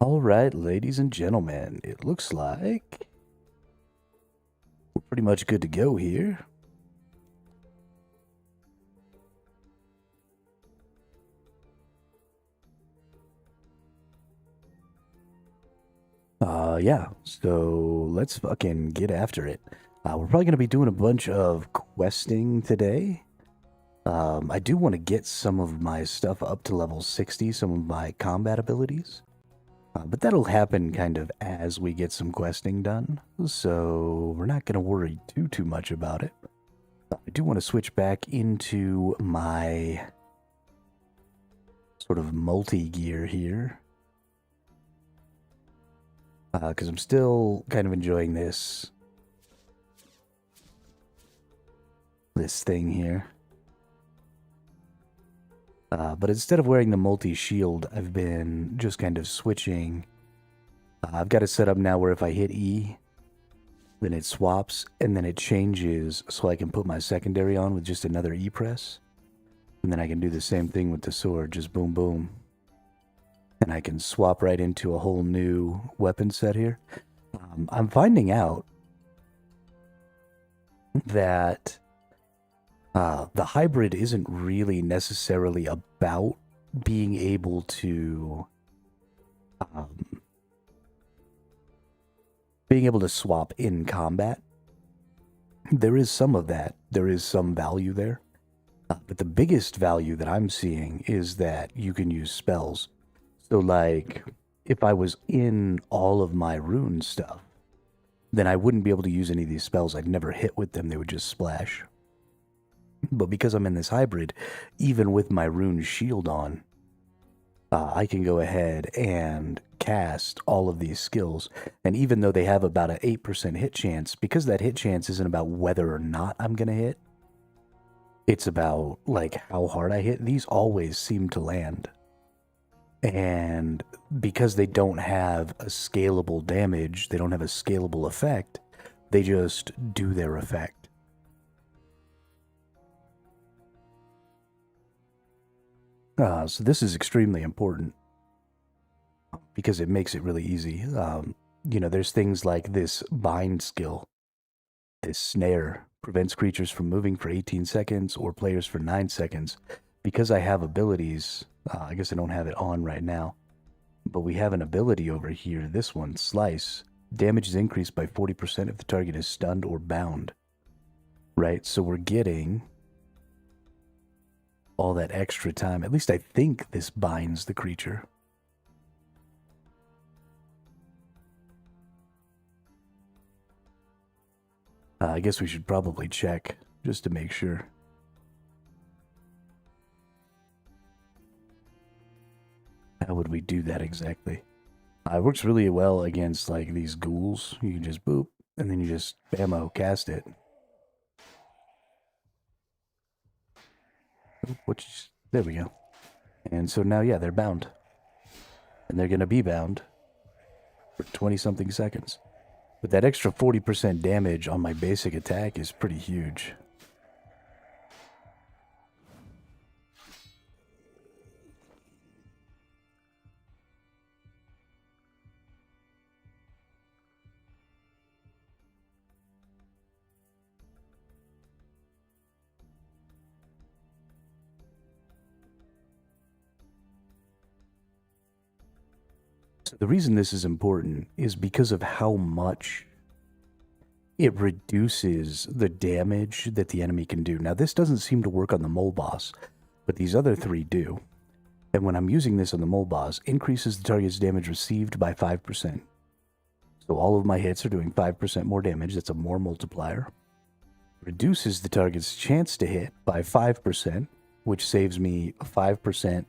All right, ladies and gentlemen, it looks like we're pretty much good to go here. Yeah, so let's fucking get after it. We're probably going to be doing a bunch of questing today. I do want to get some of my stuff up to level 60, some of my combat abilities. But that'll happen kind of as we get some questing done, so we're not going to worry too much about it. I do want to switch back into my sort of multi-gear here. Because I'm still kind of enjoying this thing here. But instead of wearing the multi-shield, I've been just kind of switching. I've got it set up now where if I hit E, then it swaps, and then it changes so I can put my secondary on with just another E press. And then I can do the same thing with the sword, just boom, boom. And I can swap right into a whole new weapon set here. I'm finding out that the hybrid isn't really necessarily about being able to swap in combat. There is some of that. There is some value there. But the biggest value that I'm seeing is that you can use spells. So, like, if I was in all of my rune stuff, then I wouldn't be able to use any of these spells. I'd never hit with them. They would just splash. But because I'm in this hybrid, even with my rune shield on, I can go ahead and cast all of these skills. And even though they have about an 8% hit chance, because that hit chance isn't about whether or not I'm going to hit, it's about, like, how hard I hit. These always seem to land. And because they don't have a scalable damage, they don't have a scalable effect, they just do their effect. So this is extremely important because it makes it really easy. There's things like this bind skill. This snare prevents creatures from moving for 18 seconds or players for 9 seconds. Because I have abilities, I guess I don't have it on right now, but we have an ability over here, this one, Slice. Damage is increased by 40% if the target is stunned or bound. Right, so we're getting all that extra time. At least I think this binds the creature. I guess we should probably check just to make sure. How would we do that exactly? It works really well against, like, these ghouls. You can just boop, and then you just bammo cast it. There we go. And so now, yeah, they're bound. And they're going to be bound for 20-something seconds. But that extra 40% damage on my basic attack is pretty huge. So the reason this is important is because of how much it reduces the damage that the enemy can do. Now, this doesn't seem to work on the mole boss, but these other three do. And when I'm using this on the mole boss, increases the target's damage received by 5%. So all of my hits are doing 5% more damage. That's a more multiplier. Reduces the target's chance to hit by 5%, which saves me 5%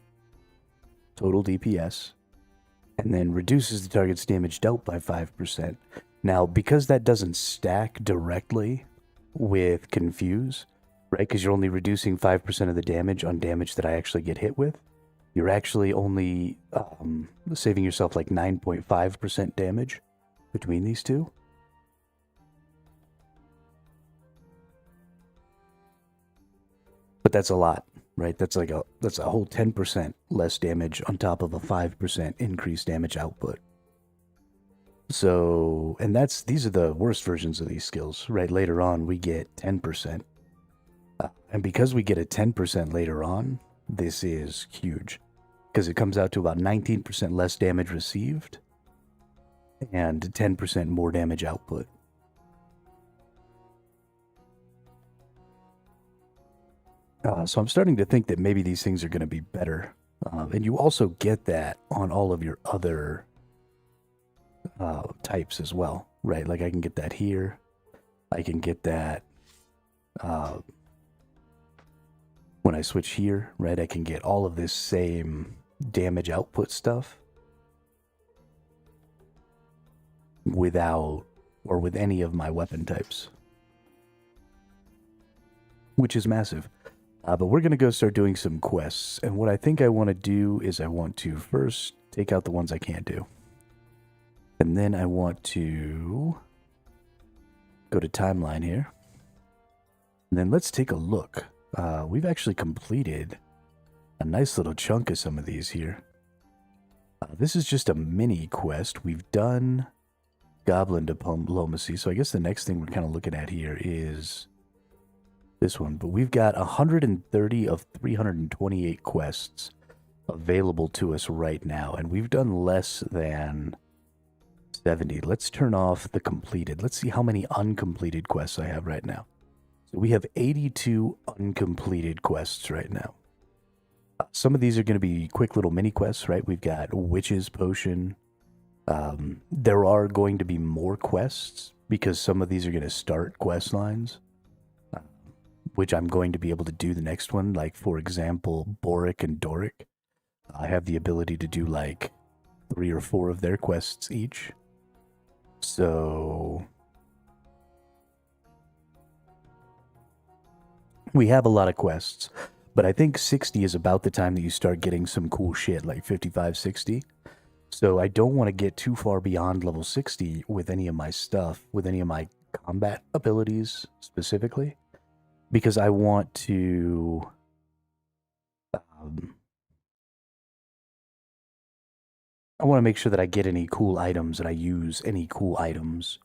total DPS. And then reduces the target's damage dealt by 5%. Now, because that doesn't stack directly with Confuse, right, because you're only reducing 5% of the damage on damage that I actually get hit with, you're actually only saving yourself like 9.5% damage between these two. But that's a lot. right? That's a whole 10% less damage on top of a 5% increased damage output. So, and these are the worst versions of these skills, right? Later on, we get 10%. And because we get a 10% later on, this is huge. Because it comes out to about 19% less damage received and 10% more damage output. So I'm starting to think that maybe these things are going to be better. And you also get that on all of your other types as well, right? Like I can get that here. I can get that when I switch here, right? I can get all of this same damage output stuff without or with any of my weapon types, which is massive. But we're going to go start doing some quests. And what I think I want to do is I want to first take out the ones I can't do. And then I want to go to timeline here. And then let's take a look. We've actually completed a nice little chunk of some of these here. This is just a mini quest. We've done Goblin Diplomacy. So I guess the next thing we're kind of looking at here is this one. But we've got 130 of 328 quests available to us right now. And we've done less than 70. Let's turn off the completed. Let's see how many uncompleted quests I have right now. So we have 82 uncompleted quests right now. Some of these are going to be quick little mini quests, right? We've got Witch's Potion. There are going to be more quests because some of these are going to start quest lines, which I'm going to be able to do the next one. Like, for example, Boric and Doric. I have the ability to do like 3 or 4 of their quests each. So we have a lot of quests, but I think 60 is about the time that you start getting some cool shit, like 55, 60. So I don't want to get too far beyond level 60 with any of my stuff, with any of my combat abilities specifically, because I want to make sure that I get any cool items and I use any cool items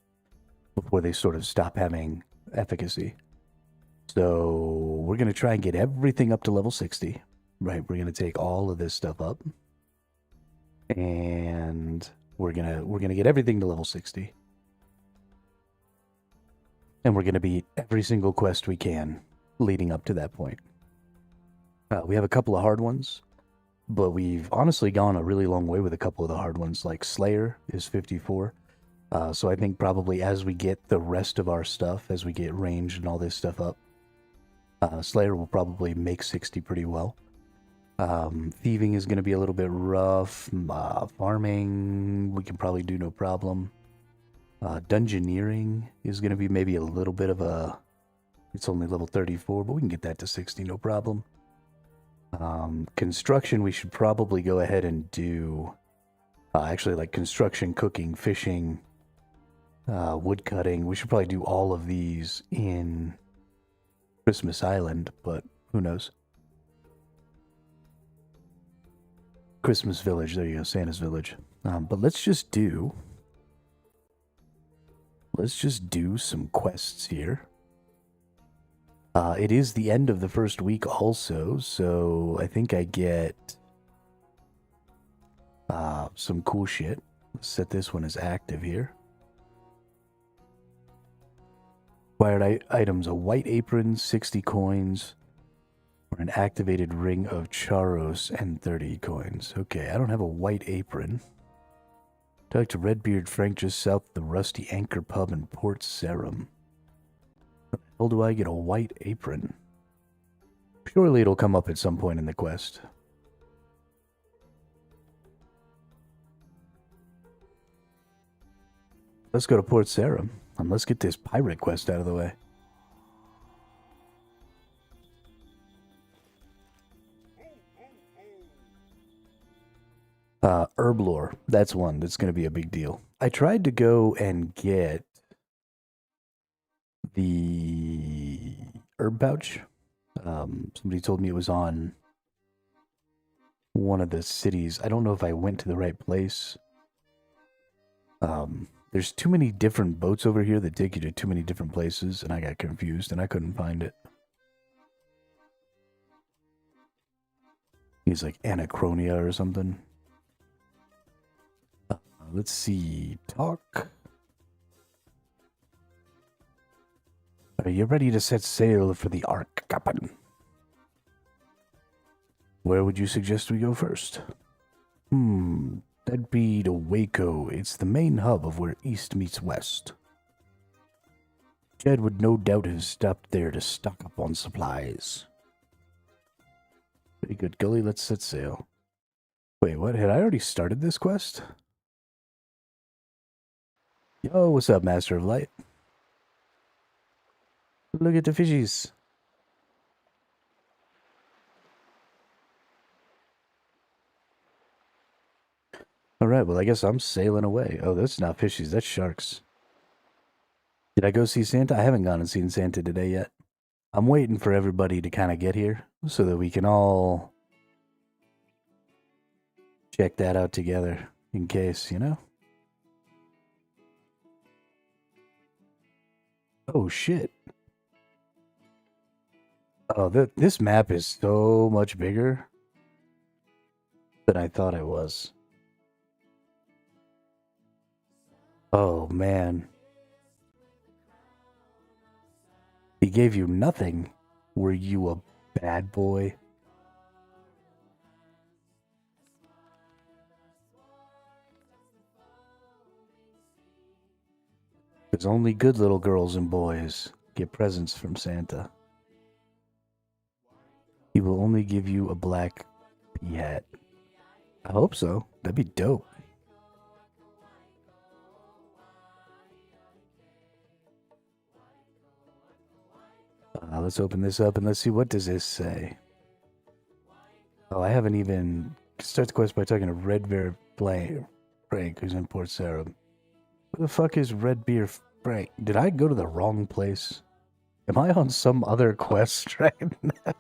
before they sort of stop having efficacy. So we're going to try and get everything up to level 60, right? We're going to take all of this stuff up and we're going to get everything to level 60. And we're going to beat every single quest we can leading up to that point. We have a couple of hard ones, but we've honestly gone a really long way with a couple of the hard ones, like Slayer is 54. So I think probably as we get the rest of our stuff, as we get range and all this stuff up, Slayer will probably make 60 pretty well. Thieving is going to be a little bit rough. Farming, we can probably do no problem. Dungeoneering is going to be maybe a little bit of a... It's only level 34, but we can get that to 60, no problem. Construction, we should probably go ahead and do... actually, like construction, cooking, fishing, wood cutting. We should probably do all of these in Christmas Island, but who knows? Christmas Village, there you go, Santa's Village. But let's just do some quests here. It is the end of the first week also, so I think I get some cool shit. Let's set this one as active here. Acquired items, a white apron, 60 coins, or an activated ring of Charos and 30 coins. Okay, I don't have a white apron. Talk to Redbeard Frank just south of the Rusty Anchor Pub in Port Sarum. How the hell do I get a white apron? Surely it'll come up at some point in the quest. Let's go to Port Sarum, and let's get this pirate quest out of the way. Herblore, that's one that's going to be a big deal. I tried to go and get the herb pouch Somebody told me it was on one of the cities. I don't know if I went to the right place. There's too many different boats over here that take you to too many different places, and I got confused and I couldn't find it. He's like Anachronia or something. Let's see. Talk. Are you ready to set sail for the Ark, Captain? Where would you suggest we go first? That'd be to Waco. It's the main hub of where east meets west. Jed would no doubt have stopped there to stock up on supplies. Pretty good, Gully. Let's set sail. Wait, what? Had I already started this quest? Yo, what's up, Master of Light? Look at the fishies. Alright, well, I guess I'm sailing away. Oh, that's not fishies, that's sharks. Did I go see Santa? I haven't gone and seen Santa today yet. I'm waiting for everybody to kind of get here so that we can all check that out together in case, you know? Oh, shit. Oh, this map is so much bigger than I thought it was. Oh, man. He gave you nothing. Were you a bad boy? Because only good little girls and boys get presents from Santa. He will only give you a black pea hat. I hope so. That'd be dope. Let's open this up and let's see, what does this say? Oh, I haven't even... Start the quest by talking to Redbeard Frank, who's in Port Sarah. Who the fuck is Redbeard Frank? Did I go to the wrong place? Am I on some other quest right now?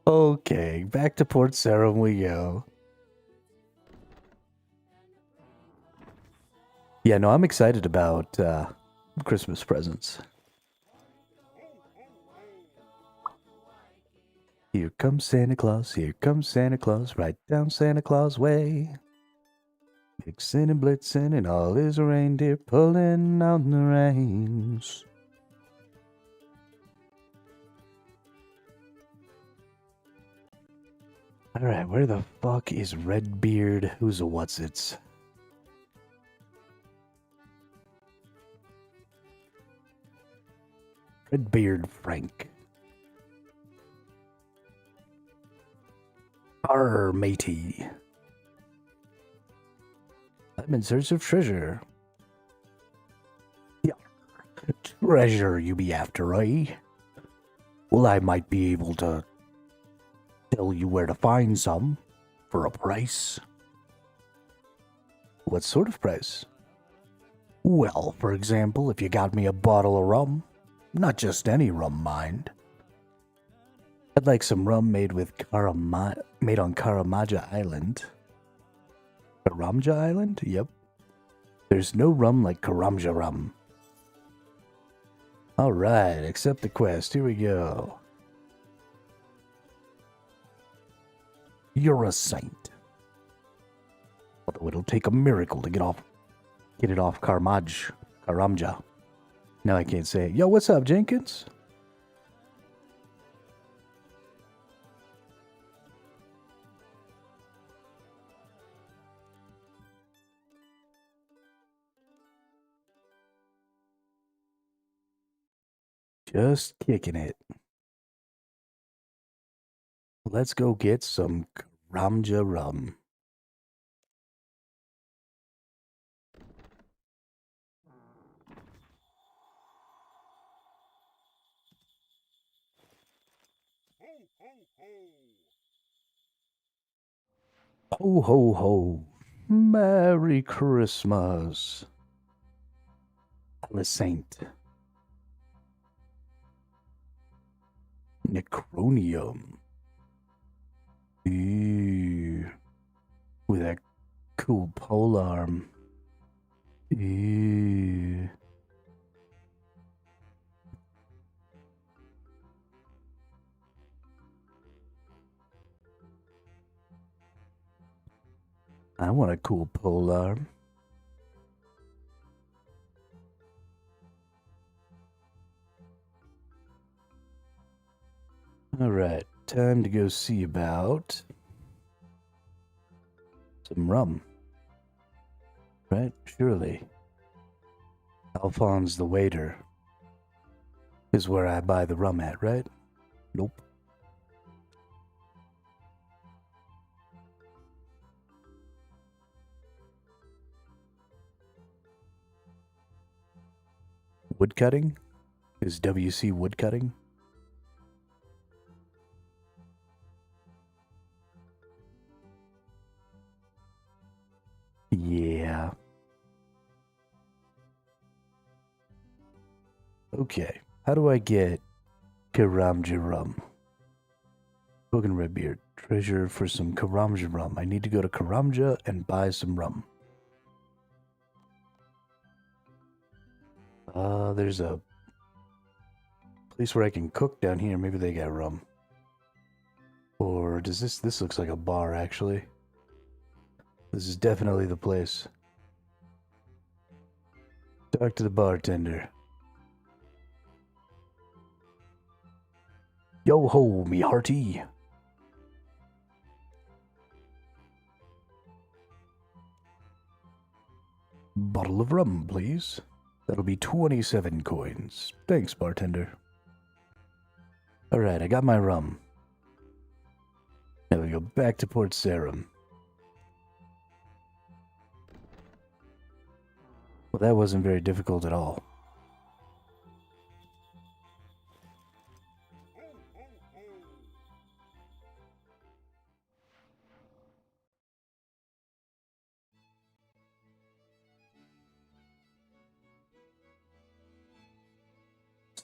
Okay, back to Port Sarum we go. Yeah, no, I'm excited about Christmas presents. Here comes Santa Claus, right down Santa Claus way. Mixing and blitzing and all his reindeer pulling on the reins. Alright, where the fuck is Redbeard? Who's a what's-its? Redbeard Frank. Arr, matey. I'm in search of treasure. Yeah. Treasure you be after, eh? Well, I might be able to tell you where to find some for a price. What sort of price? Well, for example, if you got me a bottle of rum, not just any rum, mind. I'd like some rum made on Karamaja Island. Karamja Island? Yep. There's no rum like Karamja rum. Alright, accept the quest. Here we go. You're a saint. Although it'll take a miracle to get it off Karamja. Now I can't say it. Yo, what's up, Jenkins? Just kicking it. Let's go get some Karamja rum. Ho, ho, ho. Merry Christmas. The Saint. Necronium. Ew. With that cool polearm. Ew. I want a cool polearm. Alright, time to go see about some rum. Right? Surely. Alphonse the waiter is where I buy the rum at, right? Nope. Woodcutting? Is WC woodcutting? Yeah. Okay. How do I get Karamja rum? Spoken Redbeard. Treasure for some Karamja rum. I need to go to Karamja and buy some rum. There's a place where I can cook down here. Maybe they got rum. Or does this looks like a bar, actually. This is definitely the place. Talk to the bartender. Yo ho, me hearty. Bottle of rum, please. That'll be 27 coins. Thanks, bartender. Alright, I got my rum. Now we go back to Port Sarum. Well, that wasn't very difficult at all.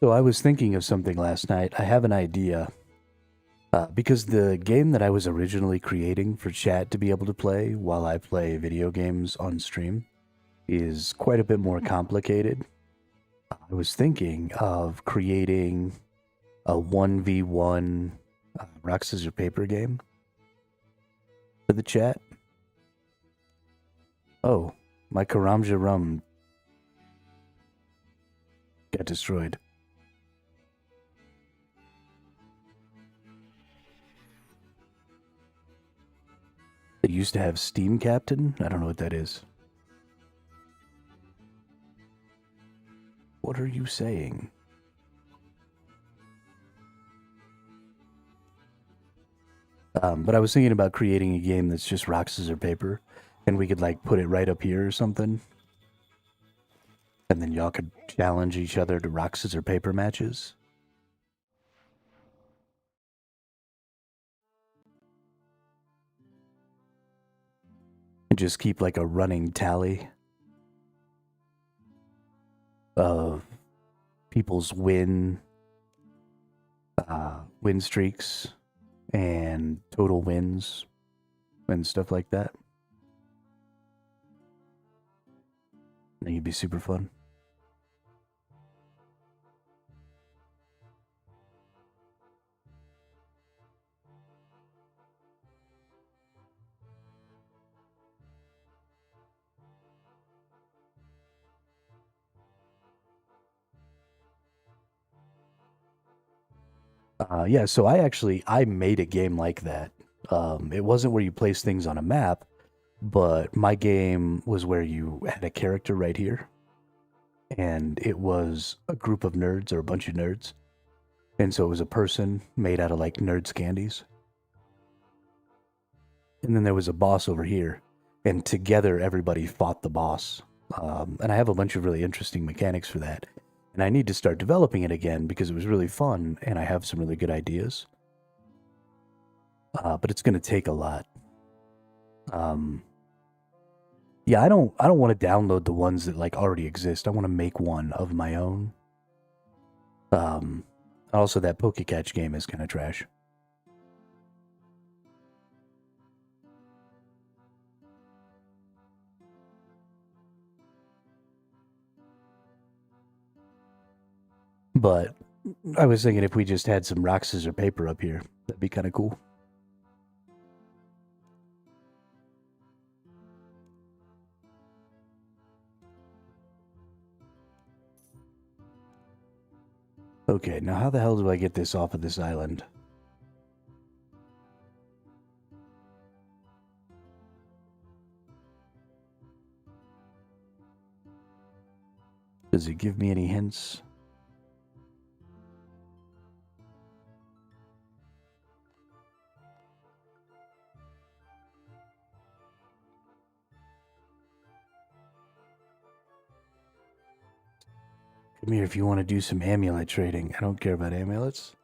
So I was thinking of something last night. I have an idea. Because the game that I was originally creating for chat to be able to play while I play video games on stream is quite a bit more complicated. I was thinking of creating a 1v1 rock, scissors, paper game for the chat. Oh, my Karamja rum got destroyed. They used to have Steam Captain? I don't know what that is. What are you saying? But I was thinking about creating a game that's just rock, scissors, paper, and we could like put it right up here or something. And then y'all could challenge each other to rock, scissors, paper matches. And just keep like a running tally of people's win streaks and total wins and stuff like that. I think it'd be super fun. Yeah, so I made a game like that. It wasn't where you place things on a map, but my game was where you had a character right here, and it was a group of nerds or a bunch of nerds, and so it was a person made out of like nerds candies, and then there was a boss over here, and together everybody fought the boss. And I have a bunch of really interesting mechanics for that. And I need to start developing it again because it was really fun and I have some really good ideas. But it's going to take a lot. Yeah, I don't want to download the ones that like already exist. I want to make one of my own. Also, that Pokécatch game is kind of trash. But I was thinking if we just had some rock, scissors, paper up here, that'd be kind of cool. Okay, now how the hell do I get this off of this island? Does it give me any hints? Come here if you want to do some amulet trading. I don't care about amulets.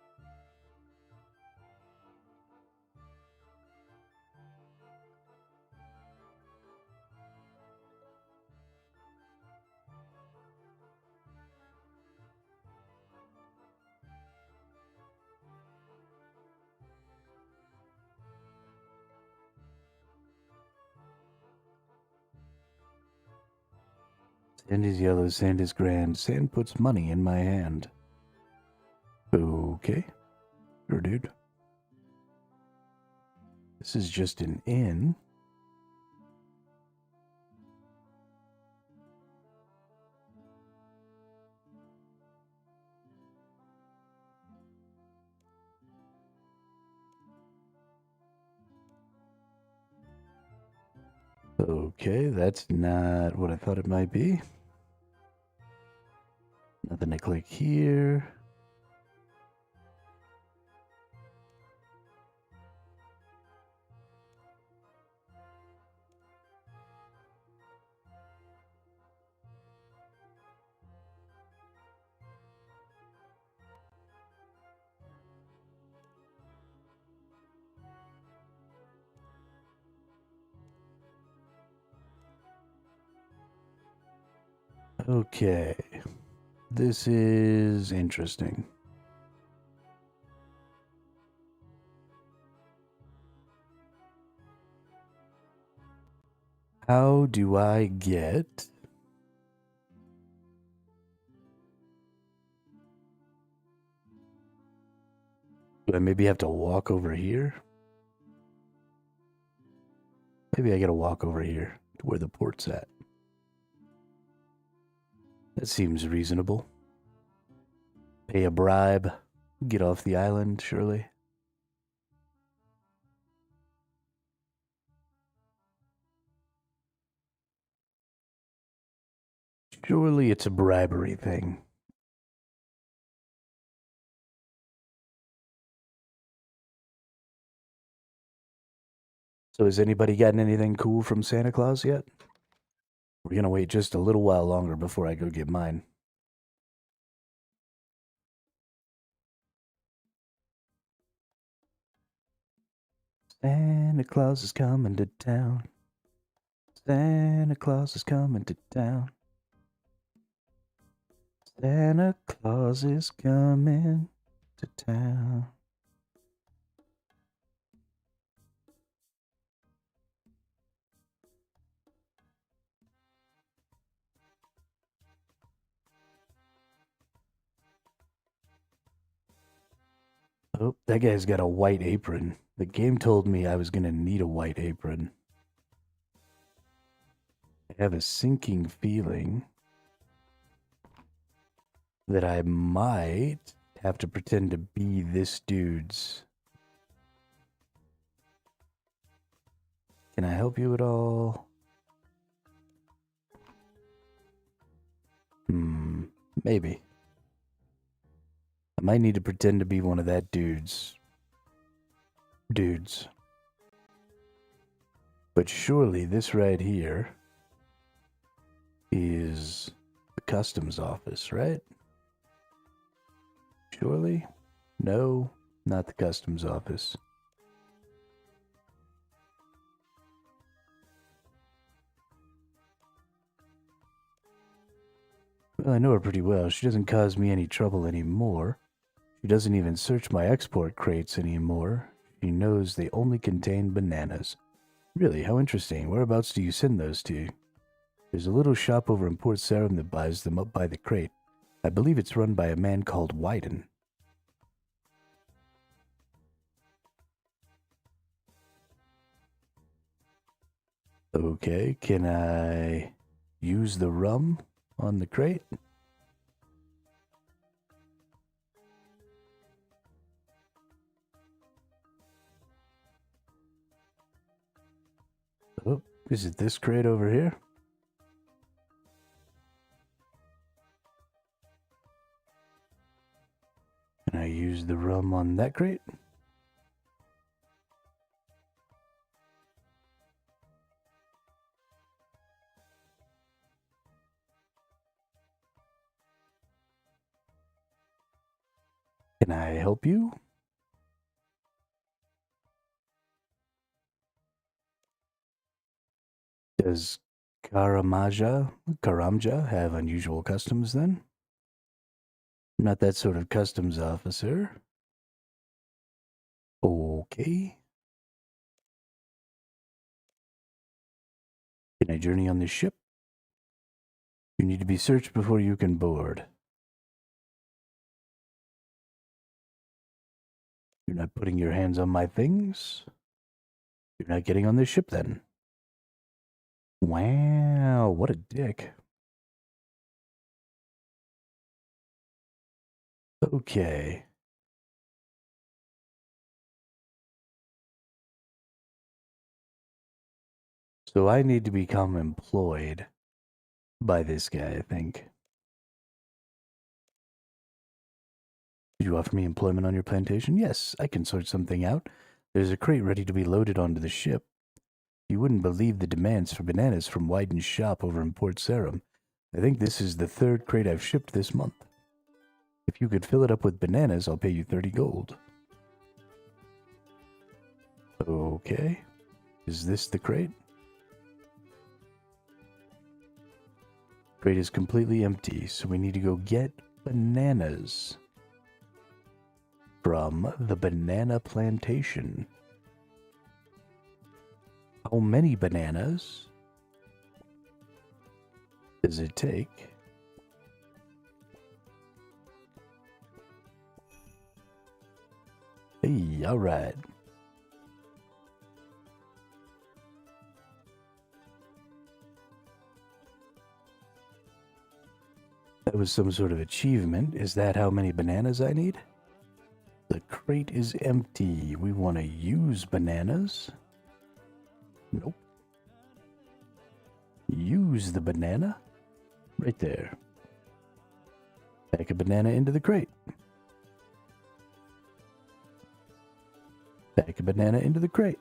Sand is yellow, sand is grand, sand puts money in my hand. Okay. Sure, dude. This is just an inn. Okay, that's not what I thought it might be. Nothing to click here. Okay. This is interesting. How do I get... Do I maybe have to walk over here? Maybe I gotta walk over here to where the port's at. That seems reasonable. Pay a bribe, get off the island, surely. Surely it's a bribery thing. So has anybody gotten anything cool from Santa Claus yet? We're gonna wait just a little while longer before I go get mine. Santa Claus is coming to town. Santa Claus is coming to town. Santa Claus is coming to town. Oh, that guy's got a white apron. The game told me I was gonna need a white apron. I have a sinking feeling that I might have to pretend to be this dude's. Can I help you at all? Maybe. I might need to pretend to be one of that dude's. But surely this right here is the customs office, right? Surely? No, not the customs office. Well, I know her pretty well. She doesn't cause me any trouble anymore. She doesn't even search my export crates anymore. She knows they only contain bananas. Really? How interesting. Whereabouts do you send those to? There's a little shop over in Port Sarum that buys them up by the crate. I believe it's run by a man called Wyden. Okay, can I use the rum on the crate? Oh, is it this crate over here? Can I use the rum on that crate? Can I help you? Does Karamja have unusual customs then? I'm not that sort of customs officer. Okay. Can I journey on this ship? You need to be searched before you can board. You're not putting your hands on my things? You're not getting on this ship then. Wow, what a dick. Okay. So I need to become employed by this guy, I think. Did you offer me employment on your plantation? Yes, I can sort something out. There's a crate ready to be loaded onto the ship. You wouldn't believe the demands for bananas from Wyden's shop over in Port Sarum. I think this is the 3rd crate I've shipped this month. If you could fill it up with bananas, I'll pay you 30 gold. Okay. Is this the crate? Crate is completely empty, so we need to go get bananas from the banana plantation. How many bananas does it take? Hey, all right. That was some sort of achievement. Is that how many bananas I need? The crate is empty. We want to use bananas. Nope. Use the banana. Right there. Pack a banana into the crate. Pack a banana into the crate.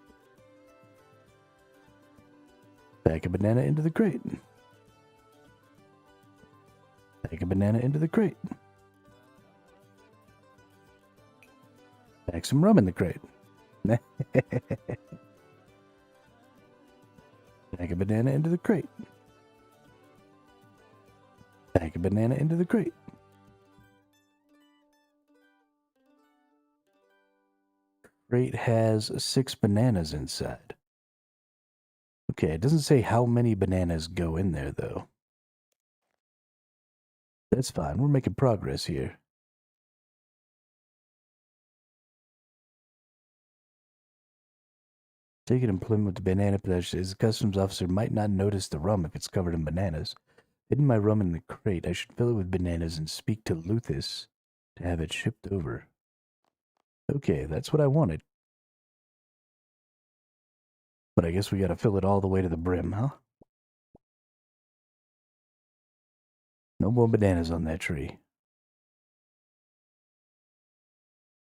Pack a banana into the crate. Pack a banana into the crate. Pack some rum in the crate. Pack a banana into the crate. Pack a banana into the crate. Crate has 6 bananas inside. Okay, it doesn't say how many bananas go in there, though. That's fine. We're making progress here. Taking employment with the banana possession is the customs officer might not notice the rum if it's covered in bananas. Hidden my rum in the crate. I should fill it with bananas and speak to Luthus to have it shipped over. Okay, that's what I wanted. But I guess we gotta fill it all the way to the brim, huh? No more bananas on that tree.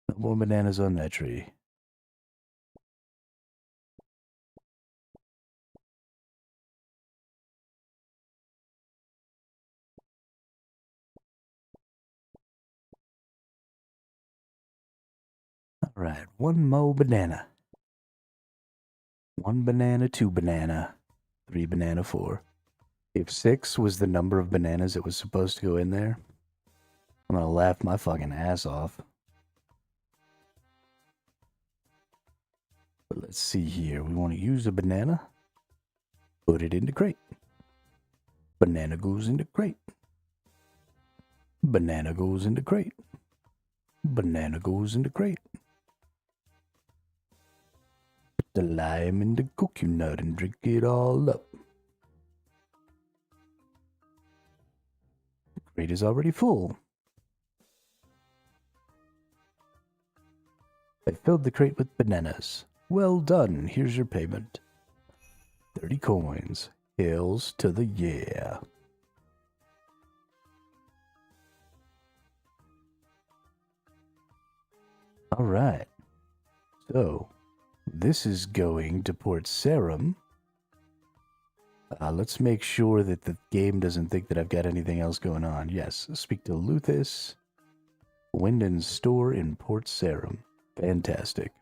No more bananas on that tree. Alright, 1 more banana. 1 banana, 2 banana, 3 banana, 4. If 6 was the number of bananas that was supposed to go in there, I'm gonna laugh my fucking ass off. Let's see here. We want to use a banana. Put it in the crate. Banana goes in the crate. Banana goes in the crate. Banana goes in the crate. Put the lime in the coconut and drink it all up. The crate is already full. I filled the crate with bananas. Well done. Here's your payment. 30 coins. Hills to the yeah. Alright. So, this is going to Port Sarum. Let's make sure that the game doesn't think that I've got anything else going on. Yes, speak to Luthus. Wyndon's store in Port Sarum. Fantastic.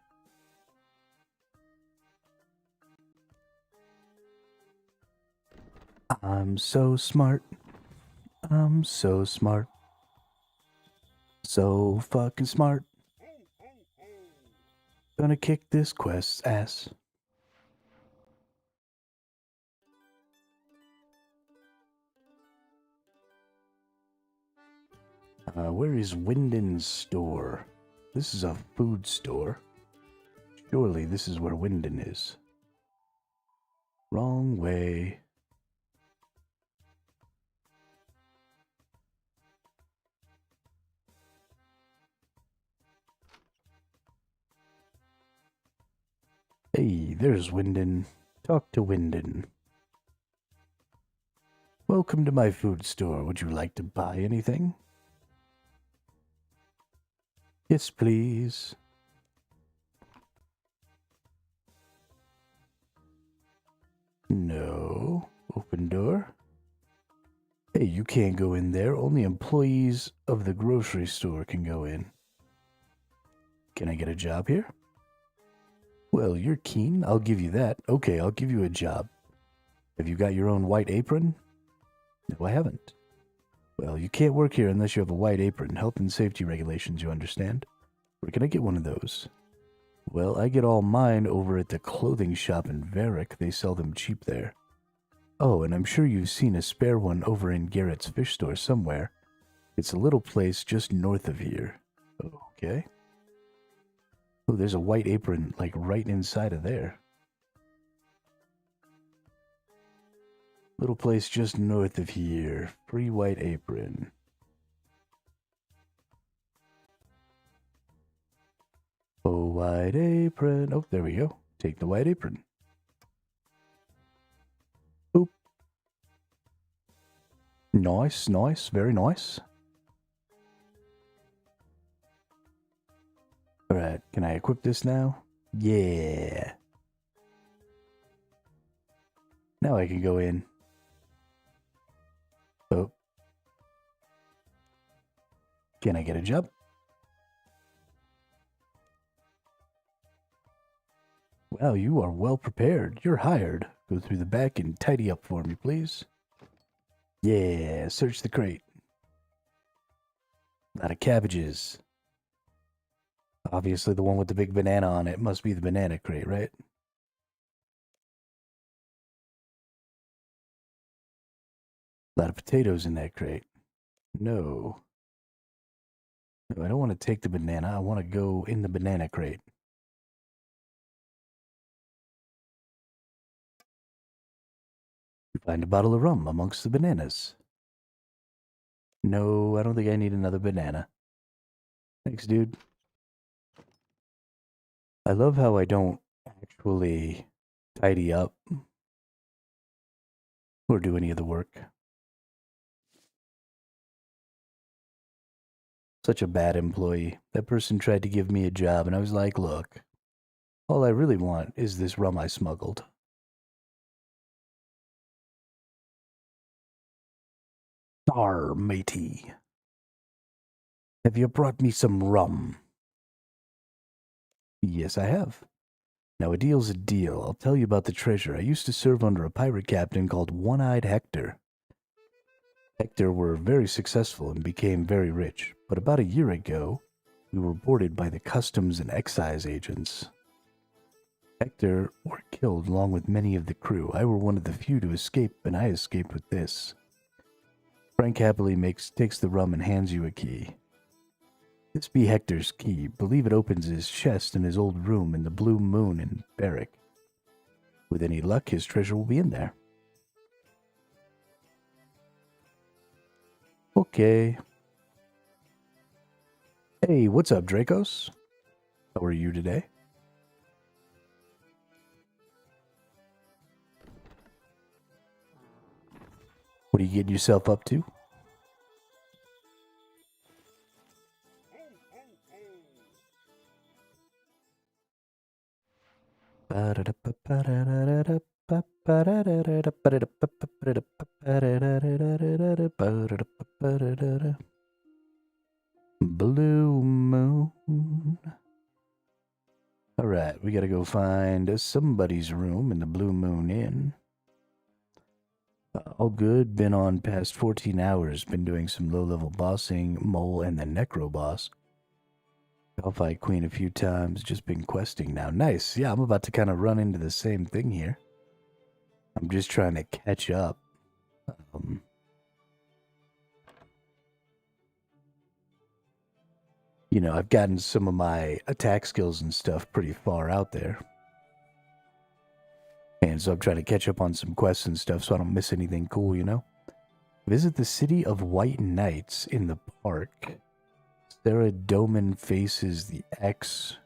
I'm so smart. I'm so smart. So fucking smart. Gonna kick this quest's ass. Where is Wyndon's store? This is a food store. Surely this is where Wyndon is. Wrong way. Hey, there's Wyndon. Talk to Wyndon. Welcome to my food store. Would you like to buy anything? Yes, please. No. Open door. Hey, you can't go in there. Only employees of the grocery store can go in. Can I get a job here? Well, you're keen. I'll give you that. Okay, I'll give you a job. Have you got your own white apron? No, I haven't. Well, you can't work here unless you have a white apron. Health and safety regulations, you understand? Where can I get one of those? Well, I get all mine over at the clothing shop in Varick. They sell them cheap there. Oh, and I'm sure you've seen a spare one over in Garrett's fish store somewhere. It's a little place just north of here. Okay. Oh, there's a white apron, like, right inside of there. Little place just north of here. Free white apron. Oh, white apron. Oh, there we go. Take the white apron. Oop. Nice, nice. Very nice. Alright, can I equip this now? Yeah. Now I can go in. Oh. Can I get a job? Wow, you are well prepared. You're hired. Go through the back and tidy up for me, please. Yeah, search the crate. A lot of cabbages. Obviously the one with the big banana on it must be the banana crate, right? A lot of potatoes in that crate. No. No, I don't want to take the banana. I want to go in the banana crate. You find a bottle of rum amongst the bananas. No, I don't think I need another banana. Thanks, dude. I love how I don't actually tidy up or do any of the work. Such a bad employee. That person tried to give me a job, and I was like, look, all I really want is this rum I smuggled. Arr, matey. Have you brought me some rum? Yes, I have. Now, a deal's a deal. I'll tell you about the treasure. I used to serve under a pirate captain called One-Eyed Hector. Hector were very successful and became very rich, but about a year ago, we were boarded by the customs and excise agents. Hector were killed along with many of the crew. I were one of the few to escape, and I escaped with this. Frank happily takes the rum and hands you a key. This be Hector's key. Believe it opens his chest in his old room in the Blue Moon in Barrack. With any luck, his treasure will be in there. Okay. Hey, what's up, Dracos? How are you today? What are you getting yourself up to? Blue Moon. Alright, we gotta go find somebody's room in the Blue Moon Inn. All good, been on past 14 hours, been doing some low-level bossing, Mole and the Necro boss. I'll fight Queen a few times, just been questing now. Nice, yeah, I'm about to kind of run into the same thing here. I'm just trying to catch up. You know, I've gotten some of my attack skills and stuff pretty far out there. And so I'm trying to catch up on some quests and stuff so I don't miss anything cool, you know? Visit the City of White Knights in the park. Thesourusaurus faces the X,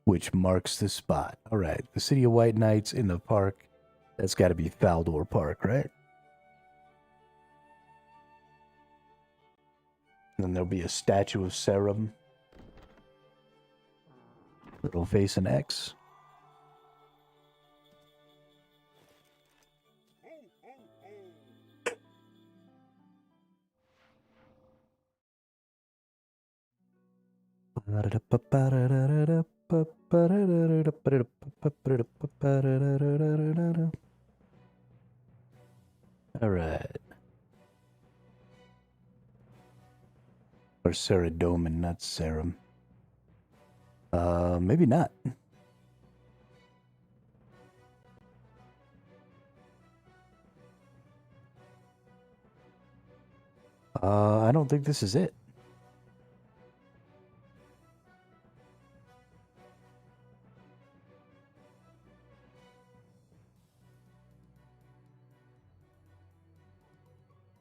which marks the spot. Alright, the City of White Knights in the park. That's got to be Faldor Park, right? And then there'll be a statue of Serum. It'll face an X. Alright. Or Ceradomin, not Serum. Maybe not. I don't think this is it.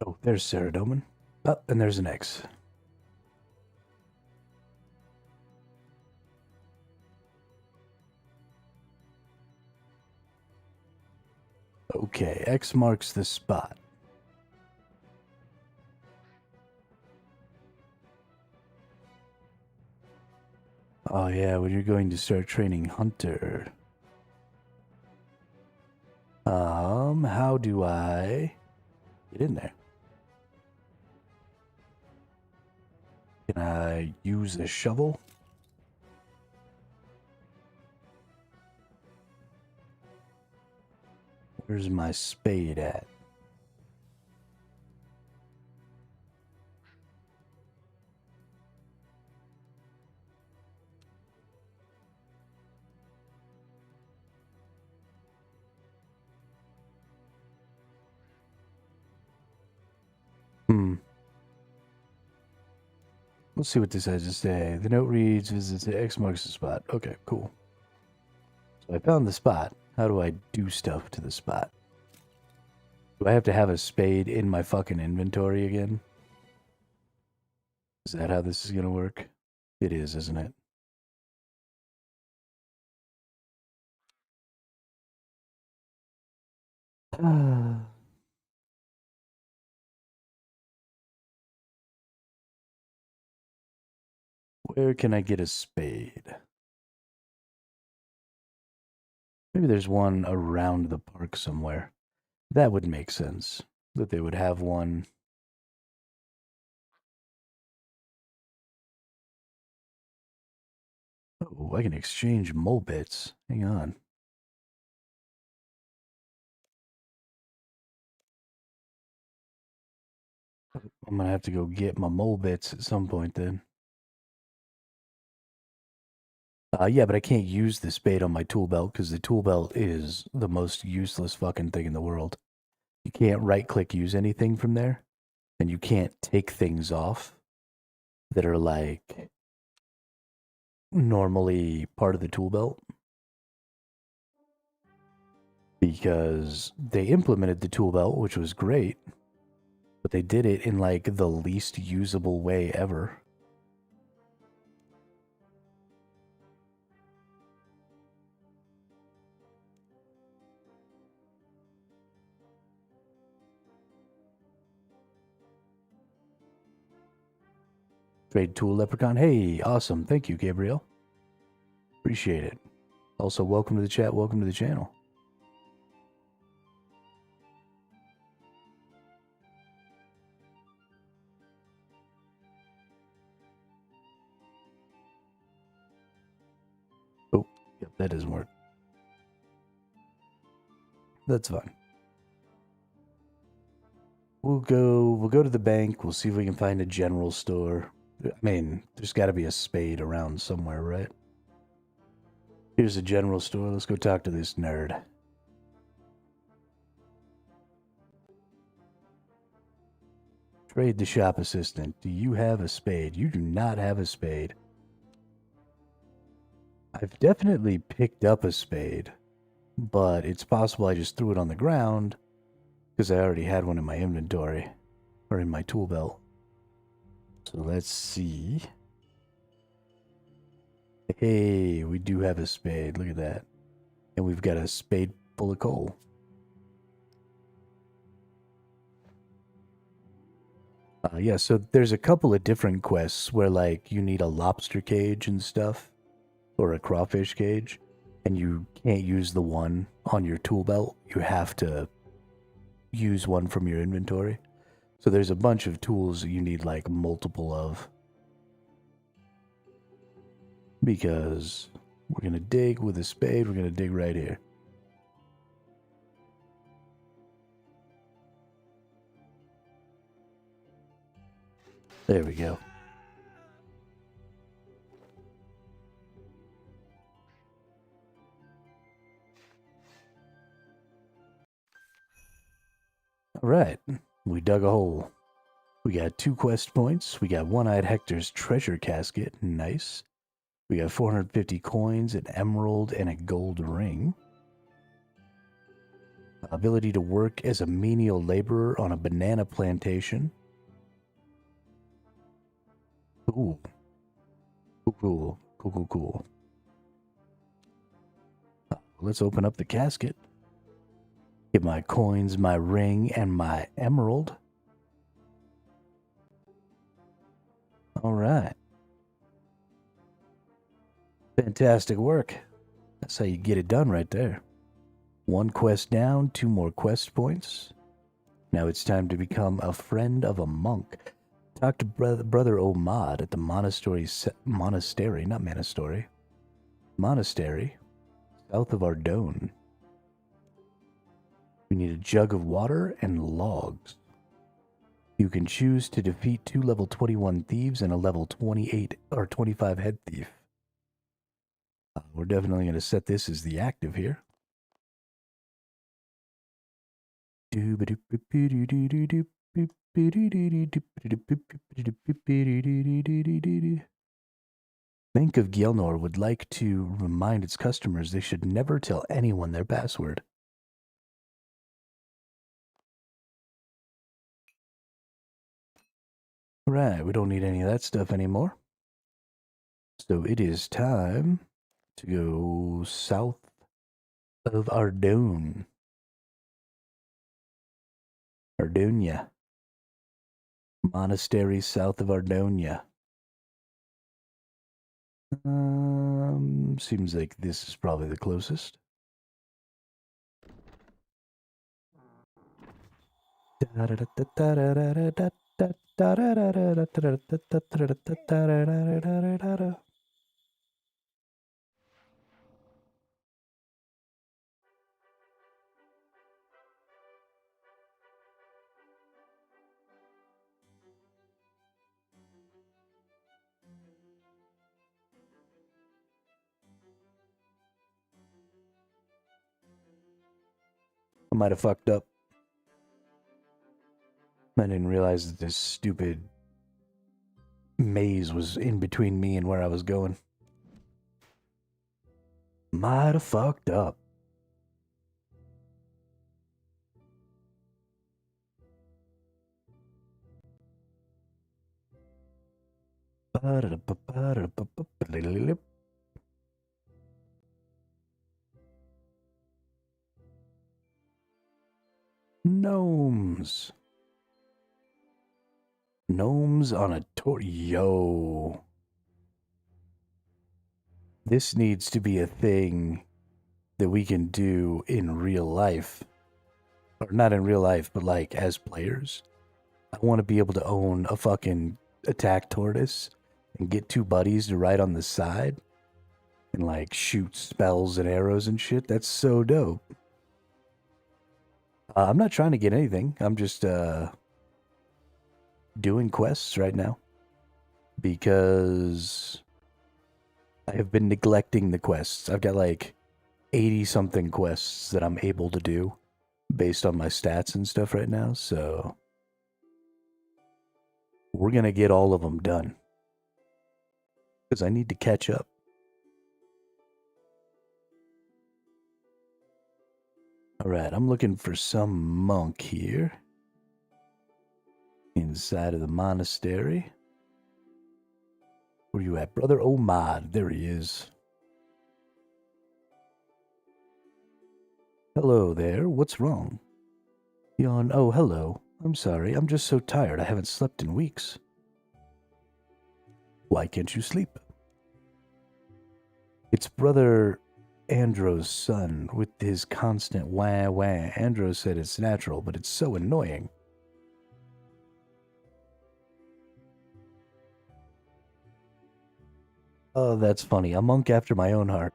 Oh, there's Ceradomin. Oh, and there's an X. Okay, X marks the spot. Oh yeah, when you're going to start training Hunter. How do I get in there? Can I use a shovel? Where's my spade at? Let's see what this has to say. The note reads, visits X marks the spot. Okay, cool. So I found the spot. How do I do stuff to the spot? Do I have to have a spade in my fucking inventory again? Is that how this is going to work? It is, isn't it? Where can I get a spade? Maybe there's one around the park somewhere. That would make sense. That they would have one. Oh, I can exchange mole bits. Hang on. I'm gonna have to go get my mole bits at some point then. Yeah, but I can't use the spade on my tool belt because the tool belt is the most useless fucking thing in the world. You can't right click use anything from there, and you can't take things off that are like normally part of the tool belt because they implemented the tool belt, which was great, but they did it in like the least usable way ever. Trade tool leprechaun. Hey, awesome. Thank you, Gabriel. Appreciate it. Also, welcome to the chat. Welcome to the channel. Oh, yep, that doesn't work. That's fine. We'll go to the bank. We'll see if we can find a general store. I mean, there's got to be a spade around somewhere, right? Here's a general store. Let's go talk to this nerd. Trade the shop assistant. Do you have a spade? You do not have a spade. I've definitely picked up a spade, but it's possible I just threw it on the ground because I already had one in my inventory or in my tool belt. So let's see. Hey, we do have a spade. Look at that. And we've got a spade full of coal. Yeah, so there's a couple of different quests where, like, you need a lobster cage and stuff, or a crawfish cage, and you can't use the one on your tool belt. You have to use one from your inventory. So there's a bunch of tools that you need, like, multiple of. Because we're going to dig with a spade, we're going to dig right here. There we go. All right, we dug a hole. We got 2 quest points. We got One-Eyed Hector's treasure casket. Nice. We got 450 coins, an emerald, and a gold ring. Ability to work as a menial laborer on a banana plantation. Ooh. Cool. Cool. Let's open up the casket. Get my coins, my ring, and my emerald. All right. Fantastic work. That's how you get it done right there. 1 quest down, 2 more quest points. Now it's time to become a friend of a monk. Talk to Brother Omad at the monastery, south of Undone. We need a jug of water and logs. You can choose to defeat 2 level 21 thieves and a level 28 or 25 head thief. We're definitely going to set this as the active here. Bank of Gjelnor would like to remind its customers they should never tell anyone their password. Right, we don't need any of that stuff anymore. So it is time to go south of Undone. Ardonia. Monastery south of Ardonia. Seems like this is probably the closest. I might have fucked up. I didn't realize that this stupid maze was in between me and where I was going. Might have fucked up. Gnomes. Gnomes on a tour. Yo. This needs to be a thing that we can do in real life. Or not in real life, but like as players. I want to be able to own a fucking attack tortoise and get two buddies to ride on the side and like shoot spells and arrows and shit. That's so dope. I'm not trying to get anything. I'm just doing quests right now because I have been neglecting the quests. I've got like 80 something quests that I'm able to do based on my stats and stuff right now. So we're going to get all of them done because I need to catch up. All right, I'm looking for some monk here inside of the monastery. Where you at, brother? Oh, Mod, there he is. Hello there, what's wrong? Yawn, oh, hello. I'm sorry, I'm just so tired, I haven't slept in weeks. Why can't you sleep? It's brother Andro's son with his constant wah wah. Andro said it's natural, but it's so annoying. Oh, that's funny. A monk after my own heart.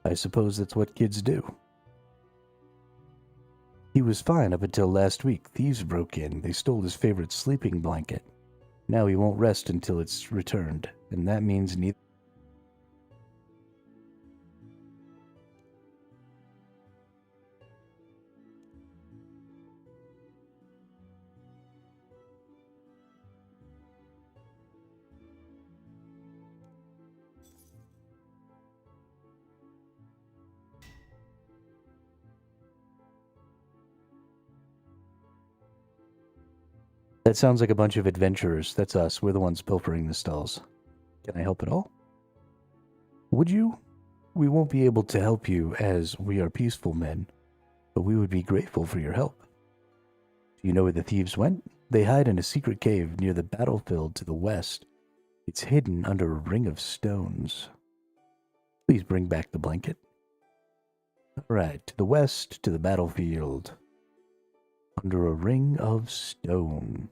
I suppose that's what kids do. He was fine up until last week. Thieves broke in. They stole his favorite sleeping blanket. Now he won't rest until it's returned, and that means neither. That sounds like a bunch of adventurers. That's us. We're the ones pilfering the stalls. Can I help at all? Would you? We won't be able to help you as we are peaceful men, but we would be grateful for your help. Do you know where the thieves went? They hide in a secret cave near the battlefield to the west. It's hidden under a ring of stones. Please bring back the blanket. All right, to the west, to the battlefield. Under a ring of stone.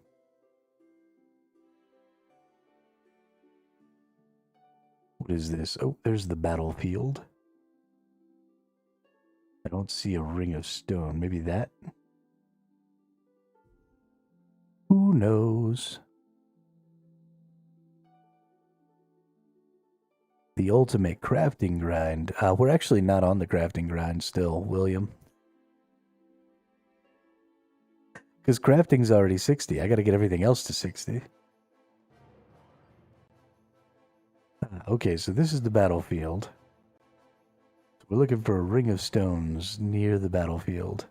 What is this? Oh, there's the battlefield. I don't see a ring of stone. Maybe that? Who knows? The ultimate crafting grind. We're actually not on the crafting grind still, William. Because crafting's already 60. I gotta get everything else to 60. Okay, so this is the battlefield. We're looking for a ring of stones near the battlefield.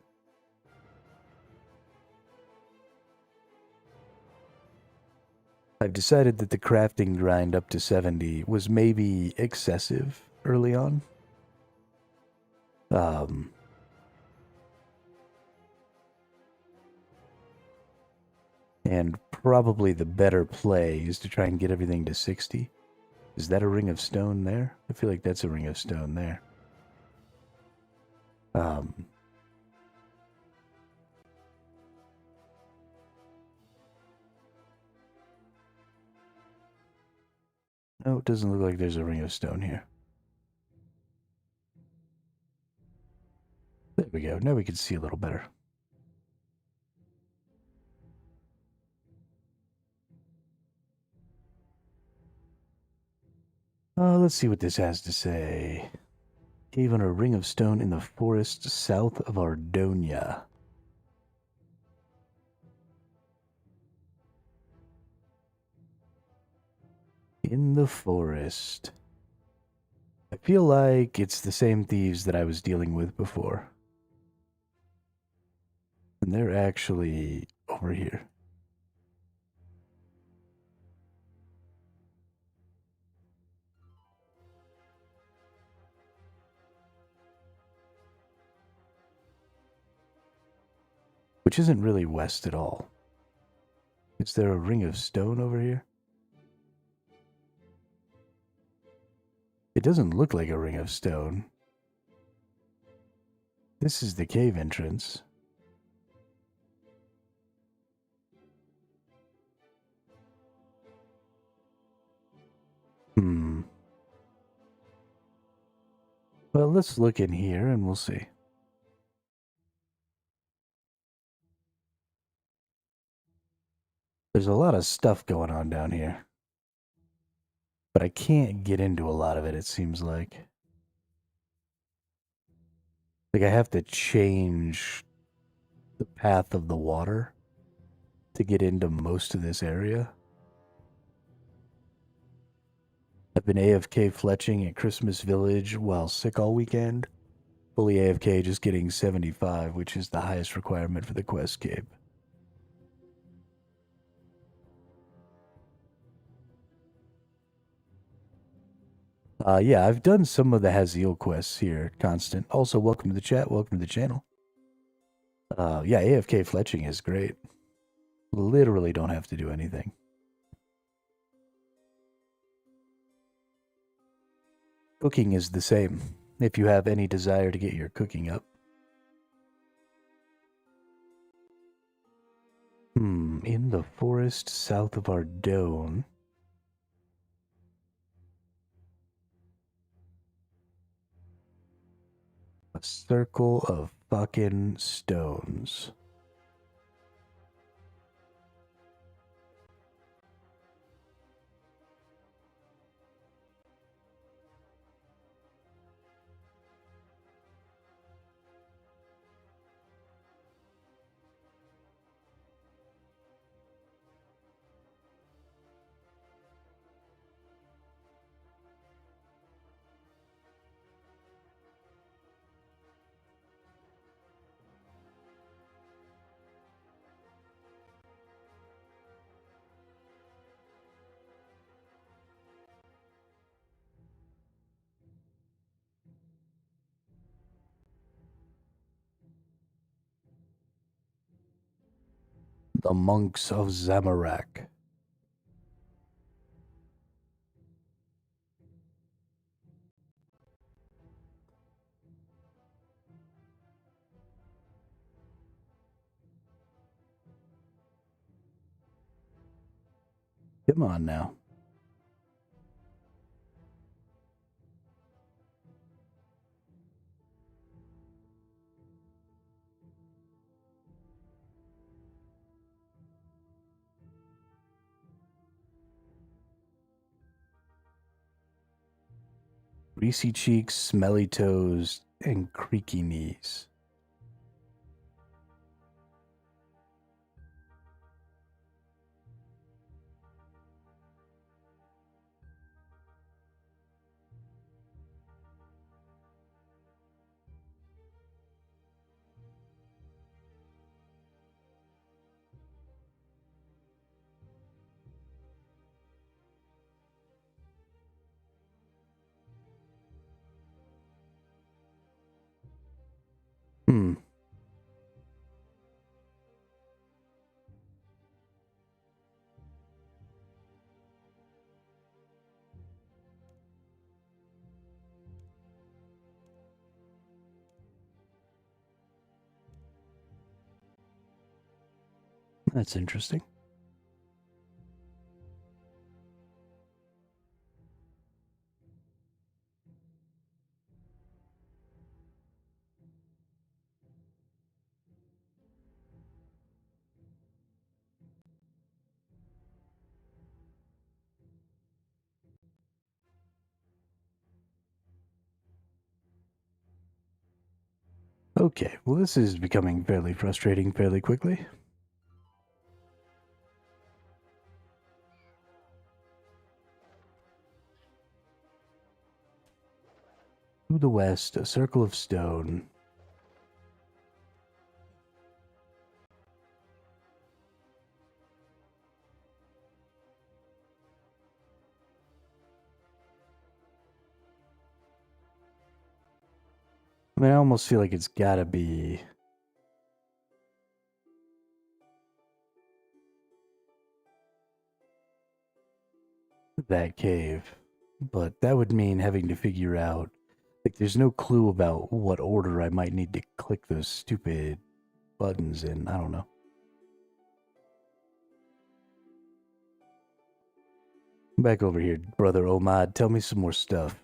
I've decided that the crafting grind up to 70 was maybe excessive early on. And probably the better play is to try and get everything to 60. Is that a ring of stone there? I feel like that's a ring of stone there. No, it doesn't look like there's a ring of stone here. There we go. Now we can see a little better. Let's see what this has to say. Cave under a ring of stone in the forest south of Ardonia. In the forest. I feel like it's the same thieves that I was dealing with before. And they're actually over here. Which isn't really west at all. Is there a ring of stone over here? It doesn't look like a ring of stone. This is the cave entrance. Well, let's look in here and we'll see. There's a lot of stuff going on down here. But I can't get into a lot of it, it seems like. Like I have to change the path of the water to get into most of this area. I've been AFK fletching at Christmas Village while sick all weekend. Fully AFK just getting 75, which is the highest requirement for the quest cape. Yeah, I've done some of the Haziel quests here, Constant. Also, welcome to the chat, welcome to the channel. Yeah, AFK fletching is great. Literally don't have to do anything. Cooking is the same, if you have any desire to get your cooking up. In the forest south of Ardone. A circle of fucking stones. The monks of Zamorak. Come on now. Greasy cheeks, smelly toes, and creaky knees. That's interesting. Okay, well this is becoming fairly frustrating fairly quickly. To the west, a circle of stone. I mean, I almost feel like it's gotta be that cave. But that would mean having to figure out, like, there's no clue about what order I might need to click those stupid buttons in. I don't know. Back over here, brother Omad. Tell me some more stuff.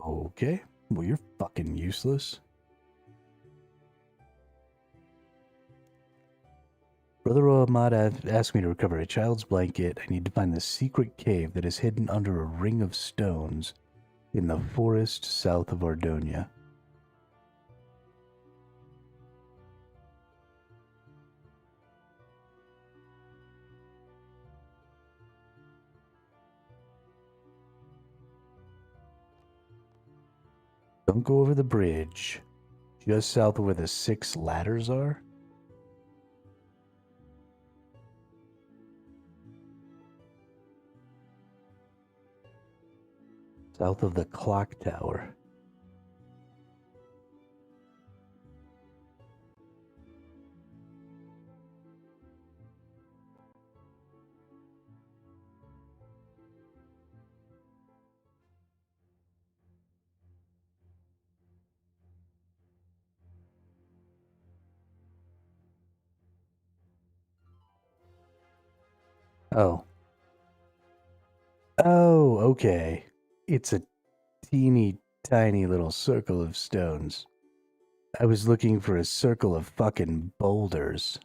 Okay. Well, you're fucking useless. Brother Ahmad asked me to recover a child's blanket. I need to find the secret cave that is hidden under a ring of stones in the forest south of Ardonia. Don't go over the bridge. Just south of where the 6 ladders are. South of the clock tower. Oh. Oh, okay. It's a teeny tiny little circle of stones. I was looking for a circle of fucking boulders.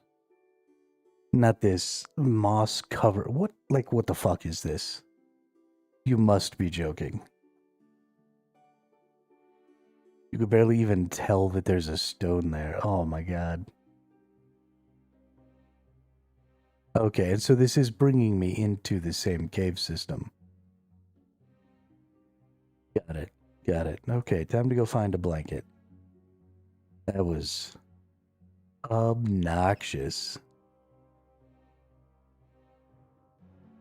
Not this moss cover. What the fuck is this? You must be joking. You could barely even tell that there's a stone there. Oh my god. Okay, and so this is bringing me into the same cave system. Got it. Got it. Okay, time to go find a blanket. That was obnoxious.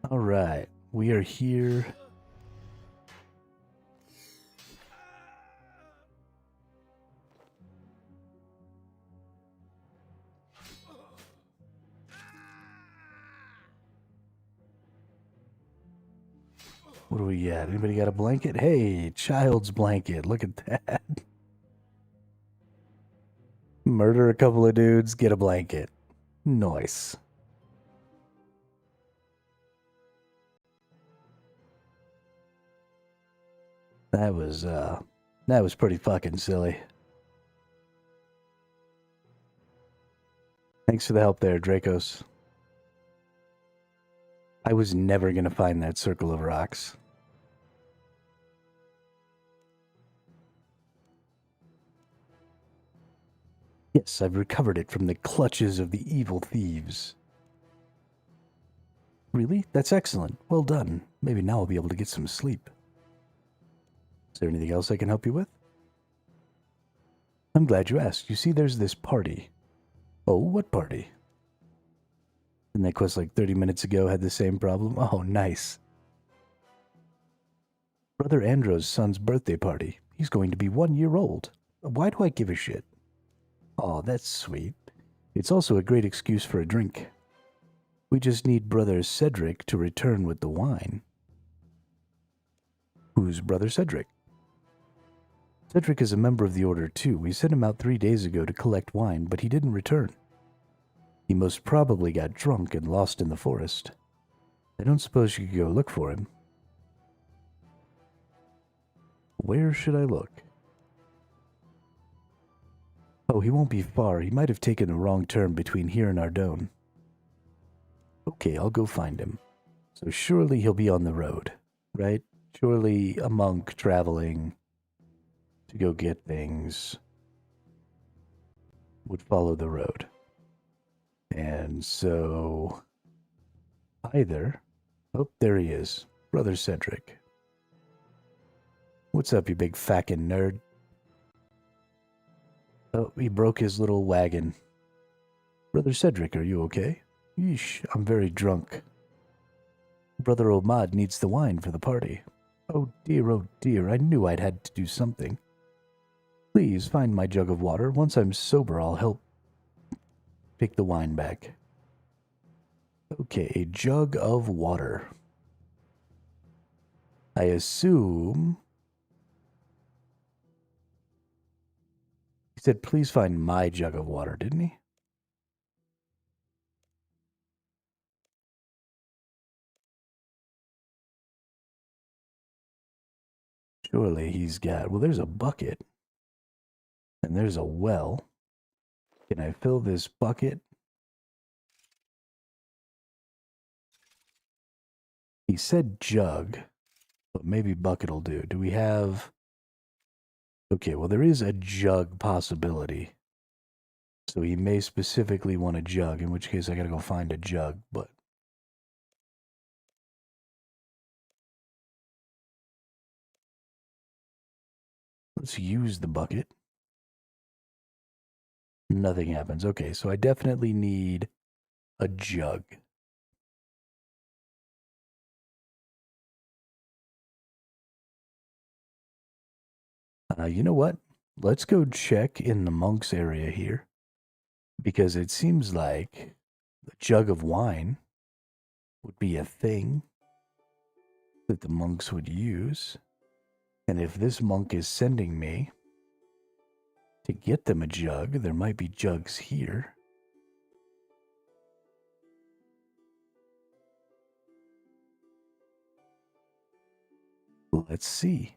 Alright, we are here. What do we got? Anybody got a blanket? Hey, child's blanket. Look at that. Murder a couple of dudes, get a blanket. Nice. That was pretty fucking silly. Thanks for the help there, Dracos. I was never gonna find that circle of rocks. Yes, I've recovered it from the clutches of the evil thieves. Really? That's excellent. Well done. Maybe now I'll be able to get some sleep. Is there anything else I can help you with? I'm glad you asked. You see, there's this party. Oh, what party? And that quest like 30 minutes ago had the same problem? Oh, nice. Brother Andro's son's birthday party. He's going to be 1 year old. Why do I give a shit? Oh, that's sweet. It's also a great excuse for a drink. We just need Brother Cedric to return with the wine. Who's Brother Cedric? Cedric is a member of the Order too. We sent him out 3 days ago to collect wine, but he didn't return. He most probably got drunk and lost in the forest. I don't suppose you could go look for him. Where should I look? Oh, he won't be far. He might have taken the wrong turn between here and Ardone. Okay, I'll go find him. So surely he'll be on the road, right? Surely a monk traveling to go get things would follow the road. And so either... Oh, there he is. Brother Cedric. What's up, you big fackin' nerd? Oh, he broke his little wagon. Brother Cedric, are you okay? Yeesh, I'm very drunk. Brother Omad needs the wine for the party. Oh dear, I knew I'd had to do something. Please find my jug of water. Once I'm sober, I'll help pick the wine back. Okay, a jug of water. I assume... He said, please find my jug of water, didn't he? Surely he's got... Well, there's a bucket. And there's a well. Can I fill this bucket? He said jug, but maybe bucket will do. Do we have... Okay, well, there is a jug possibility. So he may specifically want a jug, in which case I gotta go find a jug, but... Let's use the bucket. Nothing happens. Okay, so I definitely need a jug. You know what? Let's go check in the monks area here. Because it seems like a jug of wine would be a thing that the monks would use. And if this monk is sending me to get them a jug, there might be jugs here. Let's see.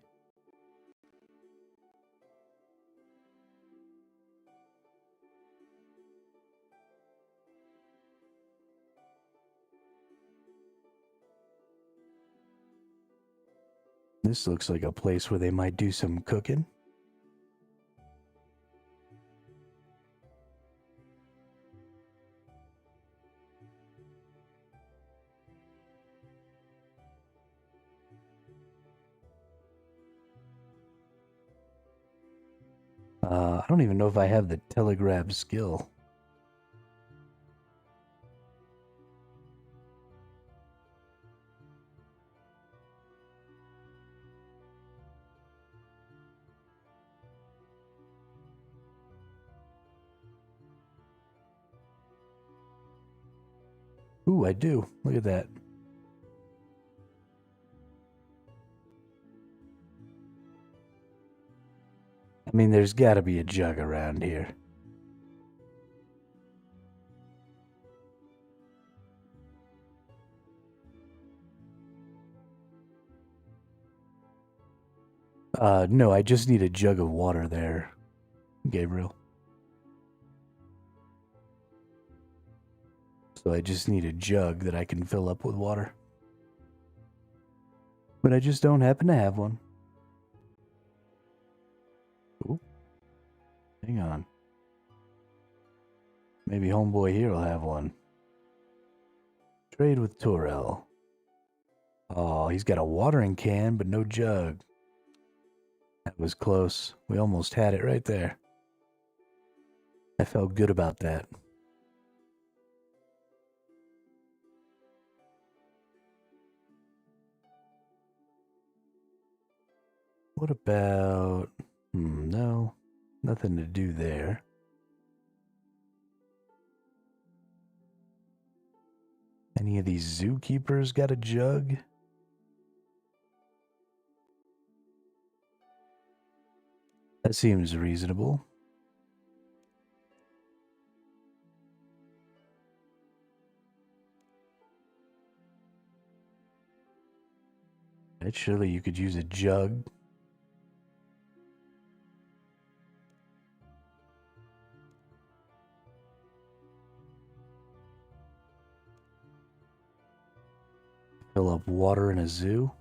This looks like a place where they might do some cooking. I don't even know if I have the telegraph skill. Ooh, I do. Look at that. I mean, there's got to be a jug around here. No, I just need a jug of water there, Gabriel. So I just need a jug that I can fill up with water. But I just don't happen to have one. Ooh. Hang on. Maybe homeboy here will have one. Trade with Torel. Oh, he's got a watering can, but no jug. That was close. We almost had it right there. I felt good about that. What about... no. Nothing to do there. Any of these zookeepers got a jug? That seems reasonable. Right, surely you could use a jug. Fill up water in a zoo.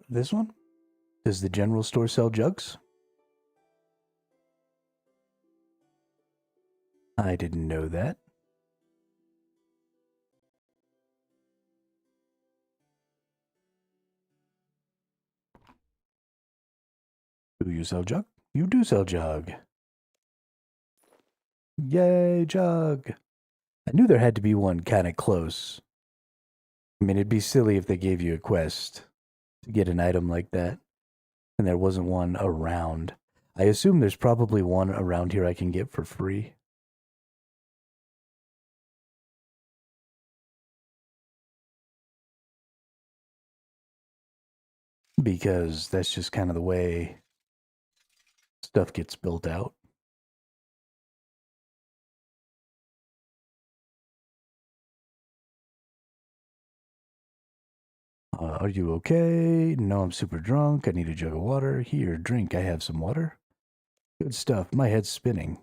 This one? Does the general store sell jugs? I didn't know that. Do you sell jug? You do sell jug. Yay, jug. I knew there had to be one kind of close. I mean, it'd be silly if they gave you a quest to get an item like that, and there wasn't one around. I assume there's probably one around here I can get for free. Because that's just kind of the way stuff gets built out. Are you okay? No, I'm super drunk. I need a jug of water. Here, drink. I have some water. Good stuff. My head's spinning.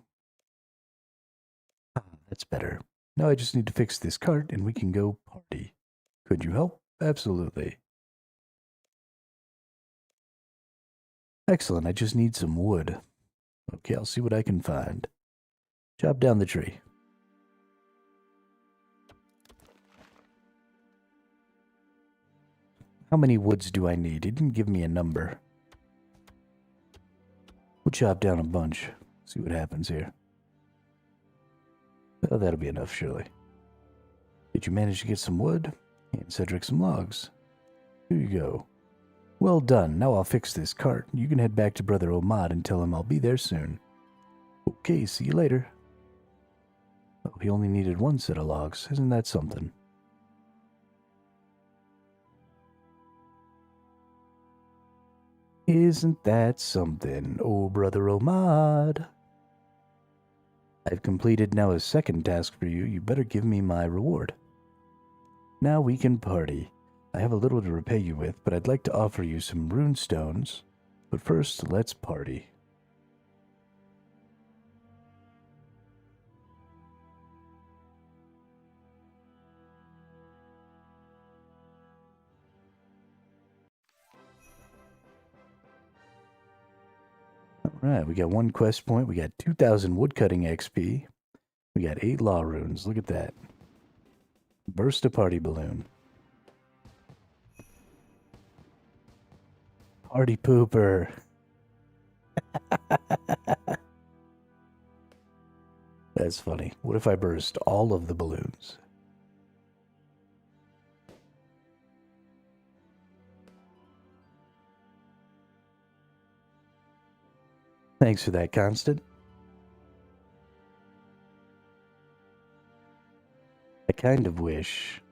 Ah, that's better. Now I just need to fix this cart and we can go party. Could you help? Absolutely. Excellent. I just need some wood. Okay, I'll see what I can find. Chop down the tree. How many woods do I need? It didn't give me a number. We'll chop down a bunch. See what happens here. Oh, that'll be enough, surely. Did you manage to get some wood? And Cedric some logs. Here you go. Well done. Now I'll fix this cart. You can head back to Brother Omad and tell him I'll be there soon. Okay, see you later. Oh, he only needed one set of logs. Isn't that something? Isn't that something, oh Brother Omad? I've completed now a second task for you. You better give me my reward. Now we can party. I have a little to repay you with, but I'd like to offer you some rune stones. But first, let's party. Alright, we got one quest point. We got 2,000 woodcutting XP. We got 8 law runes. Look at that. Burst a party balloon. Party pooper. That's funny. What if I burst all of the balloons? Thanks for that, Constant. I kind of wish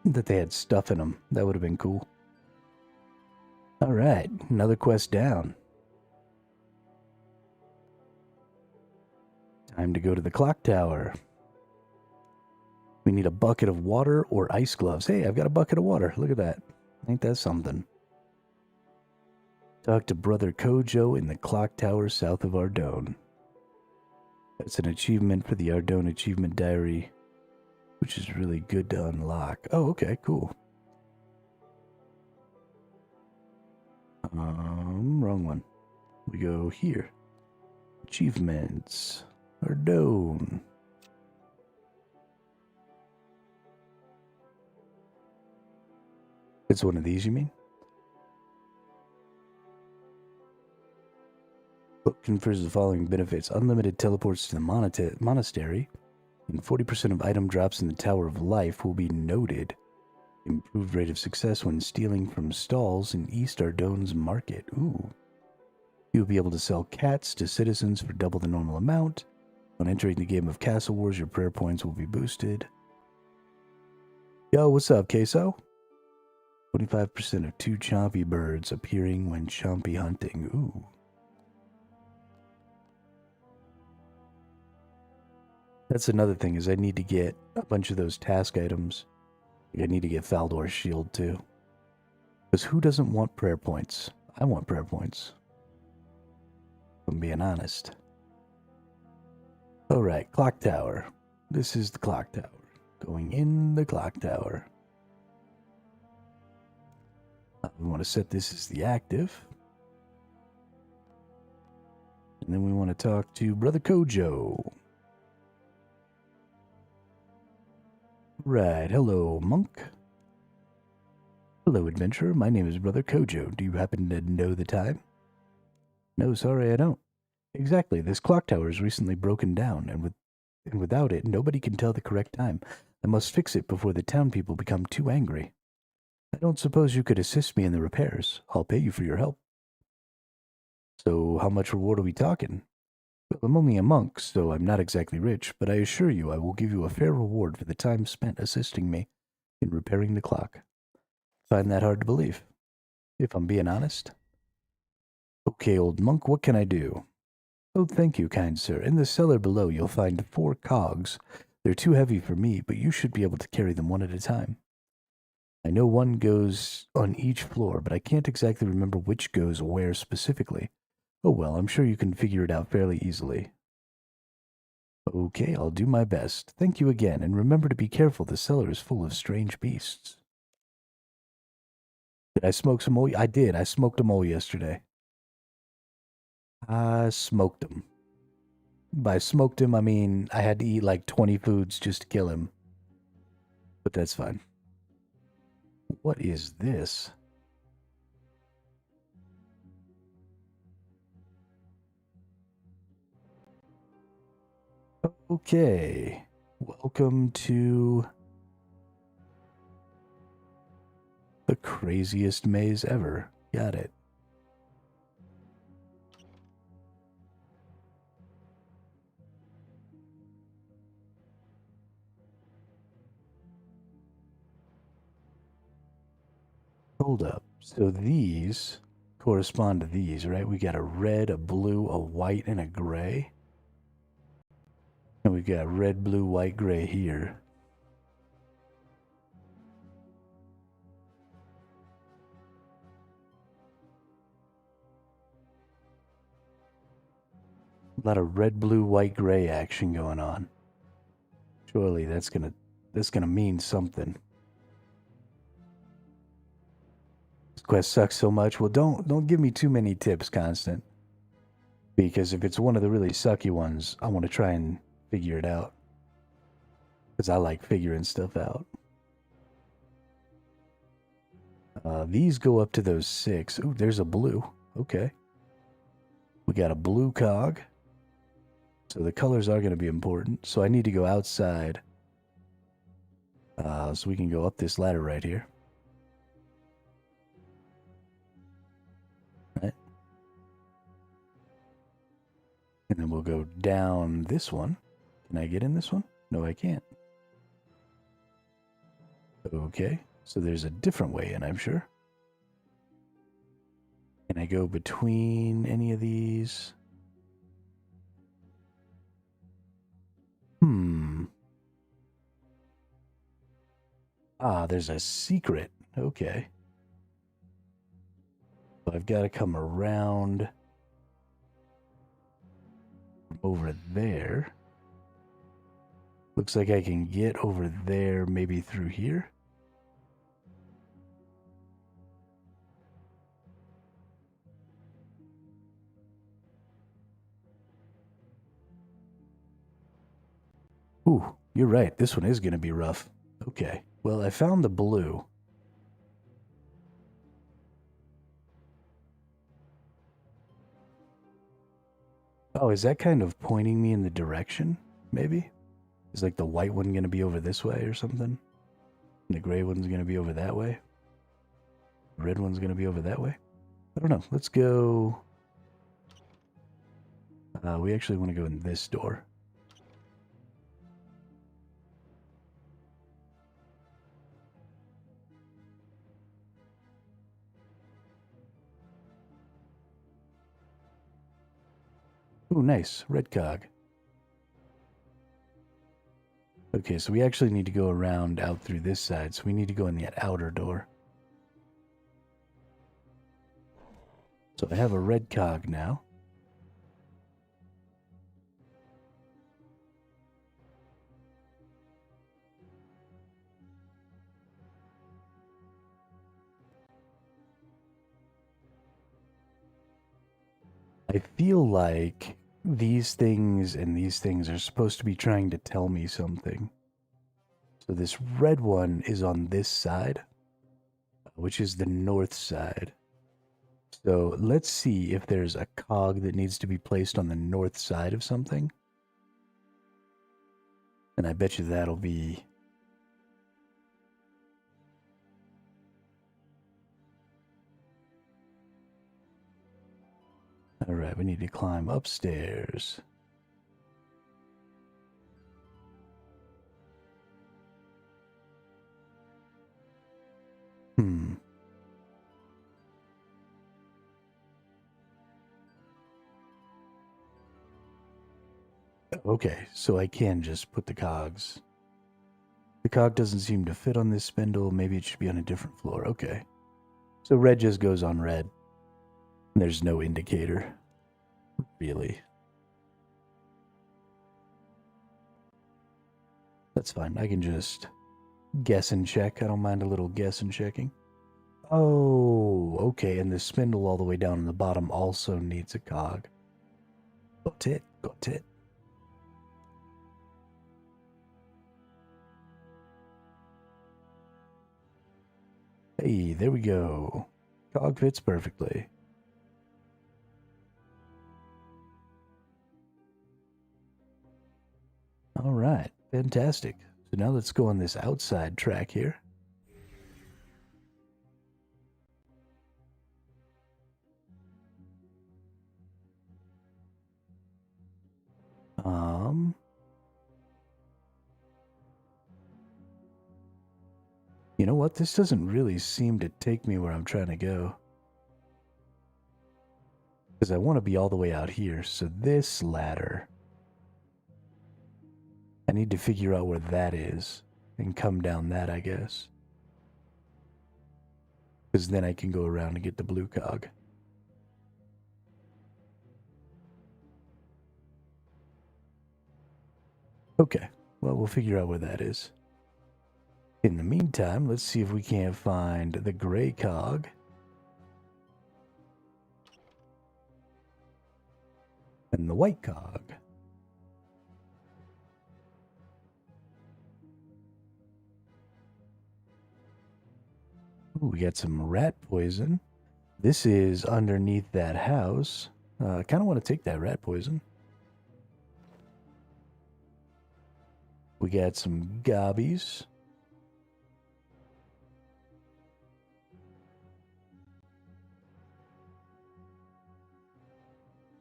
that they had stuff in them. That would have been cool. Alright, another quest down. Time to go to the clock tower. We need a bucket of water or ice gloves. Hey, I've got a bucket of water. Look at that. Ain't that something? Talk to Brother Kojo in the clock tower south of Ardone. That's an achievement for the Ardone Achievement Diary, which is really good to unlock. Oh, okay, cool. Wrong one. We go here. Achievements. Ardone. It's one of these, you mean? Book confers the following benefits. Unlimited teleports to the monastery, and 40% of item drops in the Tower of Life will be noted. Improved rate of success when stealing from stalls in East Ardone's market. Ooh. You'll be able to sell cats to citizens for double the normal amount. On entering the game of Castle Wars, your prayer points will be boosted. Yo, what's up, Queso? 25% of 2 chompy birds appearing when chompy hunting. Ooh. That's another thing, is I need to get a bunch of those task items. I need to get Faldor's shield too. Because who doesn't want prayer points? I want prayer points. If I'm being honest. Alright, clock tower. This is the clock tower. Going in the clock tower. We want to set this as the active. And then we want to talk to Brother Kojo. Right, hello, monk. Hello, adventurer. My name is Brother Kojo. Do you happen to know the time? No, sorry, I don't. Exactly. This clock tower is recently broken down, and without it, nobody can tell the correct time. I must fix it before the town people become too angry. I don't suppose you could assist me in the repairs. I'll pay you for your help. So, how much reward are we talking? Well, I'm only a monk, so I'm not exactly rich, but I assure you I will give you a fair reward for the time spent assisting me in repairing the clock. Find that hard to believe, if I'm being honest. Okay, old monk, what can I do? Oh, thank you, kind sir. In the cellar below, you'll find 4 cogs. They're too heavy for me, but you should be able to carry them one at a time. I know one goes on each floor, but I can't exactly remember which goes where specifically. Oh well, I'm sure you can figure it out fairly easily. Okay, I'll do my best. Thank you again, and remember to be careful. The cellar is full of strange beasts. Did I smoke some oil? I did. I smoked them all yesterday. I smoked them. By smoked him, I mean I had to eat like 20 foods just to kill him. But that's fine. What is this? Okay. Welcome to the craziest maze ever. Got it. Hold up. So these correspond to these, right? We got a red, a blue, a white, and a gray. And we've got red, blue, white, gray here. A lot of red, blue, white, gray action going on. Surely that's gonna mean something. This quest sucks so much. Well, don't give me too many tips, Constant. Because if it's one of the really sucky ones, I want to try and figure it out. Because I like figuring stuff out. These go up to those 6. Ooh, there's a blue. Okay. We got a blue cog. So the colors are going to be important. So I need to go outside. So we can go up this ladder right here. Right. And then we'll go down this one. Can I get in this one? No, I can't. Okay. So there's a different way in, I'm sure. Can I go between any of these? Ah, there's a secret. Okay. So I've got to come around over there. Looks like I can get over there, maybe through here. Ooh, you're right. This one is going to be rough. Okay. Well, I found the blue. Oh, is that kind of pointing me in the direction? Maybe? Is like the white one going to be over this way or something? And the gray one's going to be over that way? The red one's going to be over that way? I don't know. Let's go... we actually want to go in this door. Ooh, nice. Red cog. Okay, so we actually need to go around out through this side, so we need to go in that outer door. So I have a red cog now. I feel like these things and these things are supposed to be trying to tell me something. So this red one is on this side, which is the north side. So let's see if there's a cog that needs to be placed on the north side of something. And I bet you that'll be... Alright, we need to climb upstairs. Okay, so I can just put the cogs. The cog doesn't seem to fit on this spindle. Maybe it should be on a different floor. Okay. So red just goes on red. There's no indicator. Really. That's fine. I can just guess and check. I don't mind a little guess and checking. Oh, okay. And the spindle all the way down in the bottom also needs a cog. Got it. Got it. Hey, there we go. Cog fits perfectly. All right, fantastic. So now let's go on this outside track here. You know what? This doesn't really seem to take me where I'm trying to go. Because I want to be all the way out here. So this ladder, I need to figure out where that is and come down that, I guess. Because then I can go around and get the blue cog. Okay, well, we'll figure out where that is. In the meantime, let's see if we can't find the gray cog. And the white cog. Ooh, we got some rat poison. This is underneath that house. I kind of want to take that rat poison. We got some gobbies.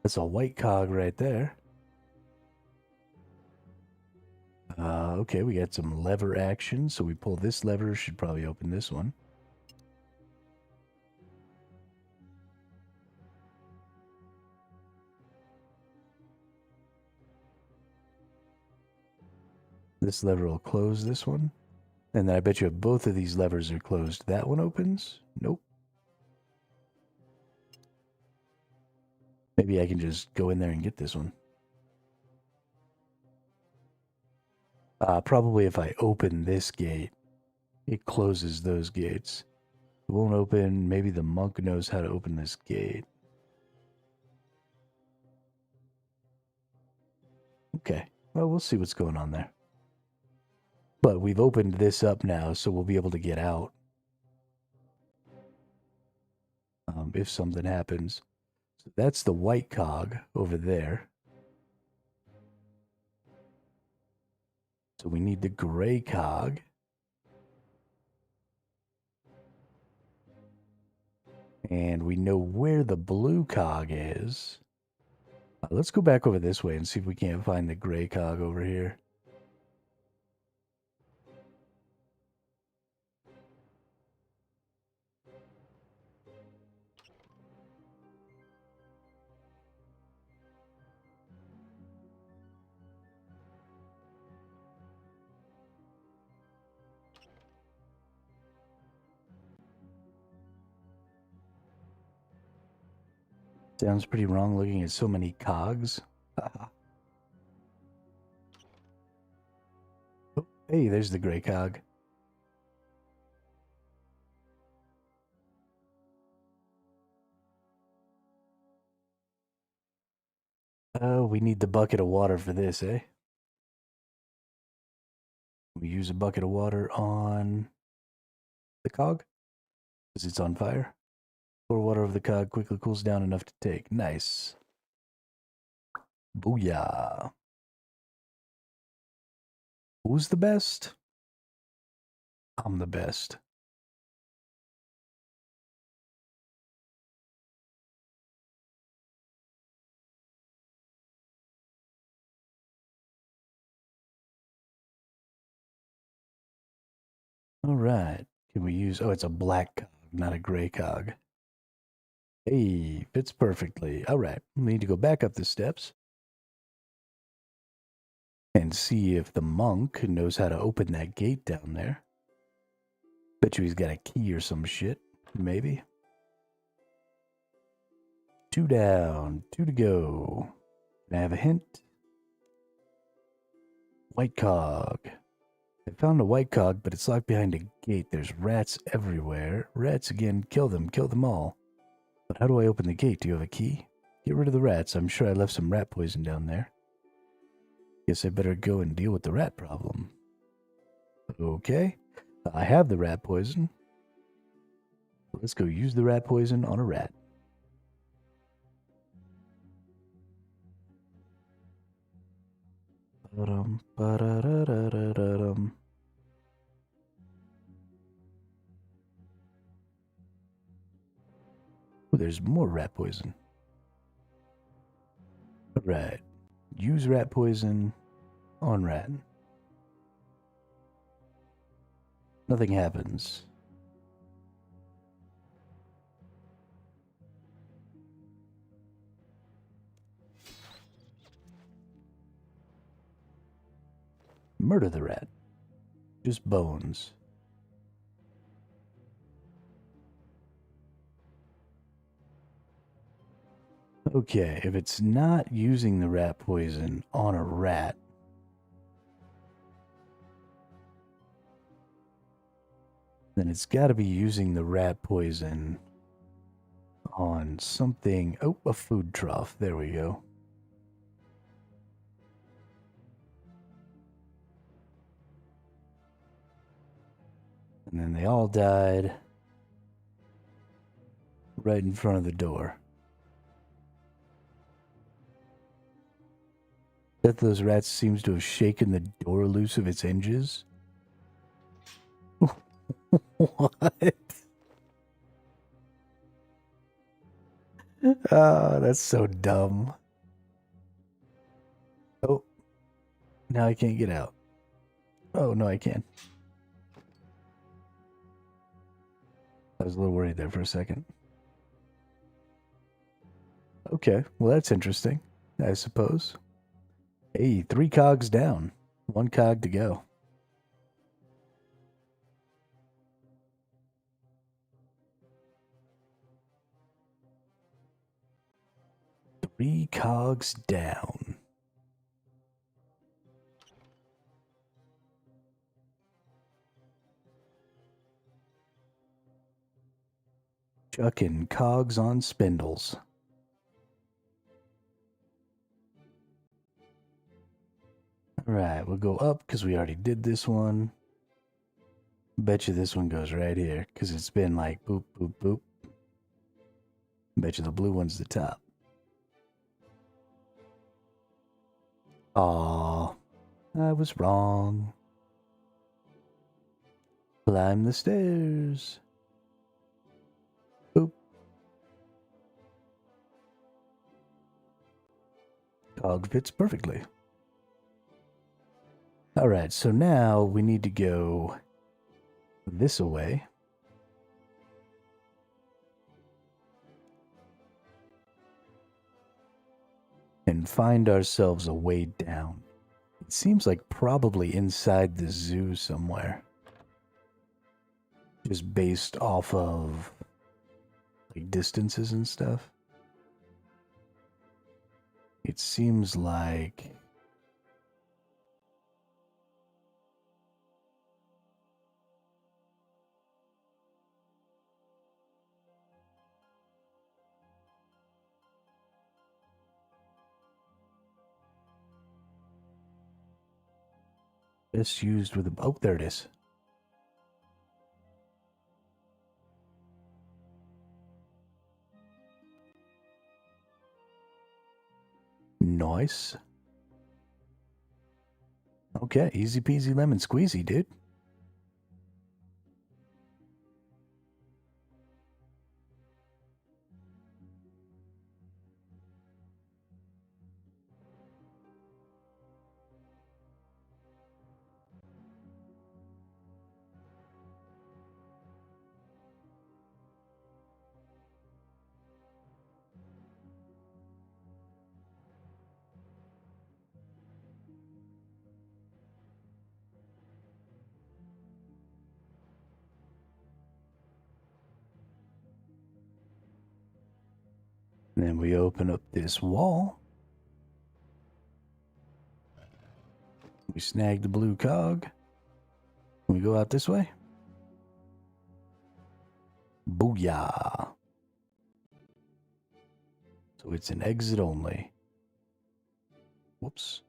That's a white cog right there. Okay, we got some lever action. So we pull this lever, should probably open this one. This lever will close this one. And then I bet you if both of these levers are closed, that one opens? Nope. Maybe I can just go in there and get this one. Probably if I open this gate, it closes those gates. It won't open. Maybe the monk knows how to open this gate. Okay. Well, we'll see what's going on there. But we've opened this up now, so we'll be able to get out. If something happens. So that's the white cog over there. So we need the gray cog. And we know where the blue cog is. Let's go back over this way and see if we can't find the gray cog over here. Sounds pretty wrong looking at so many cogs. Oh, hey, there's the gray cog. Oh, we need the bucket of water for this, eh? We use a bucket of water on the cog because it's on fire. Pour water over the cog, quickly cools down enough to take. Nice. Booyah. Who's the best? I'm the best. All right. Can we use... Oh, it's a black cog, not a gray cog. Hey, fits perfectly. All right. We need to go back up the steps and see if the monk knows how to open that gate down there. Bet you he's got a key or some shit. Maybe. 2 down, 2 to go. Can I have a hint? White cog. I found a white cog, but it's locked behind a gate. There's rats everywhere. Rats again. Kill them all. But how do I open the gate? Do you have a key? Get rid of the rats. I'm sure I left some rat poison down there. Guess I better go and deal with the rat problem. Okay. I have the rat poison. Let's go use the rat poison on a rat. Oh, there's more rat poison. Alright. Use rat poison on rat. Nothing happens. Murder the rat. Just bones. Okay, if it's not using the rat poison on a rat, then it's got to be using the rat poison on something. Oh, a food trough. There we go. And then they all died right in front of the door. Death of those rats seems to have shaken the door loose of its hinges. What? Oh, that's so dumb. Oh, now I can't get out. Oh, no, I can. I was a little worried there for a second. Okay, well, that's interesting, I suppose. Hey, 3 cogs down. 1 cog to go. Three cogs down. Chucking cogs on spindles. Alright, we'll go up because we already did this one. Bet you this one goes right here because it's been like boop, boop, boop. Bet you the blue one's the top. Aw, I was wrong. Climb the stairs. Boop. Cog fits perfectly. Alright, so now we need to go this away. And find ourselves a way down. It seems like probably inside the zoo somewhere. Just based off of like distances and stuff. It seems like... Best used with a... Oh, there it is. Nice. Okay, easy peasy lemon squeezy, dude. Then we open up this wall. We snag the blue cog. We go out this way. Booyah. So it's an exit only. Whoops.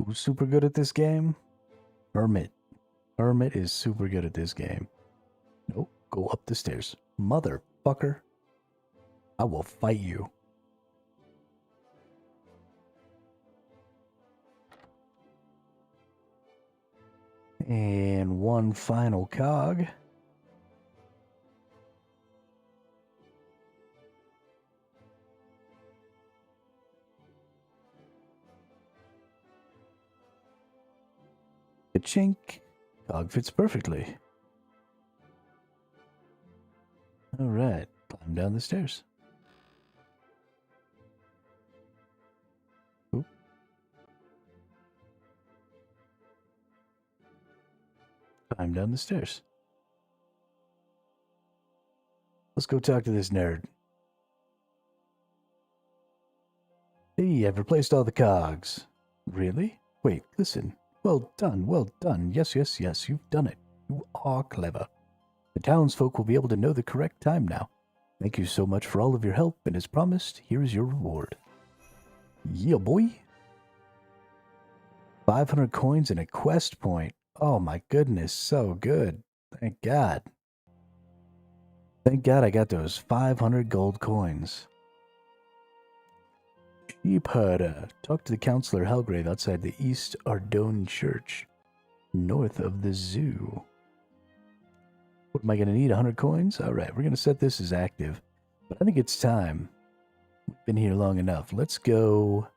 Who's super good at this game? Hermit. Hermit is super good at this game. Nope. Go up the stairs. Motherfucker. I will fight you. And one final cog. A chink. Cog fits perfectly. All right. Climb down the stairs. Oop. Climb down the stairs. Let's go talk to this nerd. Hey, I've replaced all the cogs. Really? Wait, listen. Well done, well done. Yes, yes, yes, you've done it. You are clever. The townsfolk will be able to know the correct time now. Thank you so much for all of your help, and as promised, here is your reward. Yeah, boy. 500 coins and a quest point. Oh my goodness, so good. Thank God. Thank God I got those 500 gold coins. Sheep herder. Talk to the counselor Helgrave outside the East Ardone Church, north of the zoo. What am I going to need? 100 coins? All right, we're going to set this as active. But I think it's time. We've been here long enough. Let's go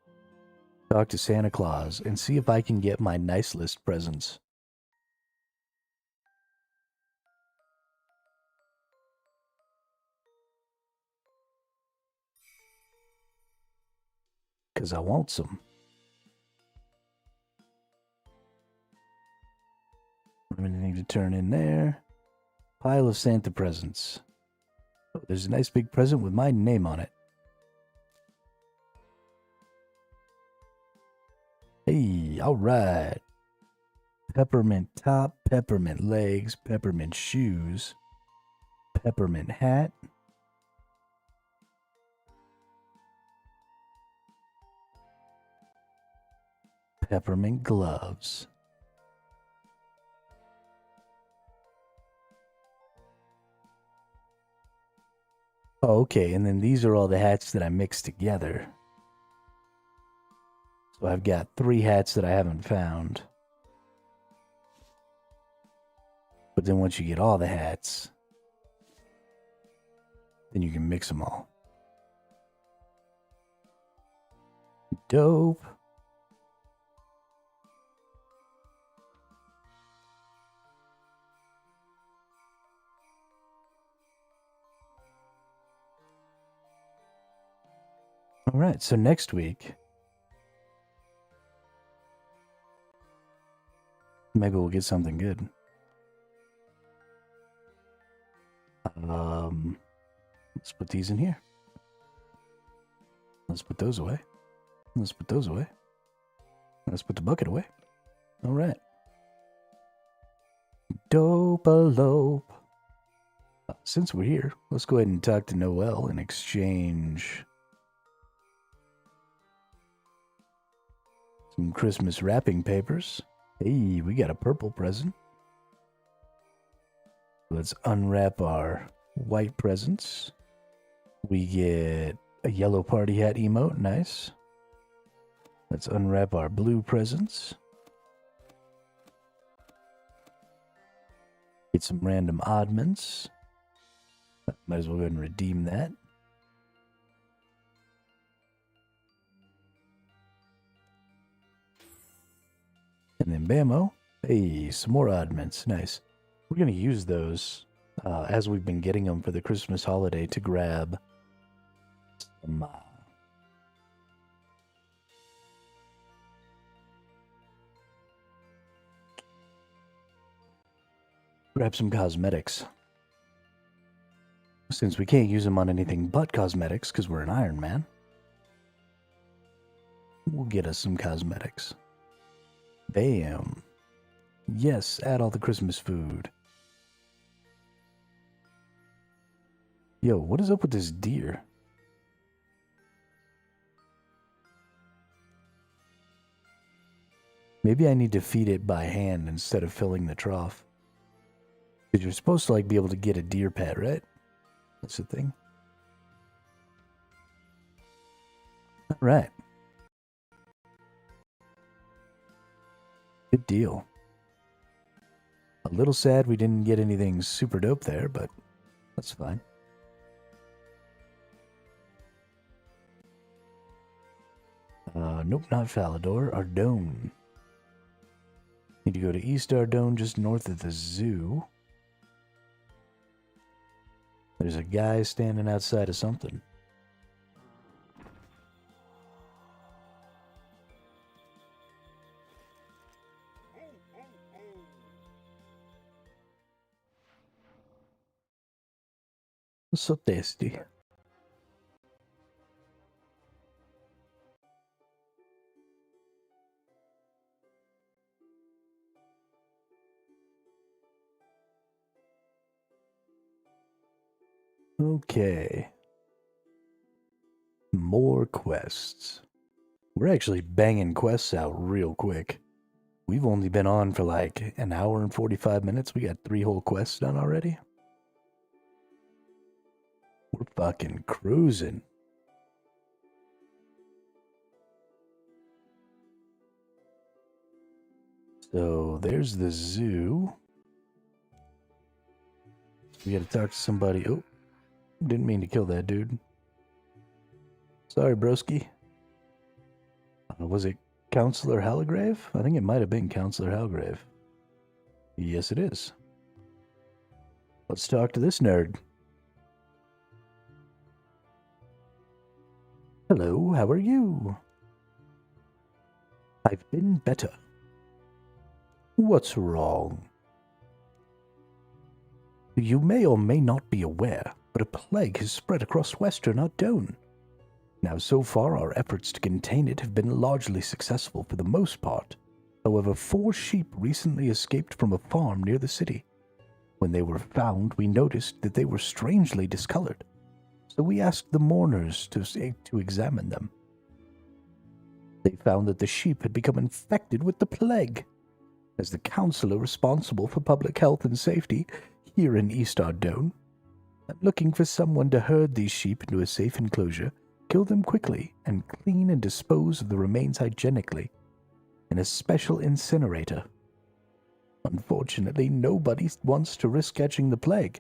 talk to Santa Claus and see if I can get my nice list presents. Because I want some. Anything to turn in there. Pile of Santa presents. Oh, there's a nice big present with my name on it. Hey, all right. Peppermint top, peppermint legs, peppermint shoes, peppermint hat. Peppermint gloves. Oh, okay, and then these are all the hats that I mixed together. So I've got 3 hats that I haven't found. But then once you get all the hats, then you can mix them all. Dope. All right, so next week, maybe we'll get something good. Let's put these in here. Let's put those away. Let's put those away. Let's put the bucket away. All right. Dope-a-lope. Since we're here, let's go ahead and talk to Noelle and exchange some Christmas wrapping papers. Hey, we got a purple present. Let's unwrap our white presents. We get a yellow party hat emote. Nice. Let's unwrap our blue presents. Get some random oddments. Might as well go ahead and redeem that. And then bammo. Hey, some more oddments. Nice. We're going to use those as we've been getting them for the Christmas holiday to grab some cosmetics. Since we can't use them on anything but cosmetics because we're an Iron Man, we'll get us some cosmetics. Bam. Yes, add all the Christmas food. Yo, what is up with this deer? Maybe I need to feed it by hand instead of filling the trough. Because you're supposed to, like, be able to get a deer pet, right? That's the thing. All right. Good deal. A little sad we didn't get anything super dope there, but that's fine. Nope, not Falador. Ardone. Need to go to East Ardone, just north of the zoo. There's a guy standing outside of something. So tasty. Okay. More quests. We're actually banging quests out real quick. We've only been on for like an hour and 45 minutes. We got 3 whole quests done already. We're fucking cruising. So there's the zoo. We gotta talk to somebody. Oh, didn't mean to kill that dude. Sorry, broski. Was it Counselor Halgrave? I think it might have been Counselor Halgrave. Yes, it is. Let's talk to this nerd. Hello, how are you? I've been better. What's wrong? You may or may not be aware, but a plague has spread across western Undone. Now, so far, our efforts to contain it have been largely successful for the most part. However, 4 sheep recently escaped from a farm near the city. When they were found, we noticed that they were strangely discolored, so we asked the mourners to examine them. They found that the sheep had become infected with the plague. As the counselor responsible for public health and safety here in East Ardone, I'm looking for someone to herd these sheep into a safe enclosure, kill them quickly, and clean and dispose of the remains hygienically in a special incinerator. Unfortunately, nobody wants to risk catching the plague,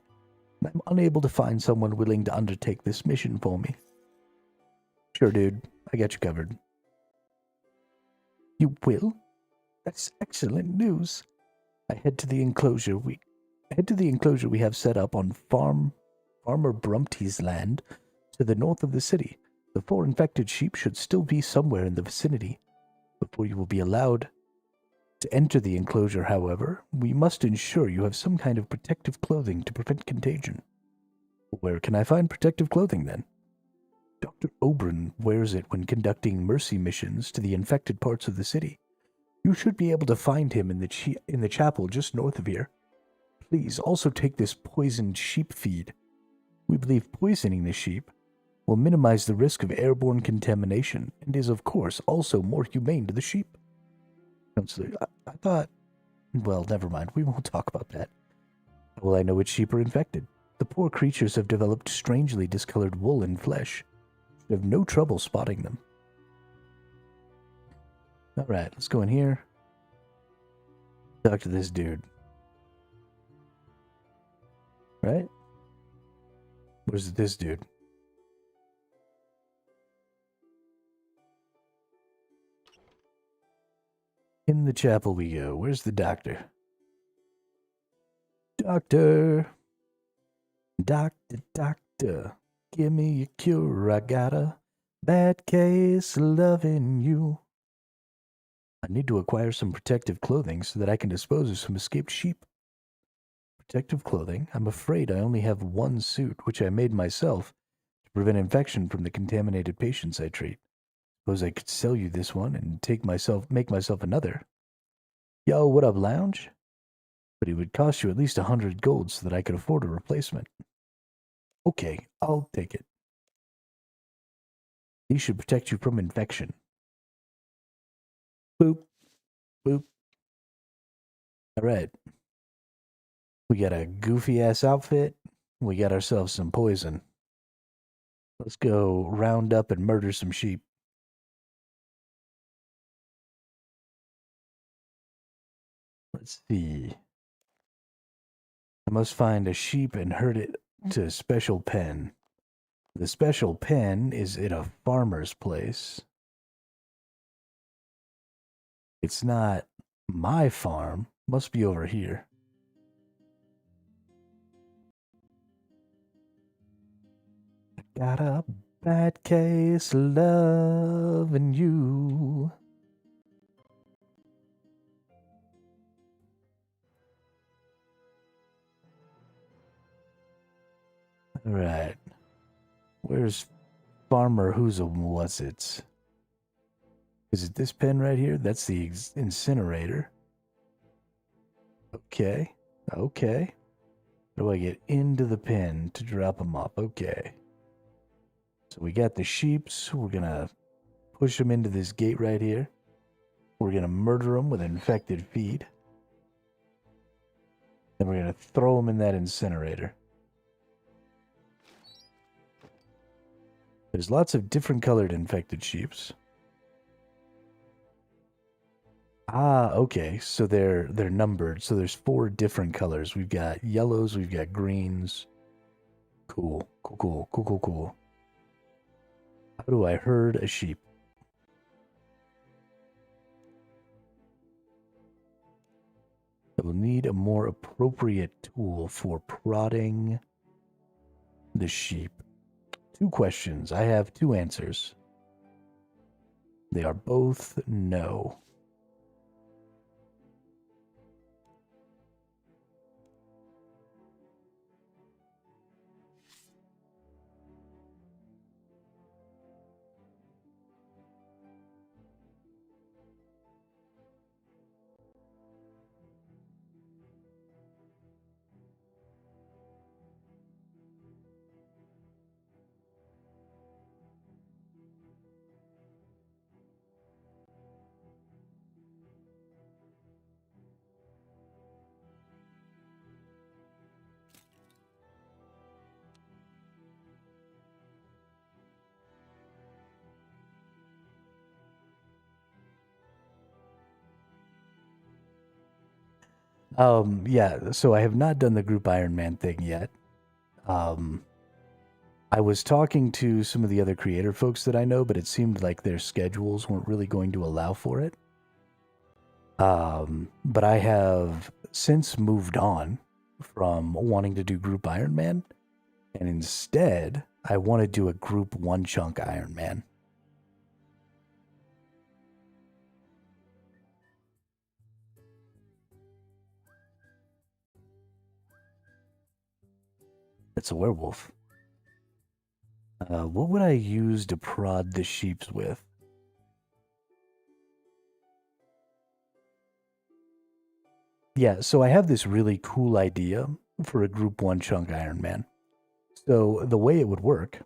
and I'm unable to find someone willing to undertake this mission for me. Sure, dude. I got you covered. You will? That's excellent news. I head to the enclosure we have set up on Farmer Brumpty's land to the north of the city. The 4 infected sheep should still be somewhere in the vicinity. Before you will be allowed to enter the enclosure, however, we must ensure you have some kind of protective clothing to prevent contagion. Where can I find protective clothing then? Dr. Oberon wears it when conducting mercy missions to the infected parts of the city. You should be able to find him in the chapel just north of here. Please also take this poisoned sheep feed. We believe poisoning the sheep will minimize the risk of airborne contamination and is, of course, also more humane to the sheep. Counselor, I thought... Well, never mind. We won't talk about that. How will I know which sheep are infected? The poor creatures have developed strangely discolored wool and flesh. You have no trouble spotting them. Alright, let's go in here. Talk to this dude. Right? Where's this dude? In the chapel we go. Where's the doctor? Doctor. Doctor. Give me a cure. I got a bad case of loving you. I need to acquire some protective clothing so that I can dispose of some escaped sheep. Protective clothing? I'm afraid I only have one suit, which I made myself to prevent infection from the contaminated patients I treat. Suppose I could sell you this one and make myself another. Yo, what up, lounge? But it would cost you at least 100 gold so that I could afford a replacement. Okay, I'll take it. These should protect you from infection. Boop. Boop. Alright. We got a goofy-ass outfit. We got ourselves some poison. Let's go round up and murder some sheep. Let's see. I must find a sheep and herd it to a special pen. The special pen is at a farmer's place. It's not my farm. Must be over here. I got a bad case of loving you. Alright. Where's Farmer what's it? Is it this pen right here? That's the incinerator. Okay. Okay. How do I get into the pen to drop them off? Okay. So we got the sheeps. We're going to push them into this gate right here. We're going to murder them with infected feed. Then we're going to throw them in that incinerator. There's lots of different colored infected sheeps. Ah, okay. So they're numbered. So there's 4 different colors. We've got yellows, we've got greens. Cool. Cool. How do I herd a sheep? I will need a more appropriate tool for prodding the sheep. 2 questions. I have 2 answers. They are both no. Yeah, so I have not done the group Iron Man thing yet. I was talking to some of the other creator folks that I know, but it seemed like their schedules weren't really going to allow for it. But I have since moved on from wanting to do group Iron Man, and instead, I want to do a group one chunk Iron Man. It's a werewolf. What would I use to prod the sheeps with? Yeah, so I have this really cool idea for a Group 1 chunk Iron Man. So the way it would work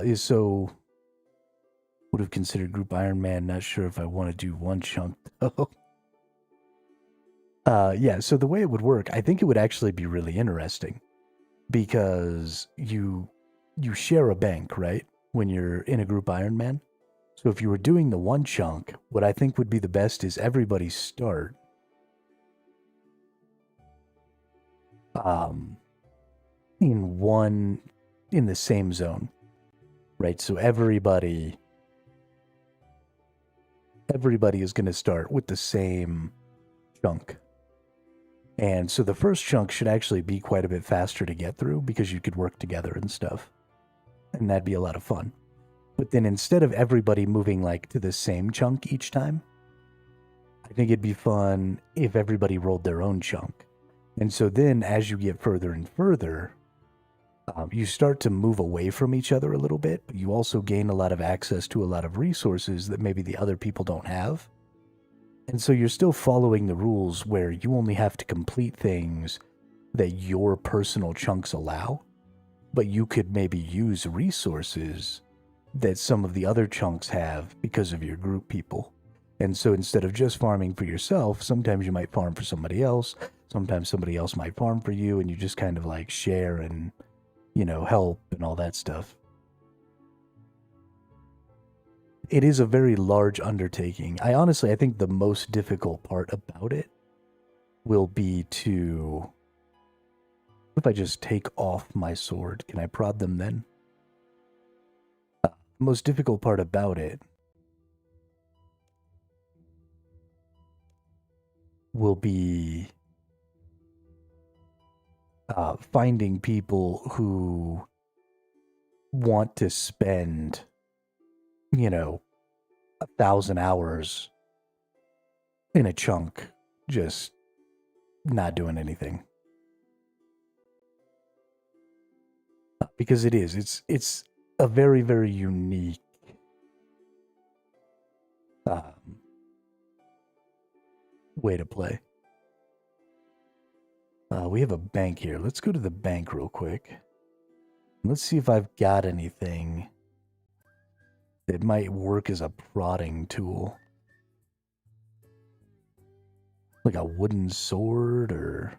is so... Would have considered Group Iron Man, not sure if I want to do one chunk, though. Yeah, so the way it would work, I think it would actually be really interesting. Because you share a bank, right? When you're in a Group Iron Man. So if you were doing the one chunk, what I think would be the best is everybody start in the same zone, right? So everybody is going to start with the same chunk. And so the first chunk should actually be quite a bit faster to get through because you could work together and stuff. And that'd be a lot of fun. But then instead of everybody moving like to the same chunk each time, I think it'd be fun if everybody rolled their own chunk. And so then as you get further and further, you start to move away from each other a little bit, but you also gain a lot of access to a lot of resources that maybe the other people don't have. And so you're still following the rules where you only have to complete things that your personal chunks allow, but you could maybe use resources that some of the other chunks have because of your group people. And so instead of just farming for yourself, sometimes you might farm for somebody else, sometimes somebody else might farm for you, and you just kind of like share and, help and all that stuff. It is a very large undertaking. I think the most difficult part about it will be to... If I just take off my sword, can I prod them then? The most difficult part about it will be finding people who want to spend 1,000 hours in a chunk just not doing anything. Because it's a very, very unique way to play. We have a bank here. Let's go to the bank real quick. Let's see if I've got anything that might work as a prodding tool. Like a wooden sword or...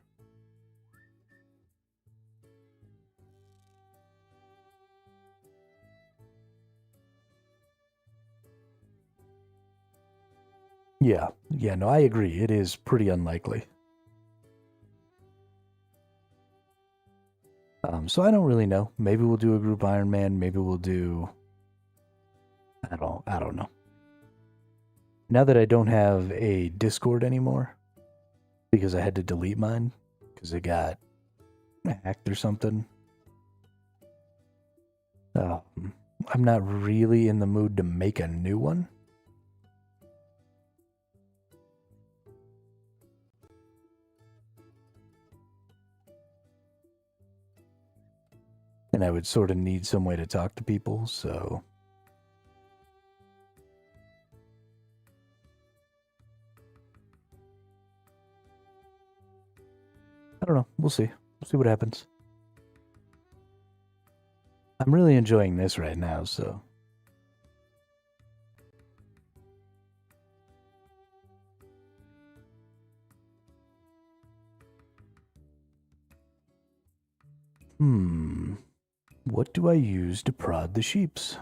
Yeah, no, I agree. It is pretty unlikely. So I don't really know. Maybe we'll do a Group Iron Man. Maybe we'll do... I don't know. Now that I don't have a Discord anymore, because I had to delete mine, because it got hacked or something, I'm not really in the mood to make a new one. And I would sort of need some way to talk to people, so... I don't know. We'll see. We'll see what happens. I'm really enjoying this right now, so... What do I use to prod the sheeps?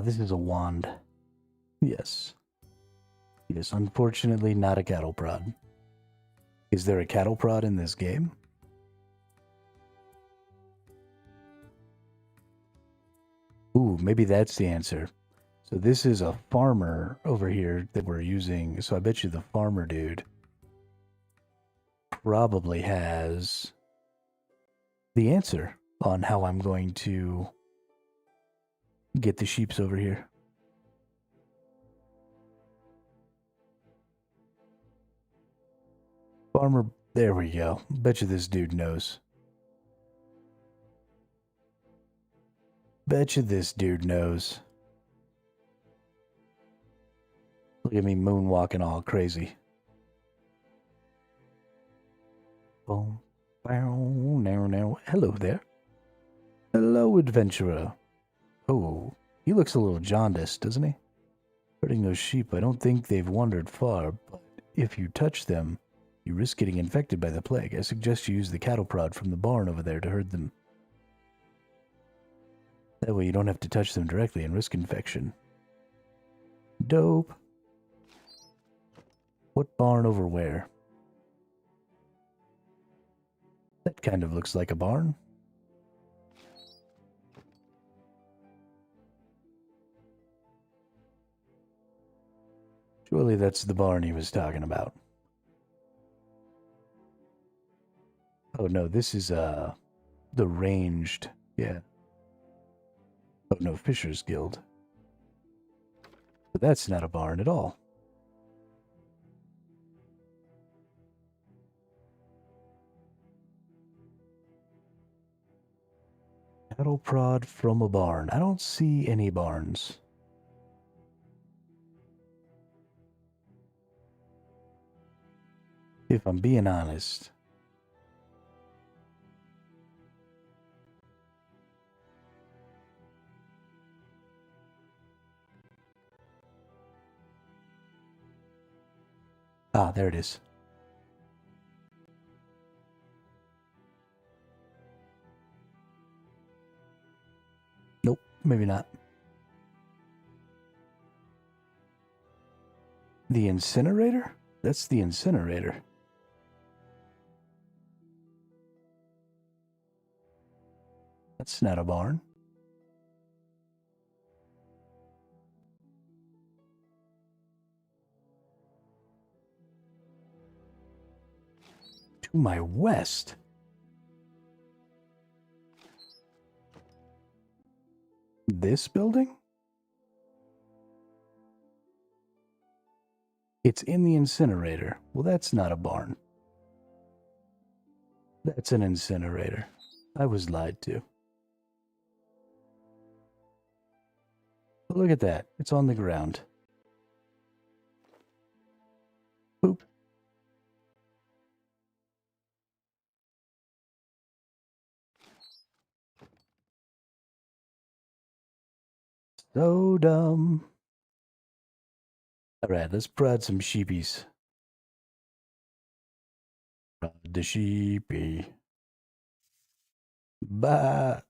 This is a wand. Yes. Yes, unfortunately not a cattle prod. Is there a cattle prod in this game? maybe that's the answer. So this is a farmer over here that we're using. So I bet you the farmer dude probably has the answer on how I'm going to get the sheeps over here. Farmer, there we go. Bet you this dude knows. Bet you this dude knows. Look at me moonwalking all crazy. Boom. Hello there. Hello, adventurer. Oh, he looks a little jaundiced, doesn't he? Hurting those sheep, I don't think they've wandered far, but if you touch them, you risk getting infected by the plague. I suggest you use the cattle prod from the barn over there to herd them. That way you don't have to touch them directly and risk infection. Dope. What barn over where? That kind of looks like a barn. Surely that's the barn he was talking about. Oh no, this is the ranged, yeah. Oh no, Fisher's Guild. But that's not a barn at all. Cattle prod from a barn. I don't see any barns. If I'm being honest. Ah, there it is. Nope, maybe not. The incinerator? That's the incinerator. That's not a barn. To my west. This building? It's in the incinerator. Well, that's not a barn. That's an incinerator. I was lied to. But look at that. It's on the ground. Boop. So dumb. Alright, let's prod some sheepies. Prod the sheepy. Bye.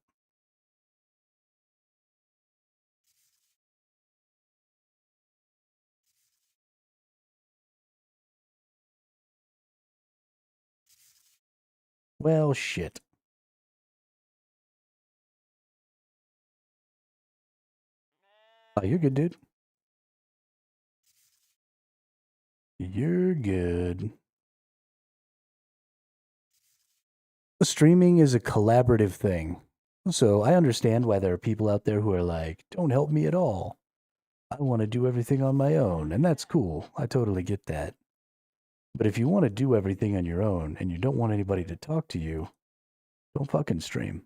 Well, shit. Oh, you're good, dude. You're good. Streaming is a collaborative thing. So I understand why there are people out there who are like, don't help me at all. I want to do everything on my own. And that's cool. I totally get that. But if you want to do everything on your own and you don't want anybody to talk to you, don't fucking stream.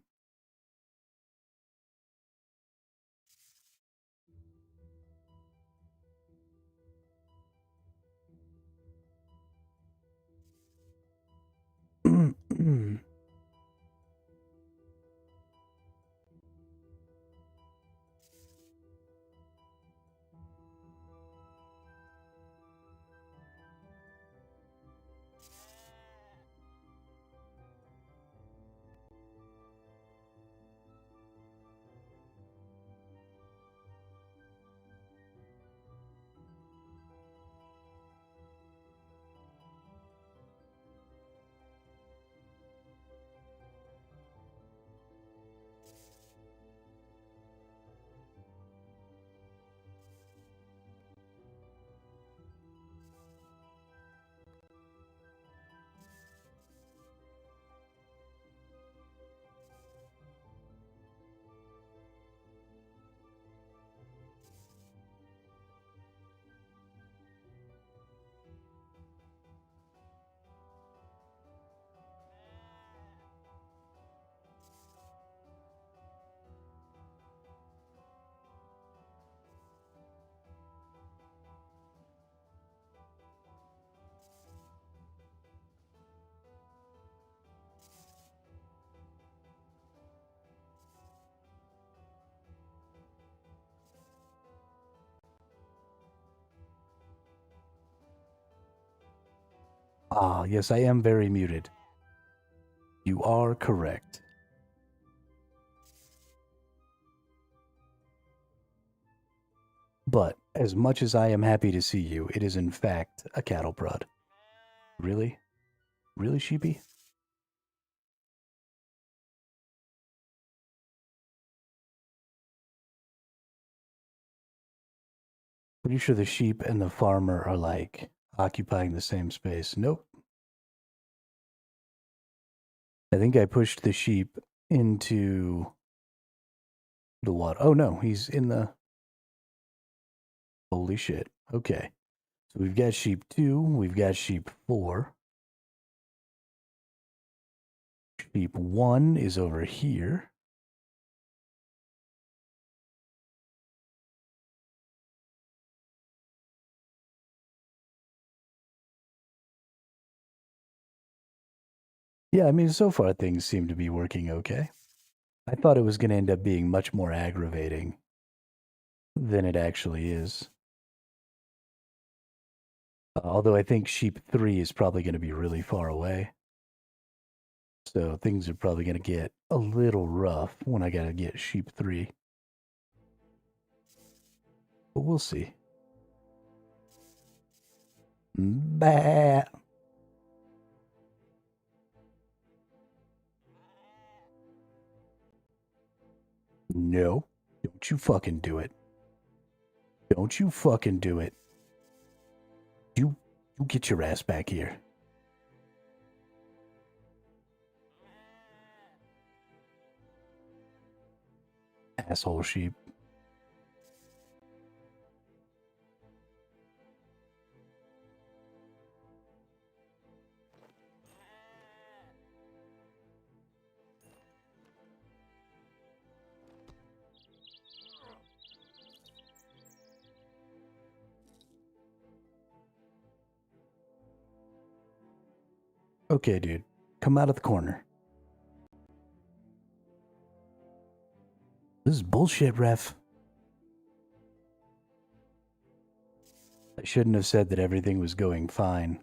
Ah, yes, I am very muted. You are correct. But as much as I am happy to see you, it is in fact a cattle prod. Really? Really, sheepy? Pretty sure the sheep and the farmer are like occupying the same space. Nope. I think I pushed the sheep into the water. Oh no, he's in the... Holy shit. Okay. So we've got sheep 2, we've got sheep 4. Sheep 1 is over here. Yeah, I mean, so far things seem to be working okay. I thought it was going to end up being much more aggravating than it actually is. Although I think sheep 3 is probably going to be really far away. So things are probably going to get a little rough when I got to get sheep 3. But we'll see. Bah. No. Don't you fucking do it. Don't you fucking do it. You get your ass back here. Asshole sheep. Okay, dude. Come out of the corner. This is bullshit, ref. I shouldn't have said that everything was going fine.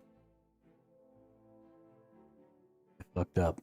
I fucked up.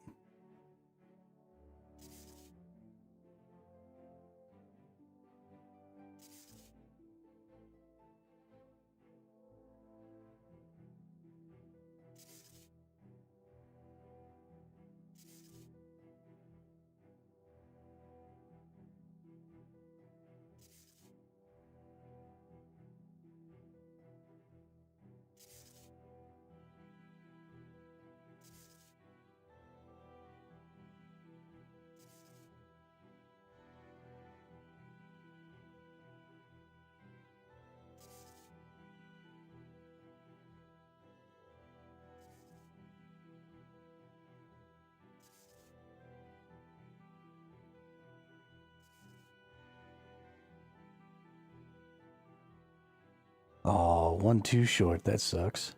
Oh, one too short. That sucks.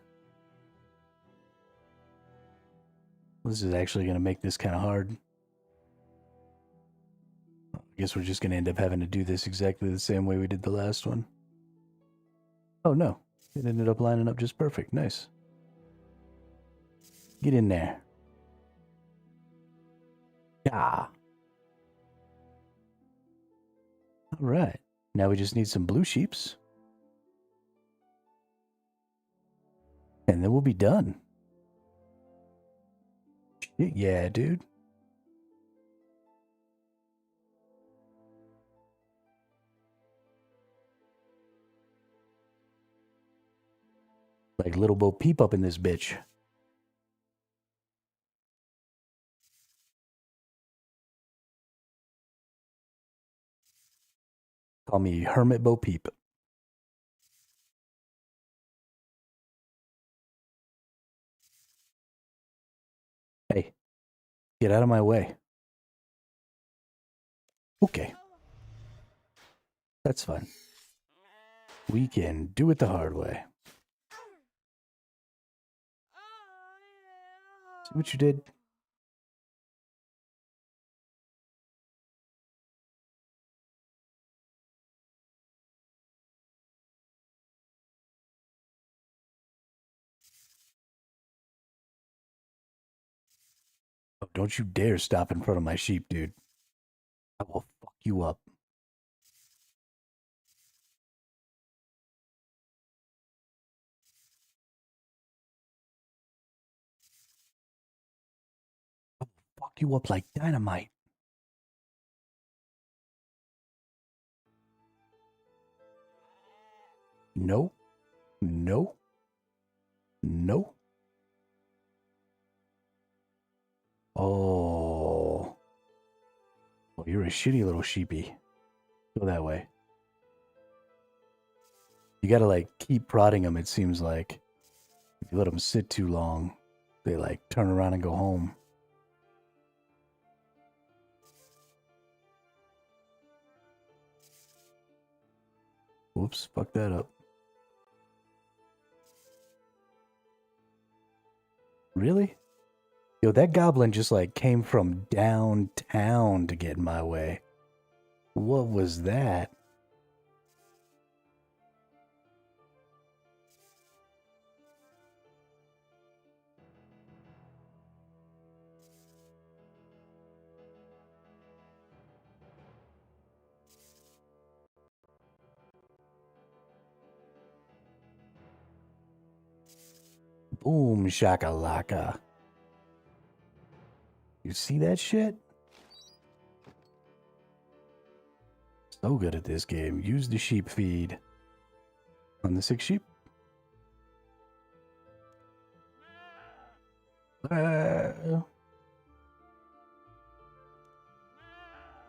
This is actually going to make this kind of hard. I guess we're just going to end up having to do this exactly the same way we did the last one. Oh, no. It ended up lining up just perfect. Nice. Get in there. Yeah. All right. Now we just need some blue sheeps. And then we'll be done. Shit, yeah, dude. Like little Bo Peep up in this bitch. Call me Hermit Bo Peep. Hey, get out of my way. Okay. That's fine. We can do it the hard way. See what you did? Oh, don't you dare stop in front of my sheep, dude. I will fuck you up. I will fuck you up like dynamite. No. No. No. Oh. Oh, you're a shitty little sheepy. Go that way. You gotta, like, keep prodding them, it seems like. If you let them sit too long, they, like, turn around and go home. Whoops, fuck that up. Really? Yo, that goblin just, like, came from downtown to get in my way. What was that? Boom shakalaka. You see that shit? So good at this game. Use the sheep feed. On the 6 sheep. Blah.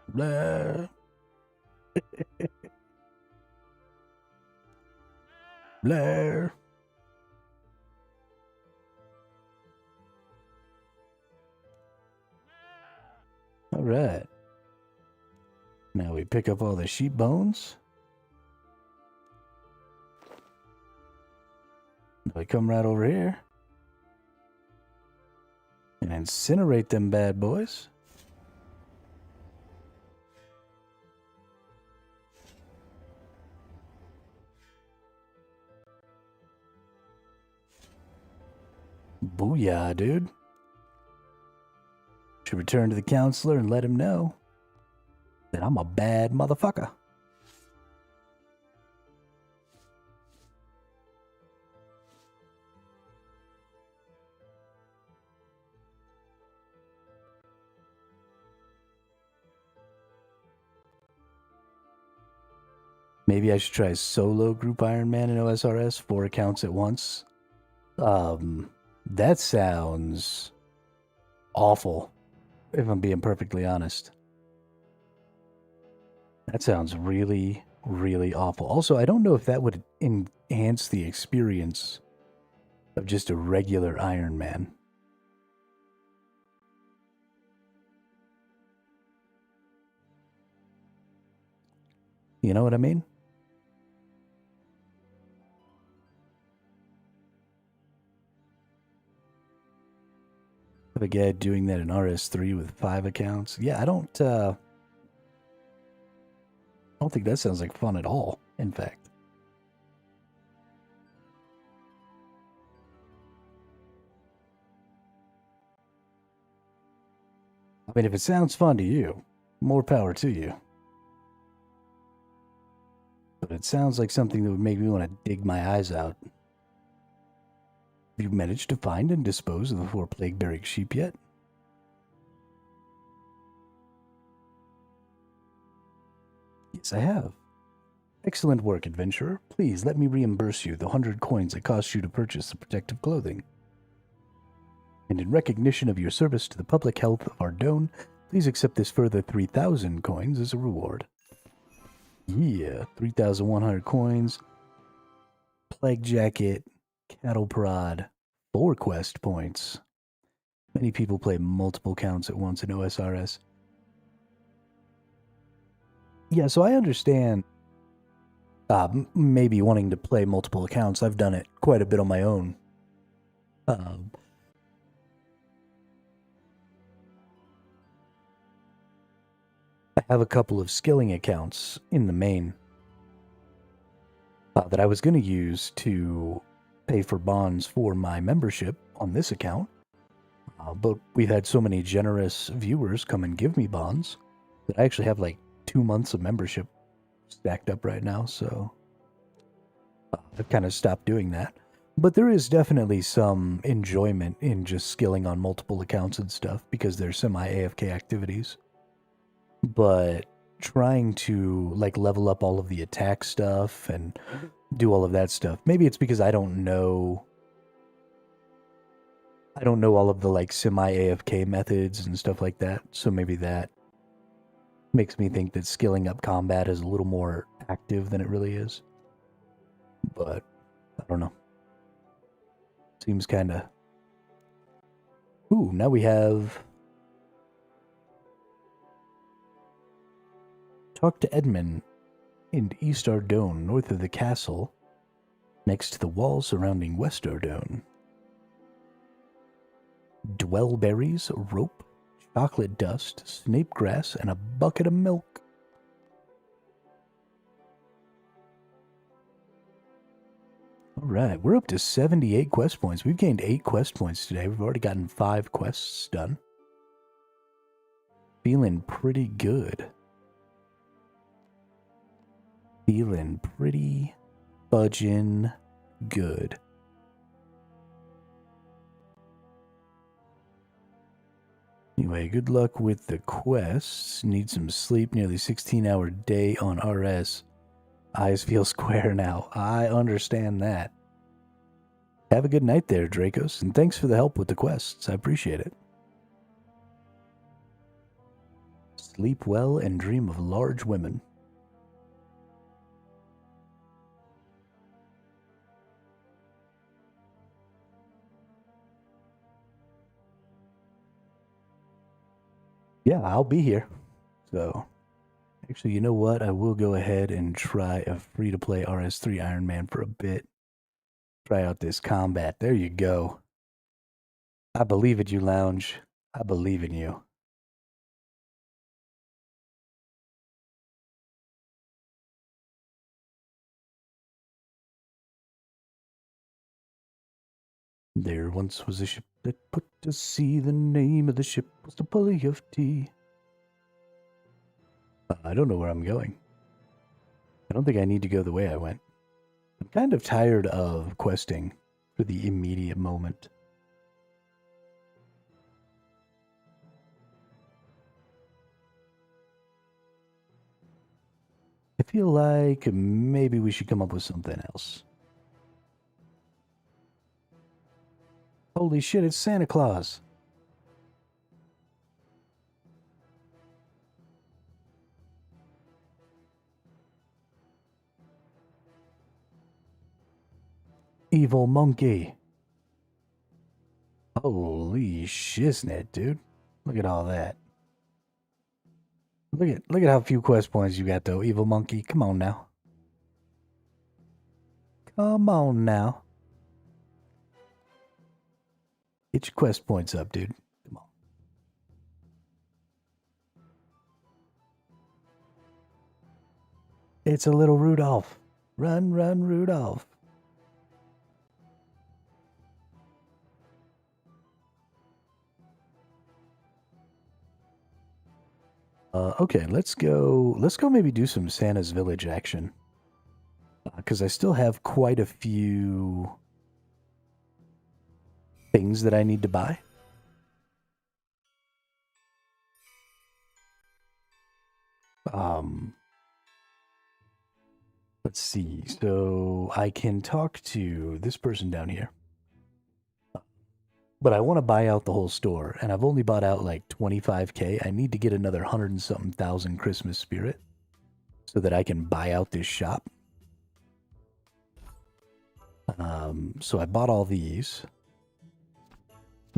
Blah. Blah. All right. Now we pick up all the sheep bones. We come right over here and incinerate them bad boys. Booyah, dude. Should return to the counselor and let him know that I'm a bad motherfucker. Maybe I should try solo group Iron Man in OSRS, 4 accounts at once. That sounds awful, if I'm being perfectly honest. That sounds really, really awful. Also, I don't know if that would enhance the experience of just a regular Iron Man. You know what I mean? Have a guy doing that in RS3 with 5 accounts. Yeah, I don't think that sounds like fun at all, in fact. I mean, if it sounds fun to you, more power to you. But it sounds like something that would make me want to dig my eyes out. Have you managed to find and dispose of the 4 plague-bearing sheep yet? Yes, I have. Excellent work, adventurer. Please let me reimburse you the 100 coins it cost you to purchase the protective clothing. And in recognition of your service to the public health of Ardone, please accept this further 3,000 coins as a reward. Yeah, 3,100 coins. Plague jacket, cattle prod, 4 quest points. Many people play multiple counts at once in OSRS. Yeah, so I understand maybe wanting to play multiple accounts. I've done it quite a bit on my own. I have a couple of skilling accounts in the main that I was going to use to pay for bonds for my membership on this account. But we've had so many generous viewers come and give me bonds that I actually have like 2 months of membership stacked up right now, so I've kind of stopped doing that. But there is definitely some enjoyment in just skilling on multiple accounts and stuff because they're semi-AFK activities. But trying to like level up all of the attack stuff and do all of that stuff, maybe it's because I don't know all of the like semi-AFK methods and stuff like that, so maybe that makes me think that skilling up combat is a little more active than it really is. But I don't know. Seems kind of... Ooh, now we have... Talk to Edmund in East Ardone, north of the castle, next to the wall surrounding West Ardone. Dwellberries, rope, chocolate dust, snape grass, and a bucket of milk. Alright, we're up to 78 quest points. We've gained 8 quest points today. We've already gotten 5 quests done. Feeling pretty good. Feeling pretty fudging good. Anyway, good luck with the quests. Need some sleep. Nearly 16-hour day on RS. Eyes feel square now. I understand that. Have a good night there, Dracos, and thanks for the help with the quests. I appreciate it. Sleep well and dream of large women. Yeah, I'll be here. So... Actually, you know what? I will go ahead and try a free-to-play RS3 Iron Man for a bit. Try out this combat. There you go. I believe in you, Lounge. I believe in you. There once was a ship that put to sea. The name of the ship was the Pulley of Tea. I don't know where I'm going. I don't think I need to go the way I went. I'm kind of tired of questing for the immediate moment. I feel like maybe we should come up with something else. Holy shit, it's Santa Claus. Evil monkey. Holy shiznit, dude. Look at all that. Look at how few quest points you got though, evil monkey. Come on now. Come on now. Get your quest points up, dude. Come on. It's a little Rudolph. Run, run, Rudolph. Okay, let's go maybe do some Santa's Village action. Because I still have quite a few things that I need to buy. Let's see. So I can talk to this person down here. But I want to buy out the whole store, and I've only bought out like 25K. I need to get another 100 and something thousand Christmas spirit so that I can buy out this shop. So I bought all these,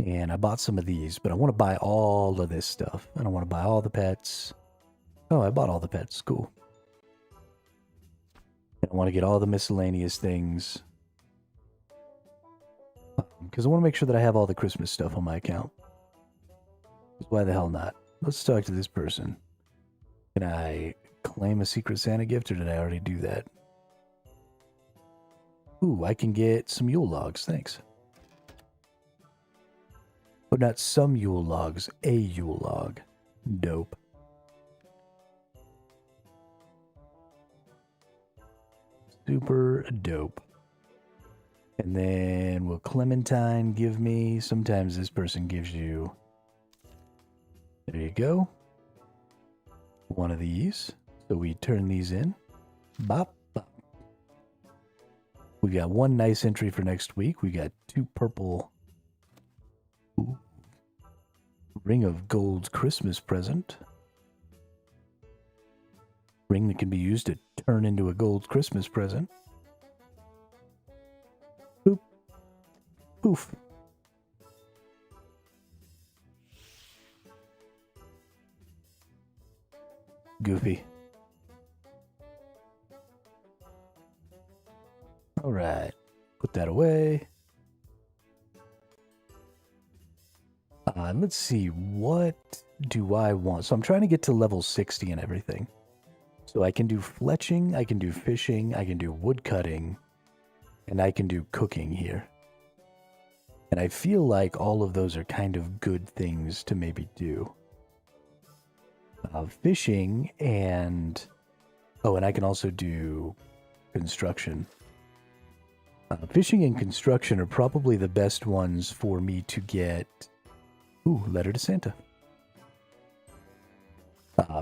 and I bought some of these, but I want to buy all of this stuff. I don't want to buy all the pets. Oh, I bought all the pets. Cool. And I want to get all the miscellaneous things. Because I want to make sure that I have all the Christmas stuff on my account. Why the hell not? Let's talk to this person. Can I claim a Secret Santa gift, or did I already do that? Ooh, I can get some Yule logs. Thanks. But not some Yule logs, a Yule log. Dope. Super dope. And then will Clementine give me? Sometimes this person gives you. There you go. One of these. So we turn these in. Bop, bop. We got one nice entry for next week. We got 2 purple. Ooh. Ring of Gold's Christmas present. Ring that can be used to turn into a gold Christmas present. Boop. Poof. Goofy. All right. Put that away. Let's see. What do I want? So I'm trying to get to level 60 and everything. So I can do fletching, I can do fishing, I can do wood cutting, and I can do cooking here. And I feel like all of those are kind of good things to maybe do. Fishing and... Oh, and I can also do construction. Fishing and construction are probably the best ones for me to get... Ooh, letter to Santa.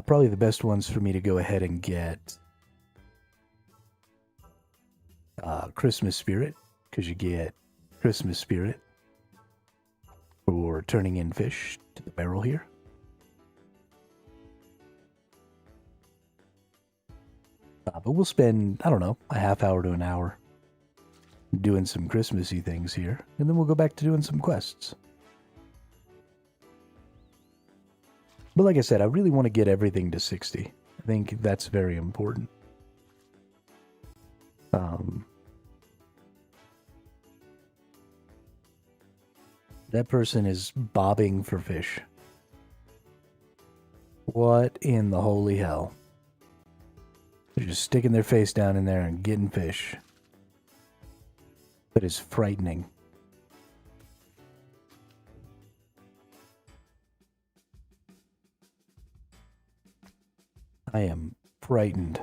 Probably the best ones for me to go ahead and get Christmas Spirit, because you get Christmas Spirit for turning in fish to the barrel here. But we'll spend, I don't know, a half hour to an hour doing some Christmassy things here, and then we'll go back to doing some quests. But like I said, I really want to get everything to 60. I think that's very important. That person is bobbing for fish. What in the holy hell? They're just sticking their face down in there and getting fish. That is frightening. I am frightened.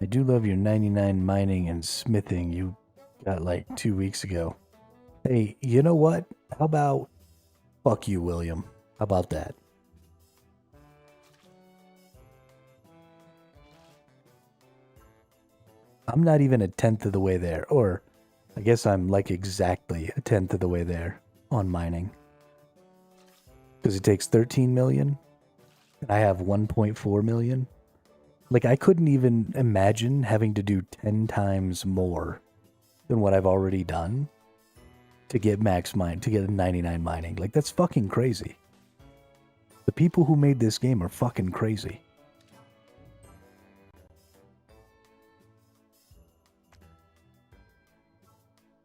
I do love your 99 mining and smithing you got like 2 weeks ago. Hey, you know what? How about fuck you, William? How about that? I'm not even a tenth of the way there. Or, I guess I'm like exactly a tenth of the way there on mining. Because it takes 13 million. And I have 1.4 million. Like, I couldn't even imagine having to do 10 times more than what I've already done to get max mine, to get 99 mining. Like, that's fucking crazy. The people who made this game are fucking crazy.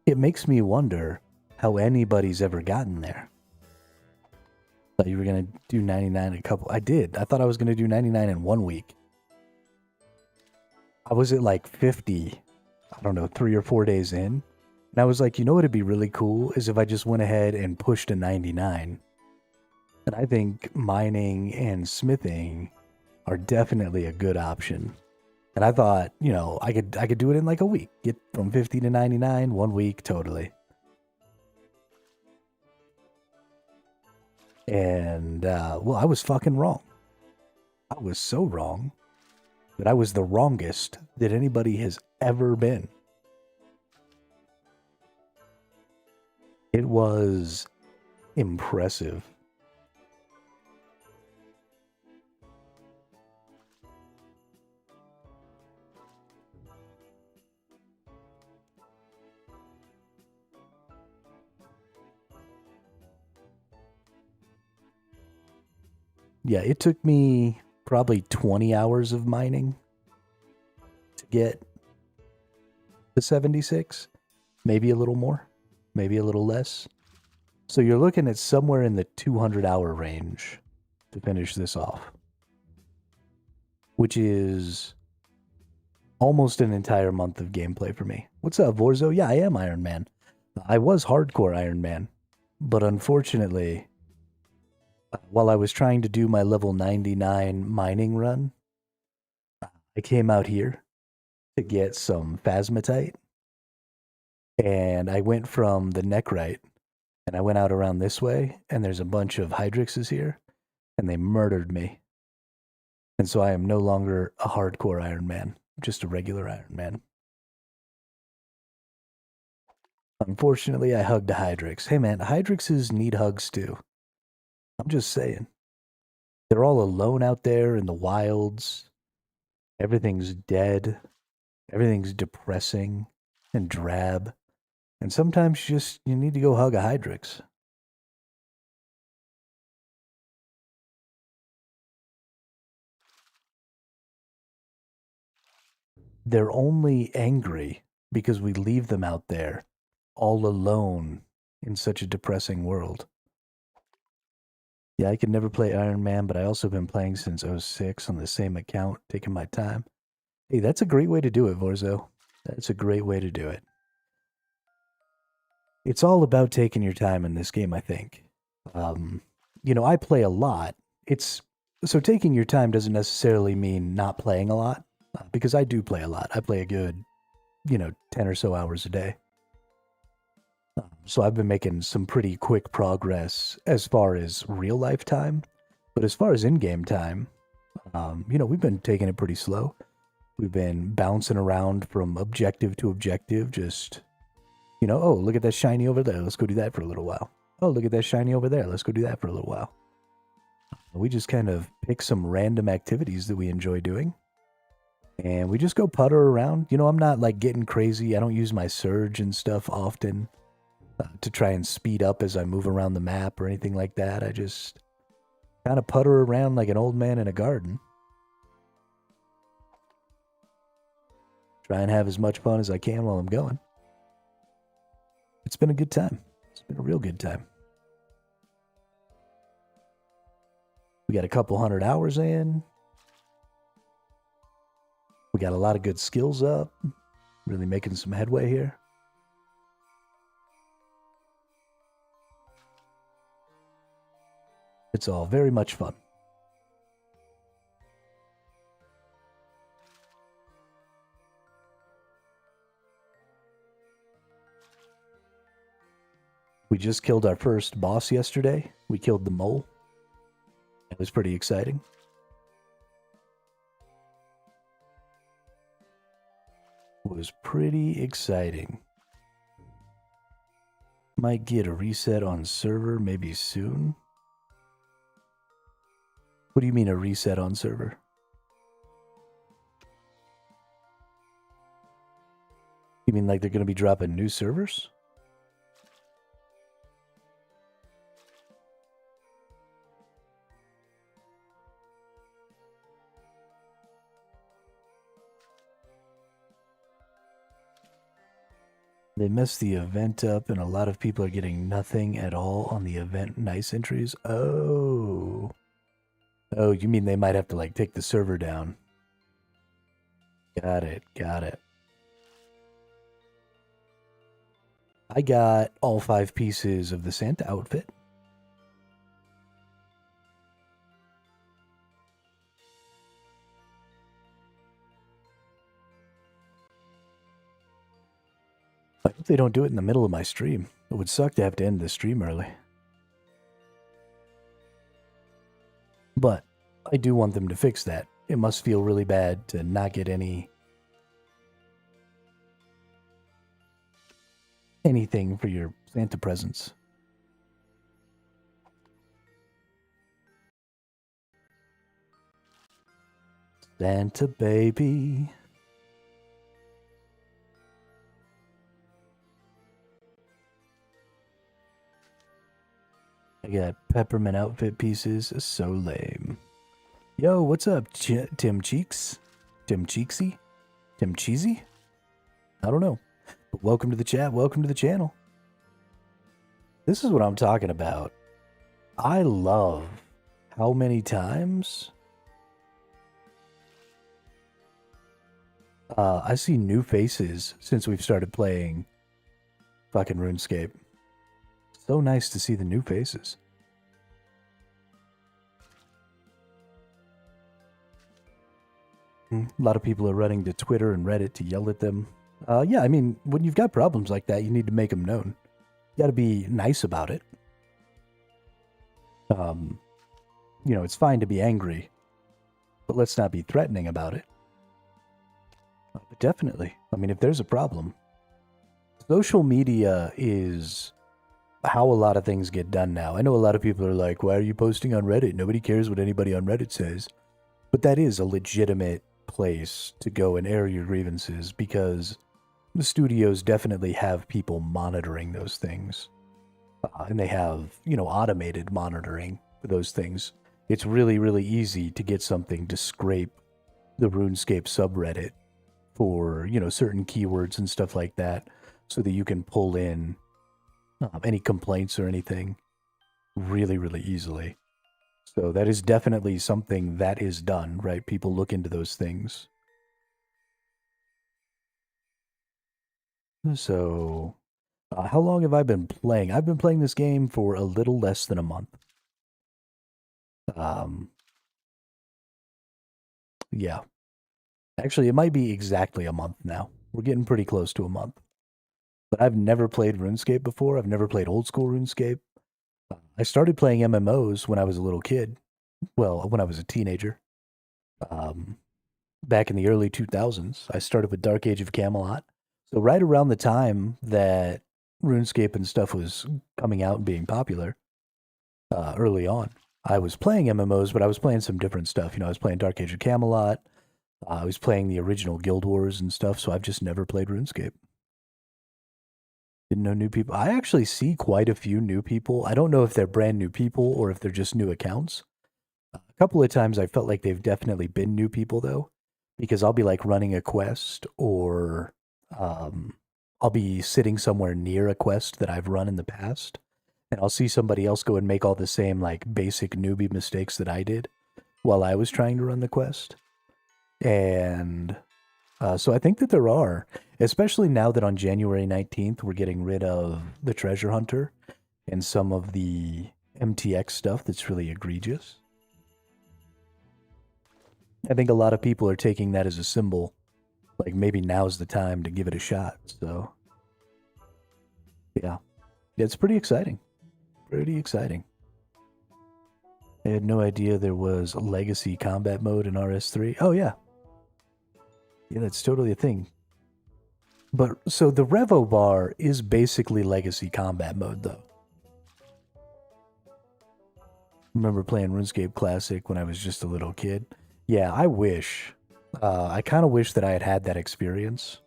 It makes me wonder how anybody's ever gotten there. Thought you were going to do 99 a couple... I did. I thought I was going to do 99 in 1 week. I was at like 50, I don't know, 3 or 4 days in. And I was like, you know what would be really cool is if I just went ahead and pushed to 99. And I think mining and smithing are definitely a good option. And I thought, you know, I could do it in like a week. Get from 50 to 99, 1 week, totally. And, well, I was fucking wrong. I was so wrong. But I was the wrongest that anybody has ever been. It was impressive. Yeah, it took me probably 20 hours of mining to get to 76, maybe a little more. maybe a little less. So you're looking at somewhere in the 200-hour range to finish this off, which is almost an entire month of gameplay for me. What's up, Vorzo? Yeah, I am Iron Man. I was hardcore Iron Man, but unfortunately, while I was trying to do my level 99 mining run, I came out here to get some phasmatite, and I went from the neckrite, and I went out around this way, and there's a bunch of hydrixes here, and they murdered me. And so I am no longer a hardcore Iron Man, just a regular Iron Man. Unfortunately, I hugged a hydrix. Hey man, hydrixes need hugs too. I'm just saying. They're all alone out there in the wilds. Everything's dead. Everything's depressing and drab. And sometimes you need to go hug a hydrix. They're only angry because we leave them out there all alone in such a depressing world. Yeah, I could never play Iron Man, but I also been playing since 06 on the same account, taking my time. Hey, that's a great way to do it, Vorzo. That's a great way to do it. It's all about taking your time in this game, I think. You know, I play a lot. So taking your time doesn't necessarily mean not playing a lot, because I do play a lot. I play a good, 10 or so hours a day. So I've been making some pretty quick progress as far as real life time. But as far as in-game time, we've been taking it pretty slow. We've been bouncing around from objective to objective, just, oh, look at that shiny over there. Let's go do that for a little while. Oh, look at that shiny over there. Let's go do that for a little while. We just kind of pick some random activities that we enjoy doing. And we just go putter around. I'm not like getting crazy. I don't use my surge and stuff often to try and speed up as I move around the map or anything like that. I just kind of putter around like an old man in a garden. Try and have as much fun as I can while I'm going. It's been a good time. It's been a real good time. We got a couple 100 hours in. We got a lot of good skills up. Really making some headway here. It's all very much fun. We just killed our first boss yesterday. We killed the mole. It was pretty exciting. It was pretty exciting. Might get a reset on server maybe soon. What do you mean a reset on server? You mean like they're going to be dropping new servers? They messed the event up, and a lot of people are getting nothing at all on the event nice entries. Oh, you mean they might have to, like, take the server down. Got it. I got all 5 pieces of the Santa outfit. I hope they don't do it in the middle of my stream. It would suck to have to end the stream early. But I do want them to fix that. It must feel really bad to not get anything for your Santa presents. Santa baby. I got peppermint outfit pieces. So lame. Yo, what's up, Tim Cheeks? Tim Cheeksy? Tim Cheesy? I don't know. But welcome to the chat. Welcome to the channel. This is what I'm talking about. I love how many times I see new faces since we've started playing fucking RuneScape. So nice to see the new faces. A lot of people are running to Twitter and Reddit to yell at them. Yeah, I mean, when you've got problems like that, you need to make them known. You gotta be nice about it. You know, it's fine to be angry, but let's not be threatening about it. But definitely. I mean, if there's a problem, social media is how a lot of things get done now. I know a lot of people are like, why are you posting on Reddit? Nobody cares what anybody on Reddit says. But that is a legitimate place to go and air your grievances, because the studios definitely have people monitoring those things. And they have, you know, automated monitoring for those things. It's really, really easy to get something to scrape the RuneScape subreddit for, you know, certain keywords and stuff like that, so that you can pull in any complaints or anything really, really easily. So that is definitely something that is done, right? People look into those things. So, how long have I been playing? I've been playing this game for a little less than a month. Yeah. Actually, it might be exactly a month now. We're getting pretty close to a month. But I've never played RuneScape before. I've never played old school RuneScape. I started playing MMOs when I was a little kid. Well, when I was a teenager. Back in the early 2000s. I started with Dark Age of Camelot. So right around the time that RuneScape and stuff was coming out and being popular, early on, I was playing MMOs, but I was playing some different stuff. You know, I was playing Dark Age of Camelot. I was playing the original Guild Wars and stuff, so I've just never played RuneScape. Didn't know new people. I actually see quite a few new people. I don't know if they're brand new people or if they're just new accounts. A couple of times I felt like they've definitely been new people, though, because I'll be like running a quest, or I'll be sitting somewhere near a quest that I've run in the past, and I'll see somebody else go and make all the same like basic newbie mistakes that I did while I was trying to run the quest. And so I think that there are, especially now that on January 19th, we're getting rid of the treasure hunter and some of the MTX stuff that's really egregious. I think a lot of people are taking that as a symbol, like maybe now's the time to give it a shot. So yeah, it's pretty exciting. Pretty exciting. I had no idea there was a legacy combat mode in RS3. Oh yeah. Yeah, that's totally a thing. But so the Revo bar is basically legacy combat mode, though. Remember playing RuneScape Classic when I was just a little kid? Yeah, I wish. I kind of wish that I had had that experience,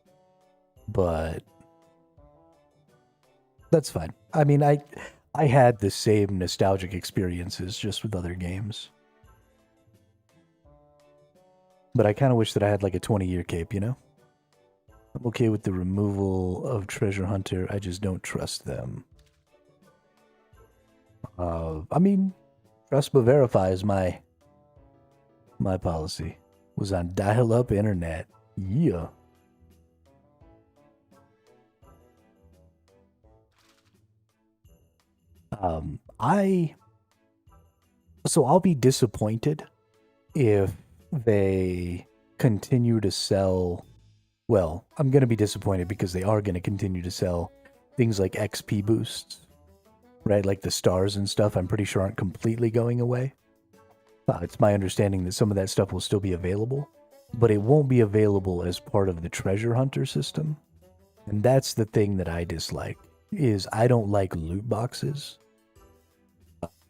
but that's fine. I mean, I had the same nostalgic experiences just with other games. But I kind of wish that I had like a 20-year cape, you know? I'm okay with the removal of Treasure Hunter. I just don't trust them. I mean, trust but verify is my policy. Was on dial-up internet. Yeah. So I'll be disappointed if they continue to sell. Well, I'm going to be disappointed because they are going to continue to sell things like XP boosts, right? Like the stars and stuff, I'm pretty sure aren't completely going away. It's my understanding that some of that stuff will still be available, but it won't be available as part of the treasure hunter system. And that's the thing that I dislike, is I don't like loot boxes.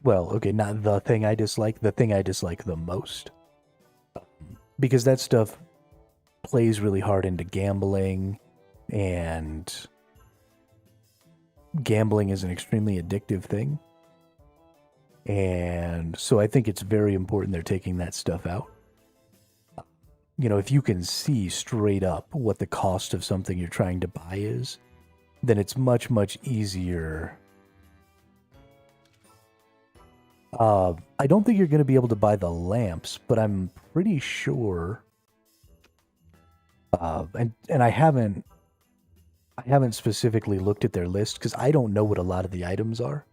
Well, okay, not the thing I dislike, the thing I dislike the most. Because that stuff plays really hard into gambling, and gambling is an extremely addictive thing. And so I think it's very important they're taking that stuff out. You know, if you can see straight up what the cost of something you're trying to buy is, then it's much, much easier I don't think you're going to be able to buy the lamps, but I'm pretty sure. And I haven't specifically looked at their list because I don't know what a lot of the items are.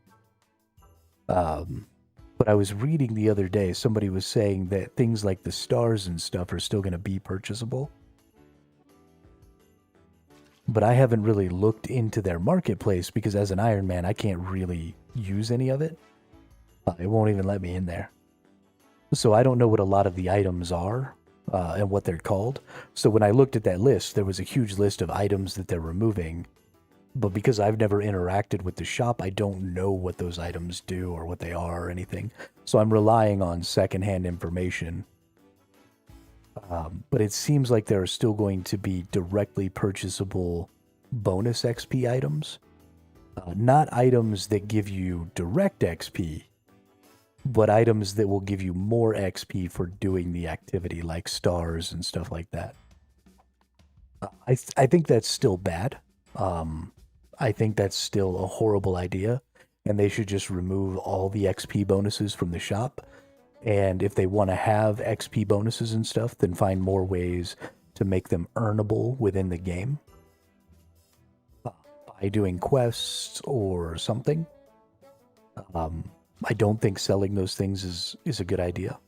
But I was reading the other day, somebody was saying that things like the stars and stuff are still going to be purchasable. But I haven't really looked into their marketplace because as an Iron Man, I can't really use any of it. It won't even let me in there. So I don't know what a lot of the items are and what they're called. So when I looked at that list, there was a huge list of items that they're removing. But because I've never interacted with the shop, I don't know what those items do or what they are or anything. So I'm relying on secondhand information. But it seems like there are still going to be directly purchasable bonus XP items. Not items that give you direct XP, but items that will give you more XP for doing the activity, like stars and stuff like that. I think that's still bad. I think that's still a horrible idea, and they should just remove all the XP bonuses from the shop. And if they want to have XP bonuses and stuff, then find more ways to make them earnable within the game. By doing quests or something. I don't think selling those things is a good idea.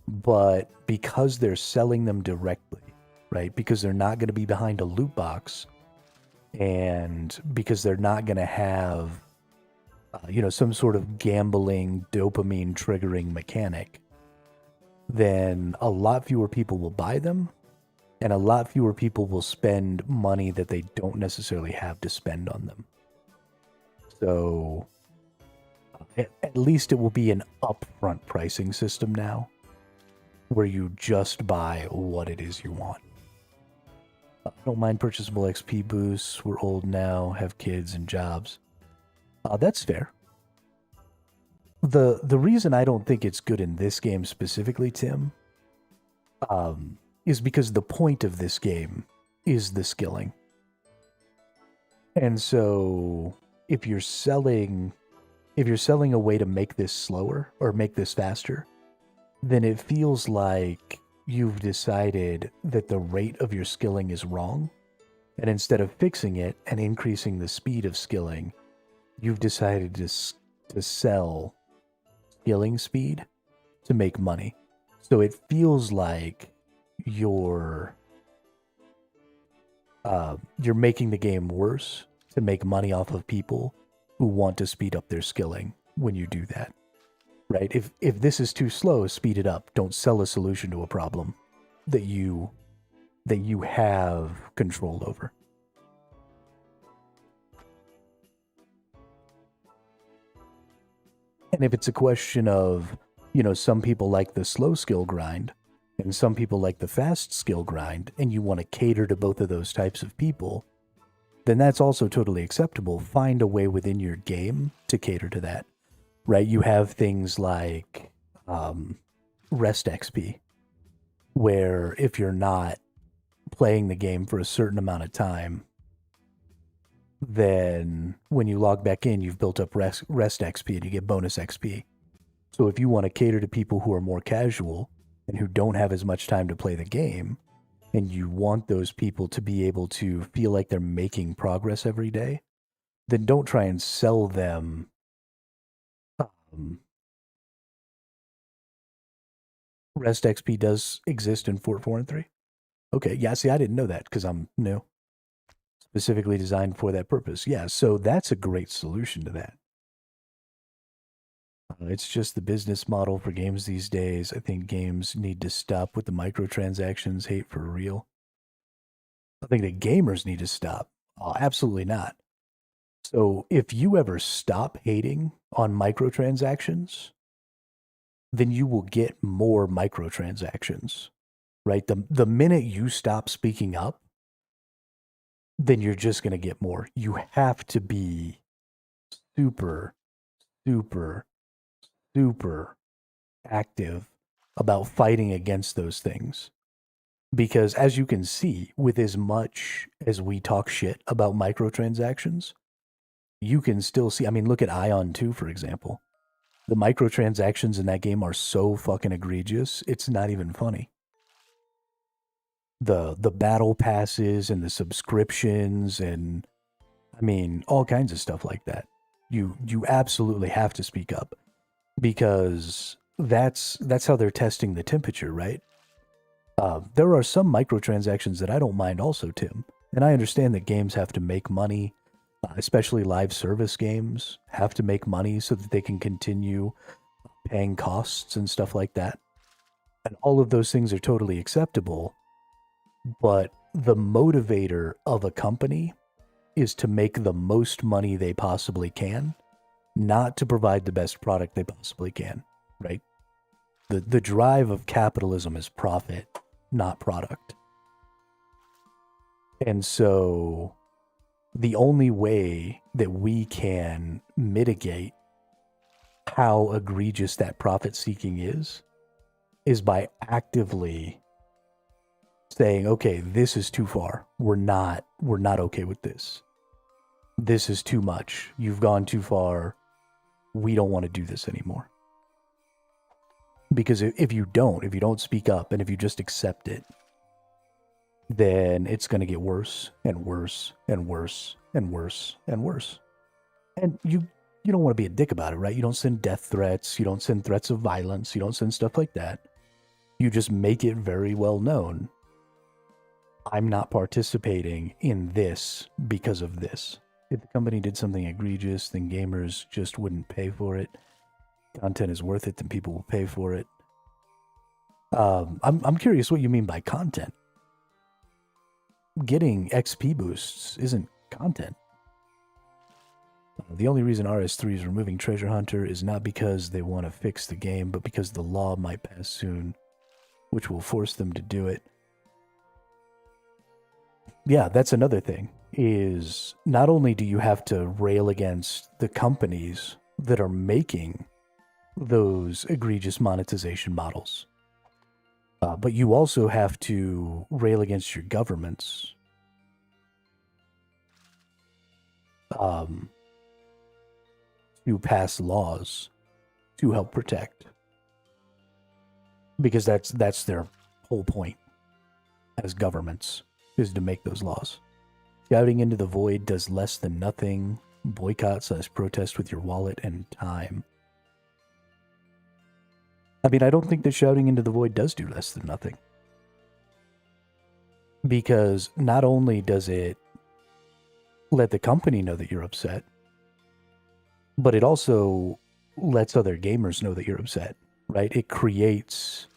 But because they're selling them directly, right? Because they're not going to be behind a loot box, and because they're not going to have some sort of gambling, dopamine triggering mechanic, then a lot fewer people will buy them, and a lot fewer people will spend money that they don't necessarily have to spend on them. So at least it will be an upfront pricing system now, where you just buy what it is you want. I don't mind purchasable XP boosts. We're old now, have kids and jobs. That's fair. The reason I don't think it's good in this game specifically, Tim, is because the point of this game is the skilling. And so if you're selling a way to make this slower or make this faster, then it feels like you've decided that the rate of your skilling is wrong. And instead of fixing it and increasing the speed of skilling, you've decided to sell skilling speed to make money. So it feels like you're making the game worse to make money off of people who want to speed up their skilling when you do that. Right? If this is too slow, speed it up. Don't sell a solution to a problem that you have control over. And if it's a question of, some people like the slow skill grind and some people like the fast skill grind, and you want to cater to both of those types of people, then that's also totally acceptable. Find a way within your game to cater to that. Right, you have things like rest XP, where if you're not playing the game for a certain amount of time, then when you log back in, you've built up rest XP and you get bonus XP. So if you want to cater to people who are more casual and who don't have as much time to play the game, and you want those people to be able to feel like they're making progress every day, then don't try and sell them Rest XP does exist in Fort 4 and 3. Okay, yeah, see, I didn't know that because I'm new. Specifically designed for that purpose. Yeah, so that's a great solution to that. It's just the business model for games these days. I think games need to stop with the microtransactions. Hate for real. I think that gamers need to stop. Absolutely not. So if you ever stop hating on microtransactions, then you will get more microtransactions, right? The minute you stop speaking up, then you're just going to get more. You have to be super, super, super active about fighting against those things. Because as you can see, with as much as we talk shit about microtransactions, you can still see, I mean, look at Ion 2, for example. The microtransactions in that game are so fucking egregious, it's not even funny. The battle passes and the subscriptions and I mean all kinds of stuff like that. You absolutely have to speak up because that's how they're testing the temperature, right? There are some microtransactions that I don't mind also, Tim. And I understand that games have to make money, especially live service games have to make money so that they can continue paying costs and stuff like that. And all of those things are totally acceptable. But the motivator of a company is to make the most money they possibly can, not to provide the best product they possibly can, right? The drive of capitalism is profit, not product. And so the only way that we can mitigate how egregious that profit seeking is by actively saying, okay, this is too far. We're not okay with this. This is too much. You've gone too far. We don't want to do this anymore. Because if you don't speak up and if you just accept it, then it's going to get worse and worse and worse and worse and worse. And you don't want to be a dick about it, right? You don't send death threats. You don't send threats of violence. You don't send stuff like that. You just make it very well known. I'm not participating in this because of this. If the company did something egregious, then gamers just wouldn't pay for it. Content is worth it, then people will pay for it. I'm curious what you mean by content. Getting XP boosts isn't content. The only reason RS3 is removing Treasure Hunter is not because they want to fix the game, but because the law might pass soon, which will force them to do it. Yeah, that's another thing, is not only do you have to rail against the companies that are making those egregious monetization models, but you also have to rail against your governments. To pass laws to help protect. Because that's their whole point as governments, is to make those laws. Shouting into the void does less than nothing. Boycott/protest with your wallet and time. I mean, I don't think that shouting into the void does do less than nothing. Because not only does it let the company know that you're upset, but it also lets other gamers know that you're upset, right? It creates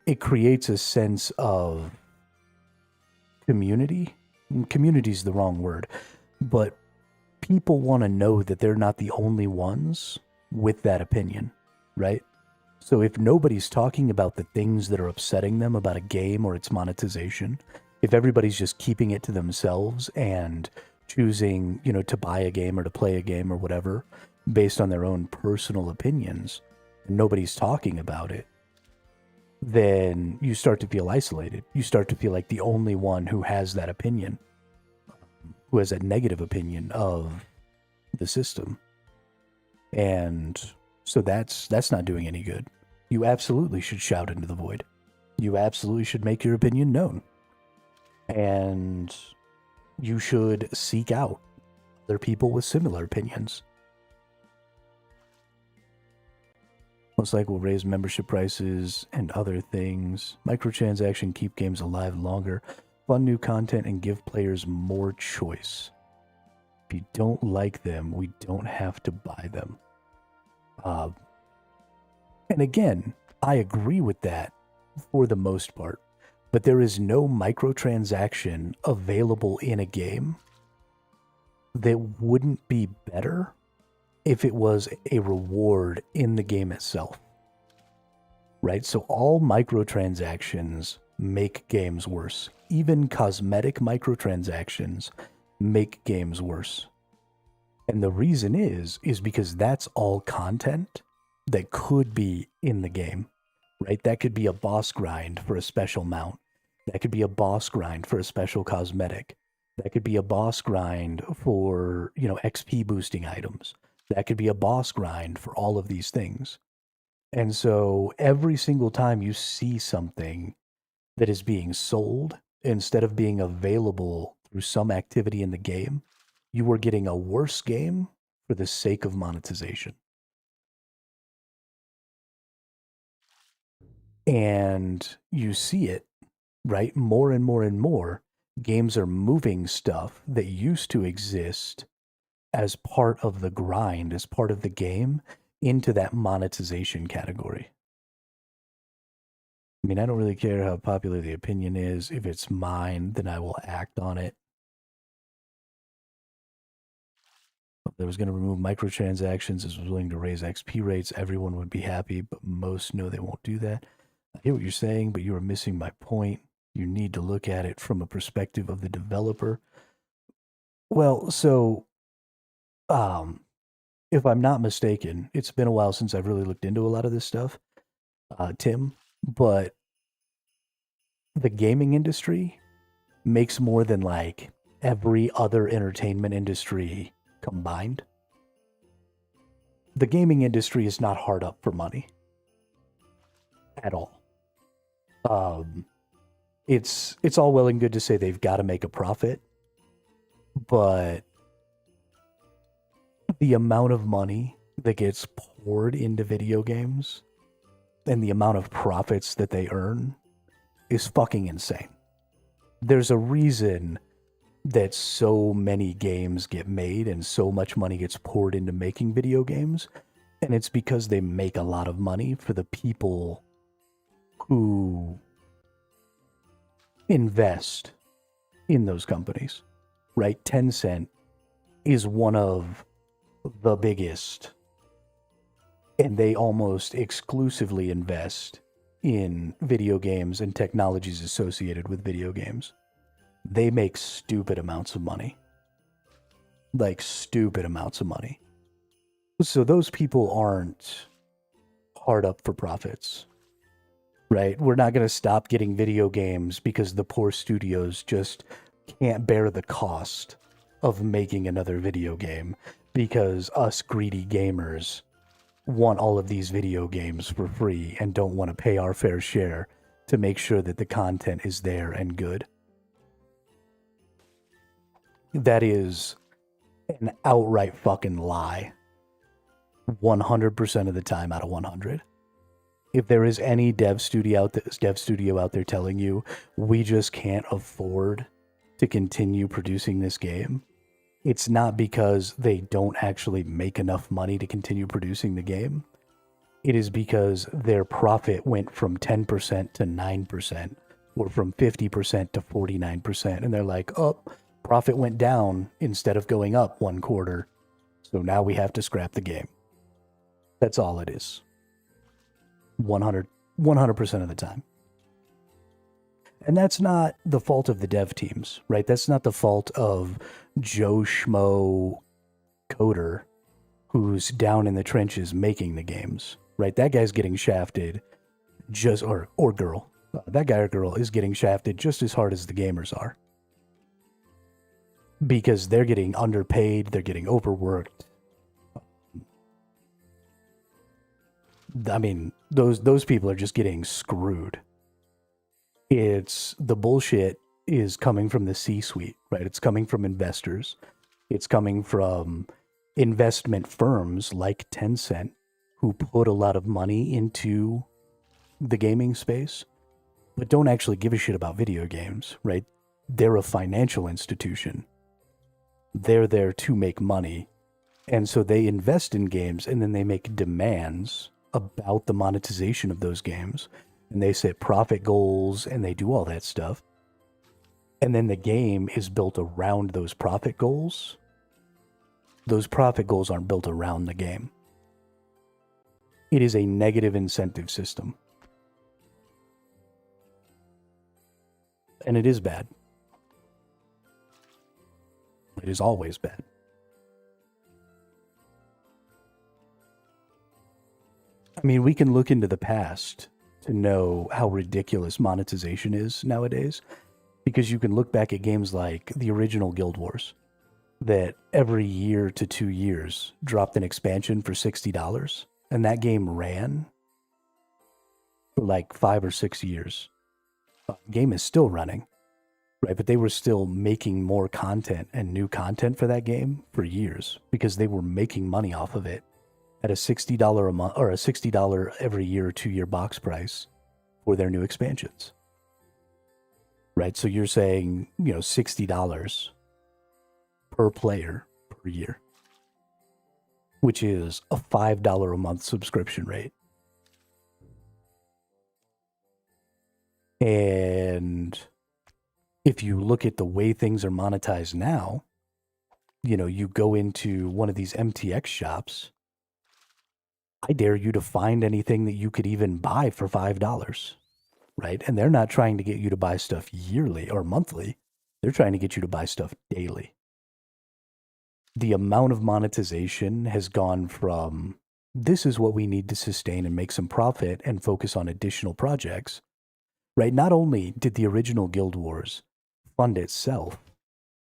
a sense of community. Community is the wrong word, but people want to know that they're not the only ones with that opinion, right? So if nobody's talking about the things that are upsetting them about a game or its monetization, if everybody's just keeping it to themselves and choosing, to buy a game or to play a game or whatever based on their own personal opinions, and nobody's talking about it, then you start to feel isolated. You start to feel like the only one who has that opinion, who has a negative opinion of the system. And so that's not doing any good. You absolutely should shout into the void. You absolutely should make your opinion known. And you should seek out other people with similar opinions. Most likely will raise membership prices and other things. Microtransaction keep games alive longer. Fund new content and give players more choice. If you don't like them, we don't have to buy them. And again, I agree with that for the most part. But there is no microtransaction available in a game that wouldn't be better if it was a reward in the game itself. Right? So all microtransactions make games worse. Even cosmetic microtransactions make games worse. And the reason is because that's all content that could be in the game. Right? That could be a boss grind for a special mount. That could be a boss grind for a special cosmetic. That could be a boss grind for, XP boosting items. That could be a boss grind for all of these things. And so every single time you see something that is being sold, instead of being available through some activity in the game, you are getting a worse game for the sake of monetization. And you see it, right? More and more and more, games are moving stuff that used to exist as part of the grind, as part of the game, into that monetization category. I mean, I don't really care how popular the opinion is. If it's mine, then I will act on it. If I was going to remove microtransactions, is willing to raise XP rates, everyone would be happy, but most know they won't do that. I hear what you're saying, but you are missing my point. You need to look at it from a perspective of the developer. Well, so, if I'm not mistaken, it's been a while since I've really looked into a lot of this stuff, Tim, but the gaming industry makes more than like every other entertainment industry combined. The gaming industry is not hard up for money at all. It's all well and good to say they've got to make a profit, but the amount of money that gets poured into video games and the amount of profits that they earn is fucking insane. There's a reason that so many games get made and so much money gets poured into making video games, and it's because they make a lot of money for the people who invest in those companies, right? Tencent is one of the biggest, and they almost exclusively invest in video games and technologies associated with video games. They make stupid amounts of money. Like stupid amounts of money. So those people aren't hard up for profits, right? We're not going to stop getting video games because the poor studios just can't bear the cost of making another video game, because us greedy gamers want all of these video games for free and don't want to pay our fair share to make sure that the content is there and good. That is an outright fucking lie. 100% of the time out of 100. If there is any dev studio out there telling you we just can't afford to continue producing this game, it's not because they don't actually make enough money to continue producing the game. It is because their profit went from 10% to 9%, or from 50% to 49%, and they're like, oh, profit went down instead of going up one quarter, so now we have to scrap the game. That's all it is. 100% of the time. And that's not the fault of the dev teams, right? That's not the fault of Joe Schmo coder who's down in the trenches making the games, right? That guy's getting shafted just, or girl. That guy or girl is getting shafted just as hard as the gamers are. Because they're getting underpaid, they're getting overworked. I mean, those people are just getting screwed. It's the bullshit is coming from the C-suite, right? It's coming from investors. It's coming from investment firms like Tencent, who put a lot of money into the gaming space, but don't actually give a shit about video games, right? They're a financial institution. They're there to make money. And so they invest in games, and then they make demands about the monetization of those games. And they set profit goals, and they do all that stuff. And then the game is built around those profit goals. Those profit goals aren't built around the game. It is a negative incentive system. And it is bad. It is always bad. I mean, we can look into the past to know how ridiculous monetization is nowadays, because you can look back at games like the original Guild Wars, that every year to 2 years dropped an expansion for $60, and that game ran for like 5 or 6 years. The game is still running, right? But they were still making more content and new content for that game for years because they were making money off of it at a $60 a month or a $60 every year or 2-year box price for their new expansions. Right? So you're saying, $60 per player per year, which is a $5 a month subscription rate. And if you look at the way things are monetized now, you go into one of these MTX shops, I dare you to find anything that you could even buy for $5, right? And they're not trying to get you to buy stuff yearly or monthly. They're trying to get you to buy stuff daily. The amount of monetization has gone from, this is what we need to sustain and make some profit and focus on additional projects, right? Not only did the original Guild Wars fund itself,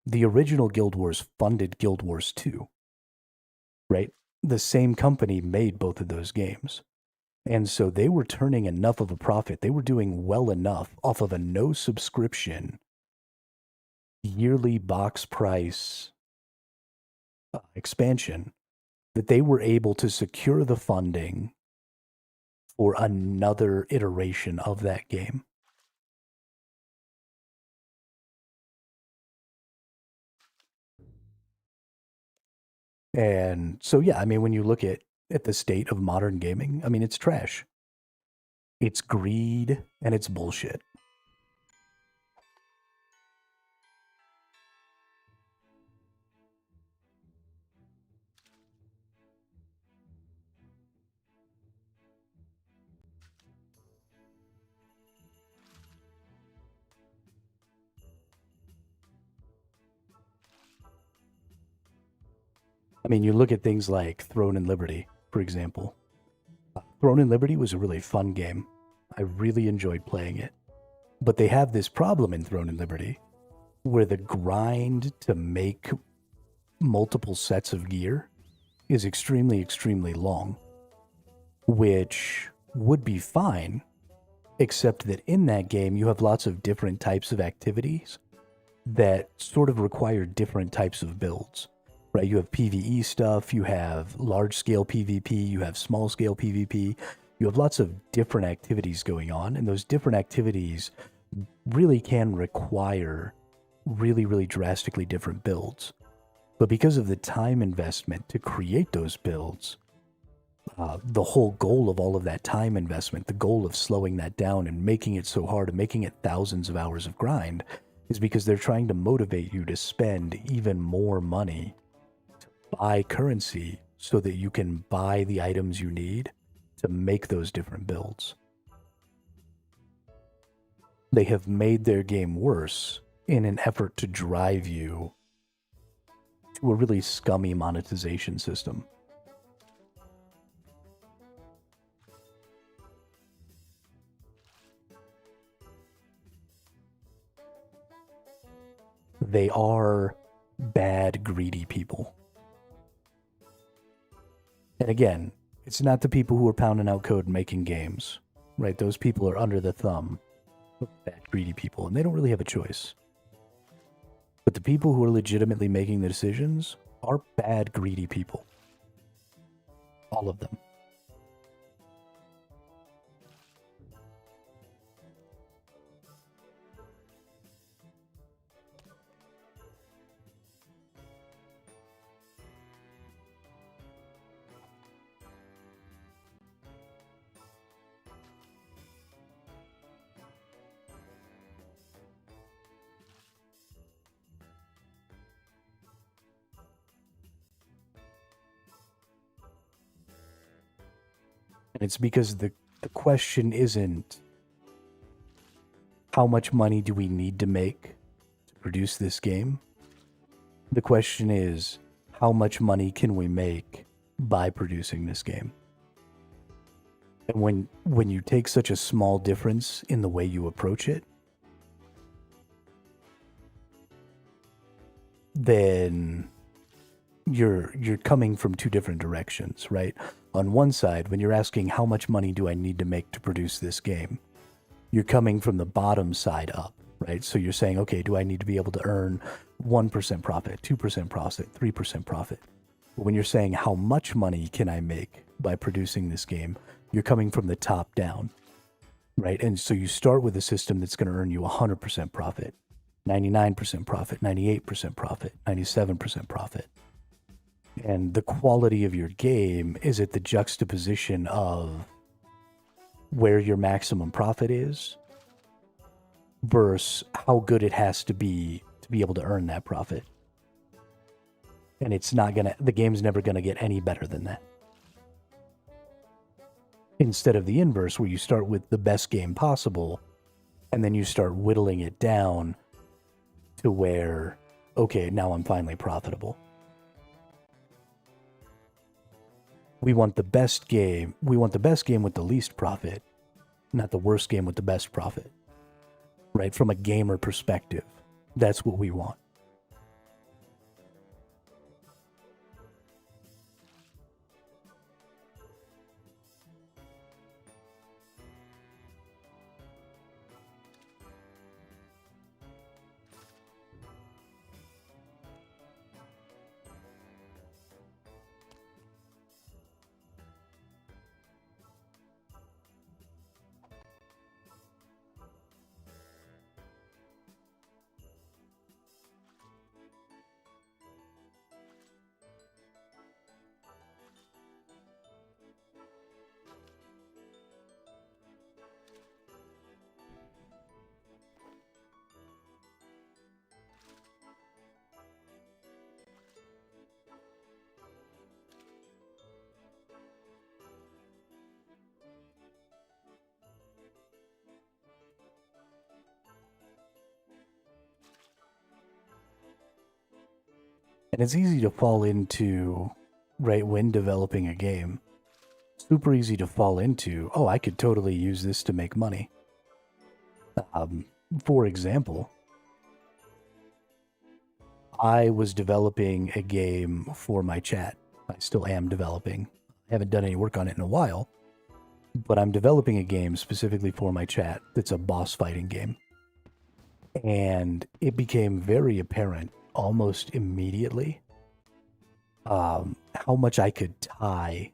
the original Guild Wars funded Guild Wars 2, right? The same company made both of those games. And so they were turning enough of a profit. They were doing well enough off of a no subscription, yearly box price expansion that they were able to secure the funding for another iteration of that game. And so, yeah, I mean, when you look at the state of modern gaming, I mean, it's trash. It's greed and it's bullshit. I mean, you look at things like Throne and Liberty, for example. Throne and Liberty was a really fun game. I really enjoyed playing it. But they have this problem in Throne and Liberty where the grind to make multiple sets of gear is extremely, extremely long, which would be fine, except that in that game you have lots of different types of activities that sort of require different types of builds. Right, you have PvE stuff, you have large-scale PvP, you have small-scale PvP, you have lots of different activities going on, and those different activities really can require really, really drastically different builds. But because of the time investment to create those builds, the whole goal of all of that time investment, the goal of slowing that down and making it so hard and making it thousands of hours of grind, is because they're trying to motivate you to spend even more money buy currency so that you can buy the items you need to make those different builds. They have made their game worse in an effort to drive you to a really scummy monetization system. They are bad, greedy people. And again, it's not the people who are pounding out code and making games, right? Those people are under the thumb of bad, greedy people, and they don't really have a choice. But the people who are legitimately making the decisions are bad, greedy people. All of them. And it's because the question isn't how much money do we need to make to produce this game? The question is how much money can we make by producing this game? And when you take such a small difference in the way you approach it, then you're coming from two different directions, right? On one side, when you're asking how much money do I need to make to produce this game, you're coming from the bottom side up, right? So you're saying, okay, do I need to be able to earn 1% profit, 2% profit, 3% profit? But when you're saying how much money can I make by producing this game, you're coming from the top down, right? And so you start with a system that's going to earn you 100% profit, 99% profit, 98% profit, 97% profit. And the quality of your game is at the juxtaposition of where your maximum profit is versus how good it has to be able to earn that profit. And it's not gonna, the game's never gonna get any better than that. Instead of the inverse, where you start with the best game possible, and then you start whittling it down to where, okay, now I'm finally profitable. We want the best game. We want the best game with the least profit, not the worst game with the best profit. Right? From a gamer perspective, that's what we want. And it's easy to fall into, right, when developing a game, super easy to fall into, oh, I could totally use this to make money. For example, I was developing a game for my chat. I still am developing. I haven't done any work on it in a while, but I'm developing a game specifically for my chat that's a boss fighting game. And it became very apparent almost immediately how much I could tie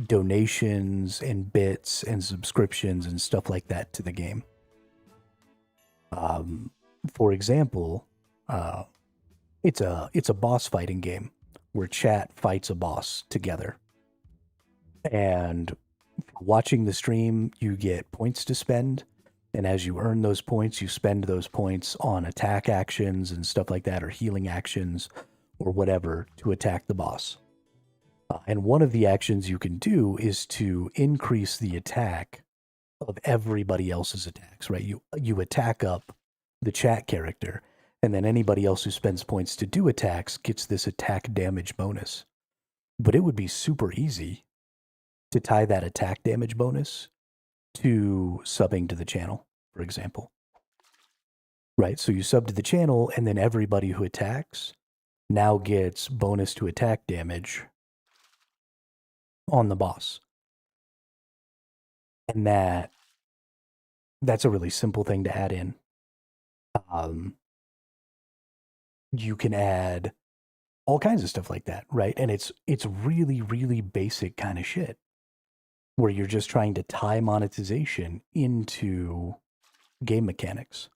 donations and bits and subscriptions and stuff like that to the game. For example, it's a boss fighting game where chat fights a boss together. And watching the stream, you get points to spend. And as you earn those points, you spend those points on attack actions and stuff like that, or healing actions, or whatever, to attack the boss. And one of the actions you can do is to increase the attack of everybody else's attacks, right? You attack up the chat character, and then anybody else who spends points to do attacks gets this attack damage bonus. But it would be super easy to tie that attack damage bonus to subbing to the channel, for example. Right, so you sub to the channel, and then everybody who attacks now gets bonus to attack damage on the boss. And that's a really simple thing to add in. You can add all kinds of stuff like that, right? And it's really, really basic kind of shit, where you're just trying to tie monetization into game mechanics.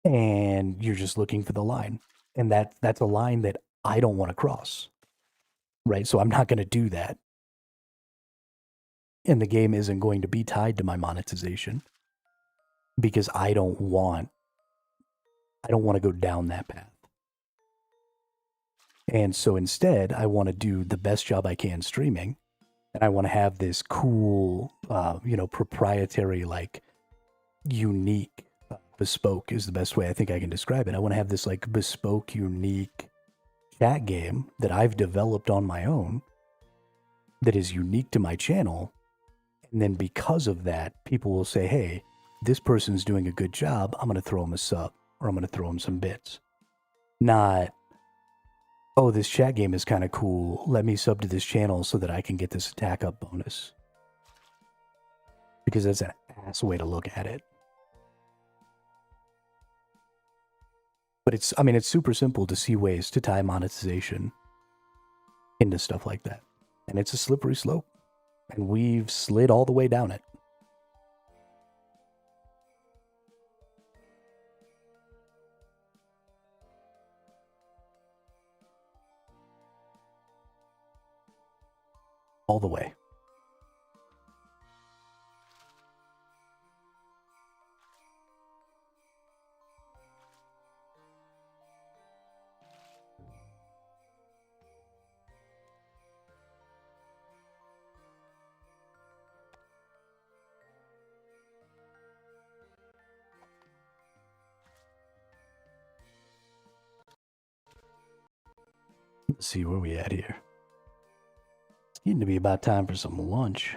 And you're just looking for the line. And that's a line that I don't want to cross, right? So I'm not going to do that. And the game isn't going to be tied to my monetization because I don't want to go down that path. And so instead, I want to do the best job I can streaming. And I want to have this cool, proprietary, like, unique, bespoke is the best way I think I can describe it. I want to have this, like, bespoke, unique chat game that I've developed on my own that is unique to my channel. And then because of that, people will say, hey, this person's doing a good job. I'm going to throw him a sub, or I'm going to throw him some bits. Not, oh, this chat game is kind of cool. Let me sub to this channel so that I can get this attack up bonus. Because that's an ass way to look at it. But it's, I mean, it's super simple to see ways to tie monetization into stuff like that. And it's a slippery slope. And we've slid all the way down it. All the way. Let's see where we at here. It's getting to be about time for some lunch.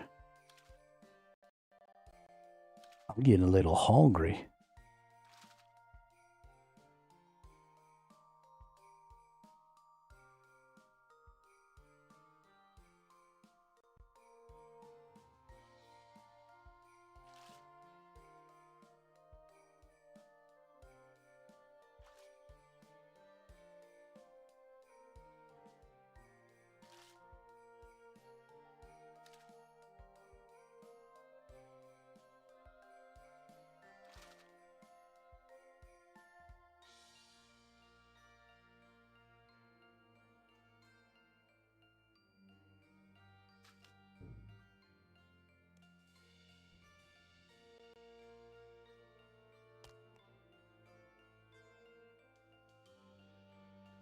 I'm getting a little hungry.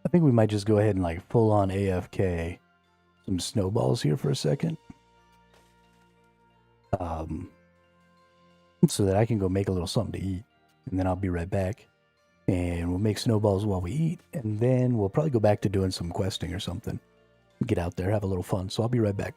I think we might just go ahead and like full on AFK some snowballs here for a second. So that I can go make a little something to eat. And then I'll be right back. And we'll make snowballs while we eat. And then we'll probably go back to doing some questing or something. Get out there, have a little fun. So I'll be right back.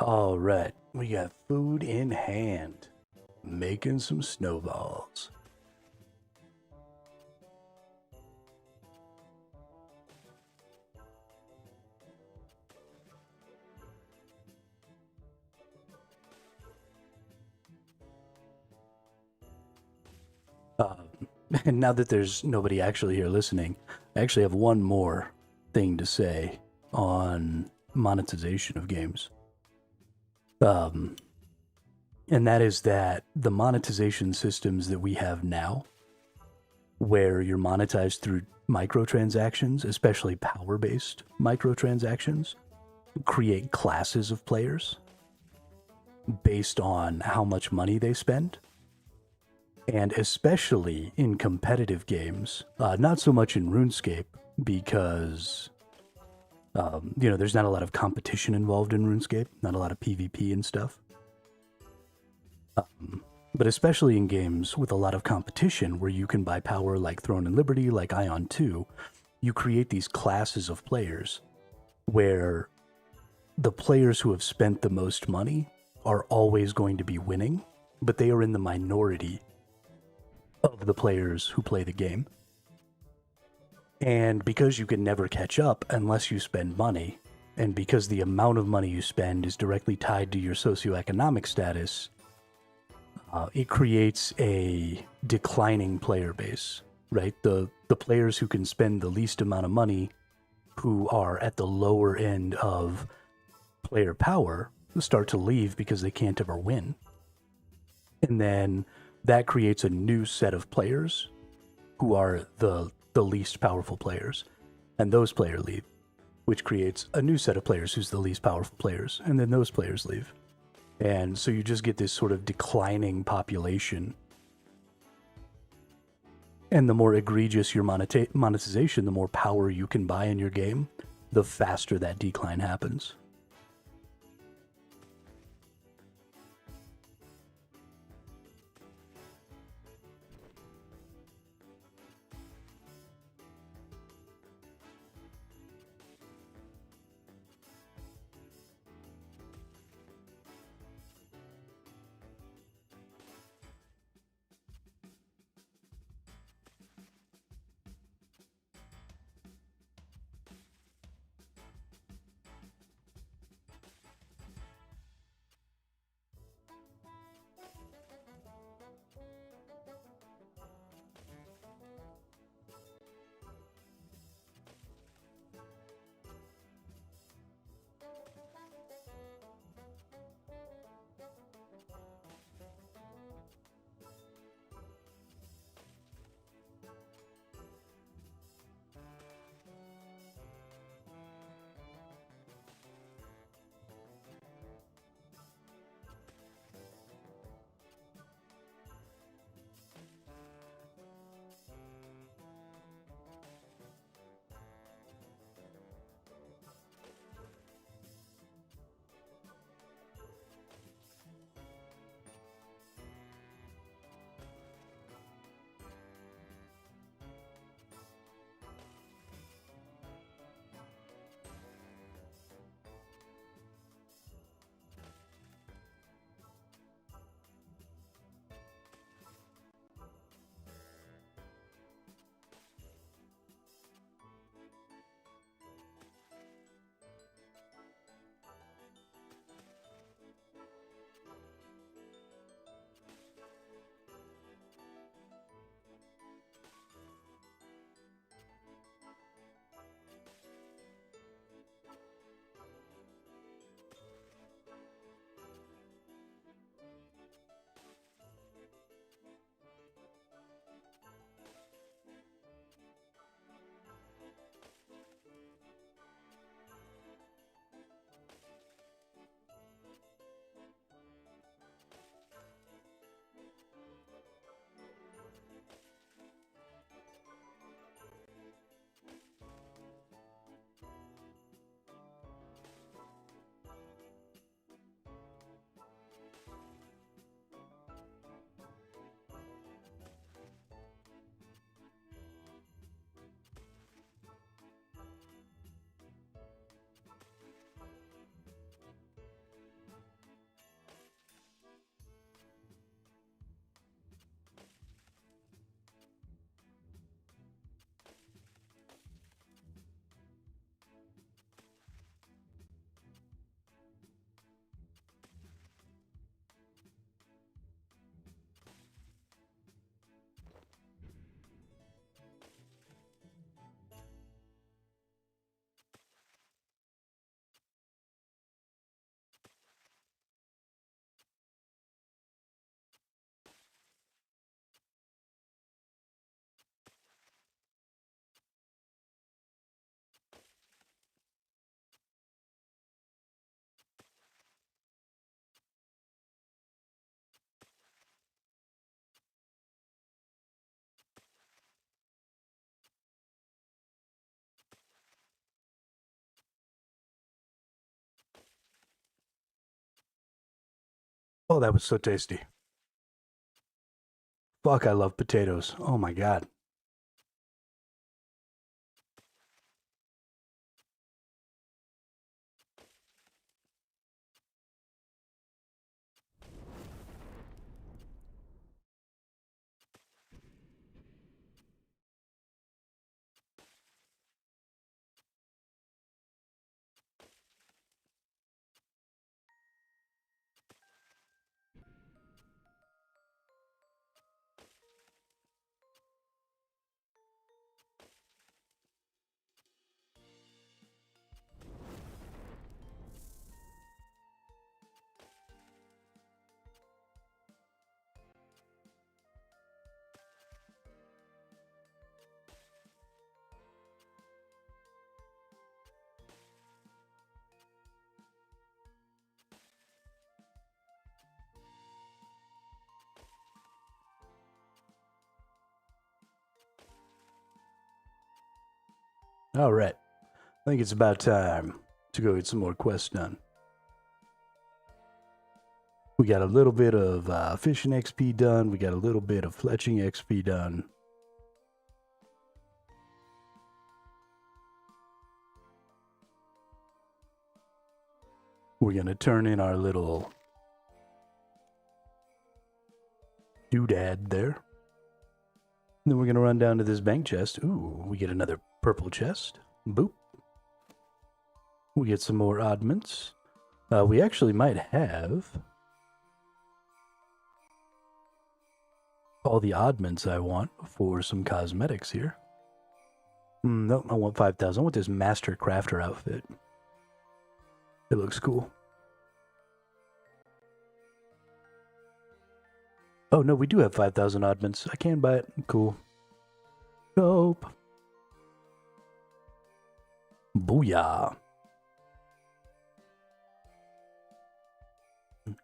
All right, we got food in hand, making some snowballs. And now that there's nobody actually here listening, I actually have one more thing to say on monetization of games. And that is that the monetization systems that we have now, where you're monetized through microtransactions, especially power-based microtransactions, create classes of players based on how much money they spend. And especially in competitive games, not so much in RuneScape, because there's not a lot of competition involved in RuneScape, not a lot of PvP and stuff. But especially in games with a lot of competition, where you can buy power like Throne and Liberty, like Ion 2, you create these classes of players where the players who have spent the most money are always going to be winning, but they are in the minority of the players who play the game. And because you can never catch up unless you spend money, and because the amount of money you spend is directly tied to your socioeconomic status, it creates a declining player base, right? The players who can spend the least amount of money, who are at the lower end of player power, start to leave because they can't ever win. And then that creates a new set of players who are the least powerful players. And those players leave, which creates a new set of players who's the least powerful players. And then those players leave. And so you just get this sort of declining population. And the more egregious your monetization, the more power you can buy in your game, the faster that decline happens. Oh, that was so tasty. Fuck, I love potatoes. Oh my god. All right. I think it's about time to go get some more quests done. We got a little bit of fishing XP done. We got a little bit of fletching XP done. We're going to turn in our little doodad there. And then we're going to run down to this bank chest. Ooh, we get another purple chest. Boop. We get some more oddments. We actually might have all the oddments I want for some cosmetics here. Nope, I want 5,000. I want this Master Crafter outfit. It looks cool. Oh, no, we do have 5,000 oddments. I can buy it. Cool. Dope. Booyah.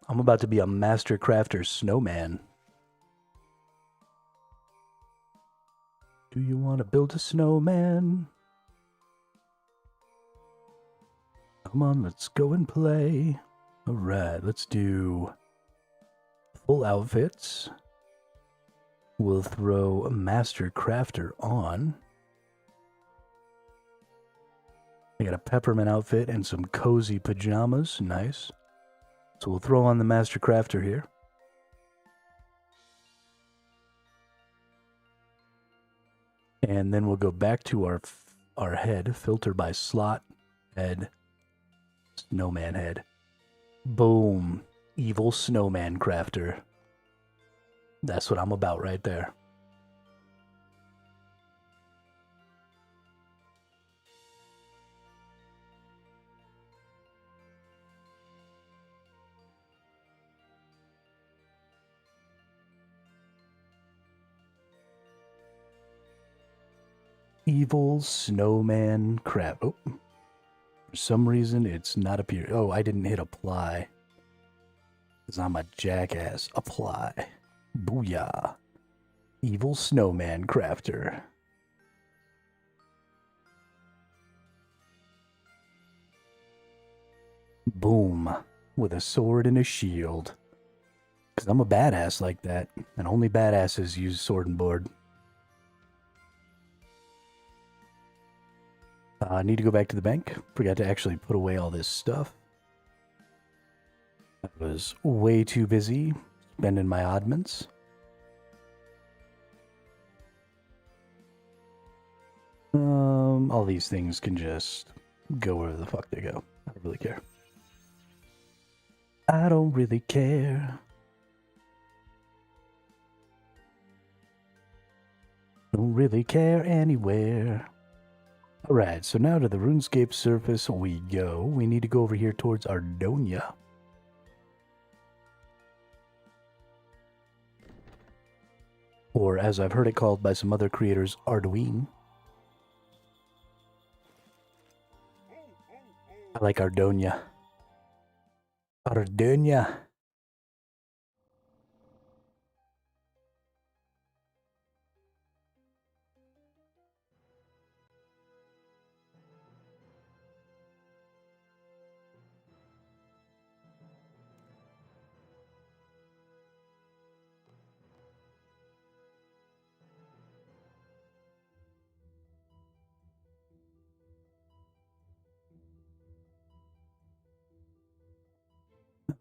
I'm about to be a Master Crafter snowman. Do you want to build a snowman? Come on, let's go and play. All right, let's do full outfits. We'll throw a Master Crafter on. I got a peppermint outfit and some cozy pajamas. Nice. So we'll throw on the Master Crafter here. And then we'll go back to our head, filter by slot, head, snowman head. Boom. Evil snowman crafter. That's what I'm about right there. Evil snowman crap. Oh, for some reason it's not appearing. Oh, I didn't hit apply. Because I'm a jackass. Apply. Booyah. Evil snowman crafter. Boom. With a sword and a shield. Because I'm a badass like that. And only badasses use sword and board. I need to go back to the bank. Forgot to actually put away all this stuff. I was way too busy spending my oddments. All these things can just go wherever the fuck they go. I don't really care. I don't really care. Don't really care anywhere. Alright, so now to the Runescape surface we go. We need to go over here towards Ardonia. Or, as I've heard it called by some other creators, Arduine. I like Ardonia. Ardonia.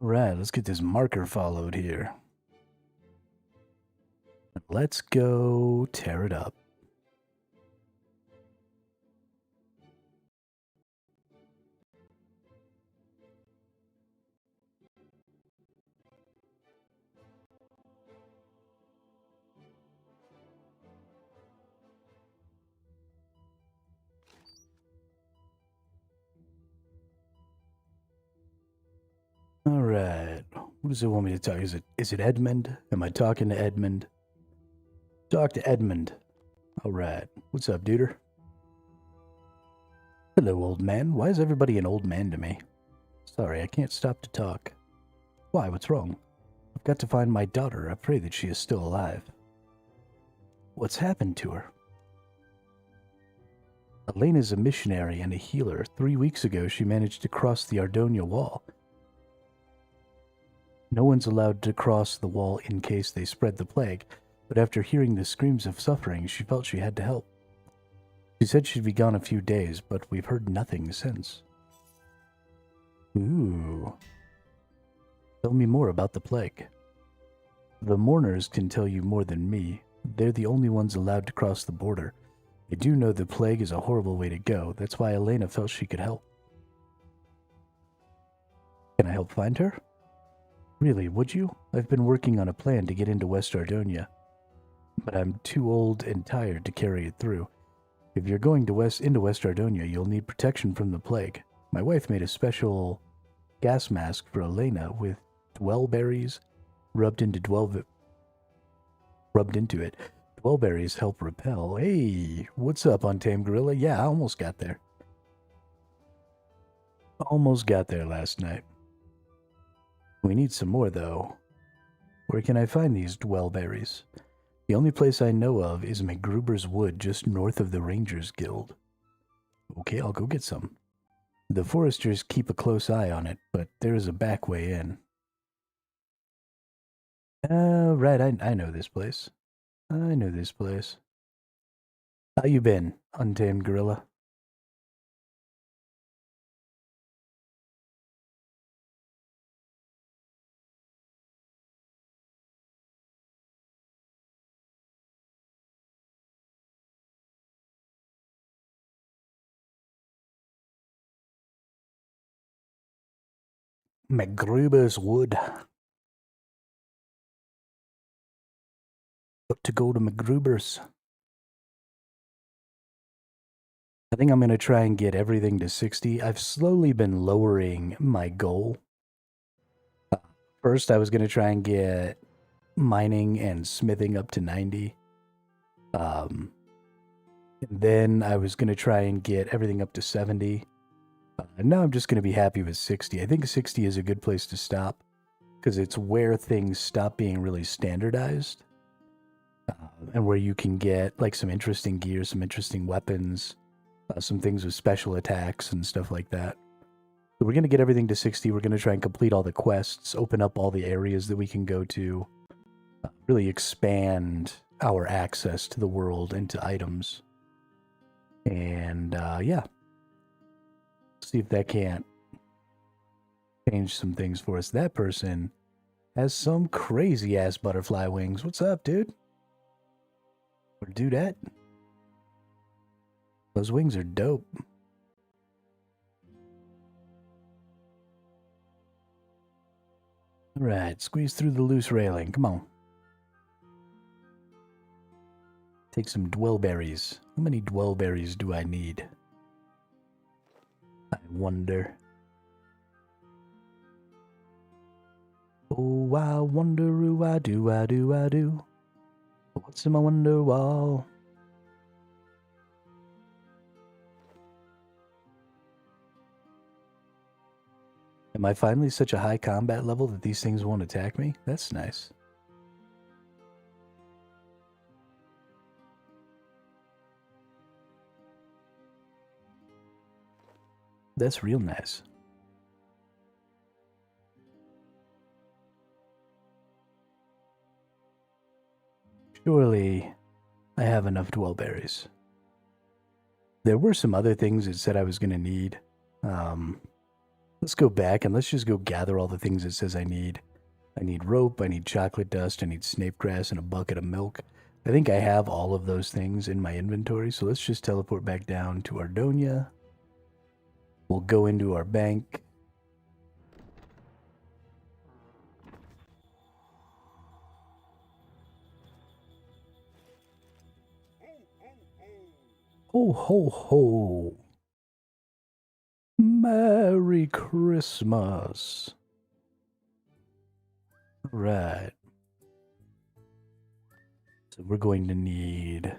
Alright, let's get this marker followed here. Let's go tear it up. Alright, what does it want me to talk? Is it Edmund? Am I talking to Edmund? Talk to Edmund. Alright, what's up, duder? Hello, old man. Why is everybody an old man to me? Sorry, I can't stop to talk. Why, what's wrong? I've got to find my daughter. I pray that she is still alive. What's happened to her? Elena's a missionary and a healer. 3 weeks ago, she managed to cross the Ardonia wall. No one's allowed to cross the wall in case they spread the plague, but after hearing the screams of suffering, she felt she had to help. She said she'd be gone a few days, but we've heard nothing since. Ooh. Tell me more about the plague. The mourners can tell you more than me. They're the only ones allowed to cross the border. They do know the plague is a horrible way to go. That's why Elena felt she could help. Can I help find her? Really, would you? I've been working on a plan to get into West Ardonia, but I'm too old and tired to carry it through. If you're going into West Ardonia, you'll need protection from the plague. My wife made a special gas mask for Elena with dwellberries rubbed into it. Dwellberries help repel. Hey, what's up, Untamed Gorilla? Yeah, I almost got there. Almost got there last night. We need some more, though. Where can I find these dwellberries? The only place I know of is McGruber's Wood, just north of the Rangers Guild. Okay, I'll go get some. The foresters keep a close eye on it, but there is a back way in. Right, I know this place. I know this place. How you been, Untamed Gorilla? McGruber's Wood. Got to go to McGruber's. I think I'm going to try and get everything to 60. I've slowly been lowering my goal. First, I was going to try and get mining and smithing up to 90. Then I was going to try and get everything up to 70. Now I'm just going to be happy with 60. I think 60 is a good place to stop because it's where things stop being really standardized and where you can get like some interesting gear, some interesting weapons, some things with special attacks and stuff like that. So we're going to get everything to 60. We're going to try and complete all the quests, open up all the areas that we can go to, really expand our access to the world and to items. And yeah, see if that can't change some things for us. That person has some crazy ass butterfly wings. What's up, dude? Or dudette? Those wings are dope. Alright, squeeze through the loose railing. Come on. Take some dwellberries. How many dwellberries do I need? I wonder. Oh, I wonder who I do. What's in my wonder wall? Am I finally such a high combat level that these things won't attack me? That's nice. That's real nice. Surely I have enough dwellberries. There were some other things it said I was going to need. Let's go back and let's just go gather all the things it says I need. I need rope, I need chocolate dust, I need snape grass, and a bucket of milk. I think I have all of those things in my inventory, so let's just teleport back down to Ardonia. We'll go into our bank. Ho, ho, ho. Merry Christmas. Right. So we're going to need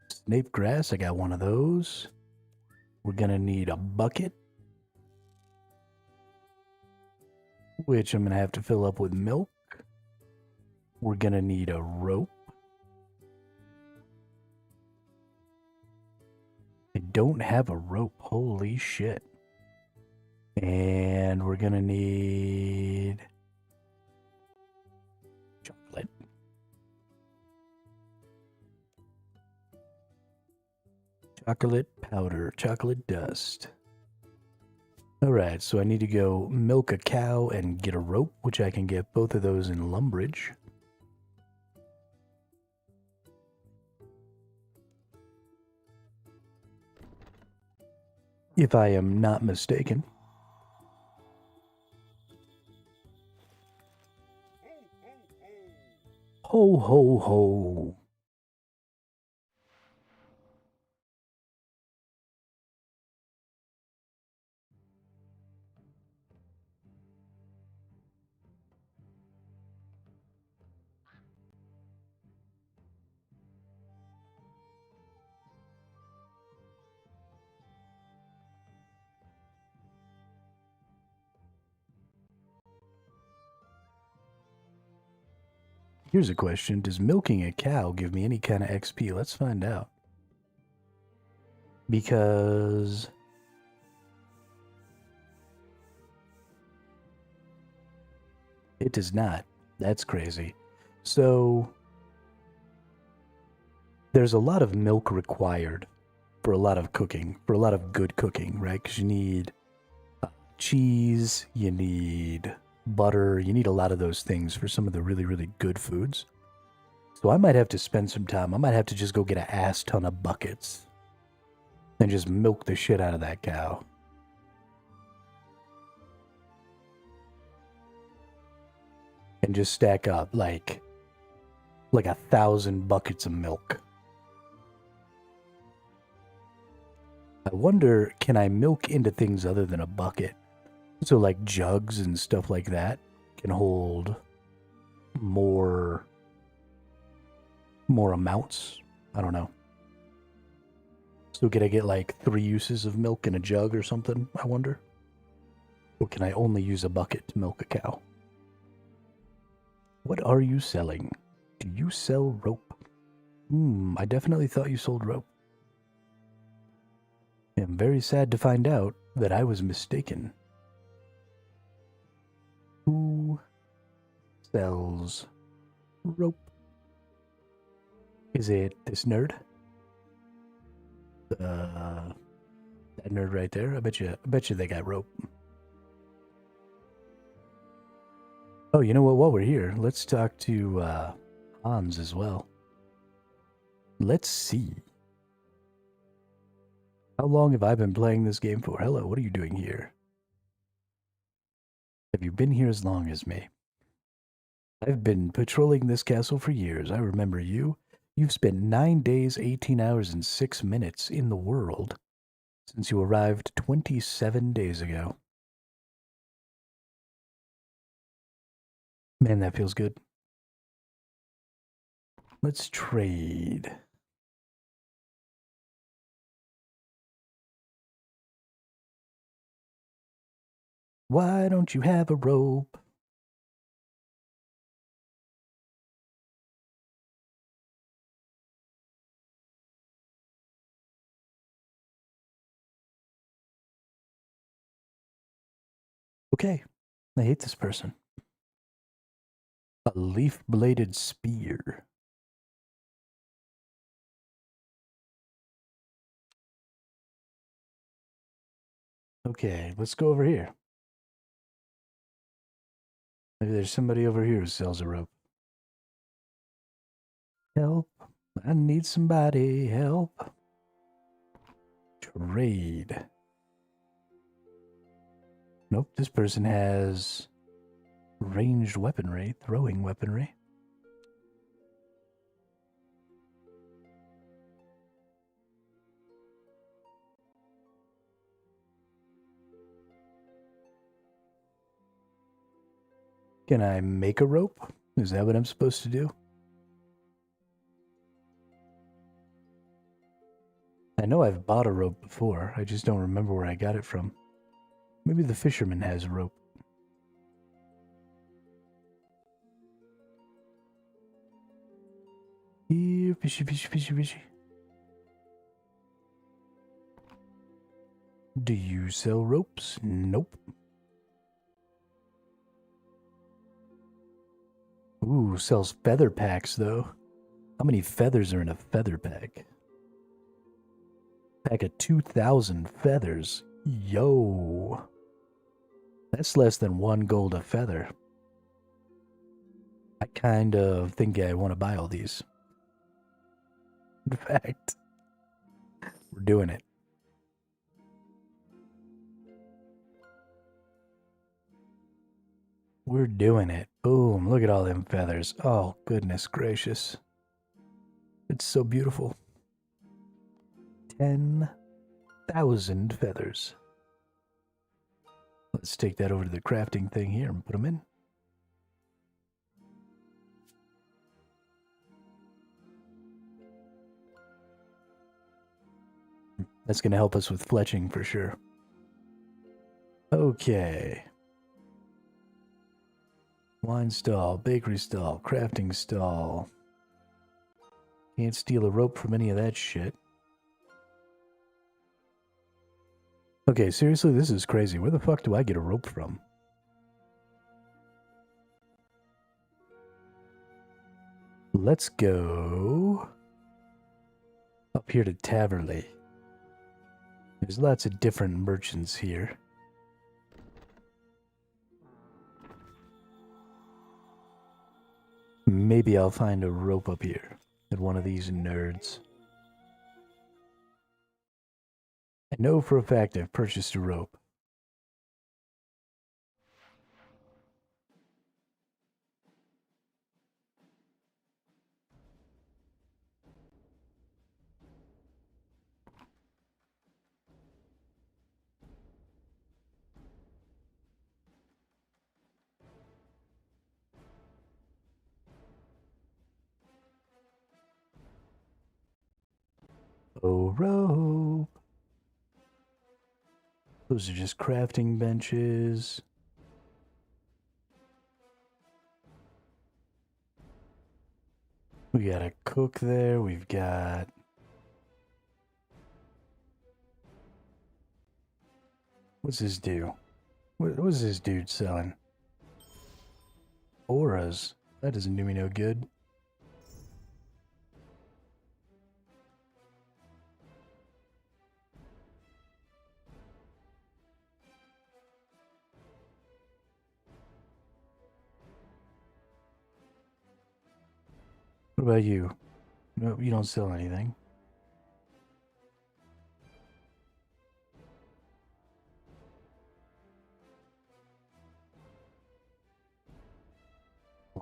snape grass. I got one of those. We're going to need a bucket, which I'm going to have to fill up with milk. We're going to need a rope. I don't have a rope. Holy shit. And we're going to need chocolate. Chocolate powder, chocolate dust. Alright, so I need to go milk a cow and get a rope, which I can get both of those in Lumbridge. If I am not mistaken. Ho, ho, ho. Here's a question. Does milking a cow give me any kind of XP? Let's find out. Because it does not. That's crazy. So there's a lot of milk required for a lot of cooking, for a lot of good cooking, right? Because you need cheese, you need butter, you need a lot of those things for some of the really, really good foods. So I might have to spend some time. I might have to just go get an ass ton of buckets and just milk the shit out of that cow. And just stack up like 1,000 buckets of milk. I wonder, can I milk into things other than a bucket? So like jugs and stuff like that can hold more amounts. I don't know. So can I get like 3 uses of milk in a jug or something, I wonder? Or can I only use a bucket to milk a cow? What are you selling? Do you sell rope? I definitely thought you sold rope. I'm very sad to find out that I was mistaken. Who sells rope? Is it this nerd? That nerd right there? I bet you they got rope. Oh, you know what? While we're here, let's talk to Hans as well. Let's see. How long have I been playing this game for? Hello, what are you doing here? Have you been here as long as me? I've been patrolling this castle for years. I remember you. You've spent 9 days, 18 hours, and 6 minutes in the world since you arrived 27 days ago. Man, that feels good. Let's trade. Why don't you have a rope? Okay, I hate this person. A leaf-bladed spear. Okay, let's go over here. Maybe there's somebody over here who sells a rope. Help. I need somebody. Help. Trade. Nope, this person has ranged weaponry, throwing weaponry. Can I make a rope? Is that what I'm supposed to do? I know I've bought a rope before. I just don't remember where I got it from. Maybe the fisherman has a rope. Here, fishy, fishy, fishy, fishy. Do you sell ropes? Nope. Ooh, sells feather packs, though. How many feathers are in a feather pack? Pack of 2,000 feathers. Yo. That's less than 1 gold a feather. I kind of think I want to buy all these. In fact, we're doing it. We're doing it. Boom, look at all them feathers. Oh, goodness gracious. It's so beautiful. 10,000 feathers. Let's take that over to the crafting thing here and put them in. That's going to help us with fletching for sure. Okay. Wine stall, bakery stall, crafting stall. Can't steal a rope from any of that shit. Okay, seriously, this is crazy. Where the fuck do I get a rope from? Let's go up here to Taverley. There's lots of different merchants here. Maybe I'll find a rope up here at one of these nerds. I know for a fact I've purchased a rope. Oh, rope. Those are just crafting benches. We got a cook there. We've got... What's this do? What's this dude selling? Auras. That doesn't do me no good. What about you? No, you don't sell anything.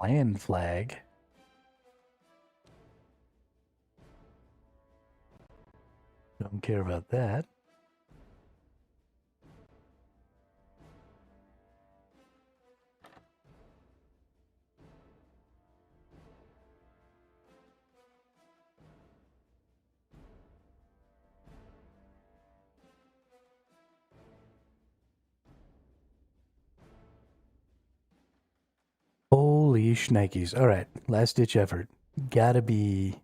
Land flag. Don't care about that. Holy shnikes. All right, last ditch effort. Gotta be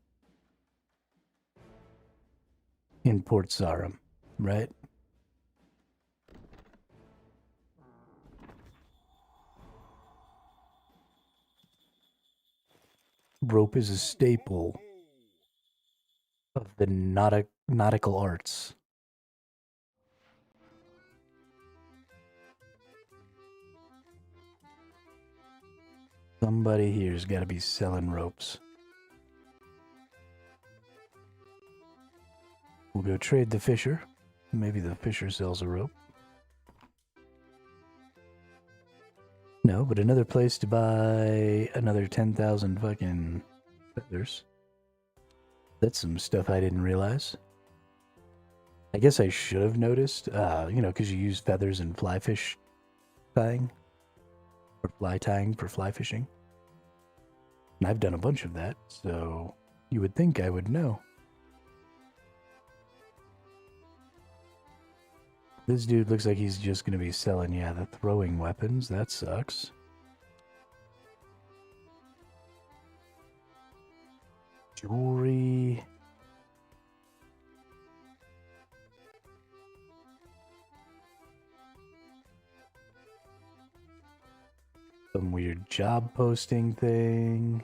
in Port Sarum, right? Rope is a staple of the nautical arts. Somebody here's got to be selling ropes. We'll go trade the fisher. Maybe the fisher sells a rope. No, but another place to buy another 10,000 fucking feathers. That's some stuff I didn't realize. I guess I should have noticed, you know, because you use feathers in fly fish tying. Or fly tying for fly fishing. And I've done a bunch of that, so you would think I would know. This dude looks like he's just going to be selling, yeah, the throwing weapons. That sucks. Jewelry. Some weird job posting thing.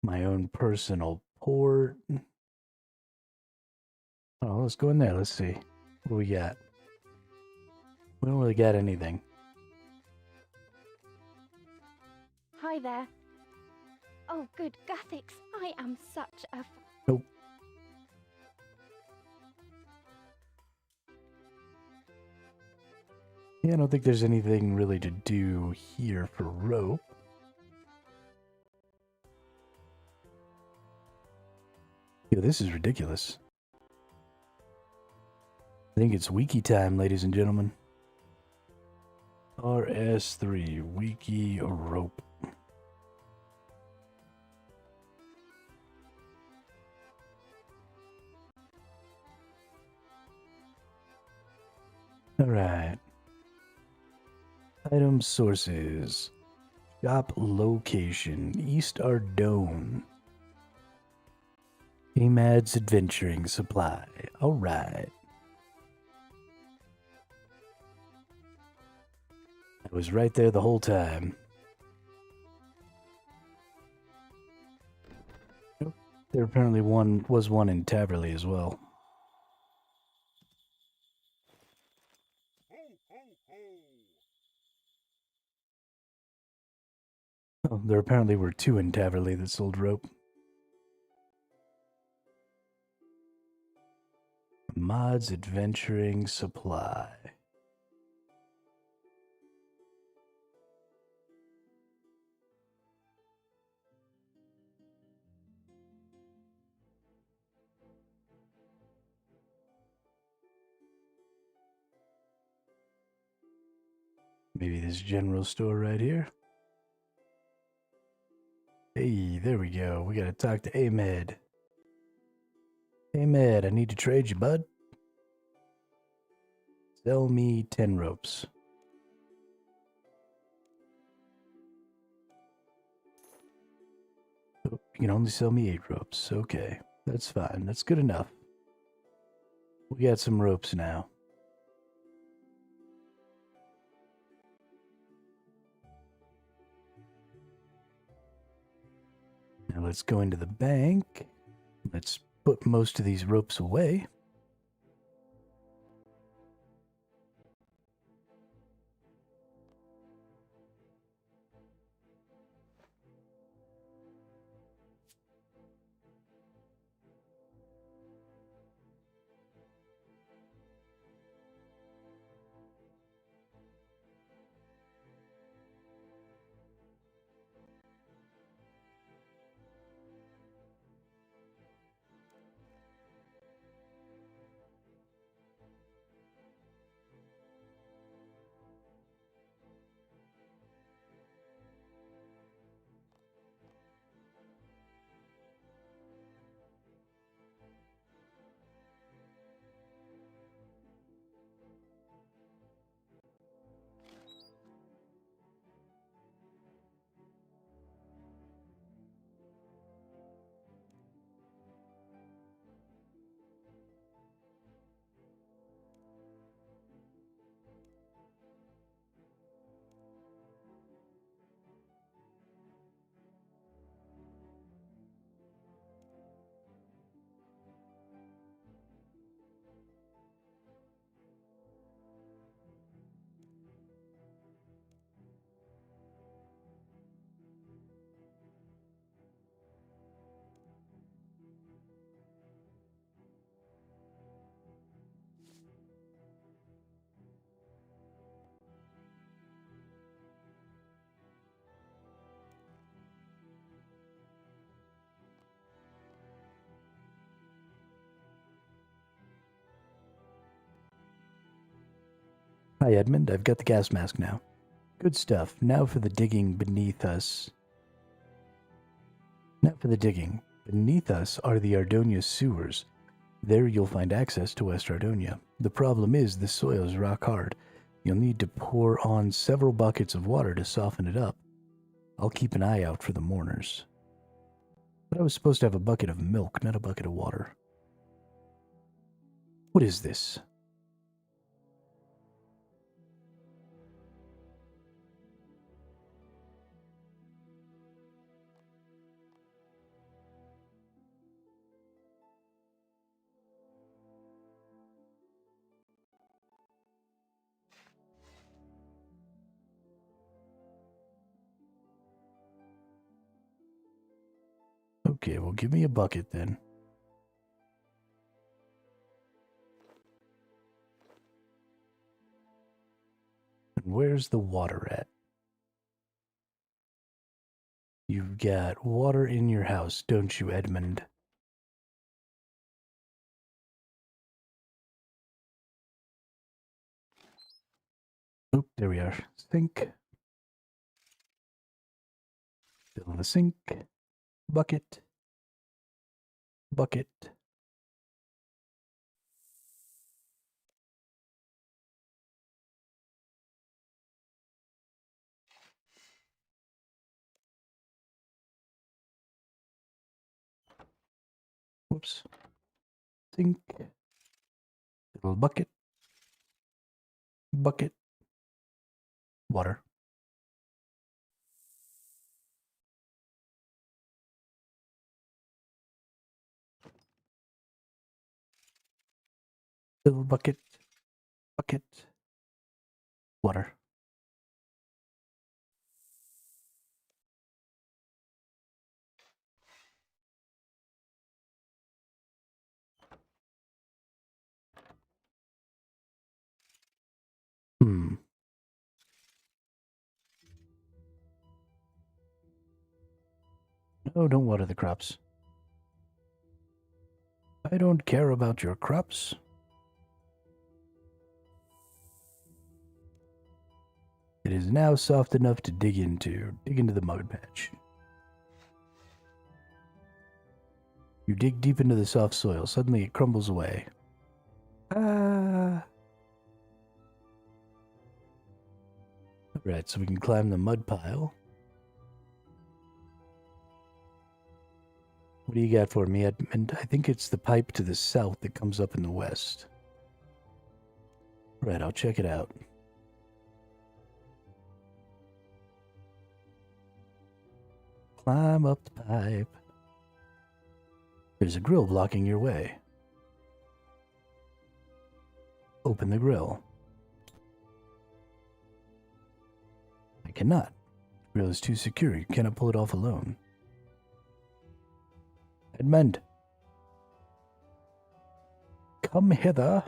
My own personal port. Oh, let's go in there. Let's see. What do we got? We don't really got anything. Hi there. Oh, good Guthix. I am such a... Nope. Yeah, I don't think there's anything really to do here for rope. Yo, this is ridiculous. I think it's wiki time, ladies and gentlemen. RS3, wiki rope. Alright. Item sources. Shop location. East Ardone. Amad's Adventuring Supply. Alright. I was right there the whole time. Nope. There apparently was one in Taverley as well. Oh, there apparently were two in Taverley that sold rope. Mod's Adventuring Supply. Maybe this general store right here. Hey, there we go. We gotta talk to Ahmed. Ahmed, I need to trade you, bud. Sell me 10 ropes. Oh, you can only sell me 8 ropes. Okay, that's fine. That's good enough. We got some ropes now. Now let's go into the bank. Let's put most of these ropes away. Hi, Edmund. I've got the gas mask now. Good stuff. Now for the digging beneath us. Beneath us are the Ardonia sewers. There you'll find access to West Ardonia. The problem is the soil is rock hard. You'll need to pour on several buckets of water to soften it up. I'll keep an eye out for the mourners. But I was supposed to have a bucket of milk, not a bucket of water. What is this? Okay, well, give me a bucket then. And where's the water at? You've got water in your house, don't you, Edmund? Oop, there we are. Sink. Fill the sink. Bucket. Bucket. Whoops. Sink. Little bucket. Bucket. Water. Little bucket. Bucket. Water. No, don't water the crops. I don't care about your crops. It is now soft enough to dig into. Dig into the mud patch. You dig deep into the soft soil. Suddenly it crumbles away. Ah. Alright, so we can climb the mud pile. What do you got for me, Edmund? I think it's the pipe to the south that comes up in the west. Right, I'll check it out. Climb up the pipe. There's a grill blocking your way. Open the grill. I cannot. The grill is too secure. You cannot pull it off alone. Edmund. Come hither.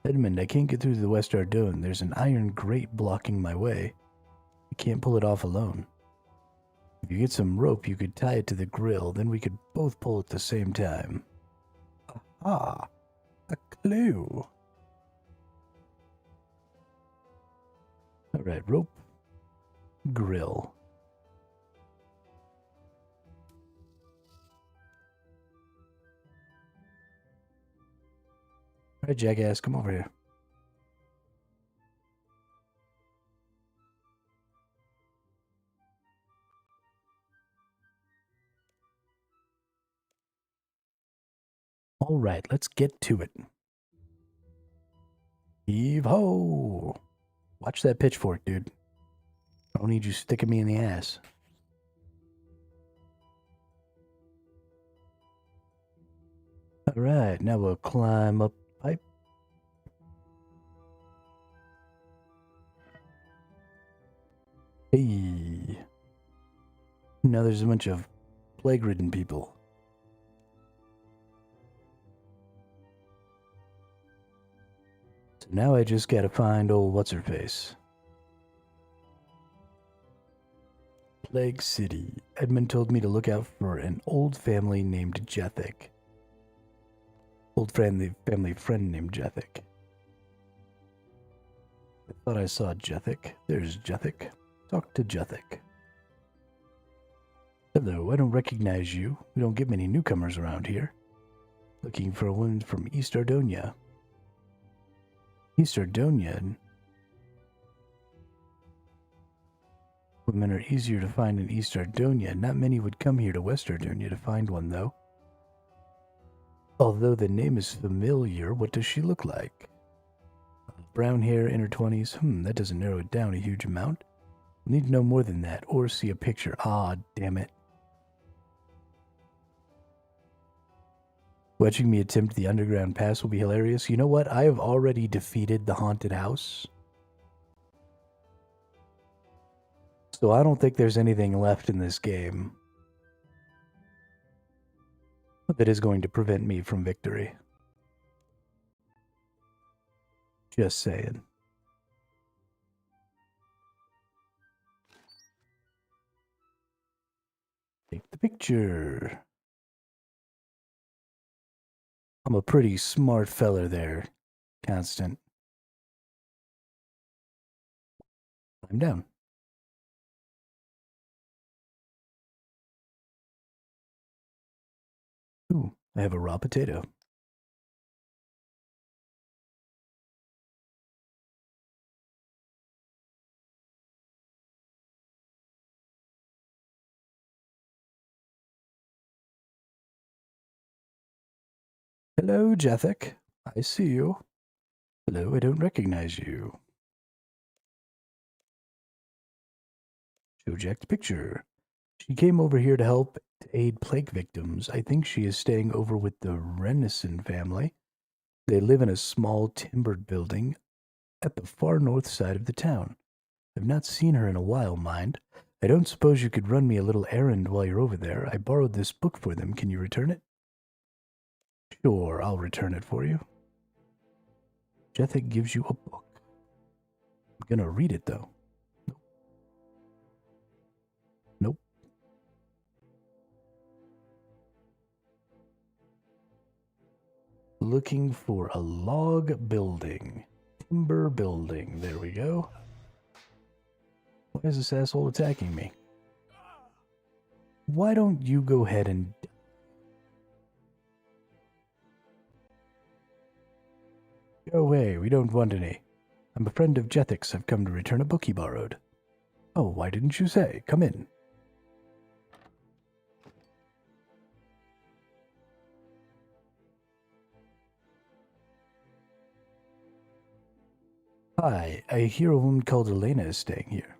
Edmund, I can't get through to the West Ardone. There's an iron grate blocking my way. I can't pull it off alone. If you get some rope, you could tie it to the grill. Then we could both pull at the same time. Aha! A clue. Alright, rope. Grill. Alright, jackass, come over here. Alright, let's get to it. Heave-ho! Watch that pitchfork, dude. I don't need you sticking me in the ass. Alright, now we'll climb up the pipe. Hey. Now there's a bunch of plague-ridden people. So now I just gotta find old what's-her-face. Plague City. Edmund told me to look out for an old family named Jethic. Old family friend named Jethic. I thought I saw Jethic. There's Jethic. Talk to Jethic. Hello, I don't recognize you. We don't get many newcomers around here. Looking for a woman from East Ardonia. East Ardonia? Women are easier to find in East Ardonia. Not many would come here to West Ardonia to find one, though. Although the name is familiar, what does she look like? Brown hair, in her 20s. That doesn't narrow it down a huge amount. Need to know more than that, or see a picture. Ah, damn it. Watching me attempt the underground pass will be hilarious. You know what? I have already defeated the haunted house. So I don't think there's anything left in this game that is going to prevent me from victory. Just saying. Take the picture. I'm a pretty smart feller there, Constant. I'm down. Ooh, I have a raw potato. Hello, Jethic. I see you. Hello, I don't recognize you. Show Jack's picture. She came over here to help to aid plague victims. I think she is staying over with the Renison family. They live in a small timbered building at the far north side of the town. I've not seen her in a while, mind. I don't suppose you could run me a little errand while you're over there. I borrowed this book for them. Can you return it? Sure, I'll return it for you. Jethic gives you a book. I'm gonna read it, though. Nope. Looking for a log building. Timber building. There we go. Why is this asshole attacking me? Why don't you go ahead and... Go away, we don't want any. I'm a friend of Jethic's. I've come to return a book he borrowed. Oh, why didn't you say? Come in. Hi, I hear a woman called Elena is staying here.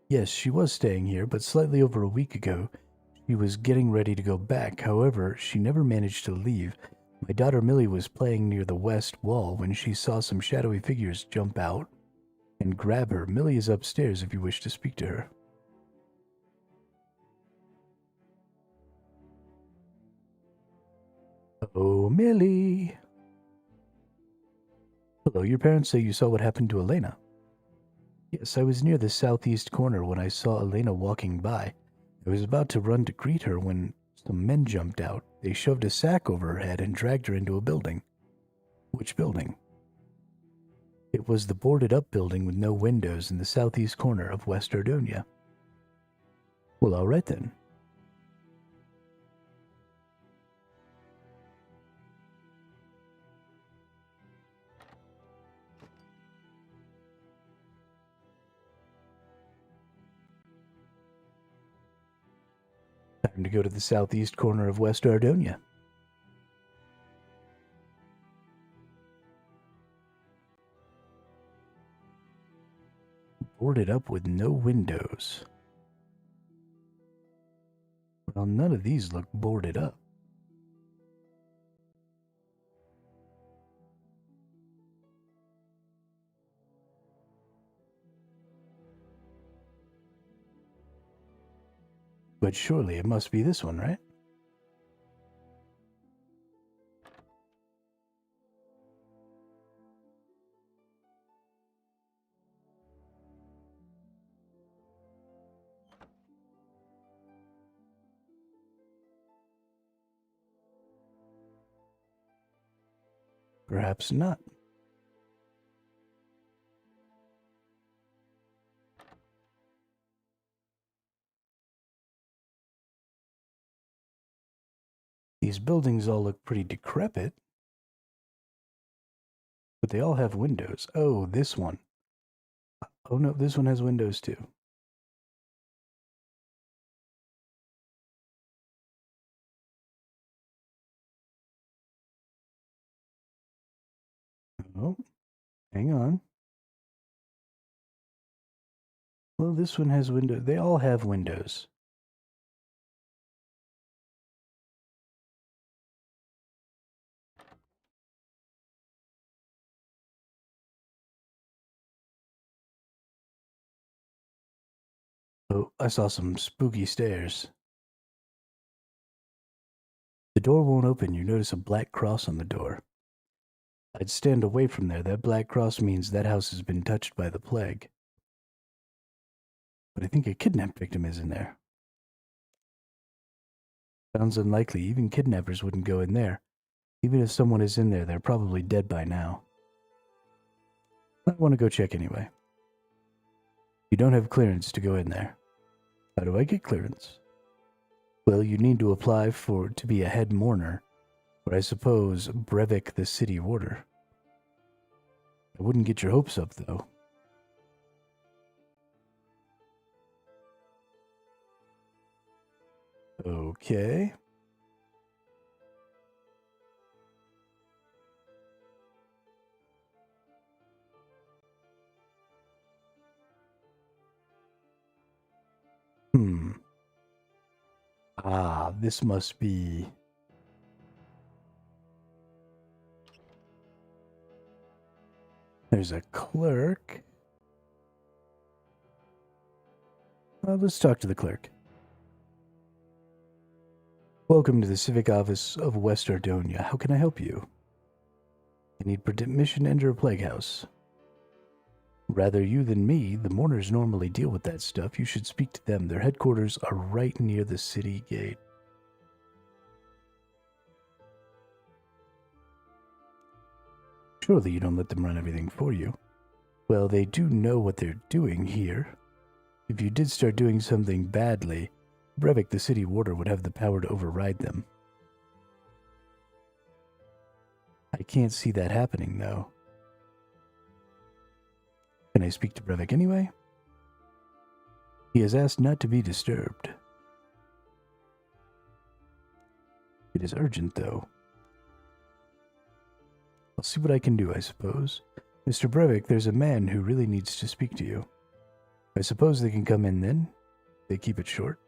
Yes, she was staying here, but slightly over a week ago, she was getting ready to go back. However, she never managed to leave. My daughter Millie was playing near the west wall when she saw some shadowy figures jump out and grab her. Millie is upstairs if you wish to speak to her. Oh, Millie. Hello, your parents say you saw what happened to Elena. Yes, I was near the southeast corner when I saw Elena walking by. I was about to run to greet her when some men jumped out. They shoved a sack over her head and dragged her into a building. Which building? It was the boarded-up building with no windows in the southeast corner of West Ardonia. Well, all right then. Time to go to the southeast corner of West Ardonia. Boarded up with no windows. Well, none of these look boarded up. But surely it must be this one, right? Perhaps not. These buildings all look pretty decrepit, but they all have windows. Oh, this one. Oh no, this one has windows too. Oh, hang on. Well, this one has windows. They all have windows. Oh, I saw some spooky stairs. The door won't open. You notice a black cross on the door. I'd stand away from there. That black cross means that house has been touched by the plague. But I think a kidnapped victim is in there. Sounds unlikely. Even kidnappers wouldn't go in there. Even if someone is in there, they're probably dead by now. I want to go check anyway. You don't have clearance to go in there. How do I get clearance? Well, you need to apply to be a head mourner, or I suppose Brevik the city warder. I wouldn't get your hopes up, though. Okay. Ah, this must be... There's a clerk. Let's talk to the clerk. Welcome to the Civic Office of West Ardonia. How can I help you? I need permission to enter a plague house. Rather you than me, the mourners normally deal with that stuff. You should speak to them. Their headquarters are right near the city gate. Surely you don't let them run everything for you. Well, they do know what they're doing here. If you did start doing something badly, Brevik, the city warder, would have the power to override them. I can't see that happening, though. Can I speak to Brevik anyway? He has asked not to be disturbed. It is urgent, though. I'll see what I can do, I suppose. Mr. Brevik, there's a man who really needs to speak to you. I suppose they can come in then? They keep it short.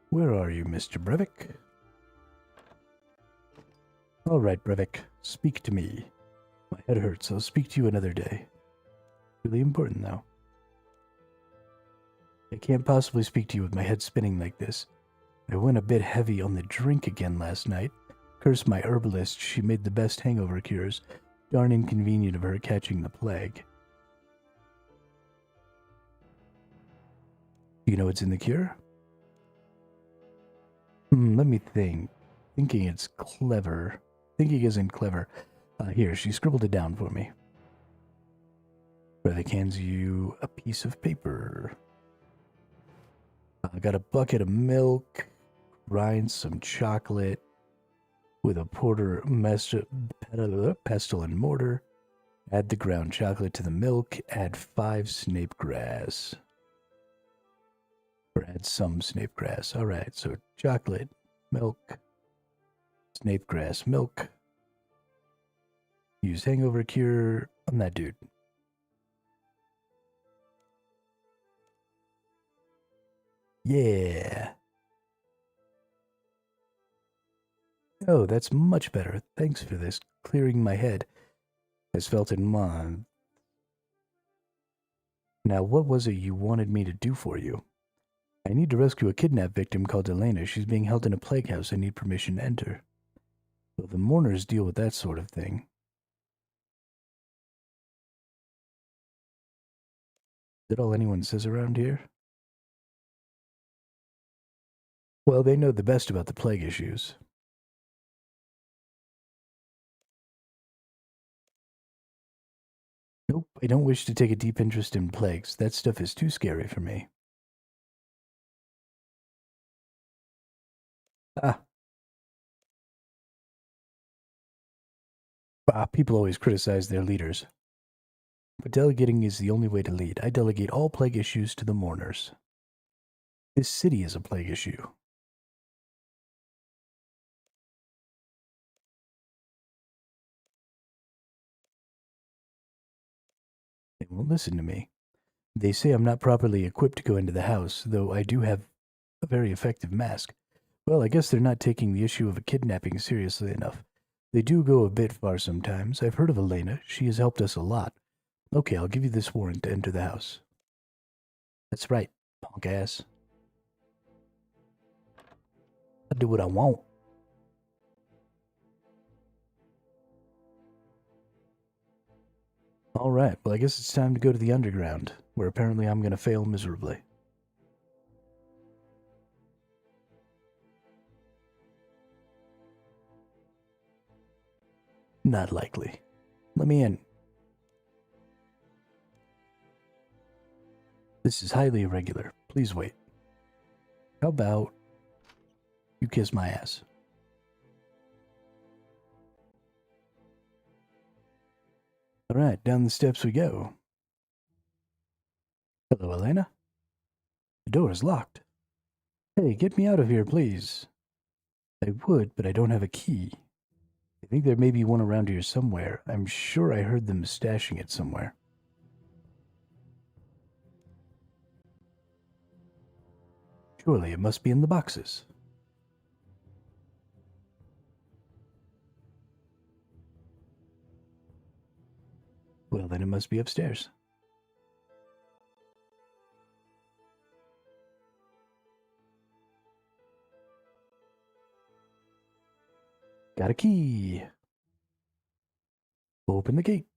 Where are you, Mr. Brevik? All right, Brevik, speak to me. My head hurts. I'll speak to you another day. Really important, though. I can't possibly speak to you with my head spinning like this. I went a bit heavy on the drink again last night. Curse my herbalist, she made the best hangover cures. Darn inconvenient of her catching the plague. You know what's in the cure? Let me think. Thinking it's clever. Thinking isn't clever. Here, she scribbled it down for me. Brevik hands you a piece of paper. I got a bucket of milk, grind some chocolate with a porter pestle and mortar. Add the ground chocolate to the milk. Add 5 snape grass. Or add some snape grass. All right, so chocolate, milk, snape grass, milk. Use hangover cure on that dude. Yeah. Oh, that's much better. Thanks for this. Clearing my head. Has felt in months. Now, what was it you wanted me to do for you? I need to rescue a kidnapped victim called Elena. She's being held in a plague house. I need permission to enter. Well, the mourners deal with that sort of thing. Is that all anyone says around here? Well, they know the best about the plague issues. Nope, I don't wish to take a deep interest in plagues. That stuff is too scary for me. Ah. People always criticize their leaders. But delegating is the only way to lead. I delegate all plague issues to the mourners. This city is a plague issue. They won't listen to me. They say I'm not properly equipped to go into the house, though I do have a very effective mask. Well, I guess they're not taking the issue of a kidnapping seriously enough. They do go a bit far sometimes. I've heard of Elena. She has helped us a lot. Okay, I'll give you this warrant to enter the house. That's right, punk ass. I do what I want. Alright, well I guess it's time to go to the underground, where apparently I'm gonna fail miserably. Not likely. Let me in. This is highly irregular. Please wait. How about you kiss my ass? Alright, down the steps we go. Hello, Elena. The door is locked. Hey, get me out of here, please. I would, but I don't have a key. I think there may be one around here somewhere. I'm sure I heard them stashing it somewhere. Surely it must be in the boxes. Well, then it must be upstairs. Got a key. Open the gate.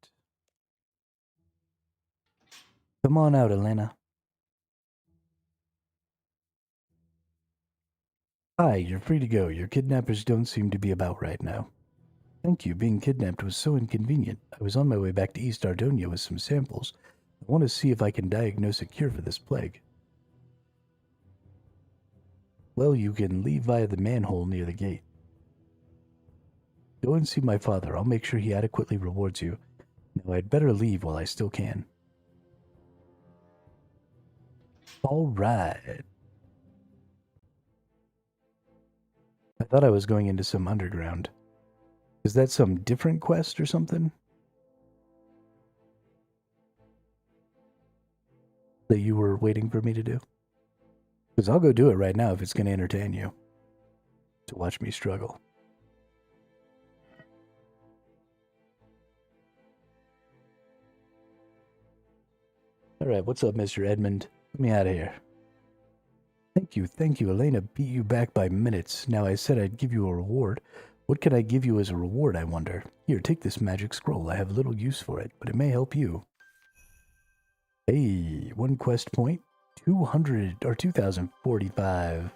Come on out, Elena. Hi, you're free to go. Your kidnappers don't seem to be about right now. Thank you. Being kidnapped was so inconvenient. I was on my way back to East Ardonia with some samples. I want to see if I can diagnose a cure for this plague. Well, you can leave via the manhole near the gate. Go and see my father. I'll make sure he adequately rewards you. Now, I'd better leave while I still can. All right. I thought I was going into some underground. Is that some different quest or something? That you were waiting for me to do? Because I'll go do it right now if it's going to entertain you. To watch me struggle. Alright, what's up, Mr. Edmund? Let me out of here. Thank you. Elena beat you back by minutes. Now I said I'd give you a reward. What can I give you as a reward, I wonder? Here, take this magic scroll. I have little use for it, but it may help you. Hey, 1 quest point. 200 or 2045.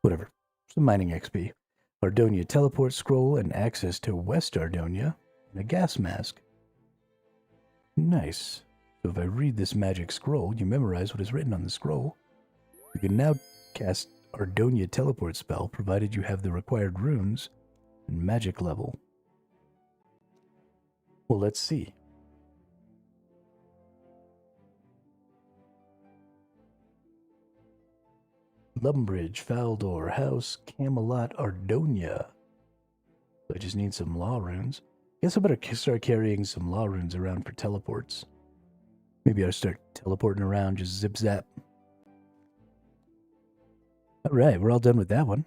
Whatever. Some mining XP. Ardonia teleport scroll and access to West Ardonia and a gas mask. Nice. So if I read this magic scroll, you memorize what is written on the scroll. You can now cast Ardonia teleport spell, provided you have the required runes and magic level. Well, let's see. Lumbridge, Faldor, House, Camelot, Ardonia. I just need some law runes. Guess I better start carrying some law runes around for teleports. Maybe I'll start teleporting around, just zip zap. Alright, we're all done with that one.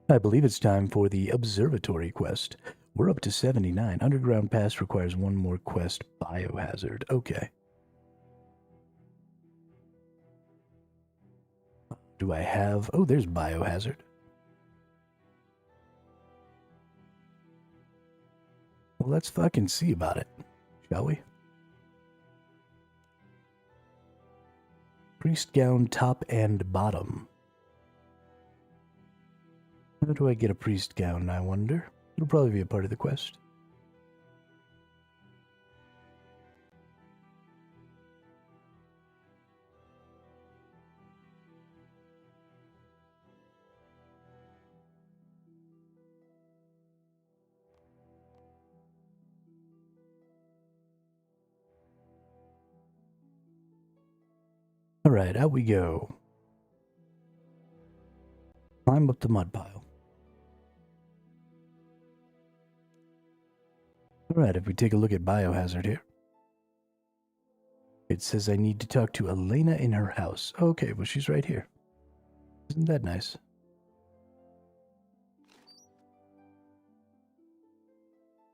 I believe it's time for the observatory quest. We're up to 79. Underground Pass requires 1 more quest, Biohazard. Okay. Do I have... Oh, there's Biohazard. Well, let's fucking see about it, shall we? Priest gown top and bottom. How do I get a priest gown, I wonder? It'll probably be a part of the quest. Alright, out we go. Climb up the mud pile. Alright, if we take a look at Biohazard here. It says I need to talk to Elena in her house. Okay, well she's right here. Isn't that nice?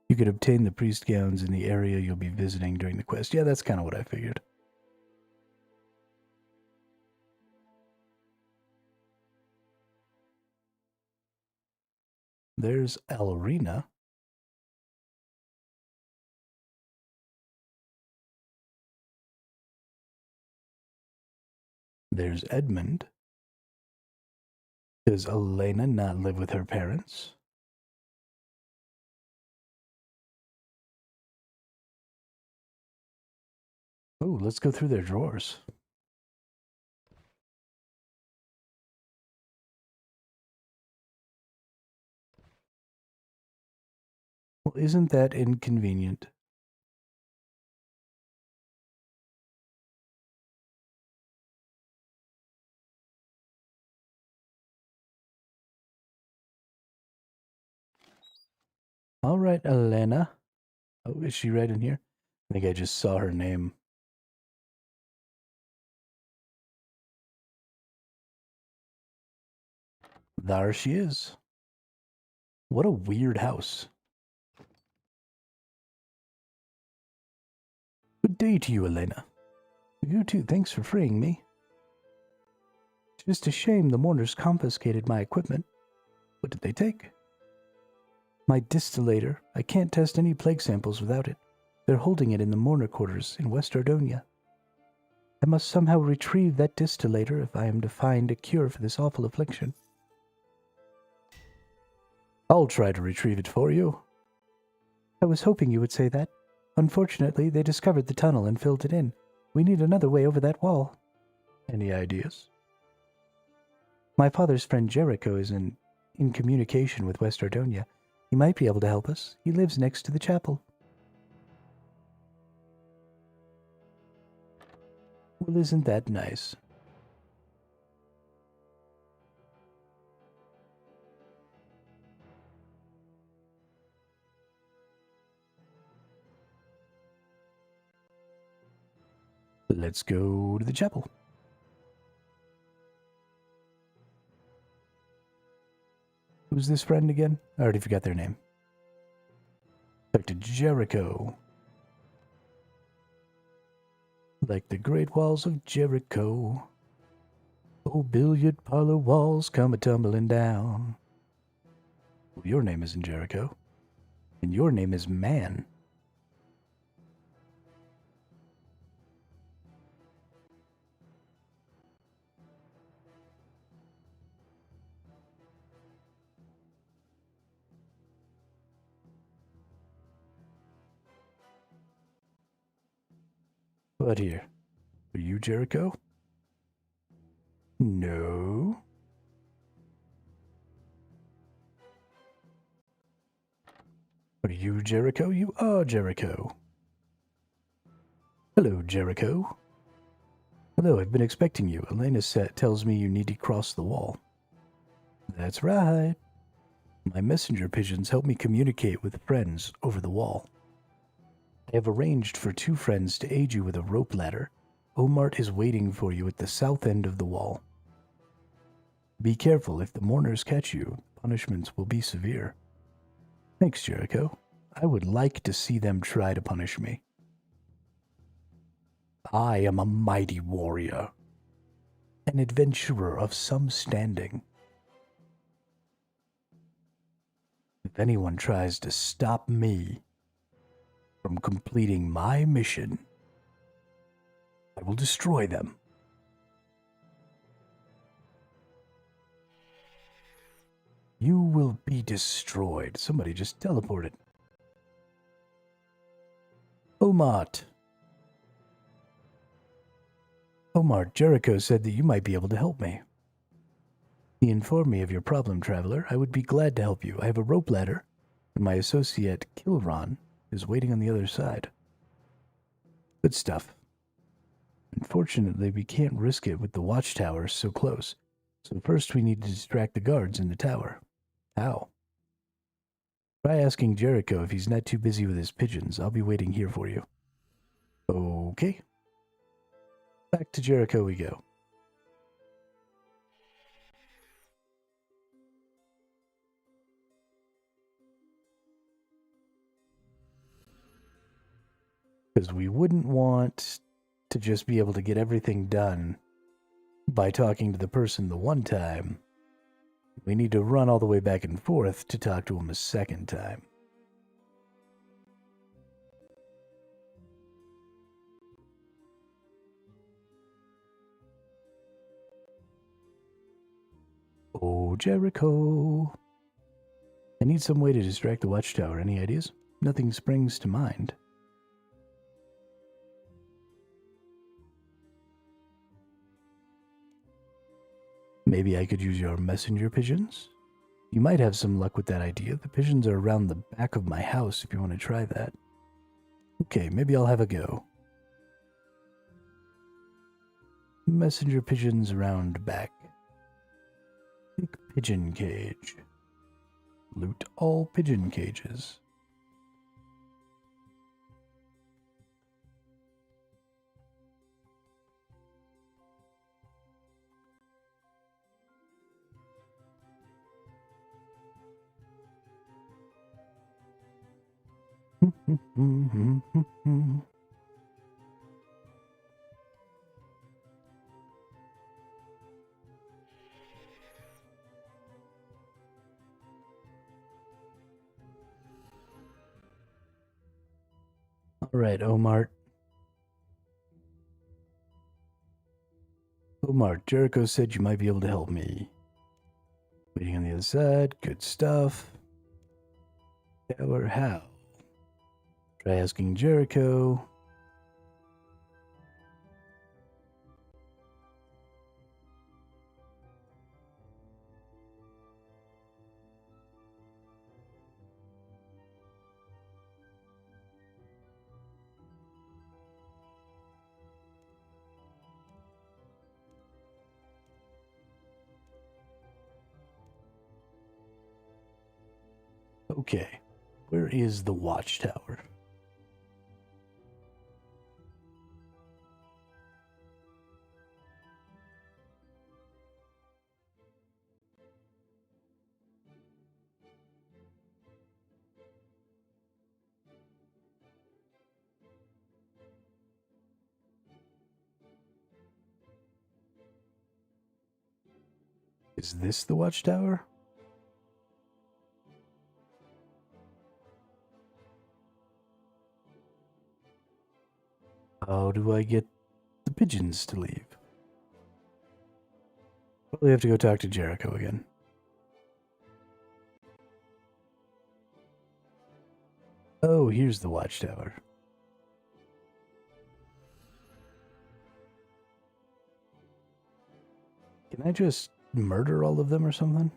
You could obtain the priest gowns in the area you'll be visiting during the quest. Yeah, that's kind of what I figured. There's Alrina. There's Edmund. Does Elena not live with her parents? Oh, let's go through their drawers. Well, isn't that inconvenient? All right, Elena. Oh, is she right in here? I think I just saw her name. There she is. What a weird house. Good day to you, Elena. You too, thanks for freeing me. It's just a shame the mourners confiscated my equipment. What did they take? My distillator. I can't test any plague samples without it. They're holding it in the mourner quarters in West Ardonia. I must somehow retrieve that distillator if I am to find a cure for this awful affliction. I'll try to retrieve it for you. I was hoping you would say that. Unfortunately, they discovered the tunnel and filled it in. We need another way over that wall. Any ideas? My father's friend Jericho is in communication with West Ardonia. He might be able to help us. He lives next to the chapel. Well, isn't that nice? Let's go to the chapel. Who's this friend again? I already forgot their name. Talk to Jericho. Like the great walls of Jericho. Oh, billiard parlor walls come a-tumbling down. Well, your name isn't Jericho. And your name is Man. What here? Are you Jericho? No. Are you Jericho? You are Jericho. Hello, Jericho. Hello, I've been expecting you. Elena tells me you need to cross the wall. That's right. My messenger pigeons help me communicate with friends over the wall. I have arranged for 2 friends to aid you with a rope ladder. Omart is waiting for you at the south end of the wall. Be careful, if the mourners catch you, punishments will be severe. Thanks, Jericho. I would like to see them try to punish me. I am a mighty warrior, an adventurer of some standing. If anyone tries to stop me from completing my mission, I will destroy them. You will be destroyed. Somebody just teleported. Omar, Jericho said that you might be able to help me. He informed me of your problem, traveler. I would be glad to help you. I have a rope ladder, and my associate, Kilron, is waiting on the other side. Good stuff. Unfortunately, we can't risk it with the watchtower so close. So first we need to distract the guards in the tower. How? Try asking Jericho if he's not too busy with his pigeons. I'll be waiting here for you. Okay. Back to Jericho we go. Because we wouldn't want to just be able to get everything done by talking to the person the one time. We need to run all the way back and forth to talk to him a second time. Oh, Jericho. I need some way to distract the watchtower. Any ideas? Nothing springs to mind. Maybe I could use your messenger pigeons? You might have some luck with that idea. The pigeons are around the back of my house if you want to try that. Okay, maybe I'll have a go. Messenger pigeons around back. Big pigeon cage. Loot all pigeon cages. All right, Omar. Jericho said you might be able to help me. Waiting on the other side. Good stuff. Tower, how? Try asking Jericho. Okay, where is the watchtower? Is this the watchtower? How do I get the pigeons to leave? Probably have to go talk to Jericho again. Oh, here's the watchtower. Can I just murder all of them or something?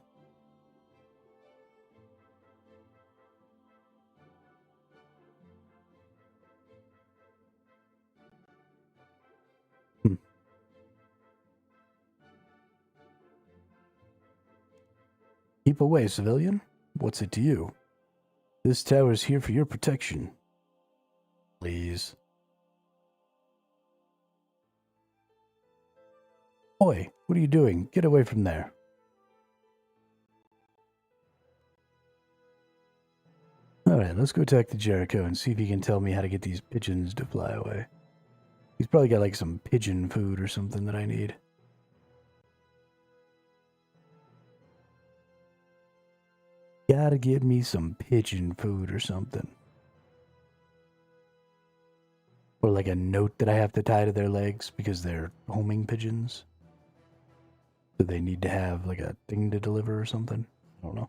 Keep away, civilian. What's it to you? This tower's here for your protection. Please. Oi, what are you doing? Get away from there. Alright, let's go talk to Jericho and see if he can tell me how to get these pigeons to fly away. He's probably got like some pigeon food or something that I need. Gotta give me some pigeon food or something. Or like a note that I have to tie to their legs because they're homing pigeons. So they need to have like a thing to deliver or something. I don't know.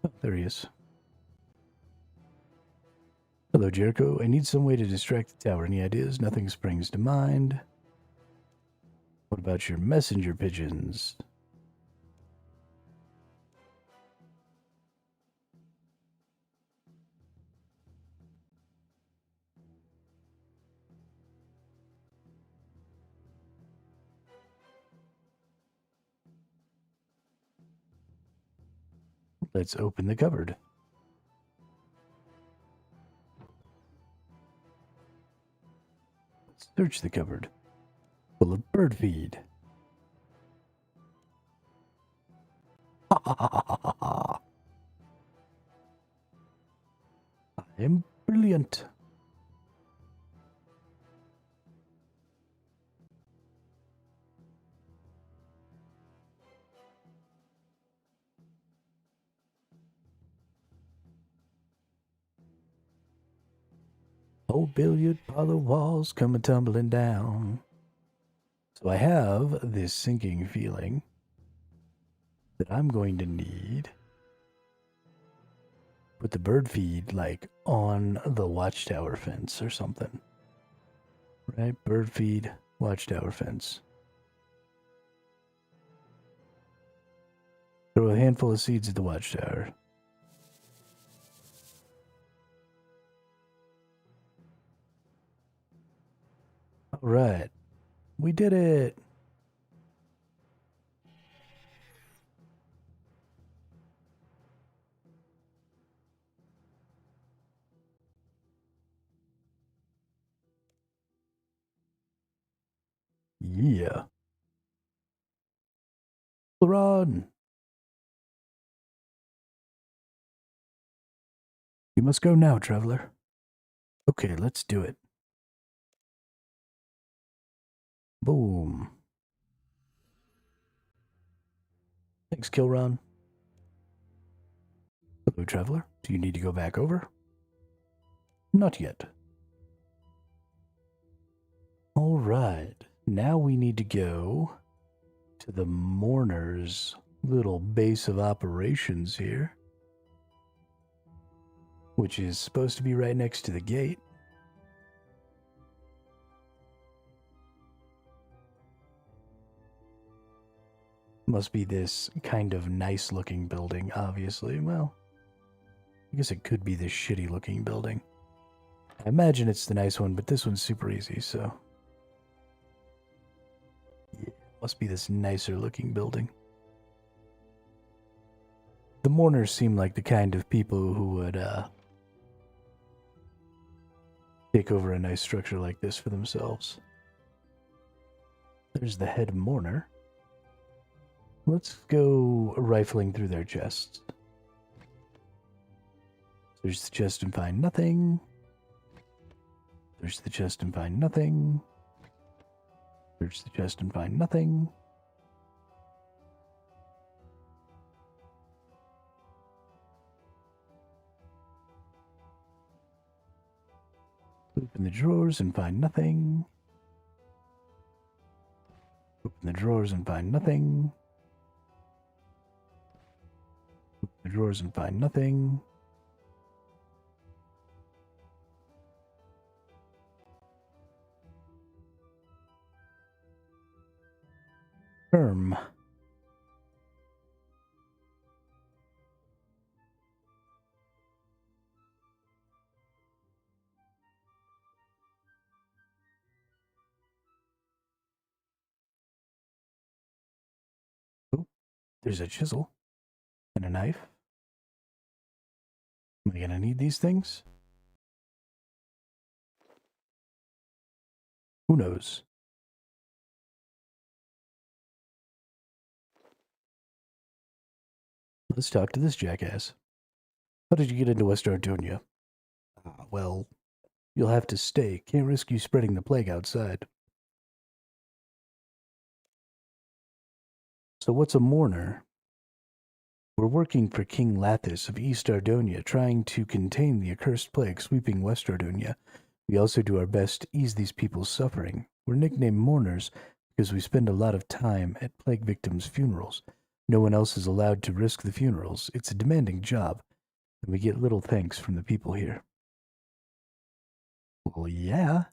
Oh, there he is. Hello, Jericho. I need some way to distract the tower. Any ideas? Nothing springs to mind. What about your messenger pigeons? Let's open the cupboard. Let's search the cupboard. Full of bird feed. Ha ha ha ha ha ha. I am brilliant. Old billiard parlor walls coming tumbling down. So I have this sinking feeling that I'm going to need put the bird feed like on the watchtower fence or something. Right? Bird feed, watchtower fence. Throw a handful of seeds at the watchtower. All right. We did it. Yeah. Run. You must go now, traveler. Okay, let's do it. Boom. Thanks, Kilron. Hello, traveler. Do you need to go back over? Not yet. All right. Now we need to go to the mourner's little base of operations here, which is supposed to be right next to the gate. Must be this kind of nice looking building, obviously. Well, I guess it could be this shitty looking building. I imagine it's the nice one, but this one's super easy, so. Yeah, must be this nicer looking building. The mourners seem like the kind of people who would take over a nice structure like this for themselves. There's the head mourner. Let's go rifling through their chests. There's the chest and find nothing. There's the chest and find nothing. There's the chest and find nothing. Open the drawers and find nothing. Open the drawers and find nothing. Open the drawers and find nothing. Oh, there's a chisel and a knife. Am I gonna need these things? Who knows? Let's talk to this jackass. How did you get into West Ardonia? Well, you'll have to stay. Can't risk you spreading the plague outside. So what's a mourner? We're working for King Lathis of East Ardonia, trying to contain the accursed plague sweeping West Ardonia. We also do our best to ease these people's suffering. We're nicknamed mourners because we spend a lot of time at plague victims' funerals. No one else is allowed to risk the funerals. It's a demanding job, and we get little thanks from the people here. Well, yeah.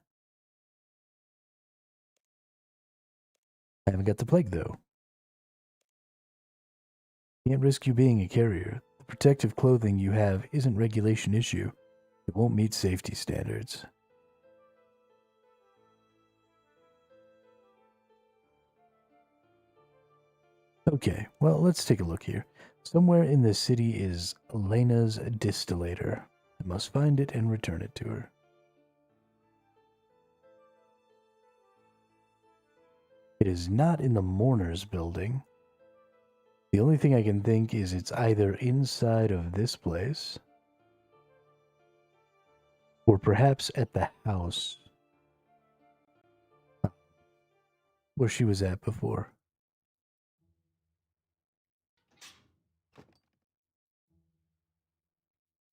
I haven't got the plague, though. Can't risk you being a carrier. The protective clothing you have isn't regulation issue. It won't meet safety standards. Okay, well, let's take a look here. Somewhere in the city is Elena's distillator. I must find it and return it to her. It is not in the mourner's building. The only thing I can think is it's either inside of this place or perhaps at the house where she was at before.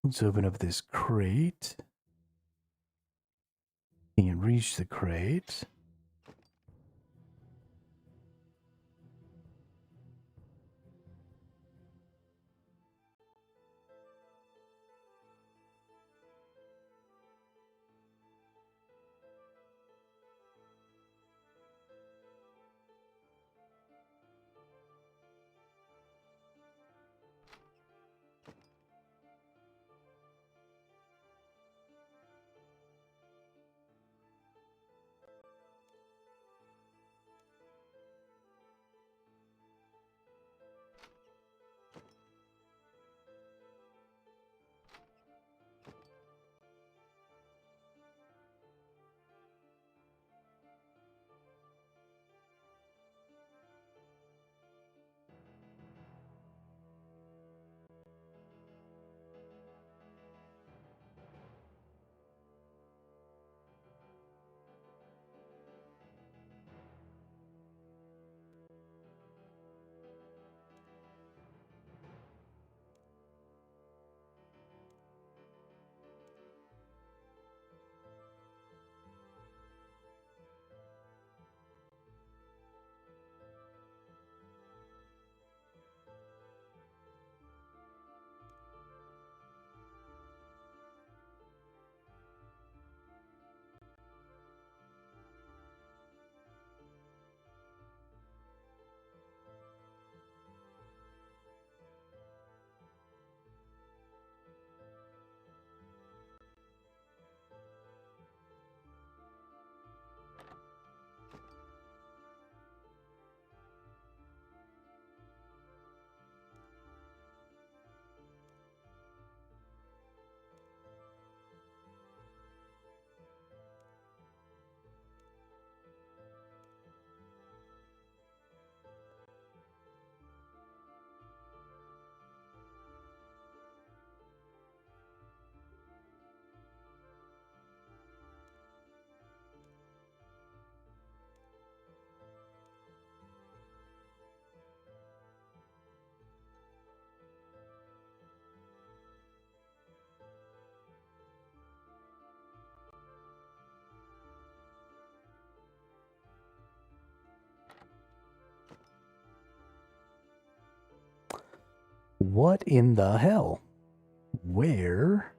Let's open up this crate. Can't reach the crate. What in the hell? Where?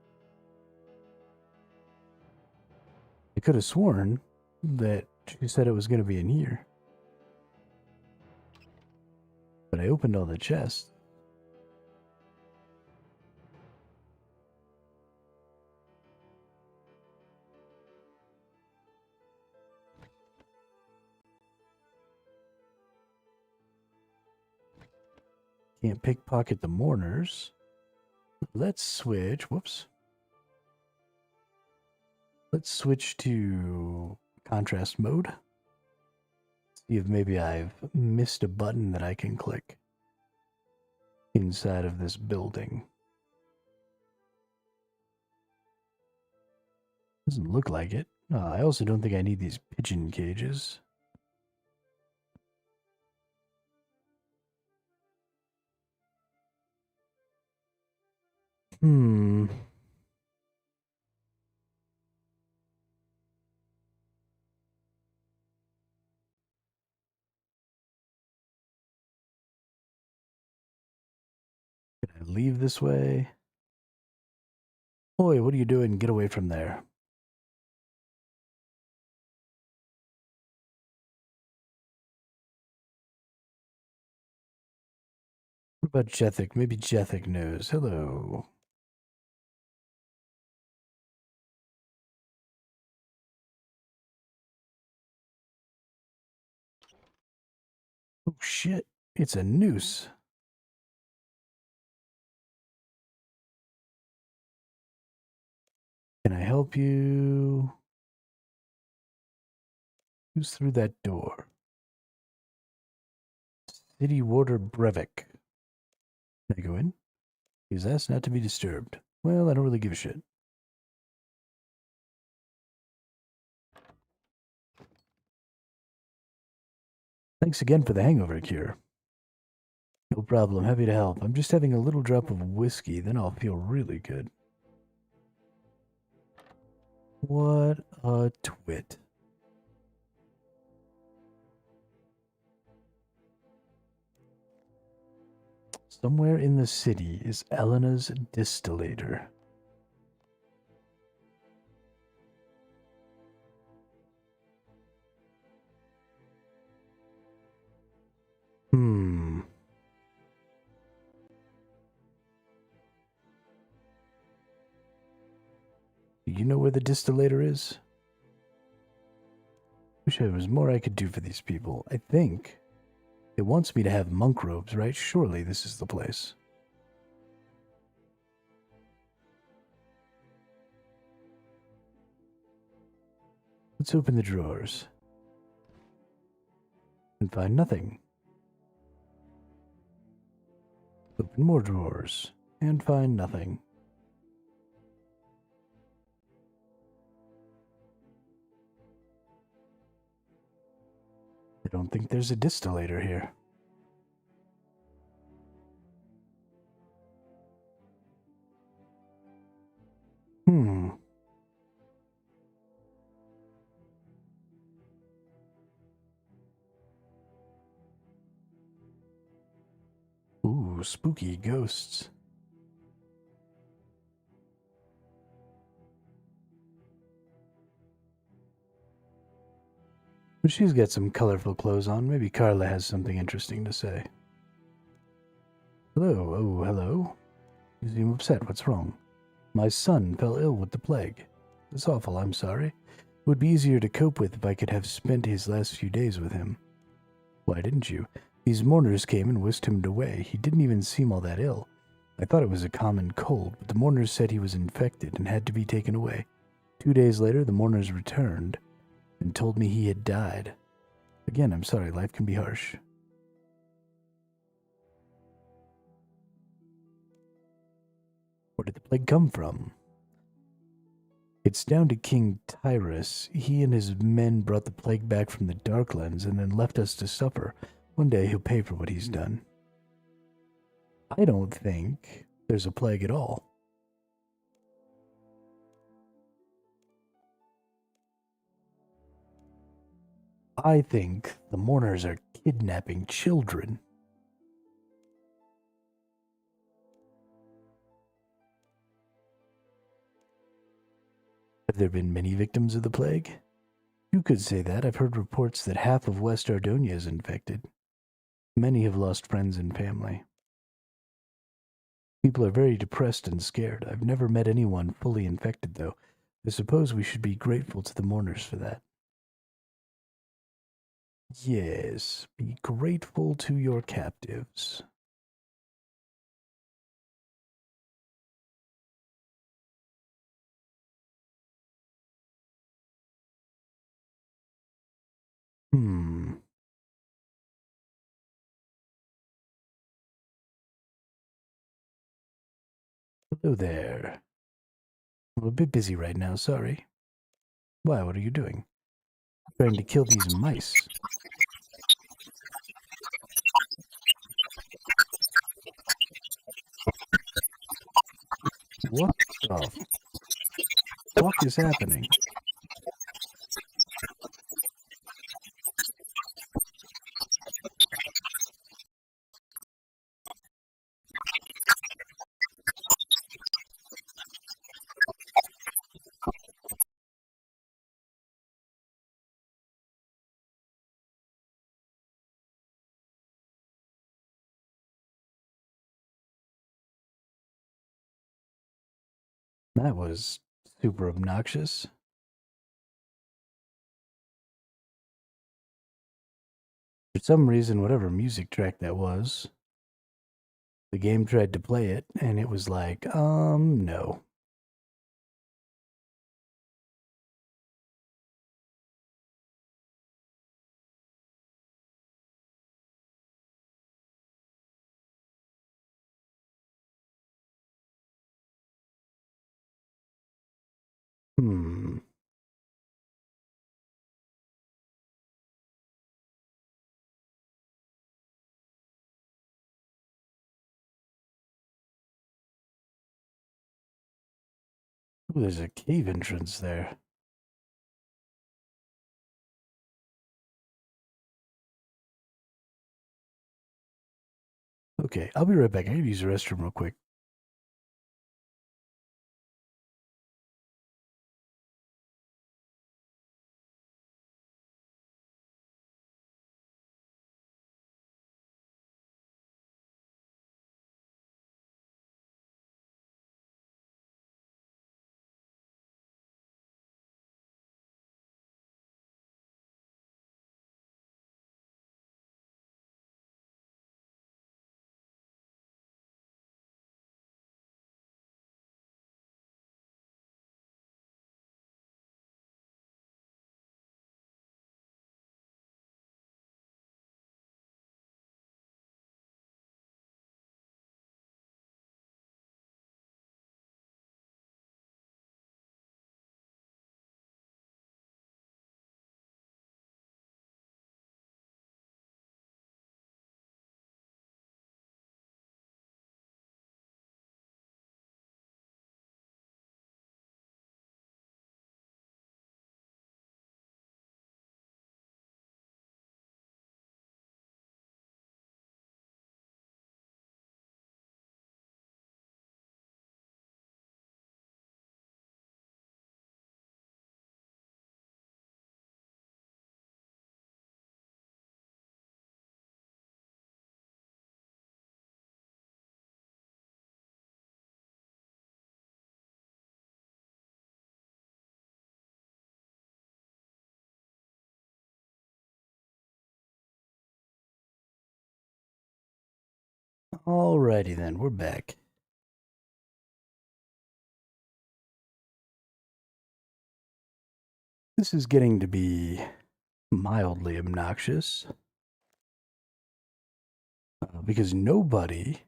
I could have sworn that she said it was going to be in here. But I opened all the chests. Can't pickpocket the mourners. Let's switch. Whoops. Let's switch to contrast mode. See if maybe I've missed a button that I can click inside of this building. Doesn't look like it. I also don't think I need these pigeon cages. leave this way. Oi, what are you doing? Get away from there. What about Jethic? Maybe Jethic knows. Hello. Oh shit, it's a noose. Can I help you? Who's through that door? City Warder Brevik. Can I go in? He's asked not to be disturbed. Well, I don't really give a shit. Thanks again for the hangover cure. No problem, happy to help. I'm just having a little drop of whiskey, then I'll feel really good. What a twit. Somewhere in the city is Elena's distillator. Do you know where the distillator is? Wish there was more I could do for these people. I think it wants me to have monk robes, right? Surely this is the place. Let's open the drawers. And find nothing. Open more drawers. And find nothing. I don't think there's a distillator here. Ooh, spooky ghosts. But she's got some colorful clothes on. Maybe Carla has something interesting to say. Hello, oh, hello. You seem upset. What's wrong? My son fell ill with the plague. It's awful, I'm sorry. It would be easier to cope with if I could have spent his last few days with him. Why didn't you? These mourners came and whisked him away. He didn't even seem all that ill. I thought it was a common cold, but the mourners said he was infected and had to be taken away. 2 days later, the mourners returned and told me he had died. Again, I'm sorry, life can be harsh. Where did the plague come from? It's down to King Tyrus. He and his men brought the plague back from the Darklands and then left us to suffer. One day he'll pay for what he's done. I don't think there's a plague at all. I think the mourners are kidnapping children. Have there been many victims of the plague? You could say that. I've heard reports that half of West Ardonia is infected. Many have lost friends and family. People are very depressed and scared. I've never met anyone fully infected, though. I suppose we should be grateful to the mourners for that. Yes, be grateful to your captives. Hello there. I'm a bit busy right now, sorry. Why, what are you doing? I'm trying to kill these mice. What the fuck is happening? That was super obnoxious. For some reason, whatever music track that was, the game tried to play it, and it was like, no. Hmm. Ooh, there's a cave entrance there. Okay, I'll be right back. I gotta use the restroom real quick. Alrighty then, we're back. This is getting to be mildly obnoxious. Because nobody,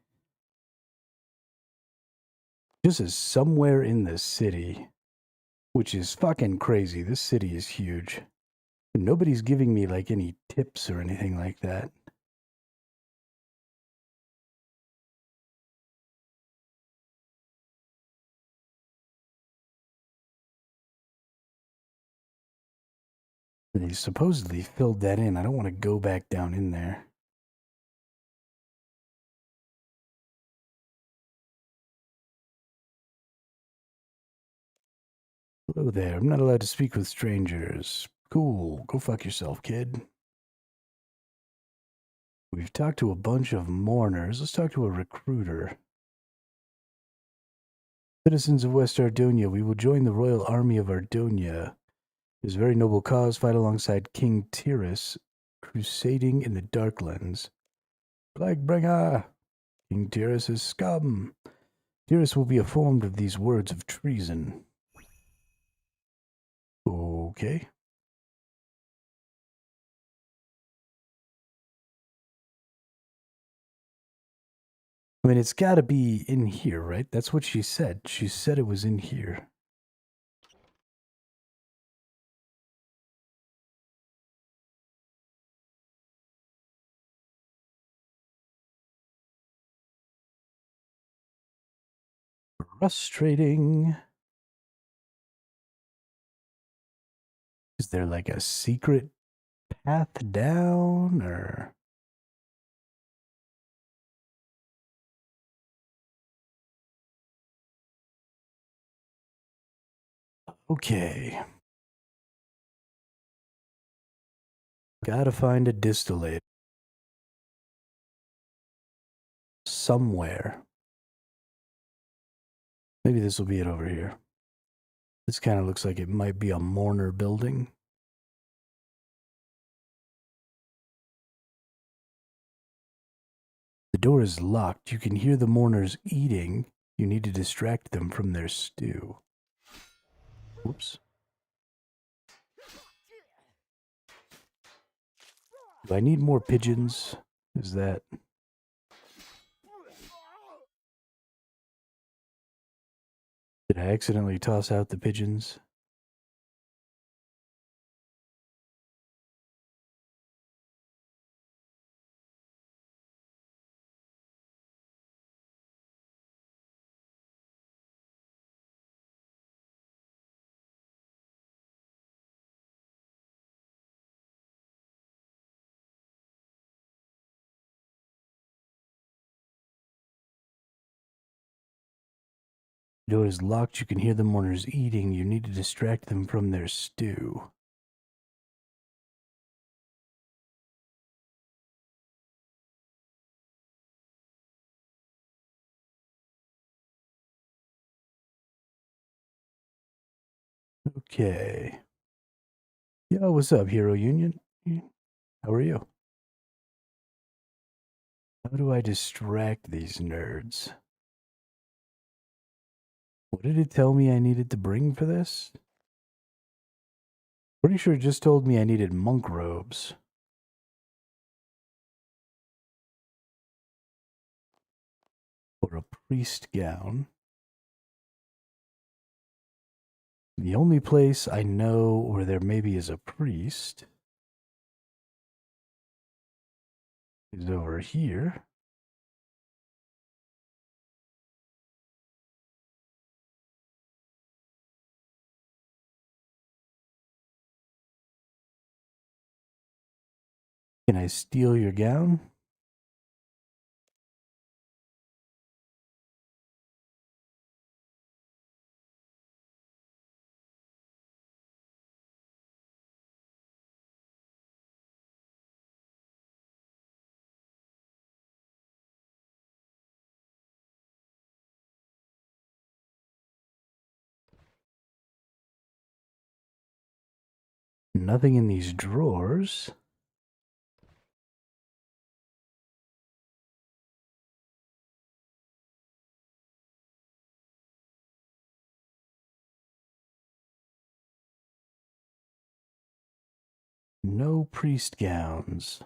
just is somewhere in the city, which is fucking crazy. This city is huge. Nobody's giving me like any tips or anything like that. They supposedly filled that in. I don't want to go back down in there. Hello there. I'm not allowed to speak with strangers. Cool. Go fuck yourself, kid. We've talked to a bunch of mourners. Let's talk to a recruiter. Citizens of West Ardonia, we will join the royal army of Ardonia. It is a very noble cause. Fight alongside King Tyrus, crusading in the Darklands. Plaguebringer! King Tyrus is scum. Tyrus will be informed of these words of treason. Okay. I mean, it's got to be in here, right? That's what she said. She said it was in here. Frustrating. Is there like a secret path down or... Okay. Gotta find a distillate. Somewhere. Maybe this will be it over here. This kind of looks like it might be a mourner building. The door is locked. You can hear the mourners eating. You need to distract them from their stew. Whoops. Do I need more pigeons? Is that... Did I accidentally toss out the pigeons? The door is locked. You can hear the mourners eating. You need to distract them from their stew. Okay. Yo, what's up, Hero Union? How are you? How do I distract these nerds? What did it tell me I needed to bring for this? Pretty sure it just told me I needed monk robes. Or a priest gown. The only place I know where there maybe is a priest is over here. Can I steal your gown? Nothing in these drawers. No priest gowns.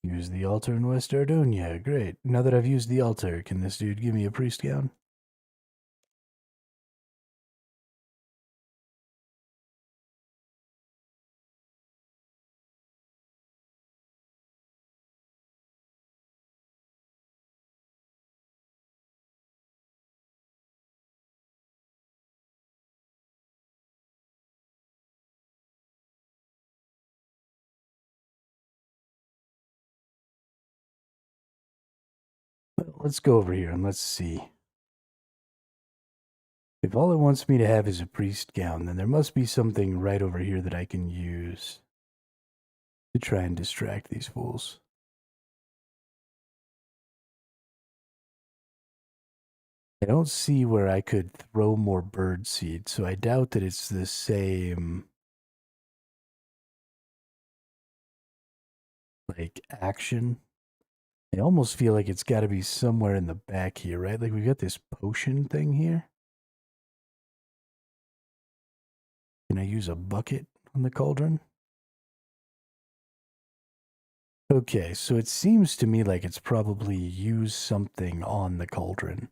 Use the altar in West Ardonia. Great. Now that I've used the altar, can this dude give me a priest gown? Well, let's go over here and let's see. If all it wants me to have is a priest gown, then there must be something right over here that I can use to try and distract these fools. I don't see where I could throw more bird seed, so I doubt that it's the same, like, action. I almost feel like it's got to be somewhere in the back here, right? Like, we've got this potion thing here. Can I use a bucket on the cauldron? Okay, so it seems to me like it's probably used something on the cauldron.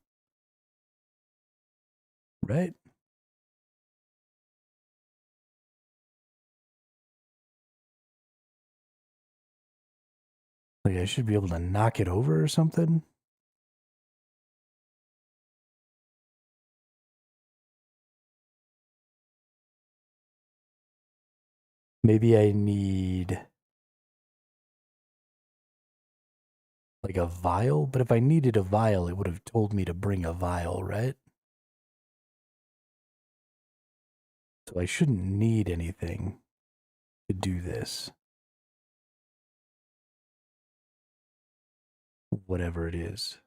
Right? Like I should be able to knock it over or something? Maybe I need like a vial, but if I needed a vial, it would have told me to bring a vial, right? So I shouldn't need anything to do this. whatever it is.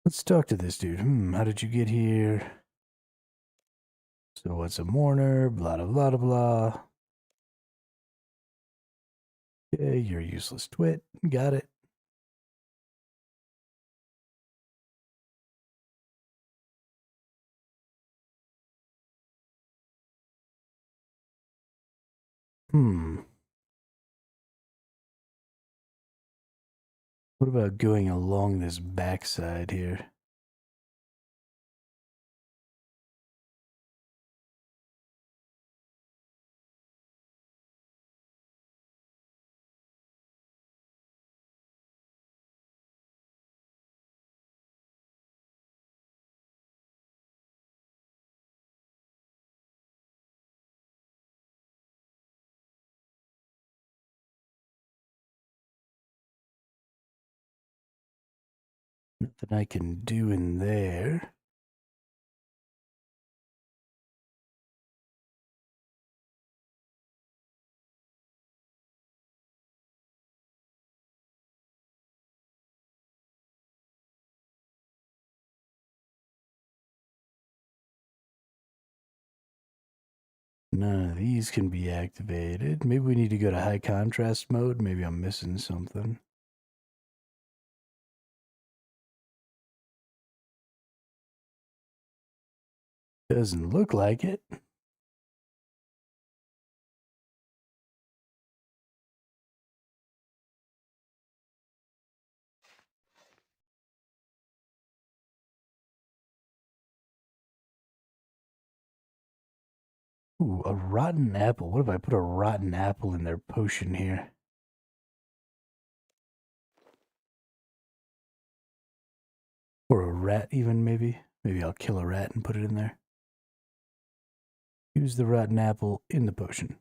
Let's talk to this dude. How did you get here? So what's a mourner? Blah, blah, blah, blah, blah. Okay, you're a useless twit. Got it. What about going along this backside here? Nothing I can do in there. None of these can be activated. Maybe we need to go to high contrast mode. Maybe I'm missing something. Doesn't look like it. Ooh, a rotten apple. What if I put a rotten apple in their potion here? Or a rat even, maybe? Maybe I'll kill a rat and put it in there. Use the rotten apple in the potion.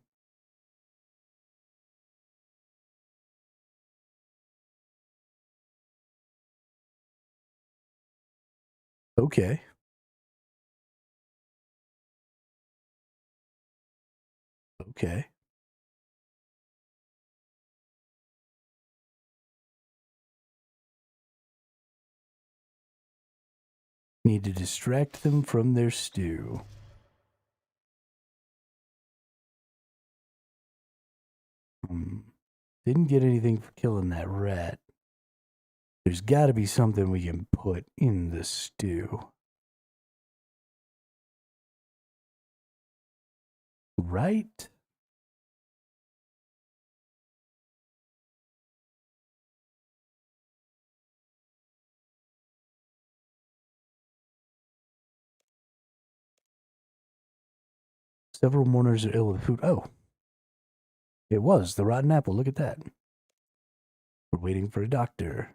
Okay. Okay. Need to distract them from their stew. Didn't get anything for killing that rat. There's got to be something we can put in the stew. Right? Several mourners are ill with food. Oh. It was the rotten apple. Look at that. We're waiting for a doctor.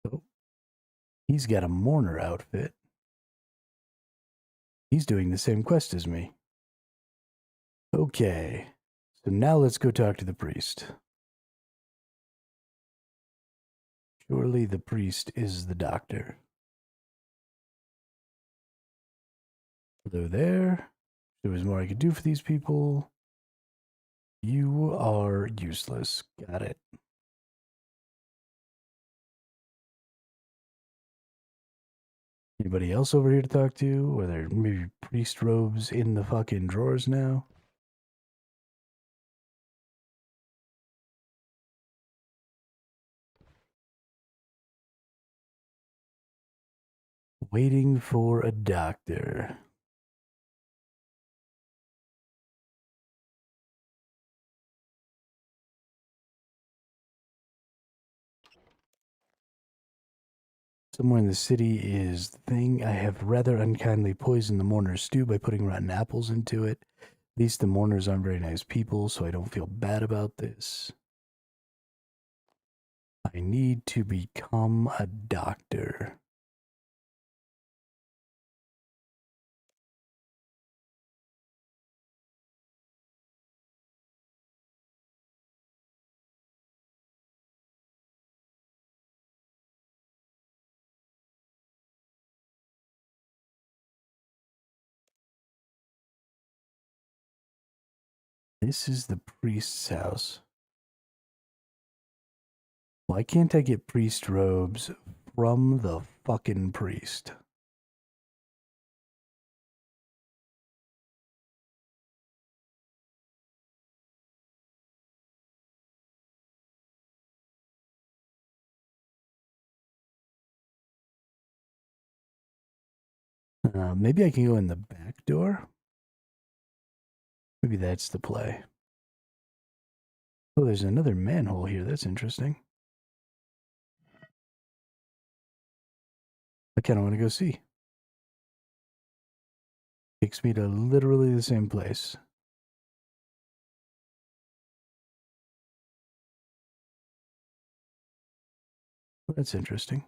Oh. He's got a mourner outfit. He's doing the same quest as me. Okay. So now let's go talk to the priest. Surely the priest is the doctor. Hello there. There was more I could do for these people. You are useless. Got it. Anybody else over here to talk to? Are there maybe priest robes in the fucking drawers now? Waiting for a doctor. Somewhere in the city is the thing. I have rather unkindly poisoned the mourner's stew by putting rotten apples into it. At least the mourners aren't very nice people, so I don't feel bad about this. I need to become a doctor. This is the priest's house. Why can't I get priest robes from the fucking priest? Maybe I can go in the back door? Maybe that's the play. Oh, there's another manhole here. That's interesting. I kind of want to go see. Takes me to literally the same place. That's interesting.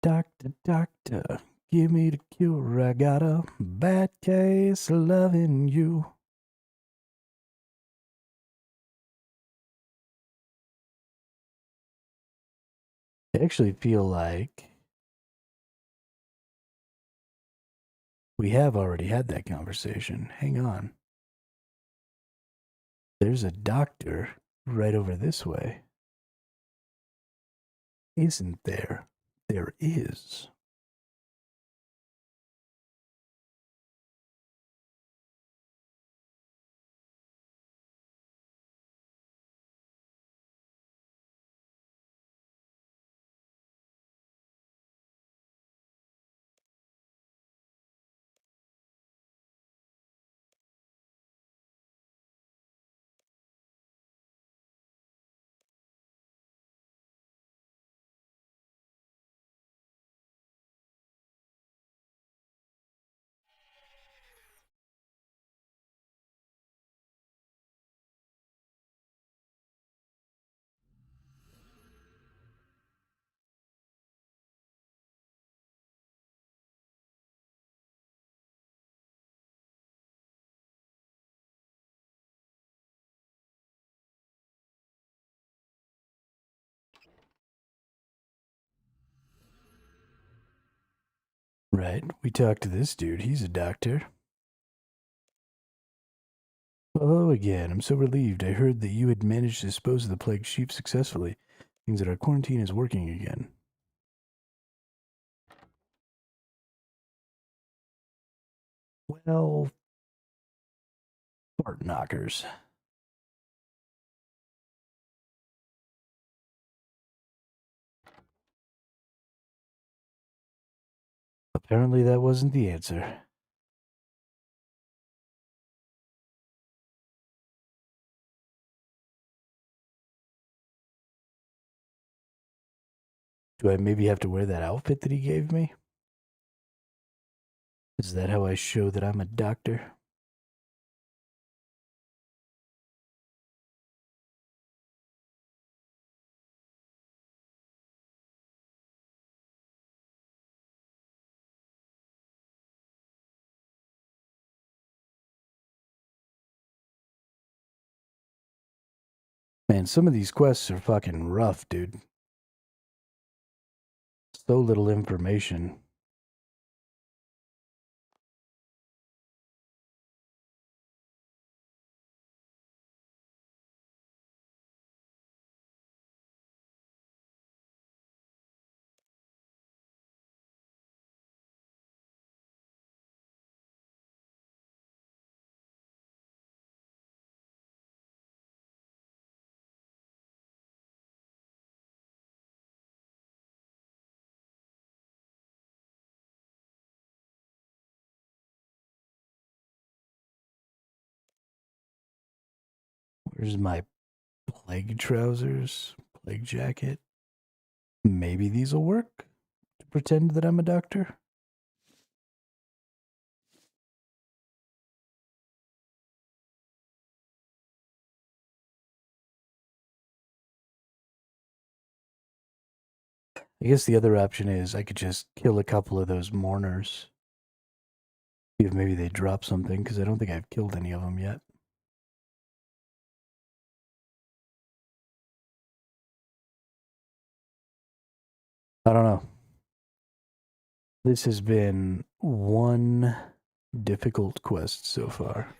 Doctor, doctor, give me the cure. I got a bad case of loving you. I actually feel like we have already had that conversation. Hang on. There's a doctor right over this way. Isn't there? There is. Right. We talked to this dude. He's a doctor. Hello again. I'm so relieved. I heard that you had managed to dispose of the plague sheep successfully. Means that our quarantine is working again. Well, fart knockers. Apparently that wasn't the answer. Do I maybe have to wear that outfit that he gave me? Is that how I show that I'm a doctor? Man, some of these quests are fucking rough, dude. So little information. Here's my plague trousers, plague jacket. Maybe these will work to pretend that I'm a doctor. I guess the other option is I could just kill a couple of those mourners. See if maybe they drop something, because I don't think I've killed any of them yet. I don't know. This has been one difficult quest so far.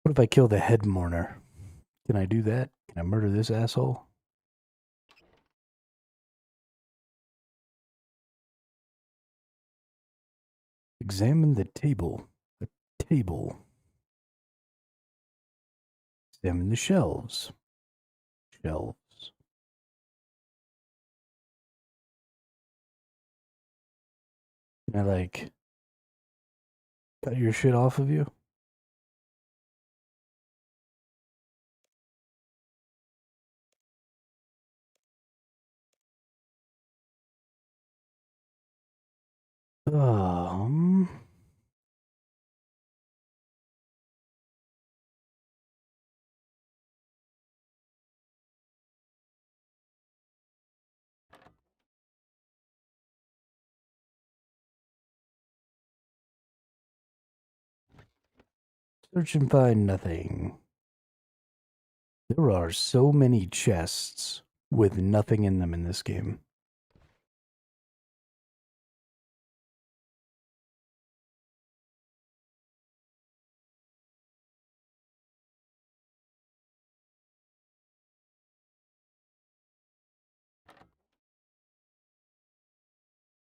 What if I kill the head mourner? Can I do that? Can I murder this asshole? Examine the table. A table. Examine the shelves. Shelves. Can I, like, cut your shit off of you? Um... Search and find nothing. There are so many chests with nothing in them in this game.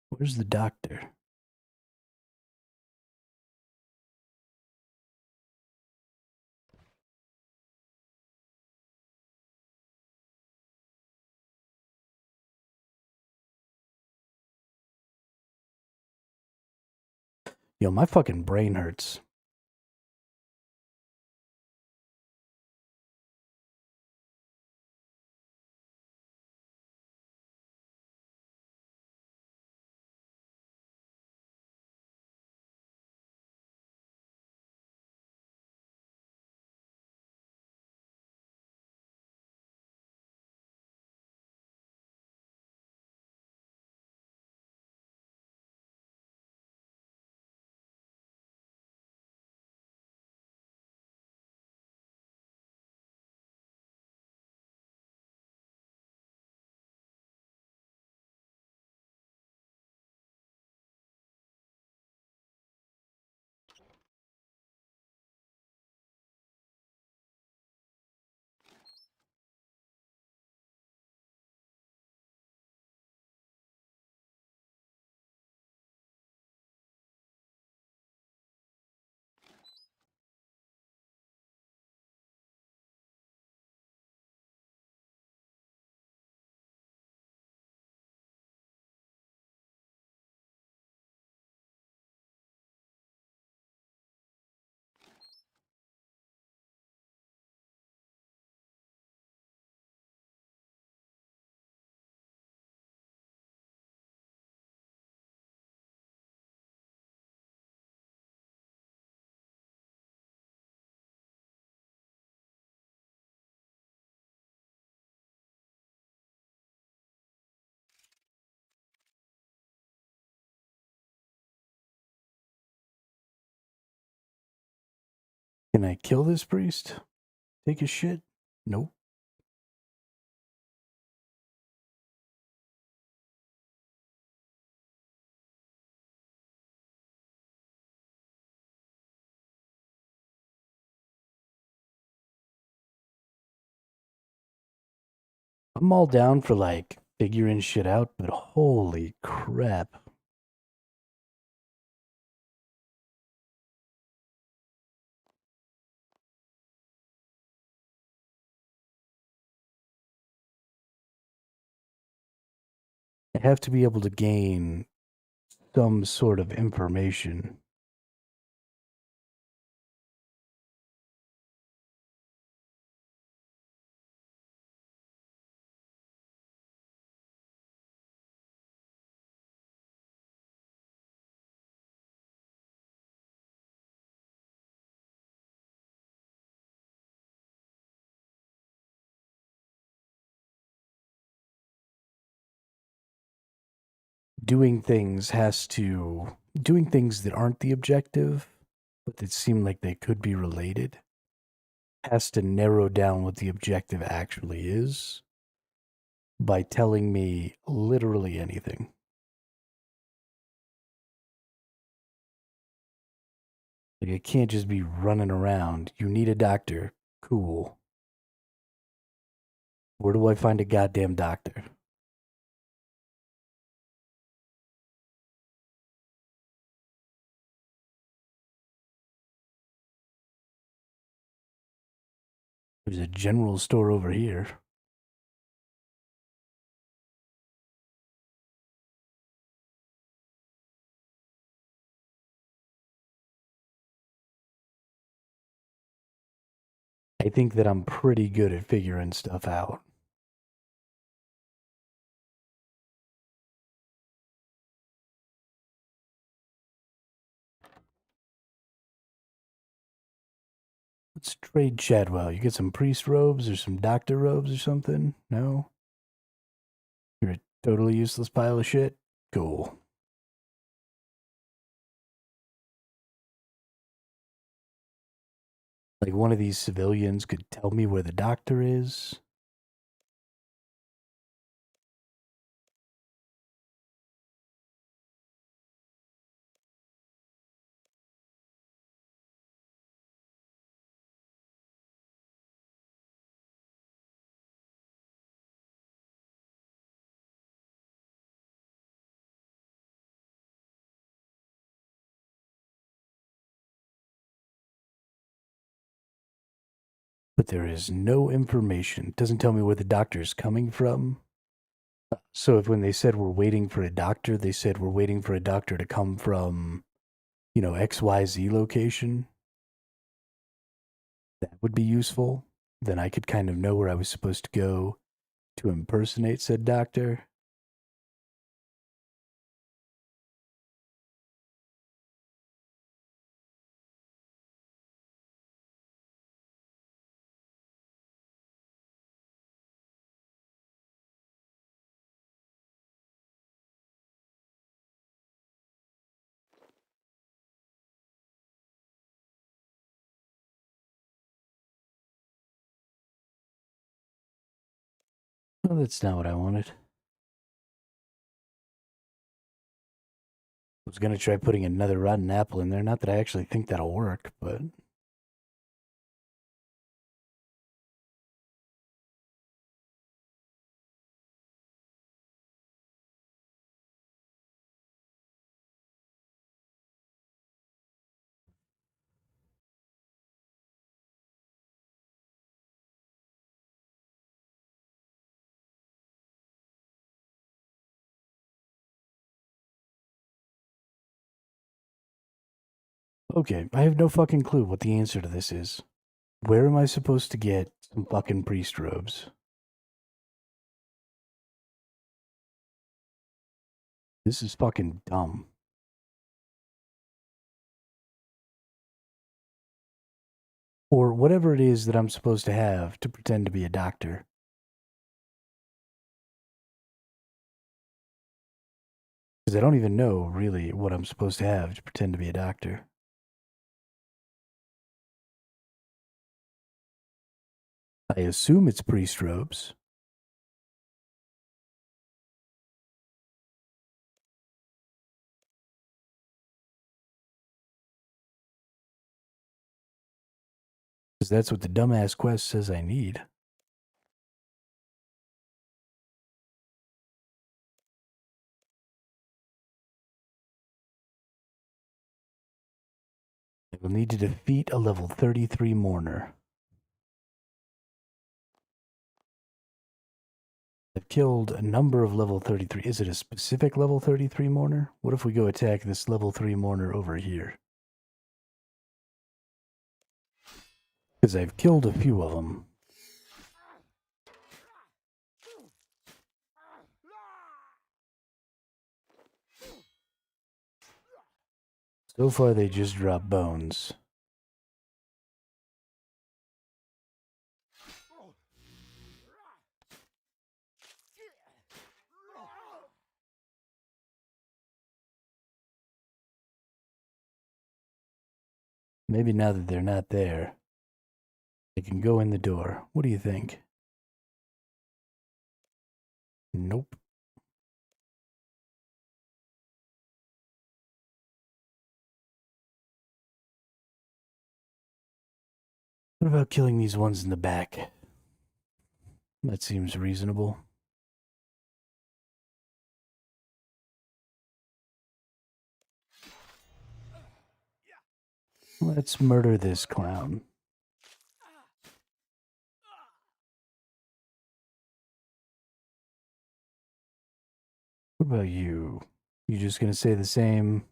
Where's the doctor? Yo, my fucking brain hurts. Can I kill this priest? Take his shit? Nope. I'm all down for like figuring shit out, but holy crap. I have to be able to gain some sort of information. Doing things that aren't the objective, but that seem like they could be related, has to narrow down what the objective actually is by telling me literally anything. Like, I can't just be running around. You need a doctor. Cool. Where do I find a goddamn doctor? There's a general store over here. I think that I'm pretty good at figuring stuff out. Let's trade Chadwell. You get some priest robes or some doctor robes or something? No? You're a totally useless pile of shit? Cool. Like one of these civilians could tell me where the doctor is. But there is no information. It doesn't tell me where the doctor is coming from. So if when they said we're waiting for a doctor, they said we're waiting for a doctor to come from, XYZ location, that would be useful. Then I could kind of know where I was supposed to go to impersonate said doctor. Well, that's not what I wanted. I was going to try putting another rotten apple in there. Not that I actually think that'll work, but okay, I have no fucking clue what the answer to this is. Where am I supposed to get some fucking priest robes? This is fucking dumb. Or whatever it is that I'm supposed to have to pretend to be a doctor. Because I don't even know, really, what I'm supposed to have to pretend to be a doctor. I assume it's pre-strobes. Because that's what the dumbass quest says I need. I will need to defeat a level 33 mourner. I've killed a number of level 33. Is it a specific level 33 mourner? What if we go attack this level 3 mourner over here? Because I've killed a few of them. So far, they just drop bones. Maybe now that they're not there, I can go in the door. What do you think? Nope. What about killing these ones in the back? That seems reasonable. Let's murder this clown. What about you? You just gonna say the same?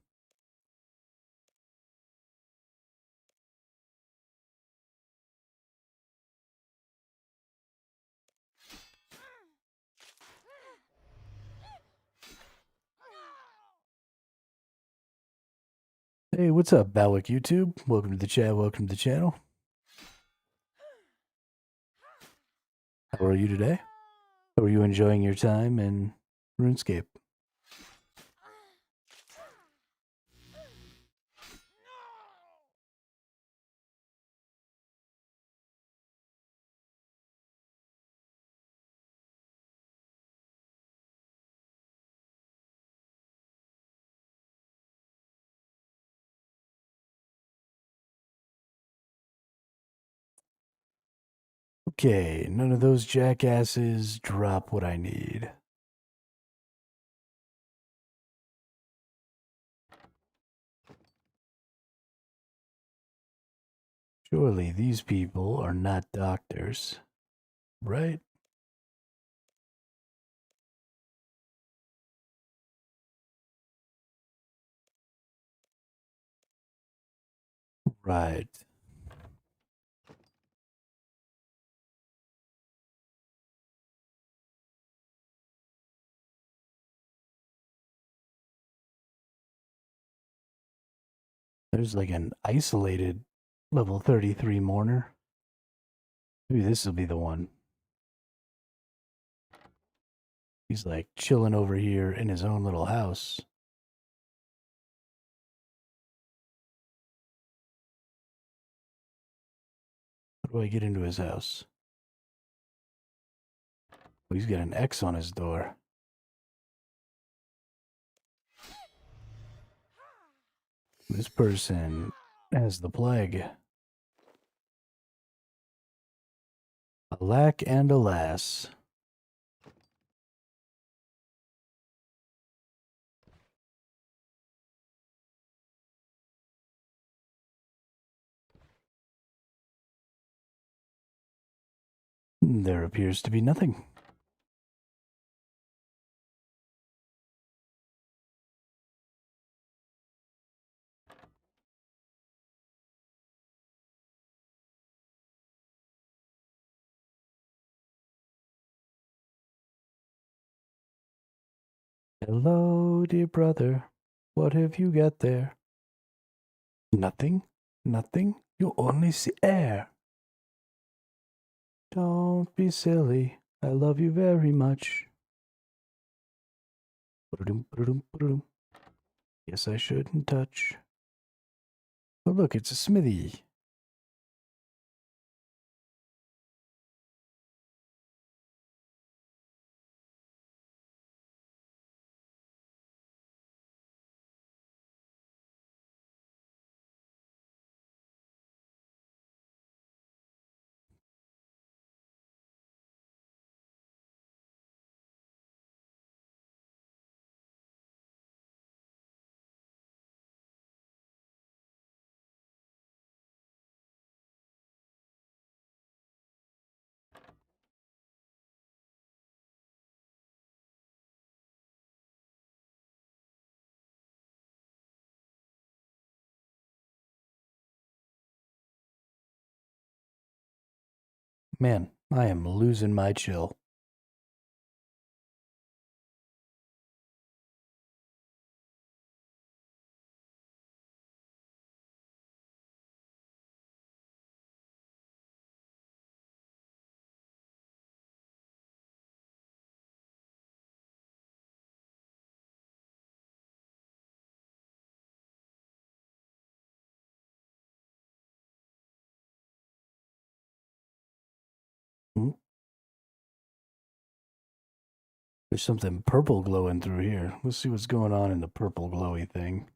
Hey, what's up, Bawick YouTube? Welcome to the chat, welcome to the channel. How are you today? How are you enjoying your time in RuneScape? Okay, none of those jackasses drop what I need. Surely these people are not doctors, right? Right. There's like an isolated level 33 mourner. Maybe this will be the one. He's like chilling over here in his own little house. How do I get into his house? Oh, he's got an X on his door. This person has the plague. Alack and alas. There appears to be nothing. Hello, dear brother. What have you got there? Nothing? Nothing? You only see air. Don't be silly. I love you very much. Yes, I shouldn't touch. Oh, look, it's a smithy. Man, I am losing my chill. Hmm? There's something purple glowing through here. Let's see what's going on in the purple glowy thing.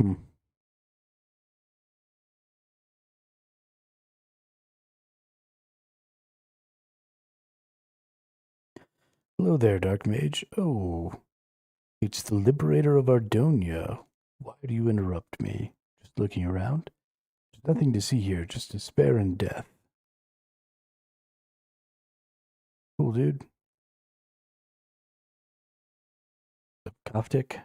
Hmm. Hello there, Dark Mage. Oh, it's the Liberator of Ardonia. Why do you interrupt me? Just looking around? There's nothing to see here, just despair and death. Cool, dude. Koftik?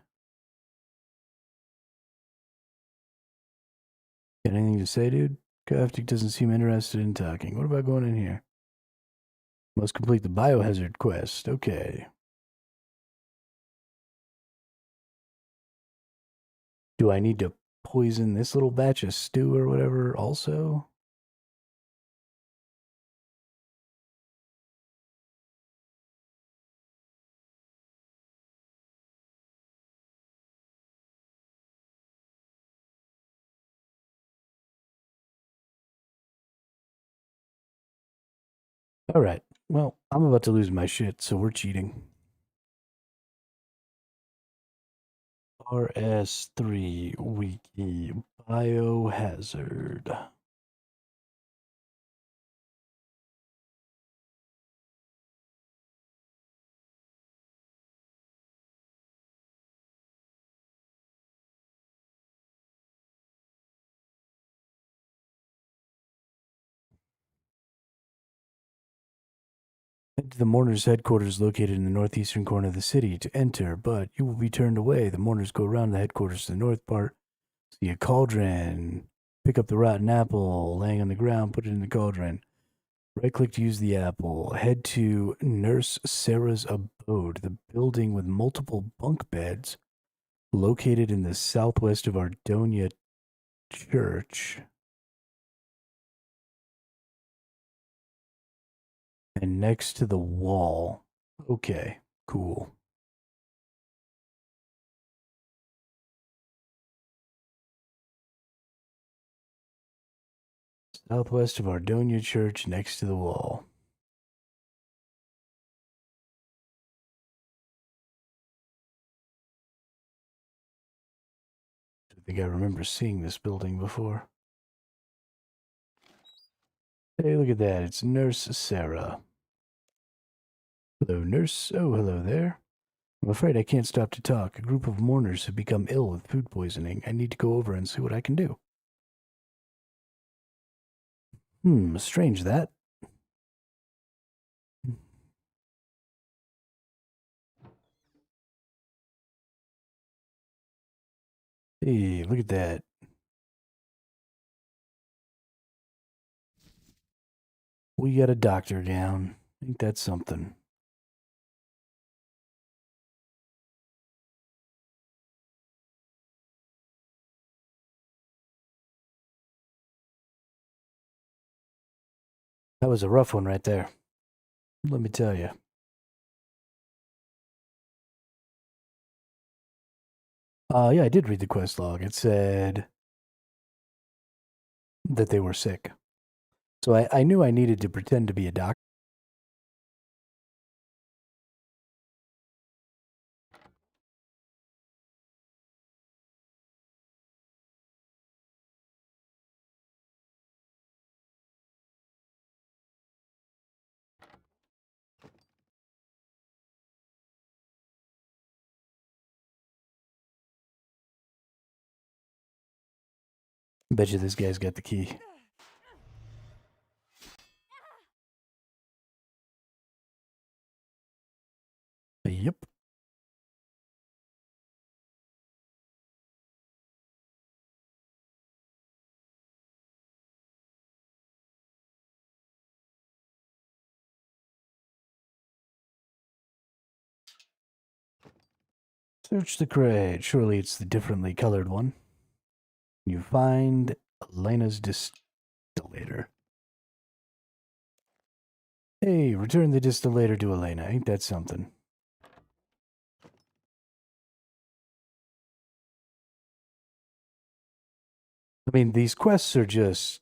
Got anything to say, dude? Koftik doesn't seem interested in talking. What about going in here? Must complete the biohazard quest. Okay. Do I need to poison this little batch of stew or whatever also? All right. Well, I'm about to lose my shit, so we're cheating. RS3 Wiki Biohazard. Head to the Mourners' headquarters located in the northeastern corner of the city to enter, but you will be turned away. The Mourners go around the headquarters to the north part. See a cauldron. Pick up the rotten apple laying on the ground, put it in the cauldron. Right click to use the apple. Head to Nurse Sarah's abode, the building with multiple bunk beds located in the southwest of Ardonia Church. And next to the wall. Okay, cool. Southwest of Ardonia Church, next to the wall. I think I remember seeing this building before. Hey, look at that. It's Nurse Sarah. Hello, nurse. Oh, hello there. I'm afraid I can't stop to talk. A group of mourners have become ill with food poisoning. I need to go over and see what I can do. Strange that. Hey, look at that. We got a doctor gown. Ain't that something? That was a rough one right there. Let me tell you. Yeah, I did read the quest log. It said that they were sick. So I knew I needed to pretend to be a doctor. Bet you this guy's got the key. Yep. Search the crate. Surely it's the differently colored one. You find Elena's distillator. Hey, return the distillator to Elena. Ain't that something? I mean, these quests are just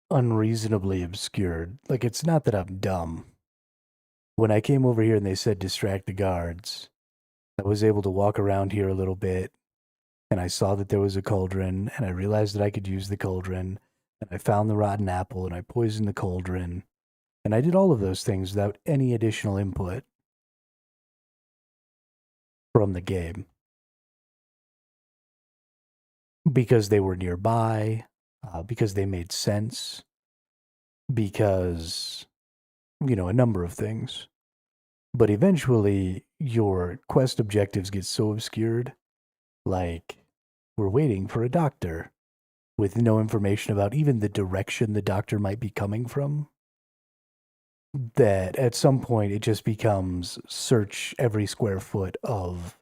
unreasonably obscured. Like, it's not that I'm dumb. When I came over here and they said distract the guards, I was able to walk around here a little bit, and I saw that there was a cauldron, and I realized that I could use the cauldron, and I found the rotten apple, and I poisoned the cauldron, and I did all of those things without any additional input from the game. Because they were nearby, because they made sense, because, you know, a number of things. But eventually, your quest objectives get so obscured, like, we're waiting for a doctor with no information about even the direction the doctor might be coming from, that at some point it just becomes search every square foot of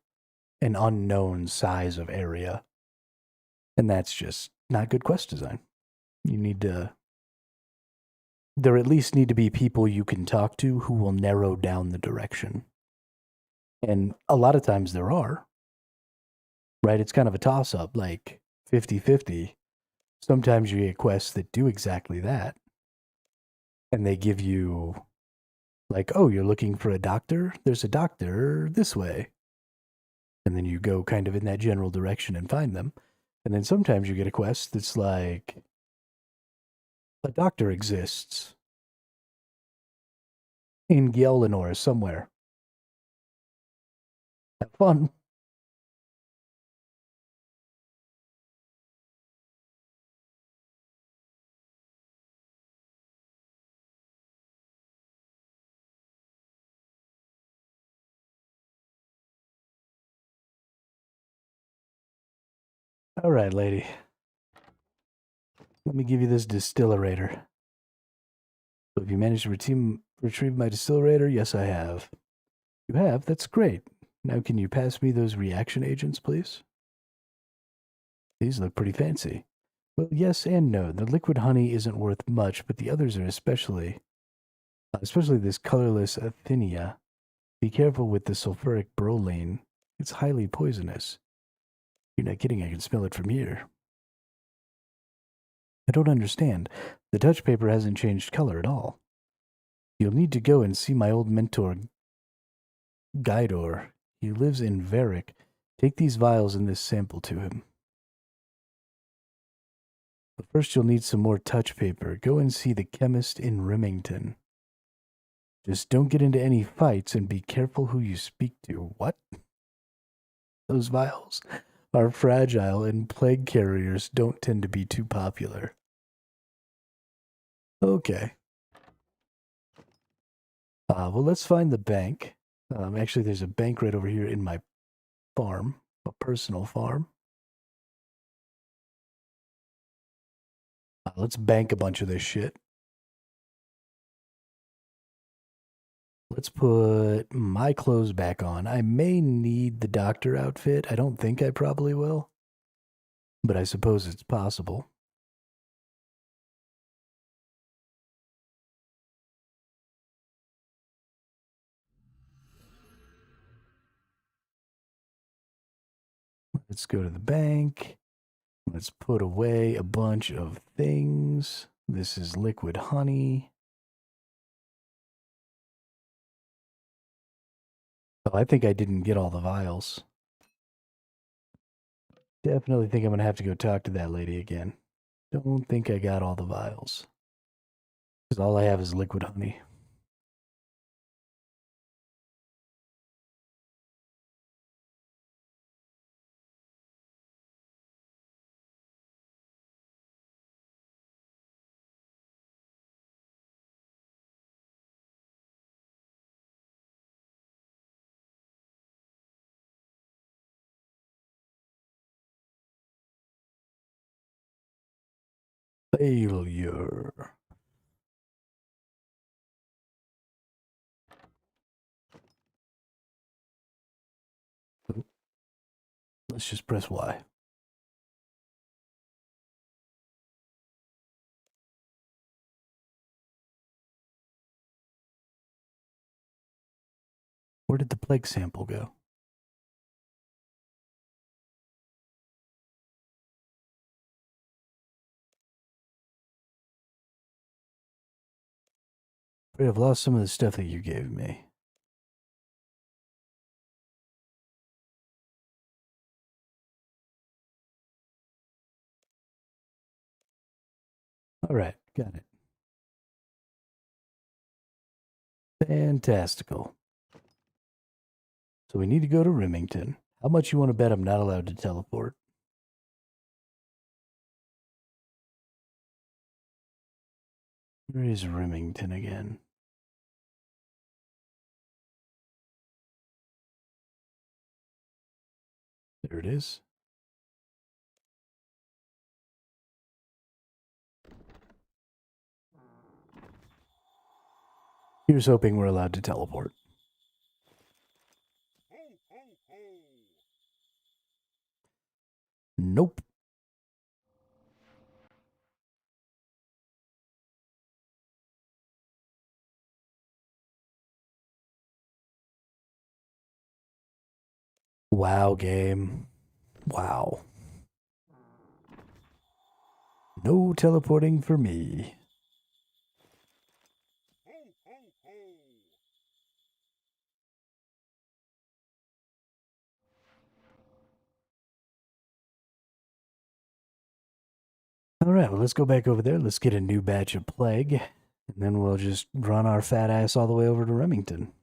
an unknown size of area. And that's just not good quest design. You need to... There at least need to be people you can talk to who will narrow down the direction. And a lot of times there are. Right? It's kind of a toss-up, like 50-50. Sometimes you get quests that do exactly that. And they give you, like, oh, you're looking for a doctor? There's a doctor this way. And then you go kind of in that general direction and find them. And then sometimes you get a quest that's like, a doctor exists in Gielinor somewhere. Have fun. All right, lady. Let me give you this distillerator. So have you managed to retrieve my distillerator? Yes, I have. You have? That's great. Now can you pass me those reaction agents, please? These look pretty fancy. Well, yes and no. The liquid honey isn't worth much, but the others are especially this colorless Athenia. Be careful with the sulfuric bromine. It's highly poisonous. You're not kidding, I can smell it from here. I don't understand. The touch paper hasn't changed color at all. You'll need to go and see my old mentor, Gaidor. He lives in Varick. Take these vials and this sample to him. But first you'll need some more touch paper. Go and see the chemist in Remington. Just don't get into any fights and be careful who you speak to. What? Those vials are fragile and plague carriers don't tend to be too popular. Okay. Well, let's find the bank. Actually, there's a bank right over here in my farm, a personal farm. Let's bank a bunch of this shit. Let's put my clothes back on. I may need the doctor outfit. I don't think I probably will, but I suppose it's possible. Let's go to the bank. Let's put away a bunch of things. This is liquid honey. Oh, I think I didn't get all the vials. Definitely think I'm going to have to go talk to that lady again. Don't think I got all the vials. Because all I have is liquid honey. Failure. Let's just press Y. Where did the plague sample go? I've lost some of the stuff that you gave me. All right, got it. Fantastical. So we need to go to Remington. How much you want to bet I'm not allowed to teleport? Where is Remington again? There it is. Here's hoping we're allowed to teleport. Nope. Wow, game. Wow. No teleporting for me. All right, well, let's go back over there. Let's get a new batch of plague, and then we'll just run our fat ass all the way over to Remington.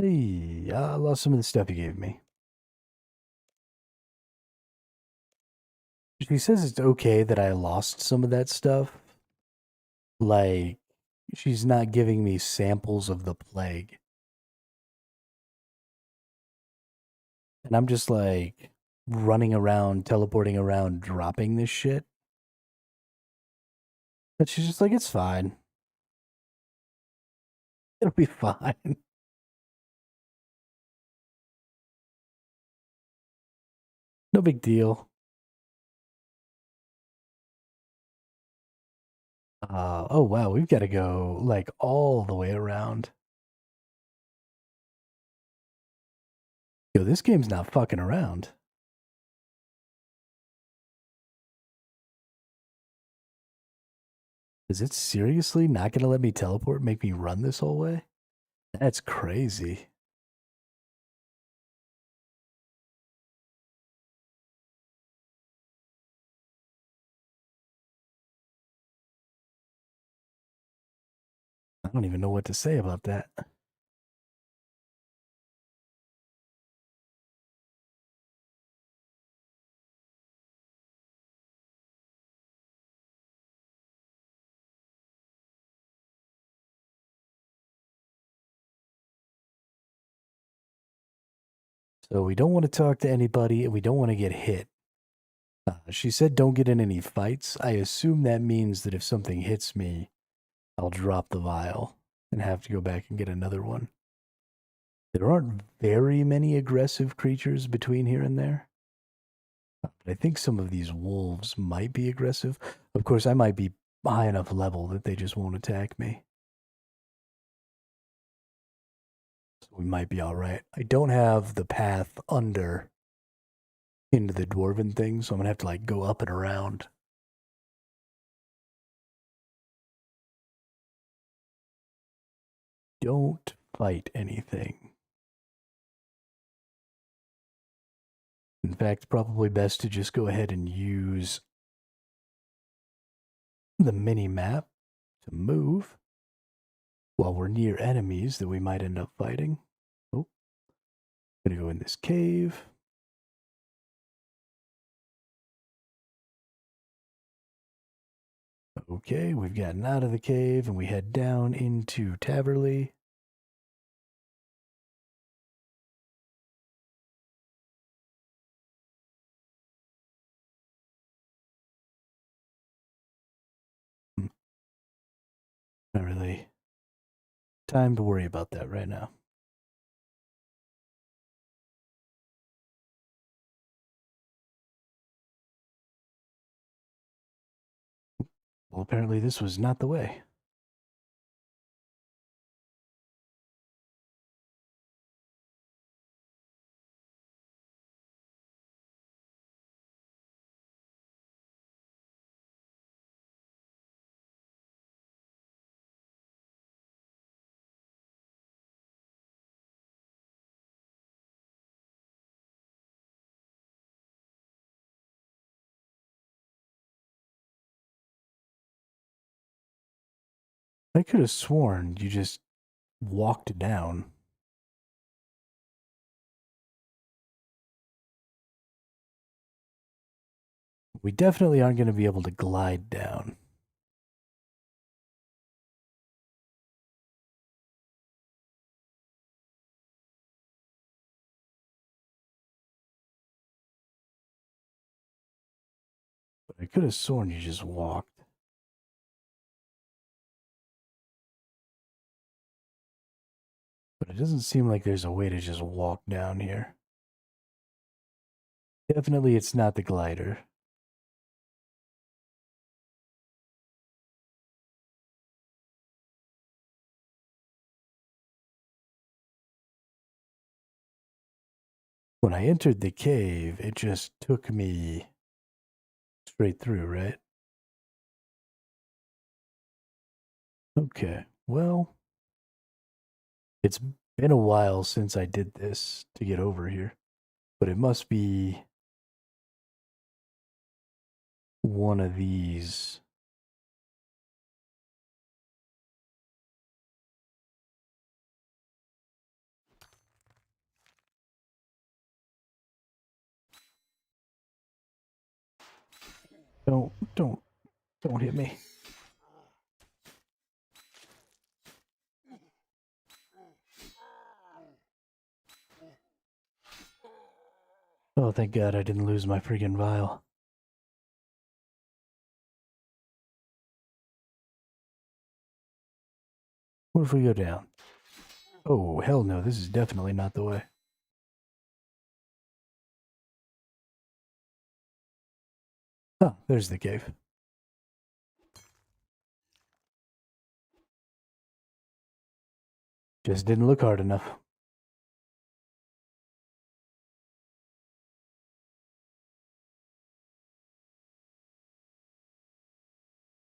Hey, I lost some of the stuff you gave me. She says it's okay that I lost some of that stuff. Like, she's not giving me samples of the plague. And I'm just like running around, teleporting around, dropping this shit. But she's just like, it's fine. It'll be fine. No big deal. Oh wow, we've got to go like all the way around. Yo, this game's not fucking around. Is it seriously not gonna let me teleport and make me run this whole way? That's crazy. I don't even know what to say about that. So we don't want to talk to anybody and we don't want to get hit. She said don't get in any fights. I assume that means that if something hits me, I'll drop the vial and have to go back and get another one. There aren't very many aggressive creatures between here and there. But I think some of these wolves might be aggressive. Of course, I might be high enough level that they just won't attack me. So we might be alright. I don't have the path under into the dwarven thing, so I'm gonna have to like go up and around. Don't fight anything. In fact, probably best to just go ahead and use the mini map to move while we're near enemies that we might end up fighting. Oh, gonna go in this cave. Okay, we've gotten out of the cave and we head down into Taverley. Not really time to worry about that right now. Well, apparently this was not the way. I could have sworn you just walked down. We definitely aren't going to be able to glide down. But I could have sworn you just walked. But it doesn't seem like there's a way to just walk down here. Definitely it's not the glider. When I entered the cave, it just took me straight through, right? Okay, well, it's been a while since I did this to get over here, but it must be one of these. Don't hit me. Oh, thank God I didn't lose my freaking vial. What if we go down? Oh, hell no, this is definitely not the way. Oh, there's the cave. Just didn't look hard enough.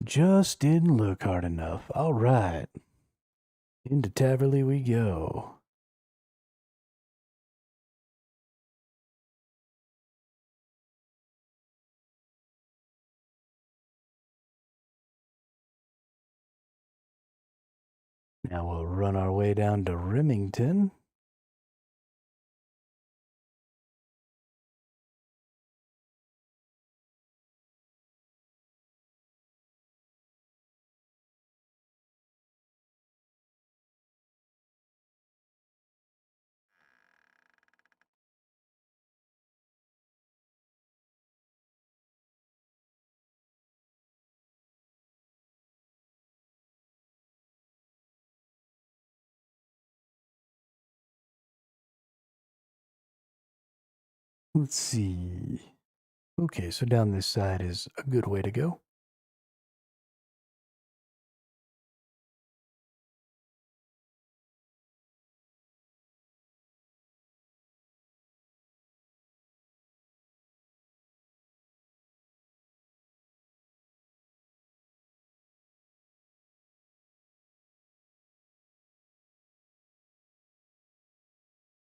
Just didn't look hard enough. All right. Into Taverley we go. Now we'll run our way down to Remington. Let's see. Okay, so down this side is a good way to go.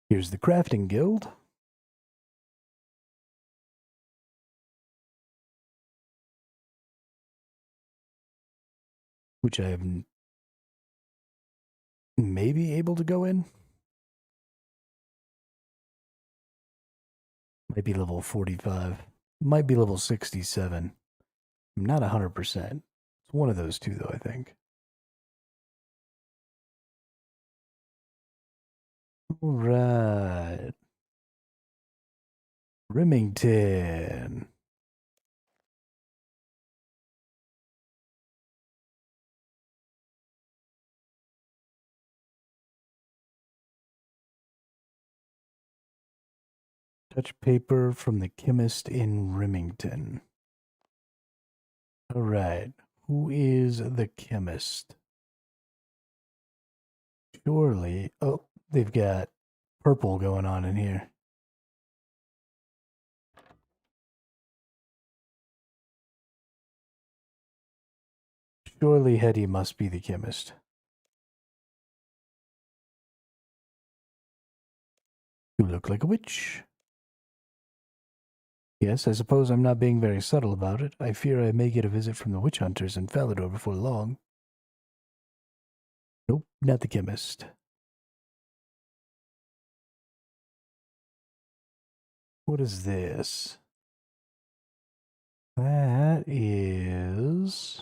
Here's the crafting guild. Which I am maybe able to go in. Might be level 45. Might be level 67. I'm not 100%. It's One of those two, though, I think. All right. Remington. Touch paper from the chemist in Remington. All right. Who is the chemist? Surely. Oh, they've got purple going on in here. Surely Hetty must be the chemist. You look like a witch. Yes, I suppose I'm not being very subtle about it. I fear I may get a visit from the witch hunters in Falador before long. Nope, not the chemist. What is this? That is...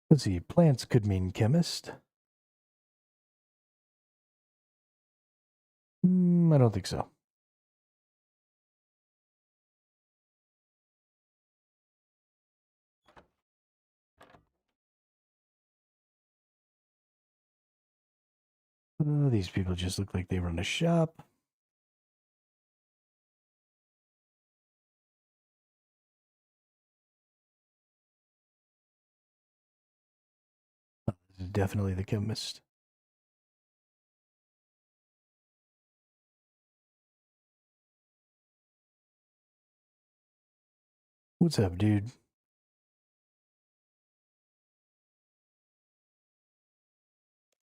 Let's see, plants could mean chemist. I don't think so. These people just look like they run a shop. This is definitely the chemist. What's up, dude?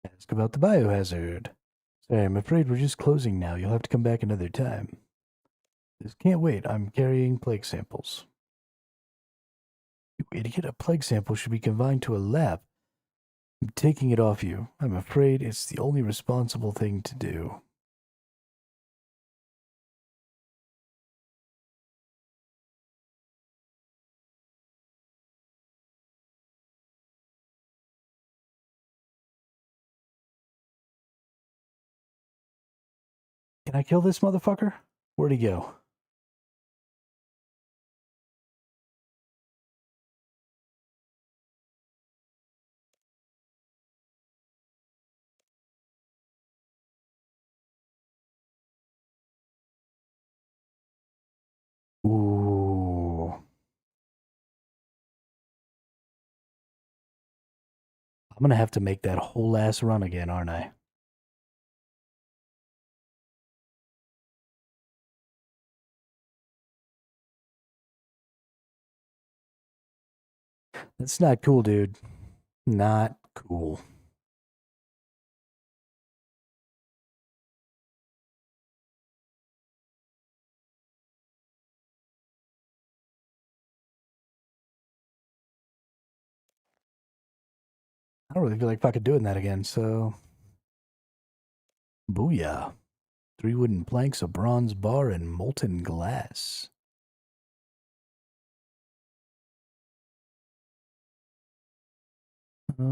Ask about the biohazard. Sorry, I'm afraid we're just closing now. You'll have to come back another time. Just can't wait. I'm carrying plague samples. You idiot. A plague sample should be confined to a lab. I'm taking it off you. I'm afraid it's the only responsible thing to do. Can I kill this motherfucker? Where'd he go? Ooh. I'm gonna have to make that whole ass run again, aren't I? That's not cool, dude. Not cool. I don't really feel like fucking doing that again, so... Booyah. 3 wooden planks, a bronze bar, and molten glass. I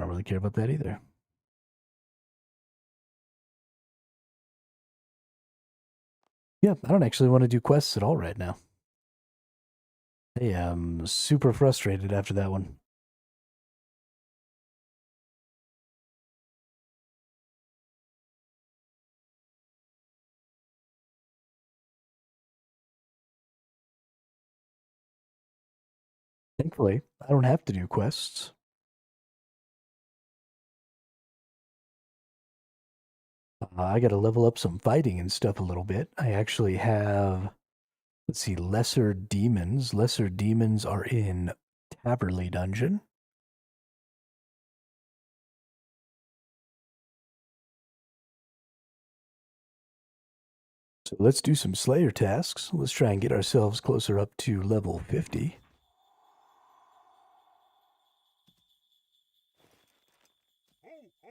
don't really care about that either. Yeah, I don't actually want to do quests at all right now. Hey, I'm super frustrated after that one. Thankfully, I don't have to do quests. I gotta level up some fighting and stuff a little bit. I actually have, let's see, lesser demons. Lesser demons are in Taverley Dungeon. So let's do some Slayer tasks. Let's try and get ourselves closer up to level 50.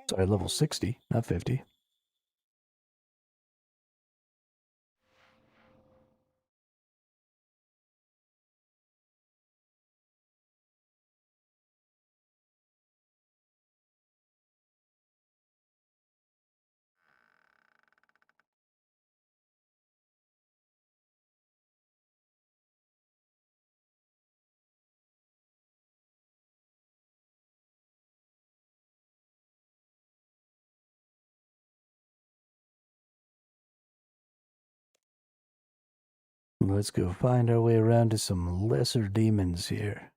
Sorry, level 60, not 50. Let's go find our way around to some lesser demons here.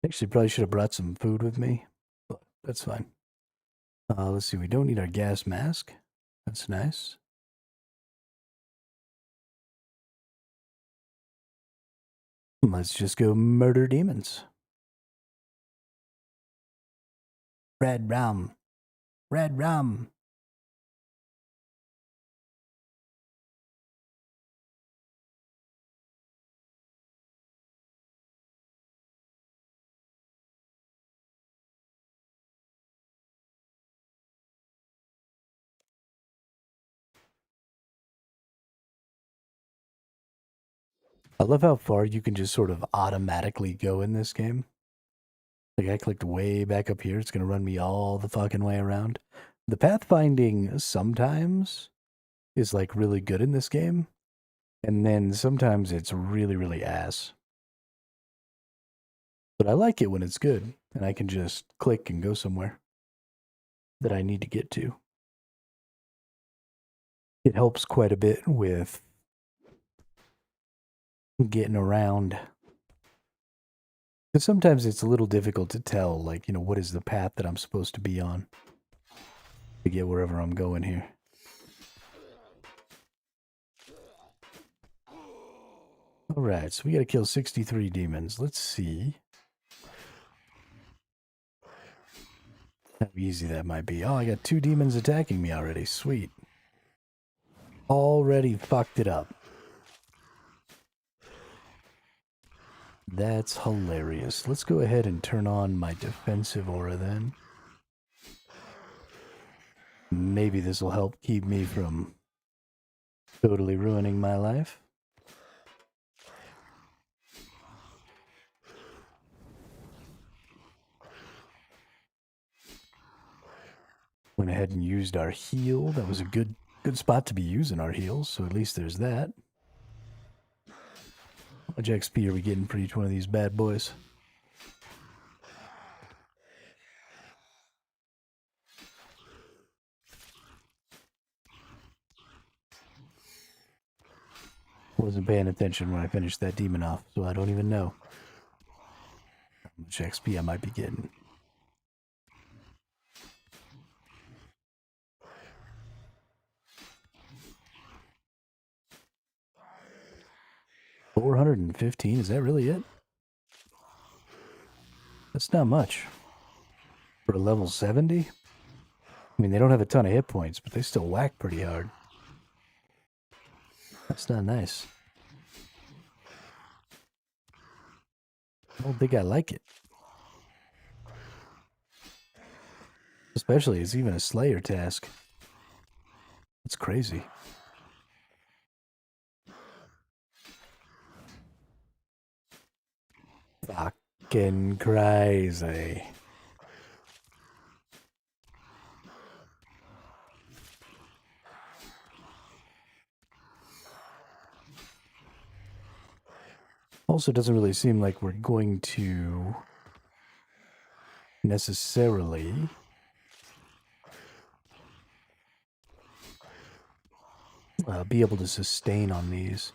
Actually, probably should have brought some food with me, but that's fine. Let's see, we don't need our gas mask. That's nice. Let's just go murder demons. Red rum. Red rum. I love how far you can just sort of automatically go in this game. Like, I clicked way back up here. It's going to run me all the fucking way around. The pathfinding sometimes is, like, really good in this game. And then sometimes it's really, really ass. But I like it when it's good. And I can just click and go somewhere that I need to get to. It helps quite a bit with getting around. Because sometimes it's a little difficult to tell, like, what is the path that I'm supposed to be on to get wherever I'm going here. Alright, so we gotta kill 63 demons. Let's see how easy that might be. Oh, I got 2 demons attacking me already. Sweet. Already fucked it up. That's hilarious. Let's go ahead and turn on my defensive aura then. Maybe this will help keep me from totally ruining my life. Went ahead and used our heal. That was a good spot to be using our heals, so at least there's that. How much XP are we getting for each one of these bad boys? Wasn't paying attention when I finished that demon off, so I don't even know how much XP I might be getting. $415, is that really it? That's not much. For a level 70? I mean, they don't have a ton of hit points, but they still whack pretty hard. That's not nice. I don't think I like it. Especially, it's even a Slayer task. That's crazy. Fucking crazy. Also, doesn't really seem like we're going to necessarily be able to sustain on these.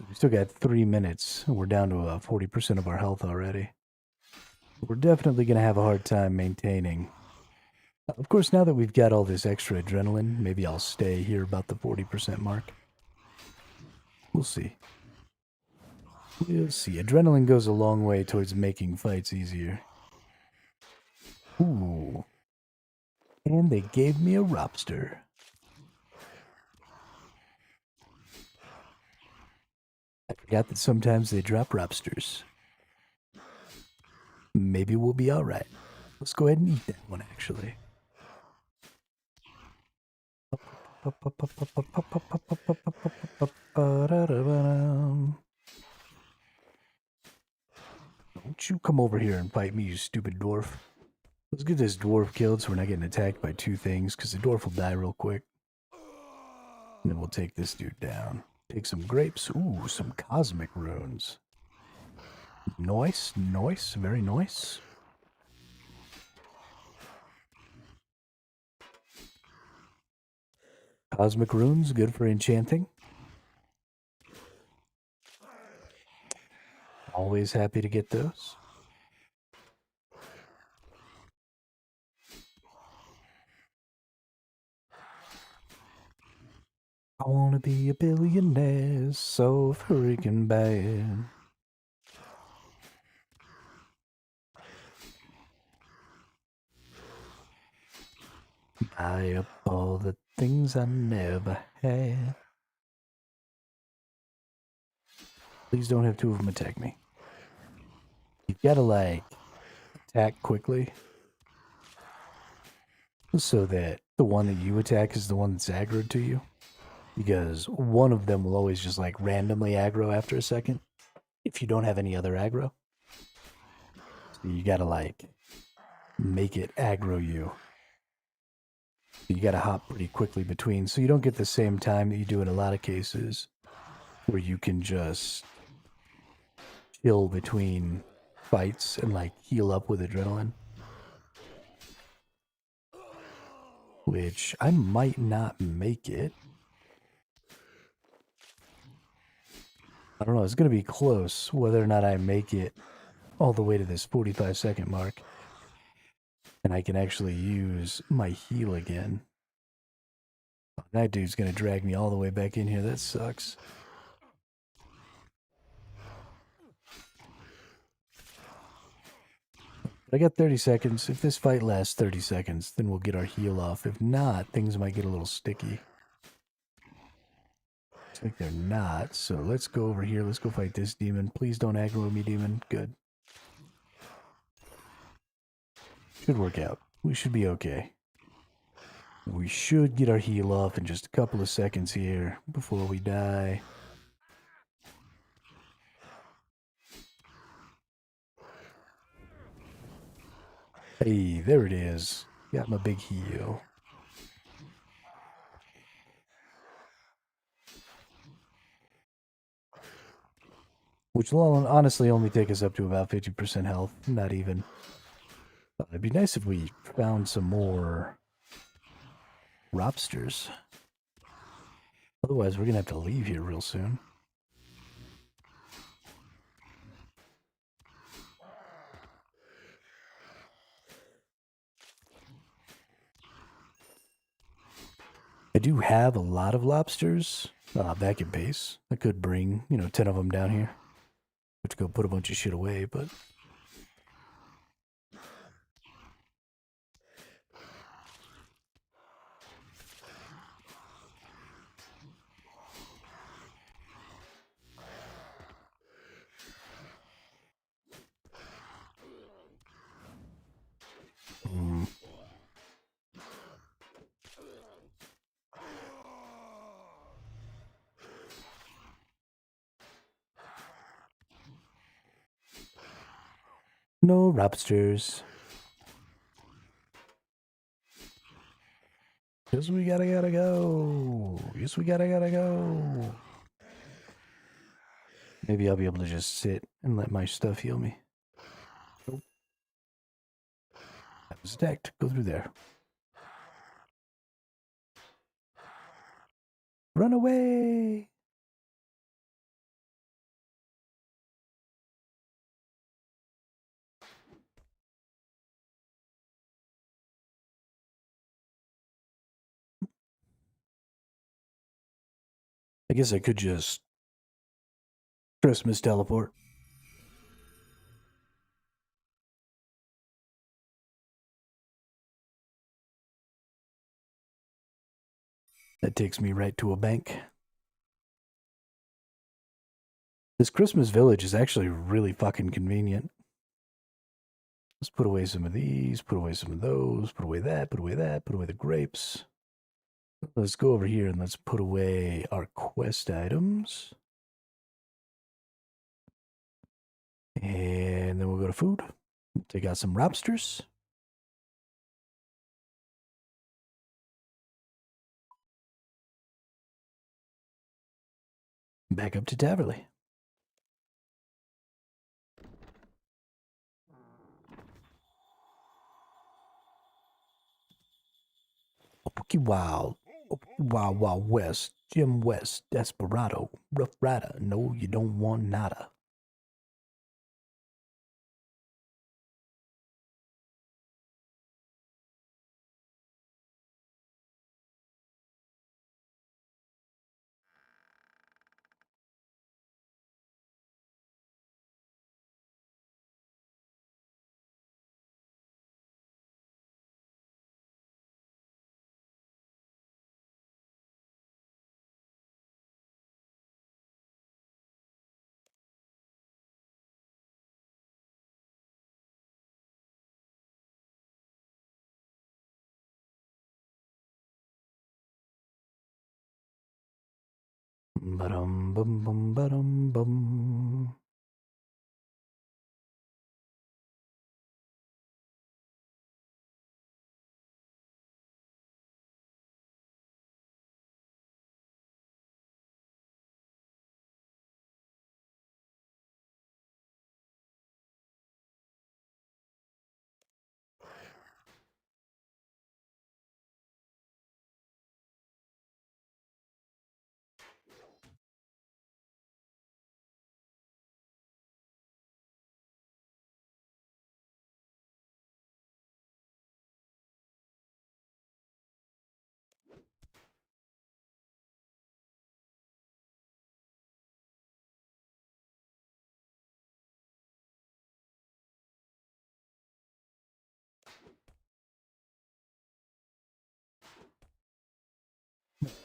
We still got 3 minutes. We're down to 40% of our health already. We're definitely going to have a hard time maintaining. Of course, now that we've got all this extra adrenaline, maybe I'll stay here about the 40% mark. We'll see. We'll see. Adrenaline goes a long way towards making fights easier. Ooh. And they gave me a Robster. I forgot that sometimes they drop Robsters. Maybe we'll be alright. Let's go ahead and eat that one, actually. Don't you come over here and fight me, you stupid dwarf. Let's get this dwarf killed so we're not getting attacked by 2 things, because the dwarf will die real quick. And then we'll take this dude down. Take some grapes. Ooh, some cosmic runes. Nice, nice, very nice. Cosmic runes, good for enchanting. Always happy to get those. I wanna be a billionaire so freaking bad. Buy up all the things I never had. Please don't have two of them attack me. You gotta, like, attack quickly so that the one that you attack is the one that's aggroed to you. Because one of them will always just, like, randomly aggro after a second if you don't have any other aggro. So you gotta, like, make it aggro you. You gotta hop pretty quickly between, so you don't get the same time that you do in a lot of cases where you can just chill between fights and, like, heal up with adrenaline. Which I might not make it. I don't know, it's gonna be close whether or not I make it all the way to this 45-second mark. And I can actually use my heal again. That dude's gonna drag me all the way back in here. That sucks. I got 30 seconds. If this fight lasts 30 seconds, then we'll get our heal off. If not, things might get a little sticky. Looks like they're not. So let's go over here. Let's go fight this demon. Please don't aggro me, demon. Good. Should work out. We should be okay. We should get our heal off in just a couple of seconds here before we die. Hey, there it is. Got my big heal. Which will honestly only take us up to about 50% health. Not even. It'd be nice if we found some more Robsters. Otherwise, we're gonna have to leave here real soon. I do have a lot of lobsters back at base. I could bring, 10 of them down here. Have to go put a bunch of shit away, but... No Robsters. Yes, we gotta go. Yes, we gotta go. Maybe I'll be able to just sit and let my stuff heal me. Nope. I was attacked. Go through there. Run away! I guess I could just Christmas teleport. That takes me right to a bank. This Christmas village is actually really fucking convenient. Let's put away some of these, put away some of those, put away that, put away that, put away the grapes. Let's go over here and let's put away our quest items. And then we'll go to food. Take out some Robsters. Back up to Taverley. Wild. Wild Wild West. Jim West. Desperado. Rough Rider. No, you don't want nada. Ba-dum, bum, bum, ba-dum, bum.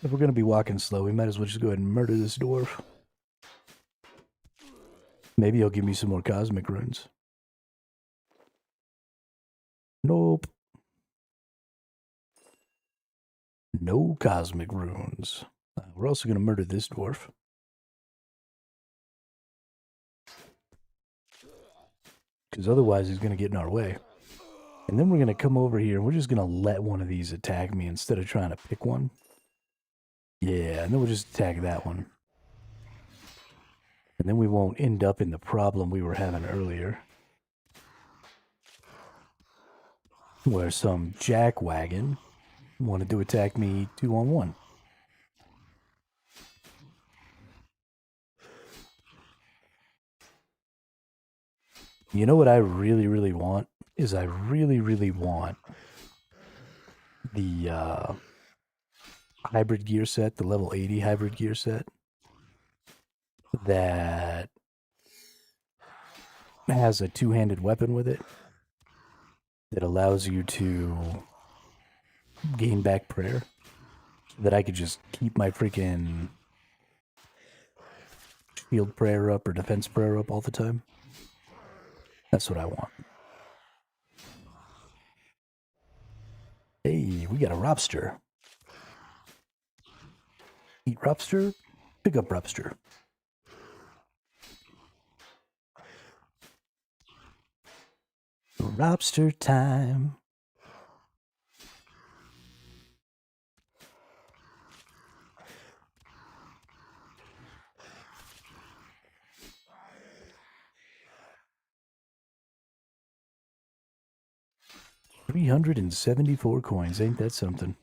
If we're going to be walking slow, we might as well just go ahead and murder this dwarf. Maybe he'll give me some more cosmic runes. Nope. No cosmic runes. We're also going to murder this dwarf. Because otherwise he's going to get in our way. And then we're going to come over here and we're just going to let one of these attack me instead of trying to pick one. Yeah, and then we'll just attack that one. And then we won't end up in the problem we were having earlier. Where some jackwagon wanted to attack me 2-on-1. You know what I really, really want? Is I really, really want the hybrid gear set, the level 80 hybrid gear set. That has a two-handed weapon with it. That allows you to gain back prayer. So that I could just keep my freaking shield prayer up or defense prayer up all the time. That's what I want. Hey, we got a Robster. Eat Robster, pick up Robster. Robster time. $374 coins. Ain't that something?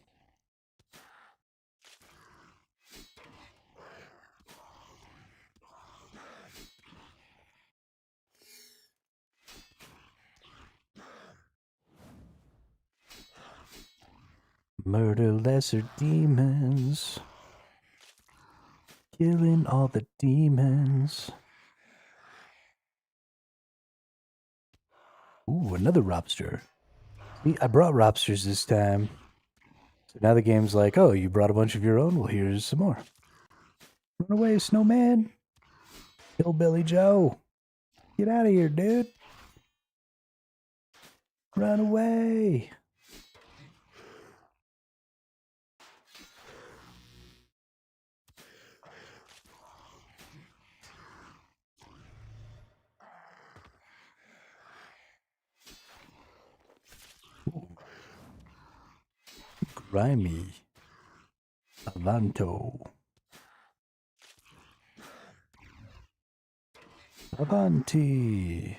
Murder lesser demons. Killing all the demons. Ooh, another Robster. See, I brought Robsters this time. So now the game's like, oh, you brought a bunch of your own? Well, here's some more. Run away, snowman. Hillbilly Joe. Get out of here, dude. Run away. Grimy. Avanto. Avanti.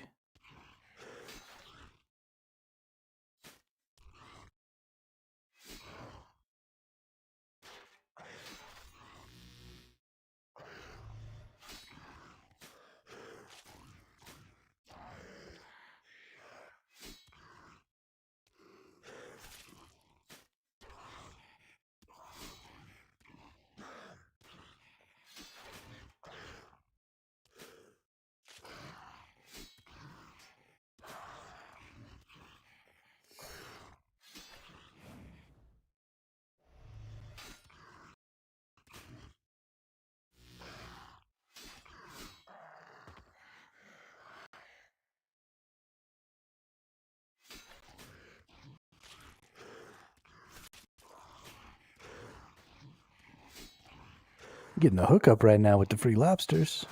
Getting the hookup right now with the free lobsters.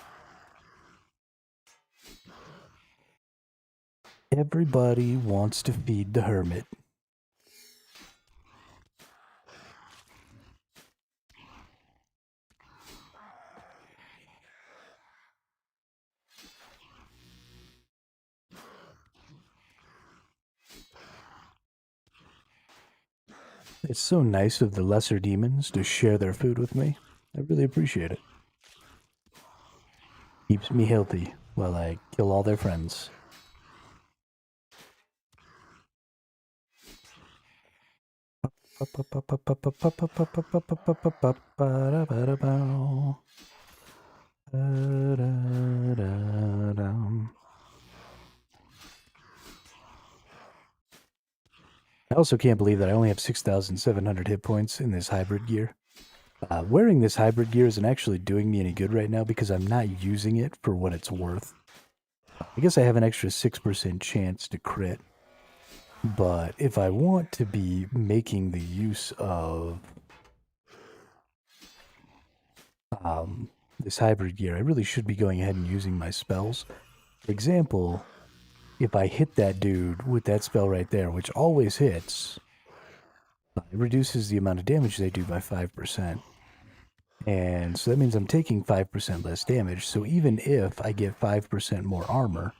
Everybody wants to feed the hermit. It's so nice of the lesser demons to share their food with me. I really appreciate it. Keeps me healthy while I kill all their friends. I also can't believe that I only have 6,700 hit points in this hybrid gear. Wearing this hybrid gear isn't actually doing me any good right now because I'm not using it for what it's worth. I guess I have an extra 6% chance to crit. But if I want to be making the use of this hybrid gear, I really should be going ahead and using my spells. For example, if I hit that dude with that spell right there, which always hits, it reduces the amount of damage they do by 5%. And so that means I'm taking 5% less damage. So even if I get 5% more armor,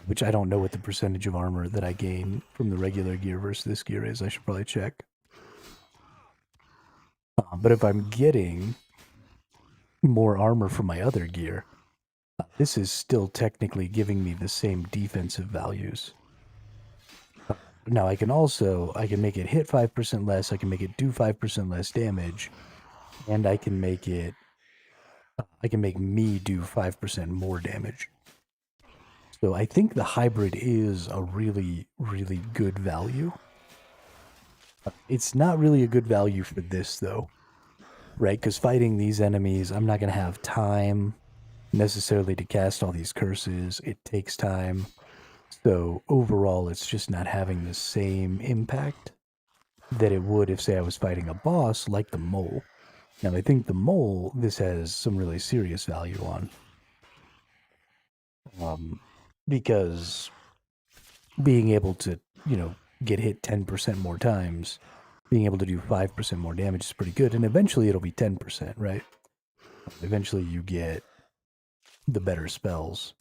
which I don't know what the percentage of armor that I gain from the regular gear versus this gear is, I should probably check. But if I'm getting more armor from my other gear, this is still technically giving me the same defensive values. Now I can make it hit 5% less, I can make it do 5% less damage, and I can make me do 5% more damage. So I think the hybrid is a really, really good value. It's not really a good value for this though, right? Because fighting these enemies, I'm not going to have time necessarily to cast all these curses. It takes time. So overall, it's just not having the same impact that it would if, say, I was fighting a boss like the mole. Now, I think the mole, this has some really serious value on. Because being able to, get hit 10% more times, being able to do 5% more damage is pretty good. And eventually it'll be 10%, right? Eventually you get the better spells.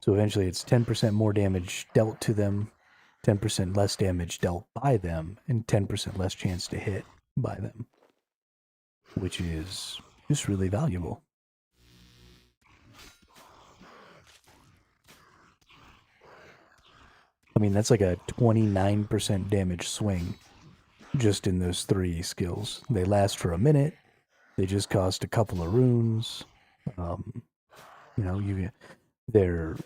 So eventually it's 10% more damage dealt to them, 10% less damage dealt by them, and 10% less chance to hit by them, which is just really valuable. I mean, that's like a 29% damage swing just in those 3 skills. They last for a minute. They just cost a couple of runes. Their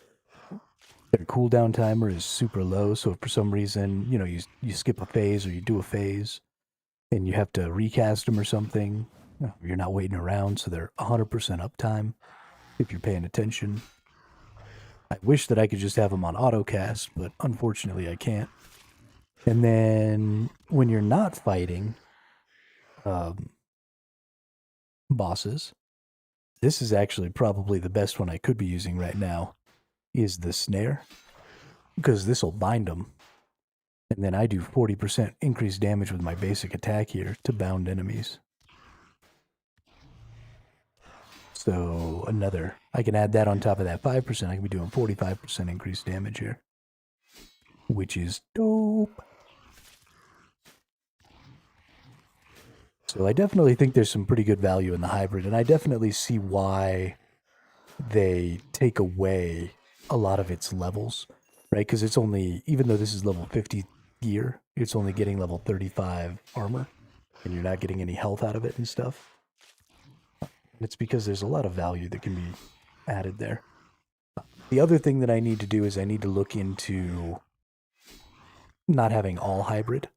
cooldown timer is super low, so if for some reason, you skip a phase or you do a phase and you have to recast them or something, you're not waiting around, so they're 100% uptime if you're paying attention. I wish that I could just have them on autocast, but unfortunately I can't. And then when you're not fighting bosses, this is actually probably the best one I could be using right now, is the snare, because this will bind them. And then I do 40% increased damage with my basic attack here to bound enemies. So I can add that on top of that 5%. I can be doing 45% increased damage here, which is dope. So I definitely think there's some pretty good value in the hybrid, and I definitely see why they take away a lot of its levels, right? Because it's only, even though this is level 50 gear, it's only getting level 35 armor, and you're not getting any health out of it and stuff. It's because there's a lot of value that can be added there. The other thing that I need to do is I need to look into not having all hybrid.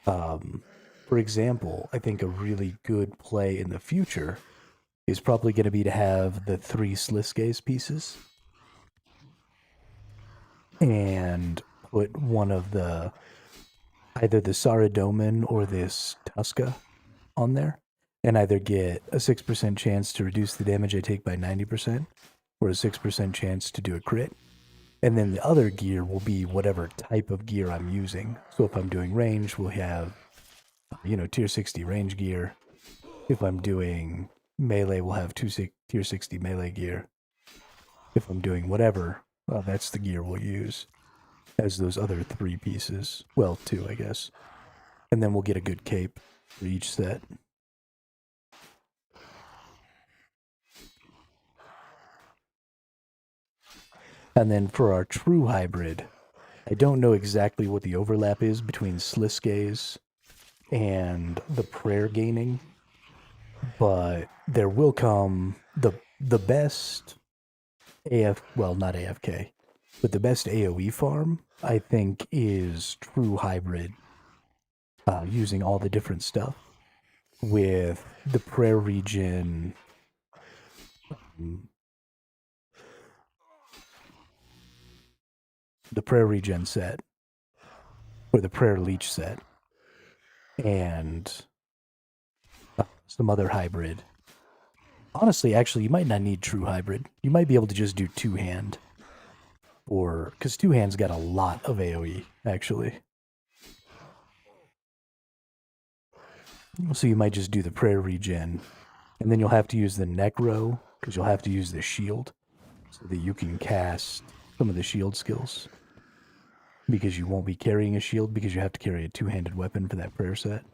For example, I think a really good play in the future is probably going to be to have the 3 Slisgaze pieces and put one of either the Saradomin or this Tuska on there. and either get a 6% chance to reduce the damage I take by 90%, or a 6% chance to do a crit. And then the other gear will be whatever type of gear I'm using. So if I'm doing range, we'll have, tier 60 range gear. If I'm doing melee, we'll have tier 60 melee gear. If I'm doing whatever, well, that's the gear we'll use as those other 3 pieces. Well, 2, I guess. And then we'll get a good cape for each set. And then for our true hybrid, I don't know exactly what the overlap is between Slisgaze and the prayer gaining, but there will come the best not AFK, but the best AoE farm, I think, is true hybrid, using all the different stuff with the prayer regen. The prayer regen set, or the prayer leech set, and some other hybrid. Honestly, actually, you might not need true hybrid. You might be able to just do 2-hand, because 2-hand's got a lot of AoE, actually. So you might just do the prayer regen, and then you'll have to use the necro, because you'll have to use the shield, so that you can cast some of the shield skills. Because you won't be carrying a shield, because you have to carry a 2-handed weapon for that prayer set.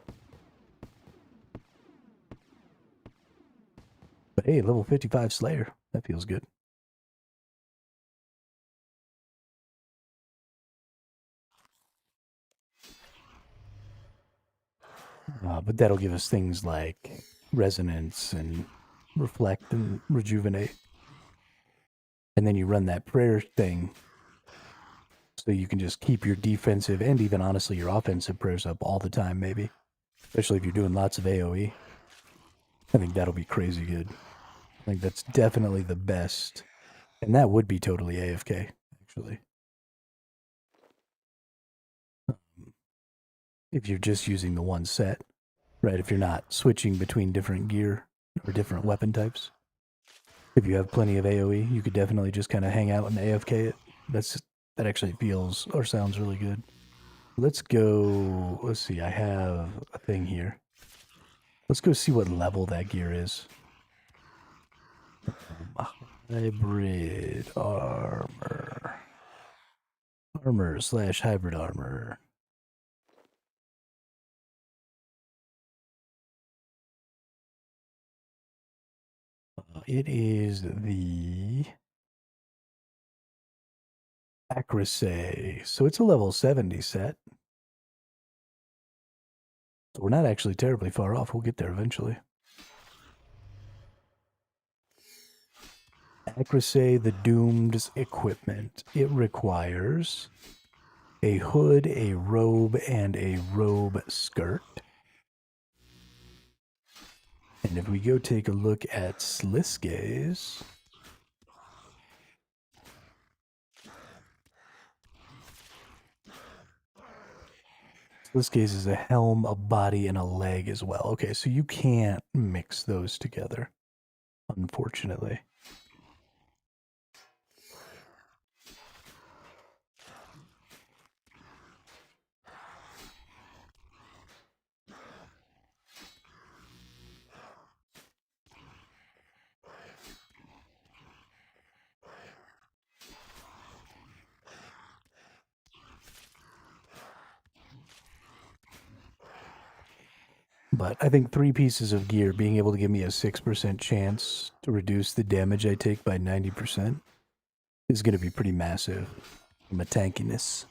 But hey, level 55 Slayer. That feels good. But that'll give us things like resonance and reflect and rejuvenate. And then you run that prayer thing, so you can just keep your defensive and even honestly your offensive prayers up all the time, maybe. Especially if you're doing lots of AoE. I think that'll be crazy good. I think that's definitely the best. And that would be totally AFK, actually. If you're just using the one set, right? If you're not switching between different gear or different weapon types. If you have plenty of AoE, you could definitely just kind of hang out and AFK it. That actually feels or sounds really good. Let's go. Let's see. I have a thing here. Let's go see what level that gear is. Hybrid armor. Armor/hybrid armor. It is the accuracy. So it's a level 70 set. So we're not actually terribly far off. We'll get there eventually. Accuracy, the Doomed's equipment. It requires a hood, a robe, and a robe skirt. And if we go take a look at Slisgaze, Slisgaze is a helm, a body, and a leg as well. Okay, so you can't mix those together, unfortunately. But I think 3 pieces of gear being able to give me a 6% chance to reduce the damage I take by 90% is going to be pretty massive for my tankiness.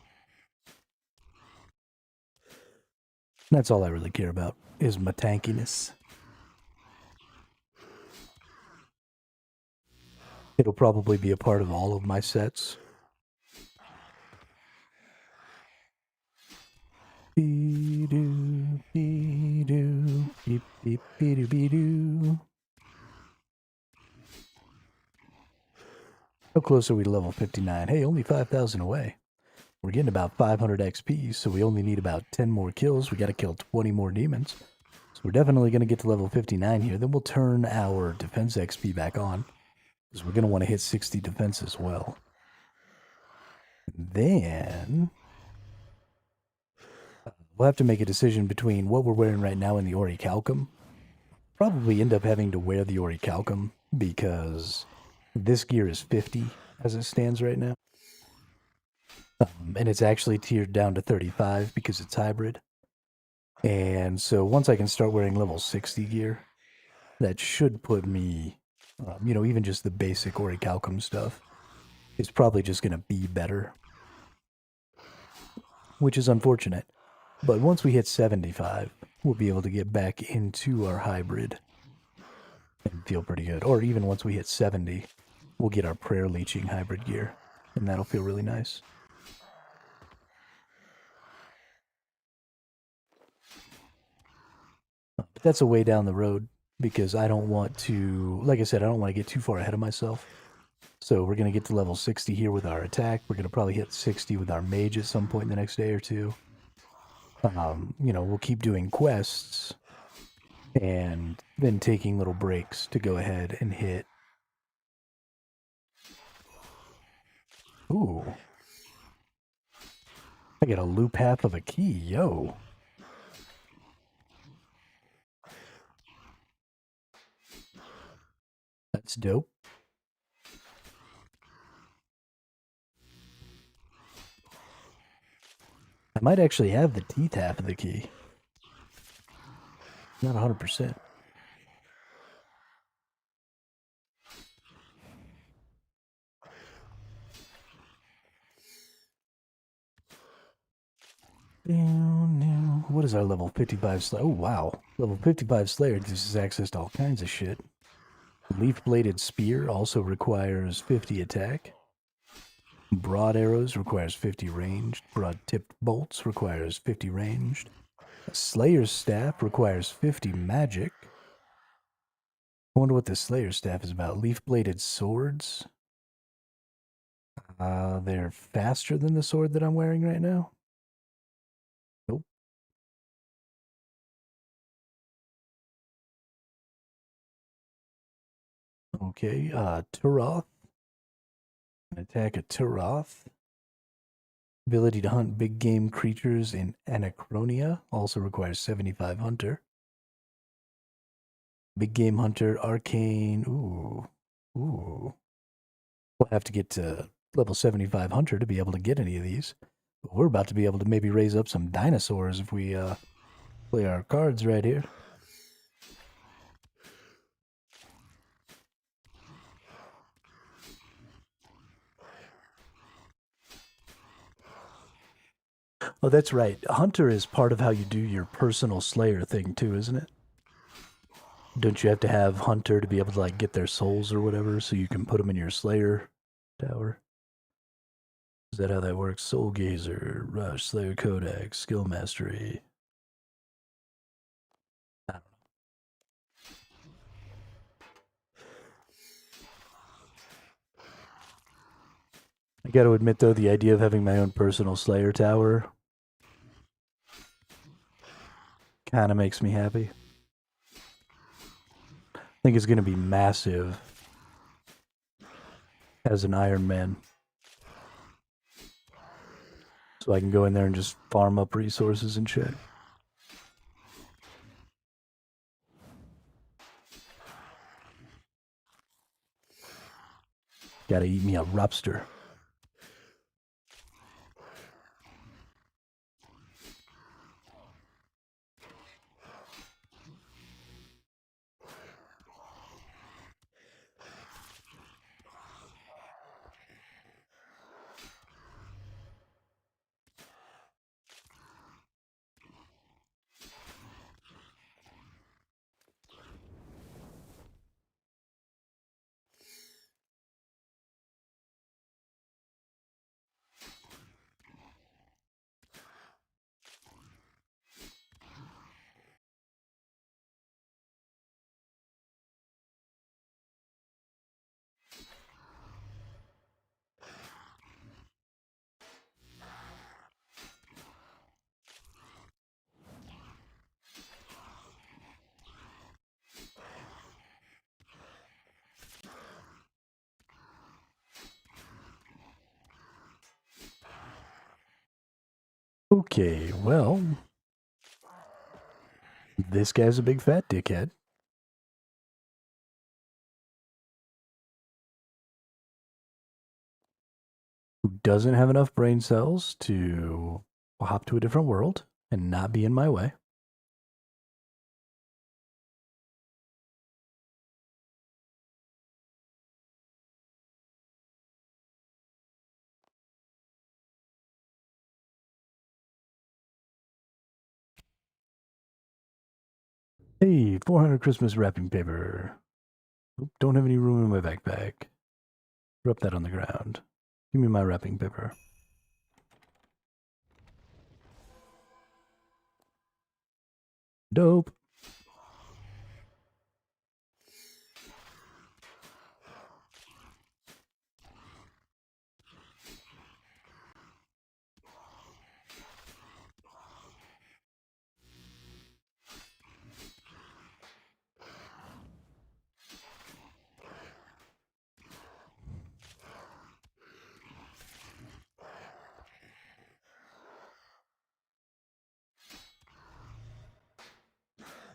That's all I really care about, is my tankiness. It'll probably be a part of all of my sets. Be-doo, be-doo, beep, beep, be-doo, be-doo. How close are we to level 59? Hey, only 5,000 away. We're getting about 500 XP, so we only need about 10 more kills. We got to kill 20 more demons. So we're definitely going to get to level 59 here. Then we'll turn our defense XP back on, because we're going to want to hit 60 defense as well. Then we'll have to make a decision between what we're wearing right now and the Orichalcum. Probably end up having to wear the Orichalcum because this gear is 50 as it stands right now. And it's actually tiered down to 35 because it's hybrid. And so once I can start wearing level 60 gear, that should put me, even just the basic Orichalcum stuff is probably just going to be better, which is unfortunate. But once we hit 75, we'll be able to get back into our hybrid and feel pretty good. Or even once we hit 70, we'll get our prayer leeching hybrid gear, and that'll feel really nice. But that's a way down the road, because I don't want to, like I said, I don't want to get too far ahead of myself. So we're going to get to level 60 here with our attack. We're going to probably hit 60 with our mage at some point in the next day or two. We'll keep doing quests and then taking little breaks to go ahead and hit. Ooh. I got a loop half of a key, yo. That's dope. I might actually have the teeth half of the key. Not 100%. What is our level 55 Slayer? Oh, wow. Level 55 Slayer gives us access to all kinds of shit. Leaf-bladed spear also requires 50 attack. Broad arrows requires 50 ranged. Broad-tipped bolts requires 50 ranged. Slayer's staff requires 50 magic. I wonder what the Slayer's staff is about. Leaf-bladed swords. They're faster than the sword that I'm wearing right now. Nope. Okay, Turoth. Attack a Turoth. Ability to hunt big game creatures in Anachronia also requires 75 hunter. Big game hunter, arcane. Ooh. We'll have to get to level 75 hunter to be able to get any of these. But we're about to be able to maybe raise up some dinosaurs if we play our cards right here. Oh, that's right. Hunter is part of how you do your personal Slayer thing too, isn't it? Don't you have to have Hunter to be able to like get their souls or whatever, so you can put them in your Slayer tower? Is that how that works? Soul Gazer, Rush, Slayer Codex, Skill Mastery. I don't know. I got to admit though, the idea of having my own personal Slayer tower kind of makes me happy. I think it's going to be massive as an Iron Man. So I can go in there and just farm up resources and shit. Gotta eat me a rupster. Okay, well, this guy's a big fat dickhead. Who doesn't have enough brain cells to hop to a different world and not be in my way. Hey, 400 Christmas wrapping paper. Oop, don't have any room in my backpack. Drop that on the ground. Give me my wrapping paper. Dope.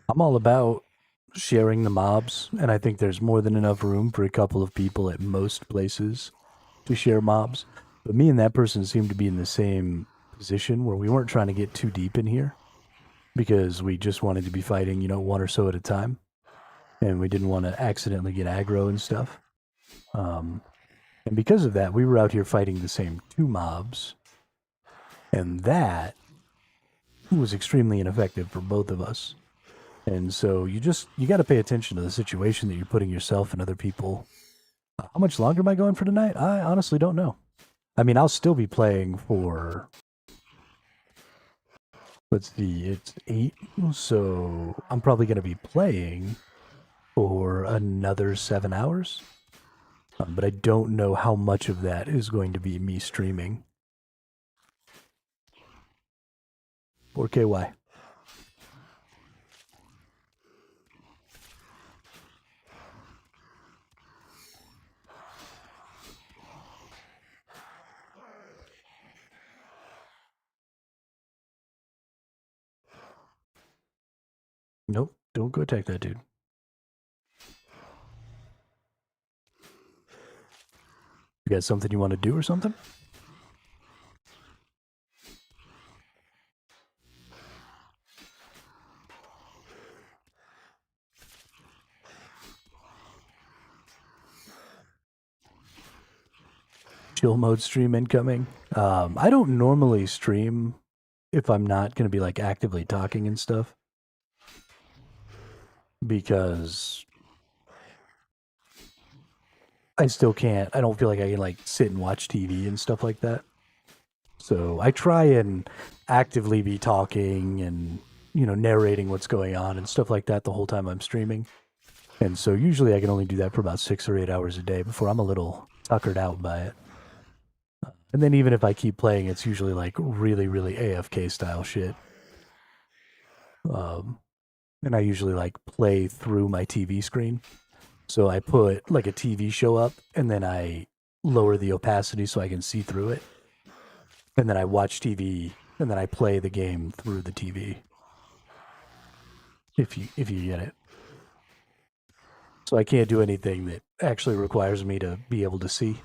I'm all about sharing the mobs, and I think there's more than enough room for a couple of people at most places to share mobs. But me and that person seem to be in the same position where we weren't trying to get too deep in here because we just wanted to be fighting, one or so at a time. And we didn't want to accidentally get aggro and stuff. And because of that, we were out here fighting the same two mobs. And that was extremely ineffective for both of us. And so you got to pay attention to the situation that you're putting yourself and other people. How much longer am I going for tonight? I honestly don't know. I mean, I'll still be playing for, let's see, it's 8. So I'm probably going to be playing for another 7 hours. But I don't know how much of that is going to be me streaming. 4KY. Nope, don't go attack that dude. You got something you want to do or something? Chill mode stream incoming. I don't normally stream if I'm not going to be like actively talking and stuff. Because I still can't. I don't feel like I can like sit and watch TV and stuff like that. So I try and actively be talking and, narrating what's going on and stuff like that the whole time I'm streaming. And so usually I can only do that for about 6 or 8 hours a day before I'm a little tuckered out by it. And then even if I keep playing, it's usually like really, really AFK style shit. And I usually like play through my TV screen. So I put like a TV show up and then I lower the opacity so I can see through it. And then I watch TV and then I play the game through the TV. If you get it. So I can't do anything that actually requires me to be able to see.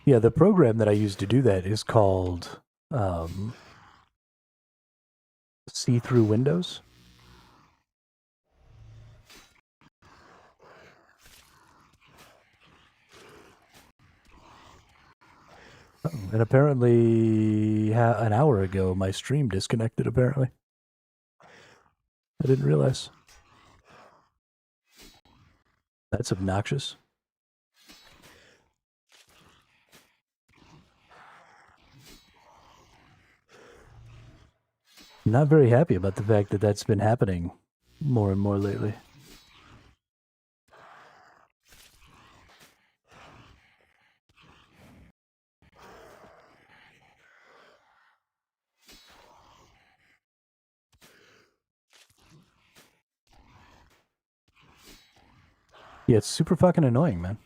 Yeah, the program that I use to do that is called See-Through Windows. And apparently, an hour ago, my stream disconnected, apparently. I didn't realize. That's obnoxious. I'm not very happy about the fact that that's been happening more and more lately. Yeah, it's super fucking annoying, man.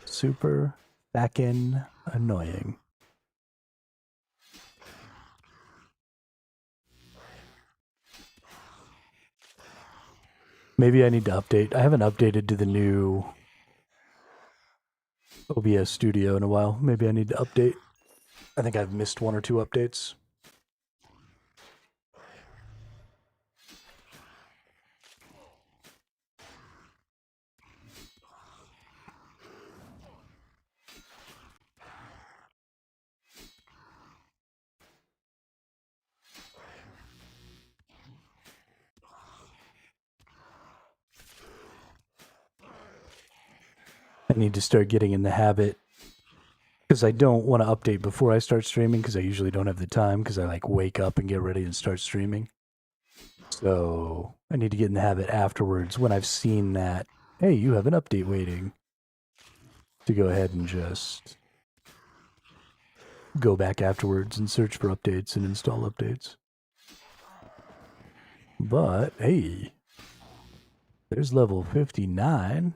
Super fucking annoying. Maybe I need to update. I haven't updated to the new OBS Studio in a while. Maybe I need to update. I think I've missed one or two updates. I need to start getting in the habit because I don't want to update before I start streaming because I usually don't have the time because I like wake up and get ready and start streaming. So I need to get in the habit afterwards when I've seen that, hey, you have an update waiting, to go ahead and just go back afterwards and search for updates and install updates. But hey, there's level 59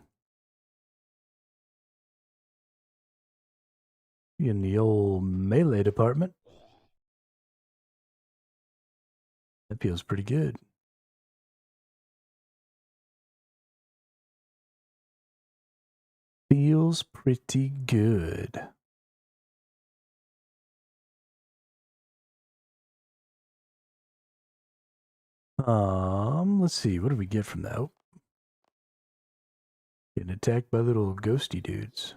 in the old melee department. That feels pretty good. Feels pretty good. Let's see. What do we get from that? Oh, getting attacked by little ghosty dudes.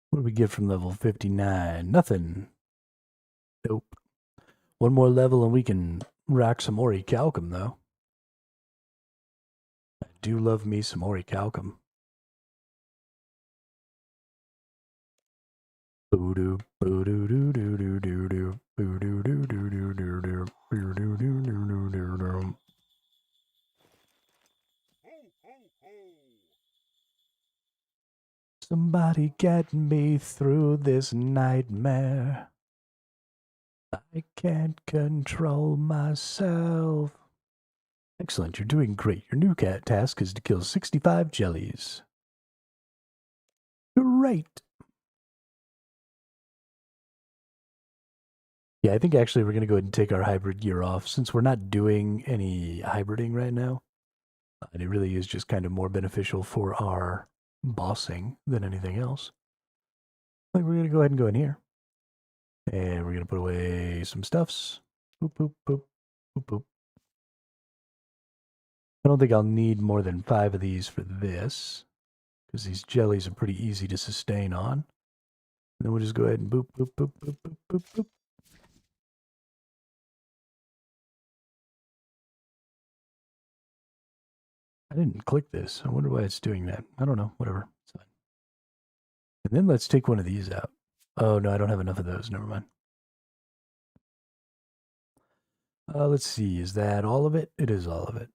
What do we get from level 59? Nothing. Nope. One more level and we can rock some orichalcum, though. I do love me some orichalcum. Boo-doo, boo-doo-doo-doo-doo-doo-doo, boo-doo-doo-doo-doo-doo-doo, boo-doo-doo-doo-doo-doo-doo. Somebody get me through this nightmare. I can't control myself. Excellent, you're doing great. Your new task is to kill 65 jellies. Great. Yeah, I think actually we're going to go ahead and take our hybrid gear off since we're not doing any hybriding right now. And it really is just kind of more beneficial for our bossing than anything else. I think we're going to go ahead and go in here. And we're going to put away some stuffs. Boop, boop, boop, boop, boop. I don't think I'll need more than 5 of these for this, because these jellies are pretty easy to sustain on. And then we'll just go ahead and boop, boop, boop, boop, boop, boop, boop. I didn't click this. I wonder why it's doing that. I don't know. Whatever. It's fine. And then let's take one of these out. Oh, no, I don't have enough of those. Never mind. Let's see. Is that all of it? It is all of it.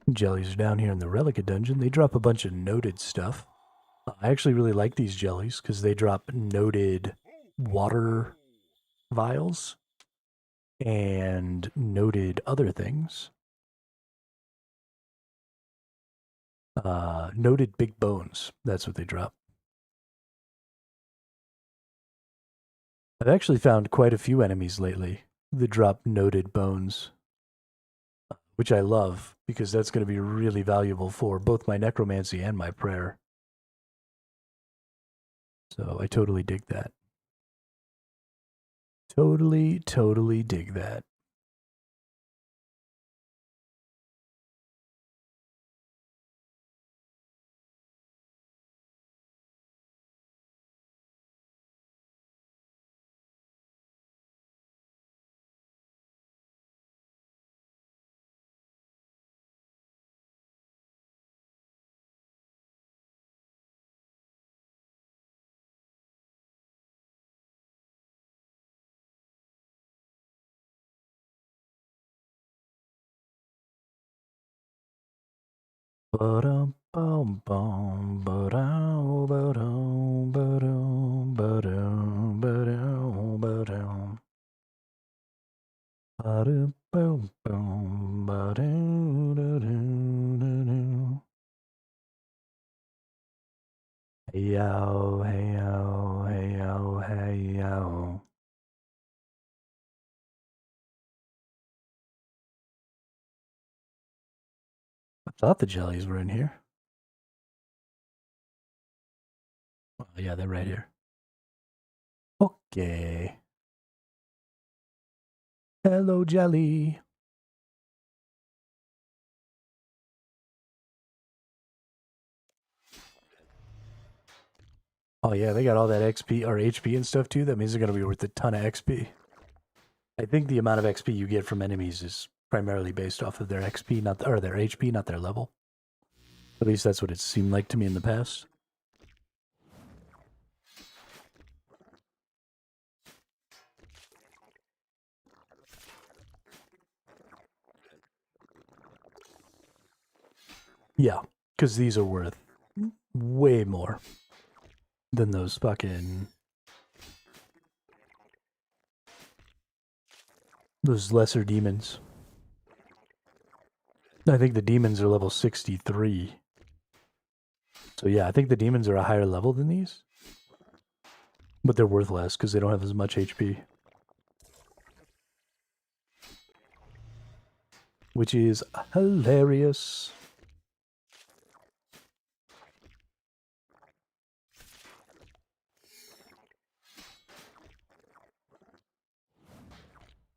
Jellies are down here in the Relica dungeon. They drop a bunch of noted stuff. I actually really like these jellies because they drop noted water vials and noted other things. Noted big bones. That's what they drop. I've actually found quite a few enemies lately that drop noted bones, which I love because that's going to be really valuable for both my necromancy and my prayer. So I totally dig that. Totally dig that. Ba-dum, bum, bum, ba-dum, ba-dum, ba-dum, ba-dum, ba-dum, ba-dum. Ba-dum, bum, bum, ba-dum, da-dum, da-dum. Hey yo, hey yo, hey yo, hey yo. I thought the jellies were in here. Oh, yeah, they're right here. Okay. Hello, jelly. Oh, yeah, they got all that XP or HP and stuff too. That means they're going to be worth a ton of XP. I think the amount of XP you get from enemies is primarily based off of their XP, or their HP, not their level. At least that's what it seemed like to me in the past. Yeah, because these are worth way more than those those lesser demons. I think the demons are level 63. So yeah, I think the demons are a higher level than these. But they're worth less because they don't have as much HP. Which is hilarious.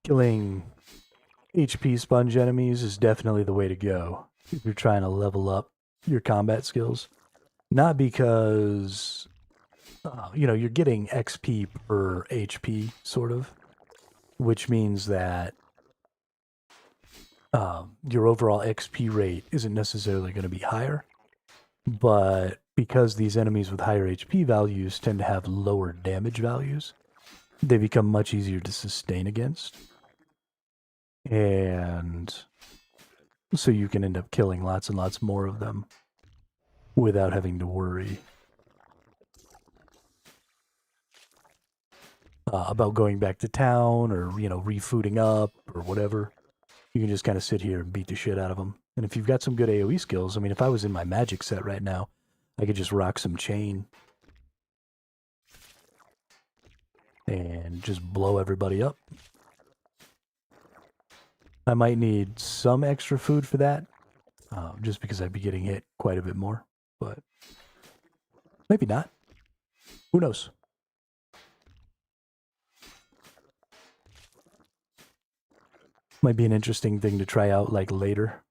Killing HP sponge enemies is definitely the way to go if you're trying to level up your combat skills. Not because, you're getting XP per HP, sort of, which means that your overall XP rate isn't necessarily going to be higher. But because these enemies with higher HP values tend to have lower damage values, they become much easier to sustain against. And so you can end up killing lots and lots more of them without having to worry about going back to town or, refooting up or whatever. You can just kind of sit here and beat the shit out of them. And if you've got some good AoE skills, I mean, if I was in my magic set right now, I could just rock some chain and just blow everybody up. I might need some extra food for that, just because I'd be getting hit quite a bit more, but maybe not. Who knows? Might be an interesting thing to try out, like, later.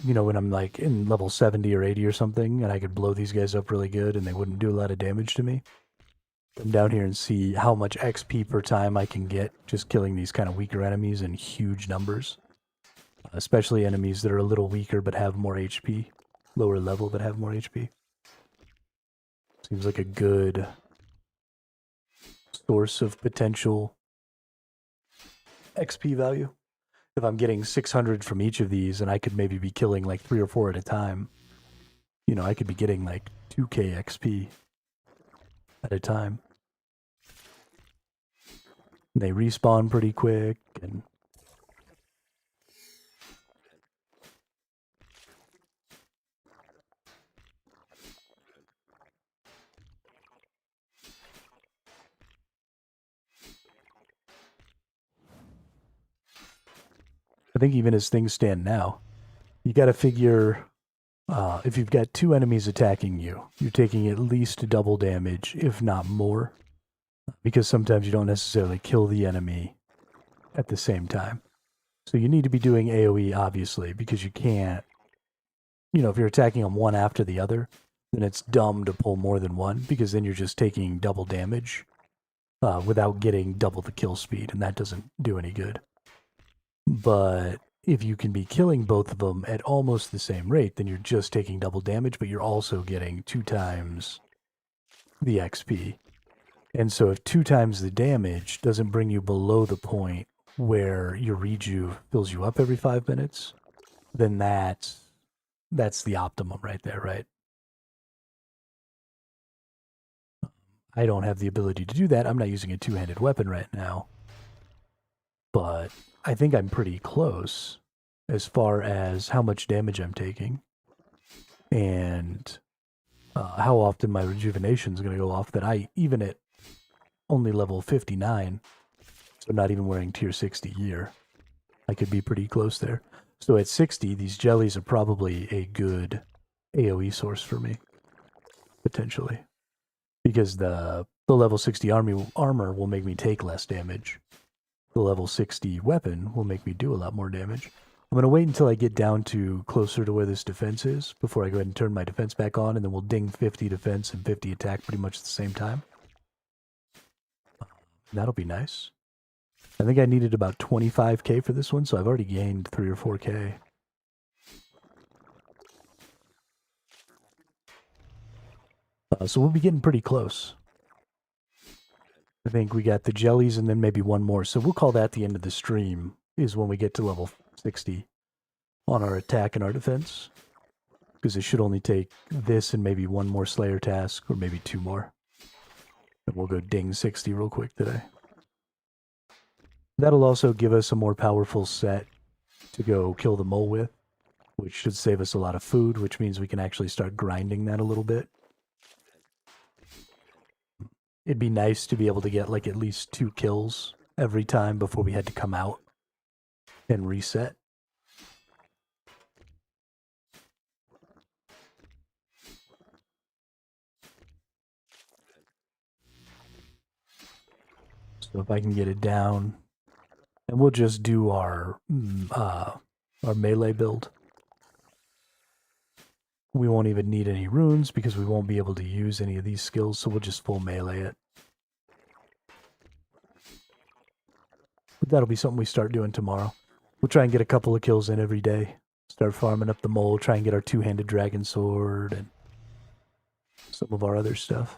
When I'm, like, in level 70 or 80 or something, and I could blow these guys up really good and they wouldn't do a lot of damage to me. Come down here and see how much XP per time I can get just killing these kind of weaker enemies in huge numbers. Especially enemies that are a little weaker but have more HP. Lower level but have more HP. Seems like a good source of potential XP value. If I'm getting 600 from each of these and I could maybe be killing like 3 or 4 at a time, I could be getting like 2k XP at a time. They respawn pretty quick, and I think even as things stand now, you got to figure if you've got 2 enemies attacking you, you're taking at least double damage, if not more, because sometimes you don't necessarily kill the enemy at the same time. So you need to be doing AoE, obviously, because you can't, if you're attacking them one after the other, then it's dumb to pull more than one, because then you're just taking double damage without getting double the kill speed, and that doesn't do any good. But if you can be killing both of them at almost the same rate, then you're just taking double damage, but you're also getting 2 times the XP. And so if 2 times the damage doesn't bring you below the point where your reju fills you up every 5 minutes, then that's that's the optimum right there, right? I don't have the ability to do that. I'm not using a two-handed weapon right now. But I think I'm pretty close as far as how much damage I'm taking and how often my rejuvenation is going to go off, that I, even at only level 59, so not even wearing tier 60 gear, I could be pretty close there. So at 60, these jellies are probably a good AoE source for me, potentially. Because the level 60 armor will make me take less damage. The level 60 weapon will make me do a lot more damage. I'm going to wait until I get down to closer to where this defense is before I go ahead and turn my defense back on, and then we'll ding 50 defense and 50 attack pretty much at the same time. That'll be nice. I think I needed about 25k for this one, so I've already gained 3 or 4k. So we'll be getting pretty close. I think we got the jellies and then maybe one more. So we'll call that the end of the stream, is when we get to level 60 on our attack and our defense. Because it should only take this and maybe one more Slayer task, or maybe 2 more. And we'll go ding 60 real quick today. That'll also give us a more powerful set to go kill the mole with, which should save us a lot of food, which means we can actually start grinding that a little bit. It'd be nice to be able to get like at least 2 kills every time before we had to come out and reset. So if I can get it down, and we'll just do our melee build. We won't even need any runes because we won't be able to use any of these skills, so we'll just full melee it. But that'll be something we start doing tomorrow. We'll try and get a couple of kills in every day. Start farming up the mole, try and get our 2-handed dragon sword and some of our other stuff.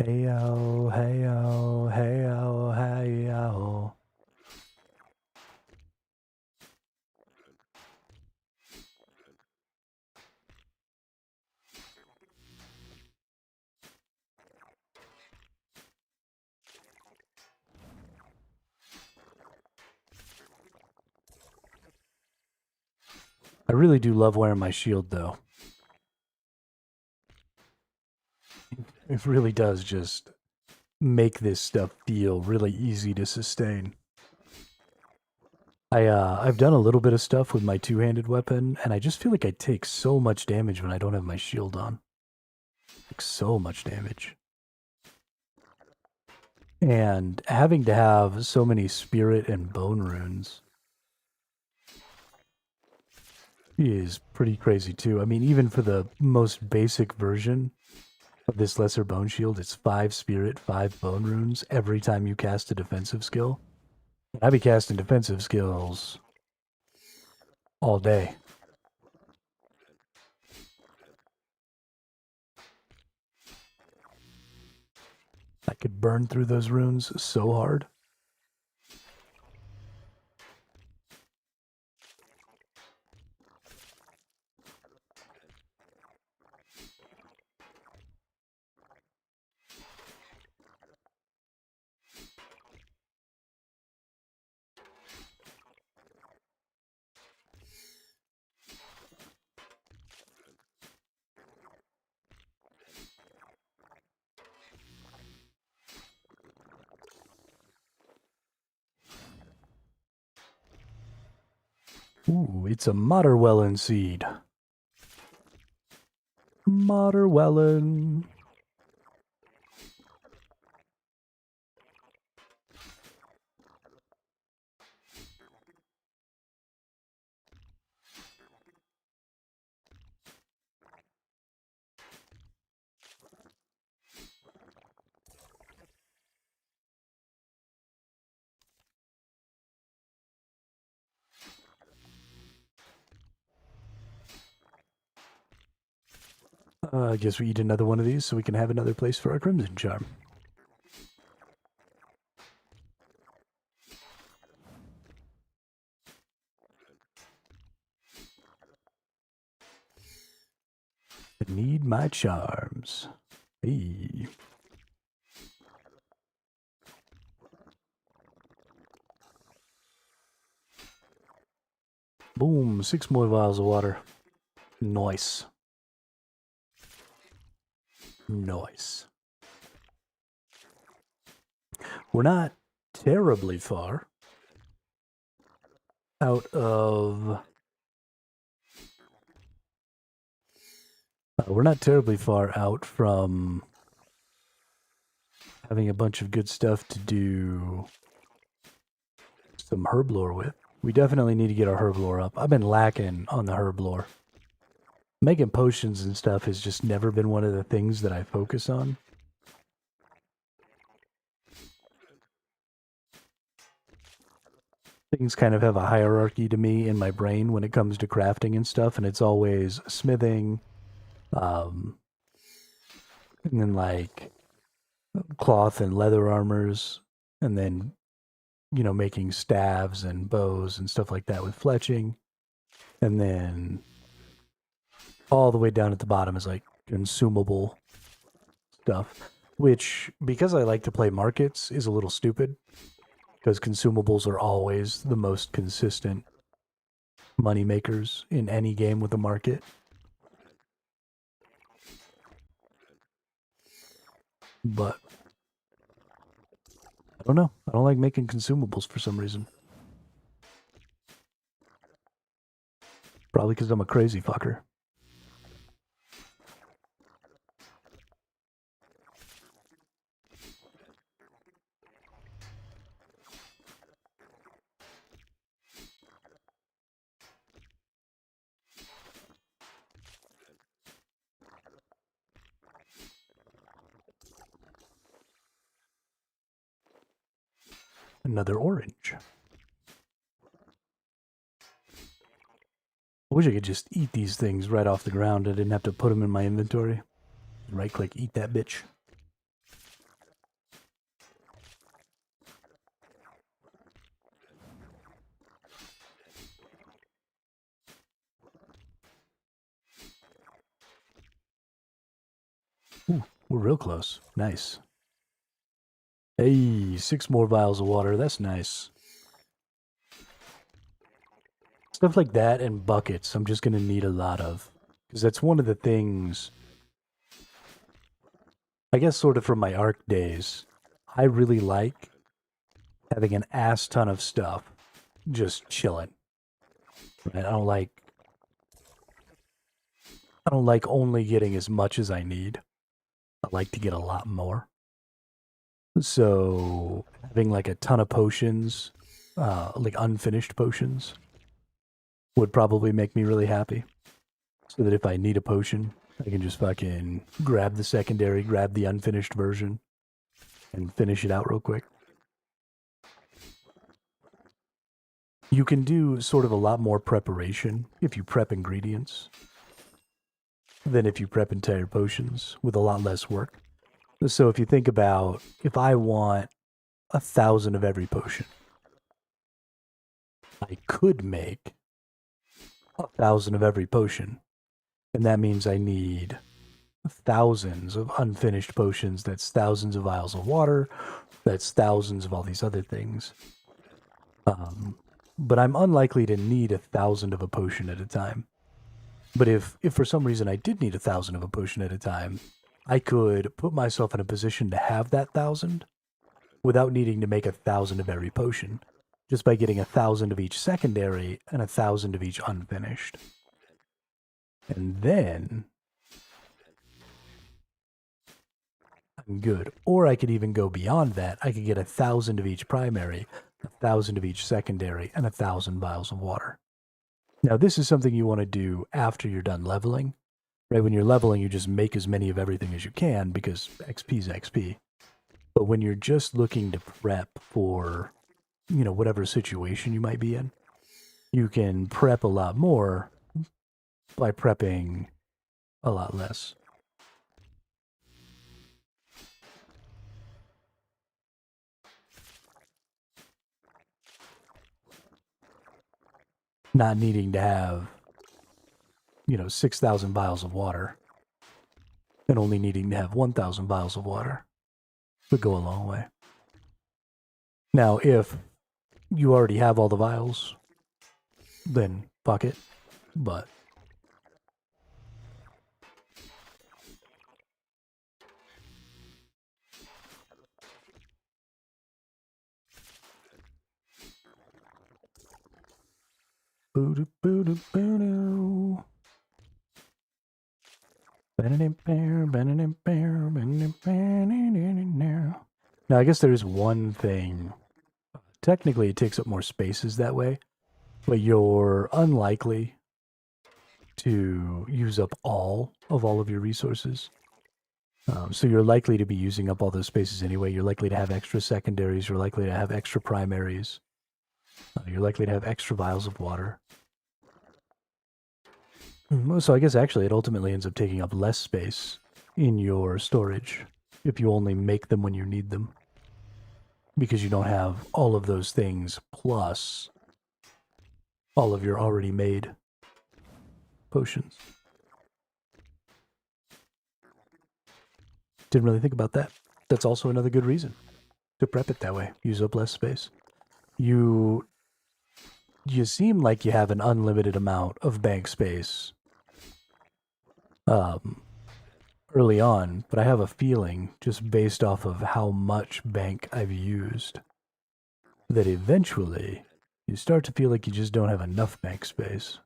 Hey-o, hey-o, hey-o, hey-o. I really do love wearing my shield, though. It really does just make this stuff feel really easy to sustain. I've done a little bit of stuff with my 2-handed weapon, and I just feel like I take so much damage when I don't have my shield on. Like, so much damage. And having to have so many spirit and bone runes is pretty crazy too. I mean, even for the most basic version of this lesser bone shield, it's 5 spirit, 5 bone runes every time you cast a defensive skill. And I be casting defensive skills all day. I could burn through those runes so hard. Ooh, it's a Modderwellen seed. Modderwellen. I guess we eat another one of these so we can have another place for our Crimson Charm. I need my charms. Hey. Boom, 6 more vials of water. Nice. Nice. We're not terribly far out of... we're not terribly far out from having a bunch of good stuff to do some herb lore with. We definitely need to get our herb lore up. I've been lacking on the herb lore. Making potions and stuff has just never been one of the things that I focus on. Things kind of have a hierarchy to me in my brain when it comes to crafting and stuff, and it's always smithing, and then like cloth and leather armors, and then, you know, making staves and bows and stuff like that with fletching, and then all the way down at the bottom is like consumable stuff, which, because I like to play markets, is a little stupid, because consumables are always the most consistent money makers in any game with a market. But I don't know. I don't like making consumables for some reason. Probably because I'm a crazy fucker. Another orange. I wish I could just eat these things right off the ground. I didn't have to put them in my inventory. Right click, eat that bitch. Ooh, we're real close. Nice. Hey, 6 more vials of water. That's nice. Stuff like that and buckets I'm just going to need a lot of. Because that's one of the things, I guess sort of from my Ark days, I really like having an ass ton of stuff just chilling. Right? I don't like only getting as much as I need. I like to get a lot more. So having like a ton of potions, like unfinished potions, would probably make me really happy. So that if I need a potion, I can just fucking grab the secondary, grab the unfinished version, and finish it out real quick. You can do sort of a lot more preparation if you prep ingredients than if you prep entire potions with a lot less work. So if you think about, if I want 1,000 of every potion, I could make 1,000 of every potion. And that means I need thousands of unfinished potions. That's thousands of vials of water. That's thousands of all these other things. But I'm unlikely to need 1,000 of a potion at a time. But if for some reason I did need 1,000 of a potion at a time, I could put myself in a position to have that 1,000 without needing to make 1,000 of every potion, just by getting 1,000 of each secondary and 1,000 of each unfinished. And then I'm good. Or I could even go beyond that. I could get 1,000 of each primary, 1,000 of each secondary, and 1,000 vials of water. Now, this is something you want to do after you're done leveling. Right, when you're leveling, you just make as many of everything as you can because XP is XP. But when you're just looking to prep for, you know, whatever situation you might be in, you can prep a lot more by prepping a lot less. not needing to have, 6,000 vials of water and only needing to have 1,000 vials of water would go a long way. Now, if you already have all the vials, then fuck it. But boo-doo-boo-doo-boo-doo. Now, I guess there's one thing. Technically, it takes up more spaces that way, but you're unlikely to use up all of your resources. So you're likely to be using up all those spaces anyway. You're likely to have extra secondaries. You're likely to have extra primaries. You're likely to have extra vials of water. So I guess actually it ultimately ends up taking up less space in your storage if you only make them when you need them. Because you don't have all of those things plus all of your already made potions. Didn't really think about that. That's also another good reason to prep it that way. Use up less space. You seem like you have an unlimited amount of bank space early on, but I have a feeling, just based off of how much bank I've used, that eventually you start to feel like you just don't have enough bank space.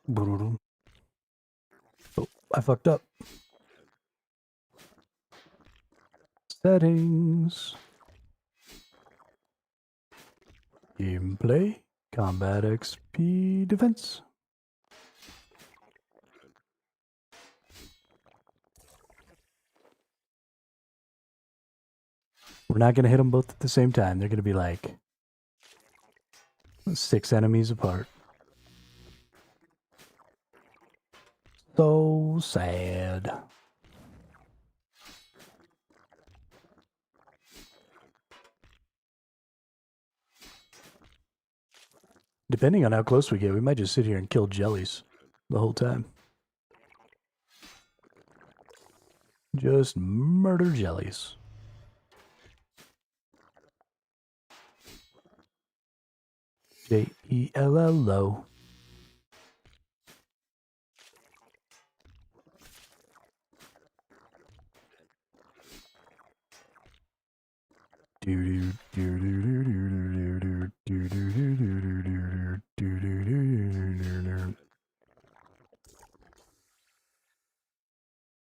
Oh, I fucked up. Settings. Gameplay. Combat XP defense. We're not going to hit them both at the same time. They're going to be like 6 enemies apart. So sad. Depending on how close we get, we might just sit here and kill jellies the whole time. Just murder jellies. Jello.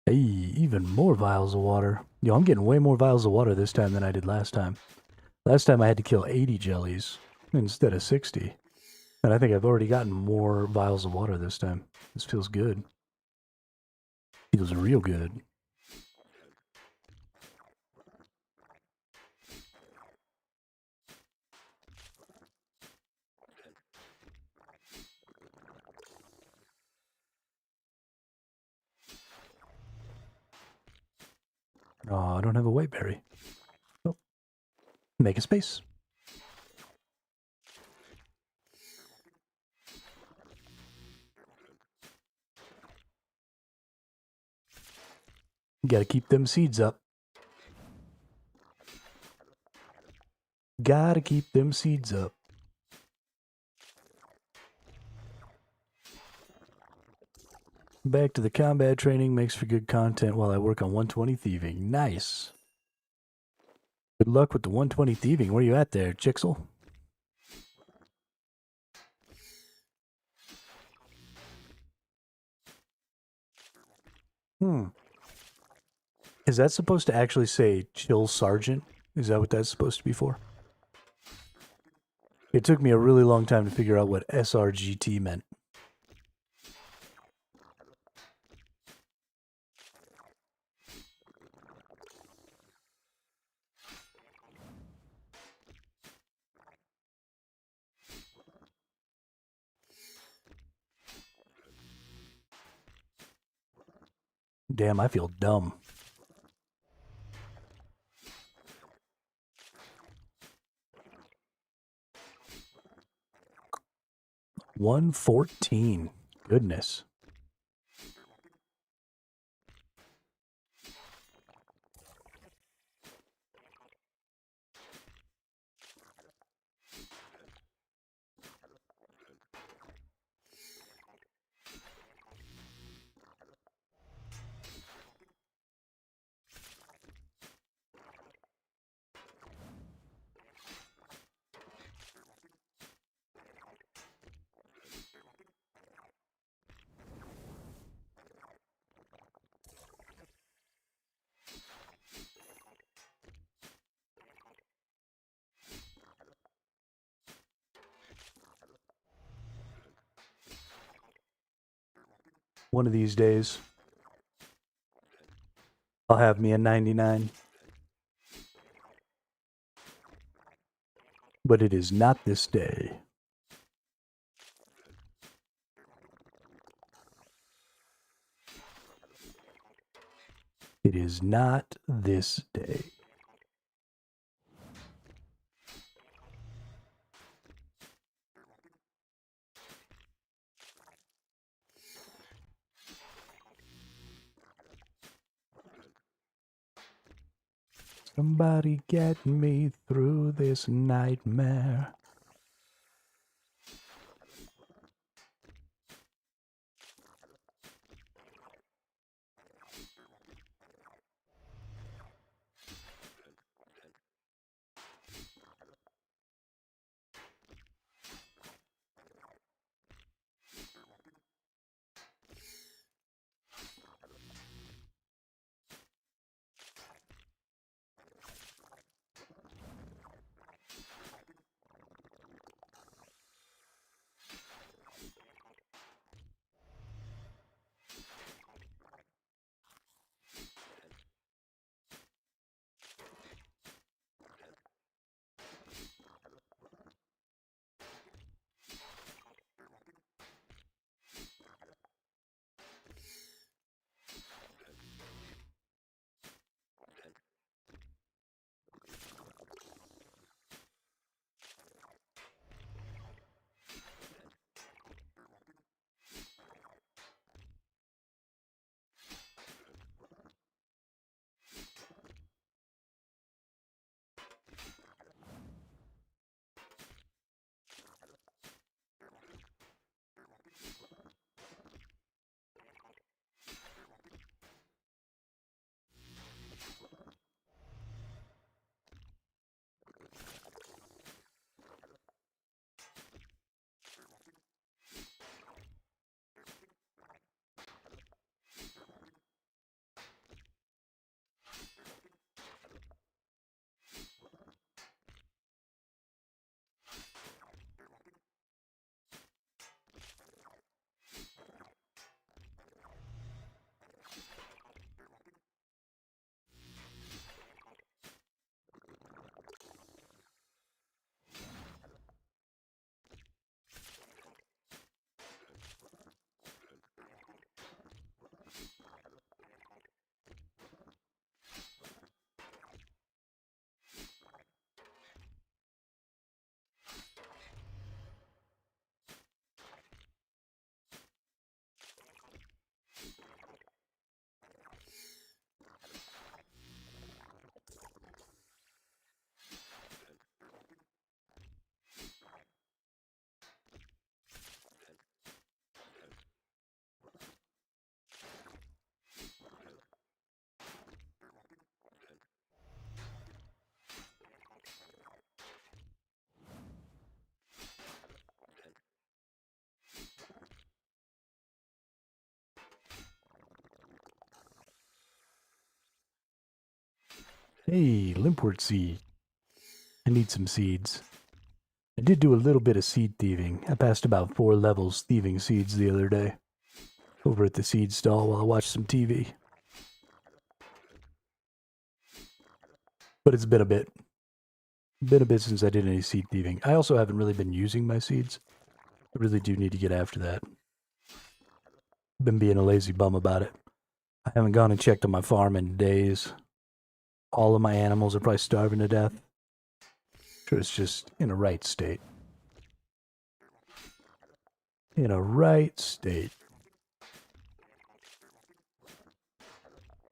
Hey, even more vials of water. Yo, I'm getting way more vials of water this time than I did last time. Last time I had to kill 80 jellies instead of 60. And I think I've already gotten more vials of water this time. This feels good. Feels real good. Oh, I don't have a white berry. Oh. Make a space. Gotta keep them seeds up. Gotta keep them seeds up. Back to the combat training makes for good content while I work on 120 thieving. Nice. Good luck with the 120 thieving. Where you at there, Chixel? Is that supposed to actually say chill sergeant? Is that what that's supposed to be for? It took me a really long time to figure out what SRGT meant. Damn, I feel dumb. $114. Goodness. One of these days, I'll have me a 99. But it is not this day. It is not this day. Somebody get me through this nightmare. Hey, limpwort seed. I need some seeds. I did do a little bit of seed thieving. I passed about 4 levels thieving seeds the other day. Over at the seed stall while I watched some TV. But it's been a bit. Been a bit since I did any seed thieving. I also haven't really been using my seeds. I really do need to get after that. Been being a lazy bum about it. I haven't gone and checked on my farm in days. All of my animals are probably starving to death. Sure, it's just in a right state. In a right state.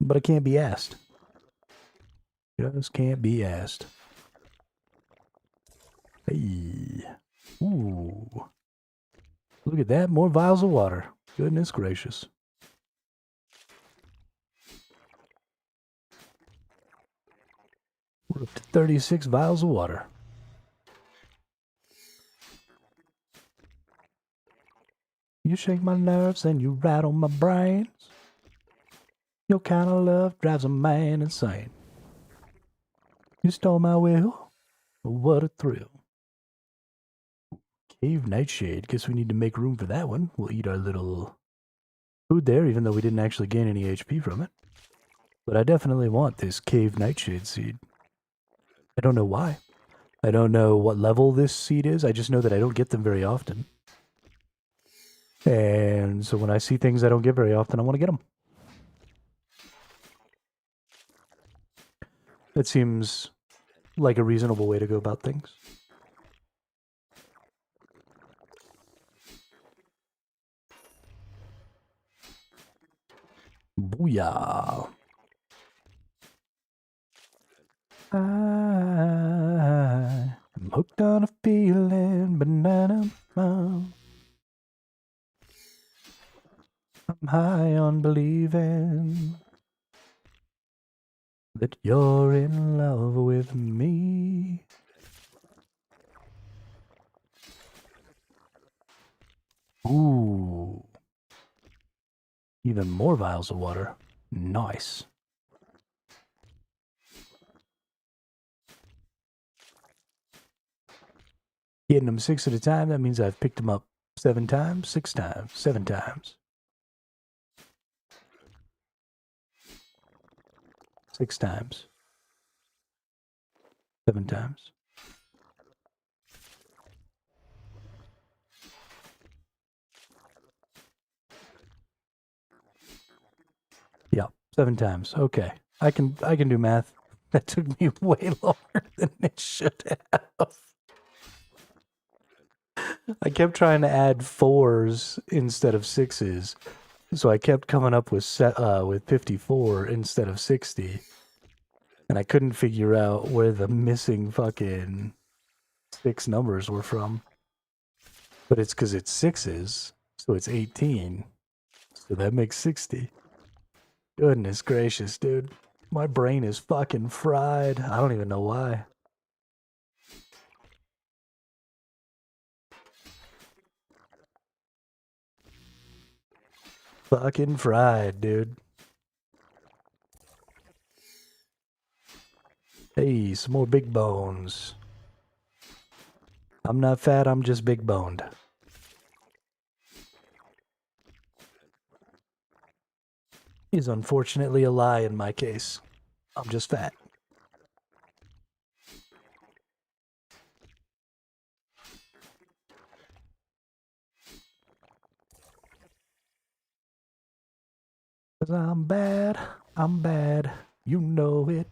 But I can't be asked. Just can't be asked. Hey. Ooh. Look at that. More vials of water. Goodness gracious. We're up to 36 vials of water. You shake my nerves and you rattle my brains. Your kind of love drives a man insane. You stole my will. What a thrill. Cave Nightshade. Guess we need to make room for that one. We'll eat our little food there, even though we didn't actually gain any HP from it. But I definitely want this Cave Nightshade seed. I don't know why. I don't know what level this seed is. I just know that I don't get them very often. And so when I see things I don't get very often, I want to get them. That seems like a reasonable way to go about things. Booyah. I'm hooked on a feeling, banana mom. I'm high on believing that you're in love with me. Ooh. Even more vials of water. Nice. Getting them 6 at a time, that means I've picked them up 7 times, 6 times, 7 times. 6 times. 7 times. Yeah, 7 times. Okay. I can do math. That took me way longer than it should have. I kept trying to add 4s instead of 6s. So I kept coming up with 54 instead of 60. And I couldn't figure out where the missing fucking 6 numbers were from. But it's because it's 6s, so it's 18. So that makes 60. Goodness gracious, dude. My brain is fucking fried. I don't even know why. Fucking fried, dude. Hey, some more big bones. I'm not fat, I'm just big boned. Is unfortunately a lie in my case. I'm just fat. Cause I'm bad, you know it.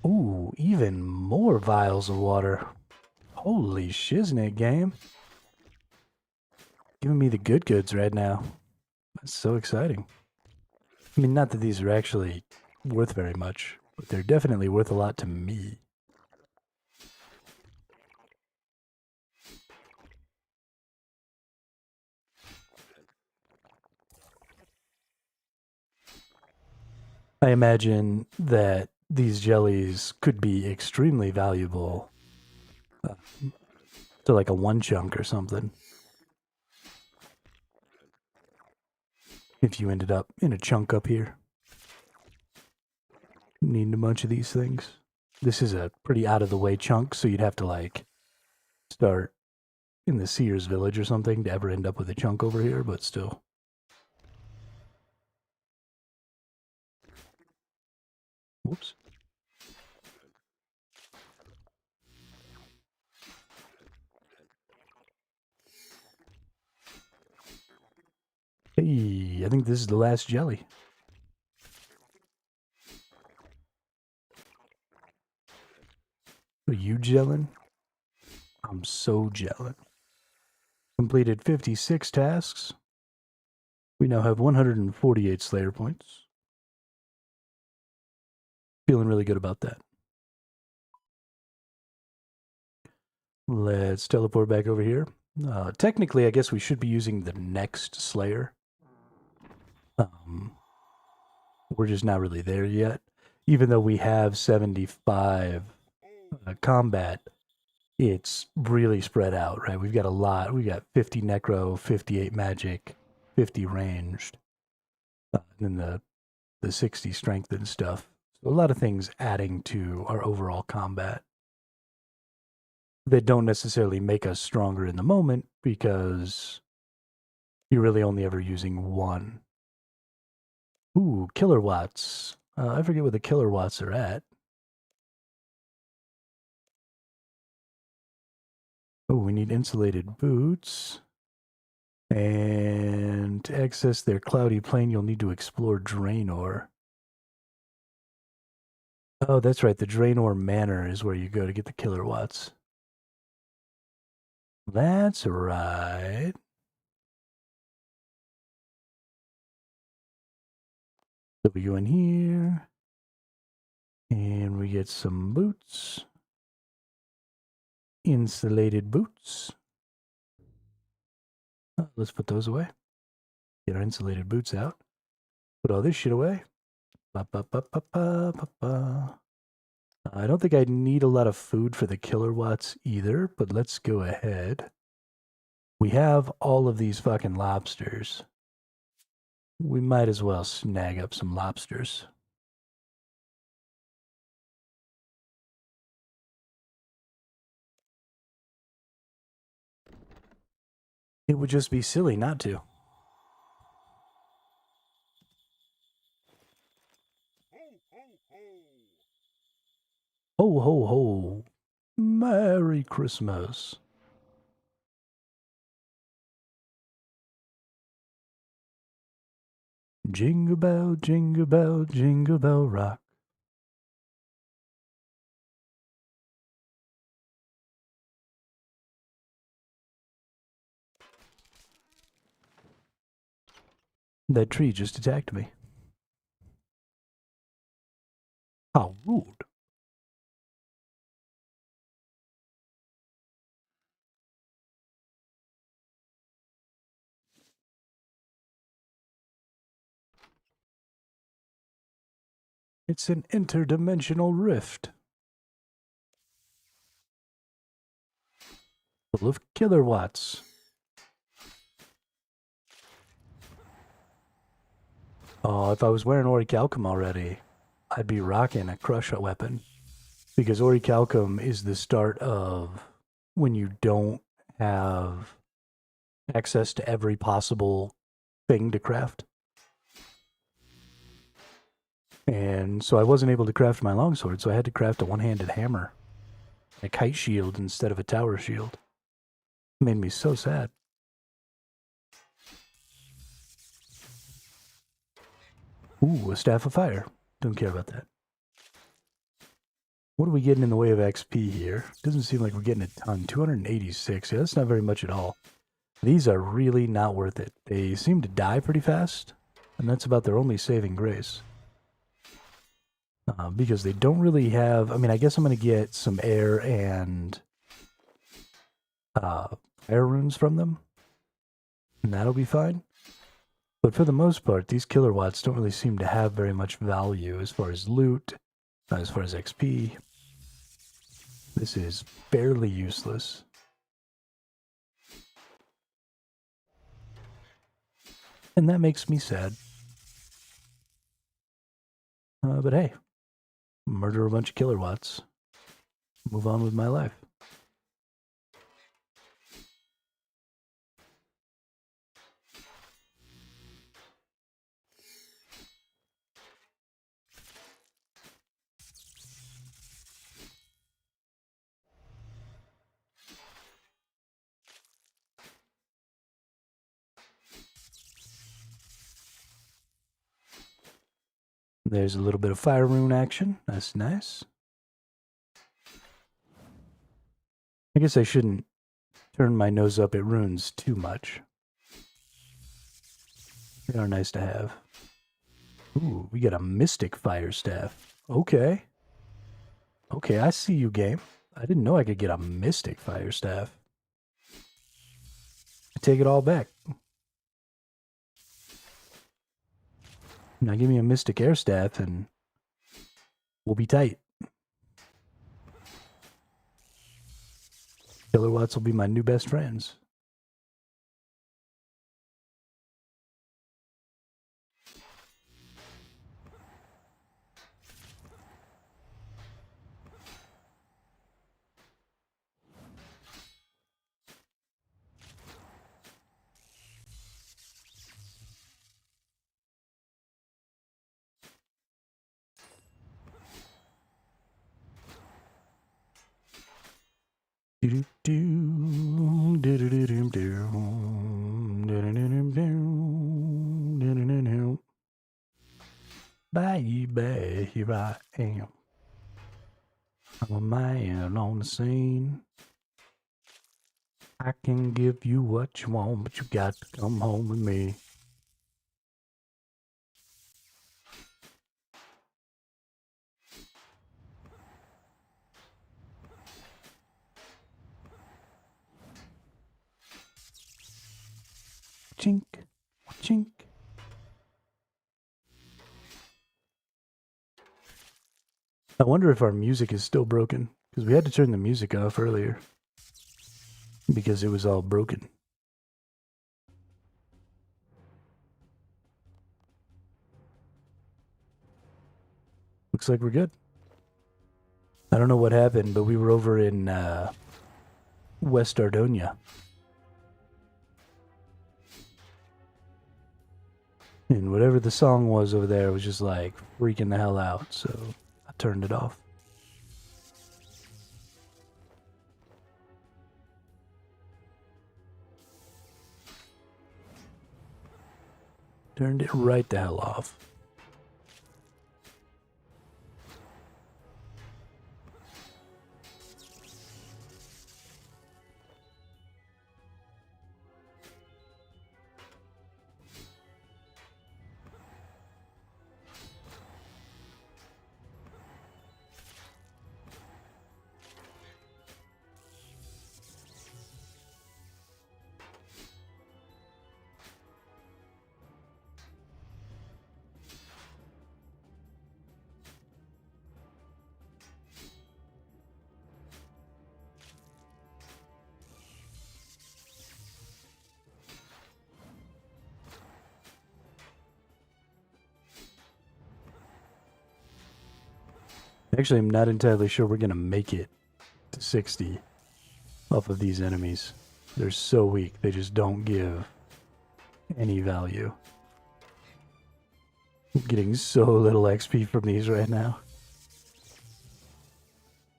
Ooh, even more vials of water. Holy shiznit, game. Giving me the good goods right now. That's so exciting. I mean, not that these are actually worth very much, but they're definitely worth a lot to me. I imagine that these jellies could be extremely valuable to like a one chunk or something. If you ended up in a chunk up here. Needing a bunch of these things. This is a pretty out of the way chunk, so you'd have to like start in the Sears village or something to ever end up with a chunk over here, but still. Whoops. Hey, I think this is the last jelly. Are you gelling? I'm so gelling. Completed 56 tasks. We now have 148 Slayer points. Feeling really good about that. Let's teleport back over here. Technically, I guess we should be using the next Slayer. We're just not really there yet. Even though we have 75 combat, it's really spread out, right? We've got a lot. We got 50 necro, 58 magic, 50 ranged, and then the 60 strength and stuff. So a lot of things adding to our overall combat that don't necessarily make us stronger in the moment because you're really only ever using one. Ooh, killer watts. I forget what the killer watts are at. Oh, we need insulated boots. And to access their cloudy plane, you'll need to explore Draenor. Oh, that's right. The Draenor Manor is where you go to get the killer watts. That's right. So we go in here. And we get some boots. Insulated boots. Oh, let's put those away. Get our insulated boots out. Put all this shit away. Ba, ba, ba, ba, ba, ba, ba. I don't think I need a lot of food for the killer watts either, but let's go ahead. We have all of these fucking lobsters. We might as well snag up some lobsters. It would just be silly not to. Ho, ho, ho. Merry Christmas. Jingle bell, jingle bell, jingle bell rock. That tree just attacked me. How rude. It's an interdimensional rift. Full of killer watts. Oh, if I was wearing Orichalcum already, I'd be rocking a crush weapon. Because Orichalcum is the start of when you don't have access to every possible thing to craft. And so I wasn't able to craft my longsword, so I had to craft a one-handed hammer. A kite shield instead of a tower shield. It made me so sad. Ooh, a staff of fire. Don't care about that. What are we getting in the way of XP here? Doesn't seem like we're getting a ton. 286. Yeah, that's not very much at all. These are really not worth it. They seem to die pretty fast, and that's about their only saving grace. Because they don't really have... I mean, I guess I'm going to get some air and fire runes from them, and that'll be fine. But for the most part, these killer watts don't really seem to have very much value as far as loot, as far as XP. This is fairly useless. And that makes me sad. But hey, murder a bunch of killer watts. Move on with my life. There's a little bit of fire rune action. That's nice. I guess I shouldn't turn my nose up at runes too much. They are nice to have. Ooh, we got a mystic fire staff. Okay. Okay, I see you, game. I didn't know I could get a mystic fire staff. I take it all back. Now give me a mystic air staff and we'll be tight. Killer watts will be my new best friends. Baby, here I am. I'm a man on the scene. I can give you what you want, but you got to come home with me. Chink, chink. I wonder if our music is still broken, because we had to turn the music off earlier, because it was all broken. Looks like we're good. I don't know what happened, but we were over in West Ardonia. And whatever the song was over there was just like freaking the hell out, so I turned it off. Turned it right the hell off. Actually, I'm not entirely sure we're going to make it to 60 off of these enemies. They're so weak, they just don't give any value. I'm getting so little XP from these right now.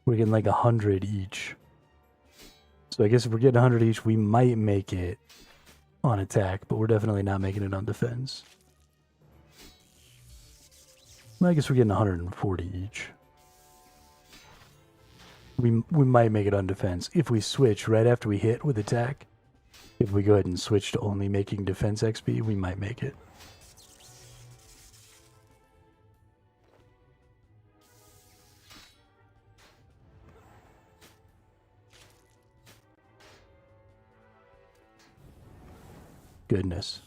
We're getting like 100 each. So I guess if we're getting 100 each, we might make it on attack, but we're definitely not making it on defense. Well, I guess we're getting 140 each. We might make it on defense. If we switch right after we hit with attack, if we go ahead and switch to only making defense XP, we might make it. Goodness.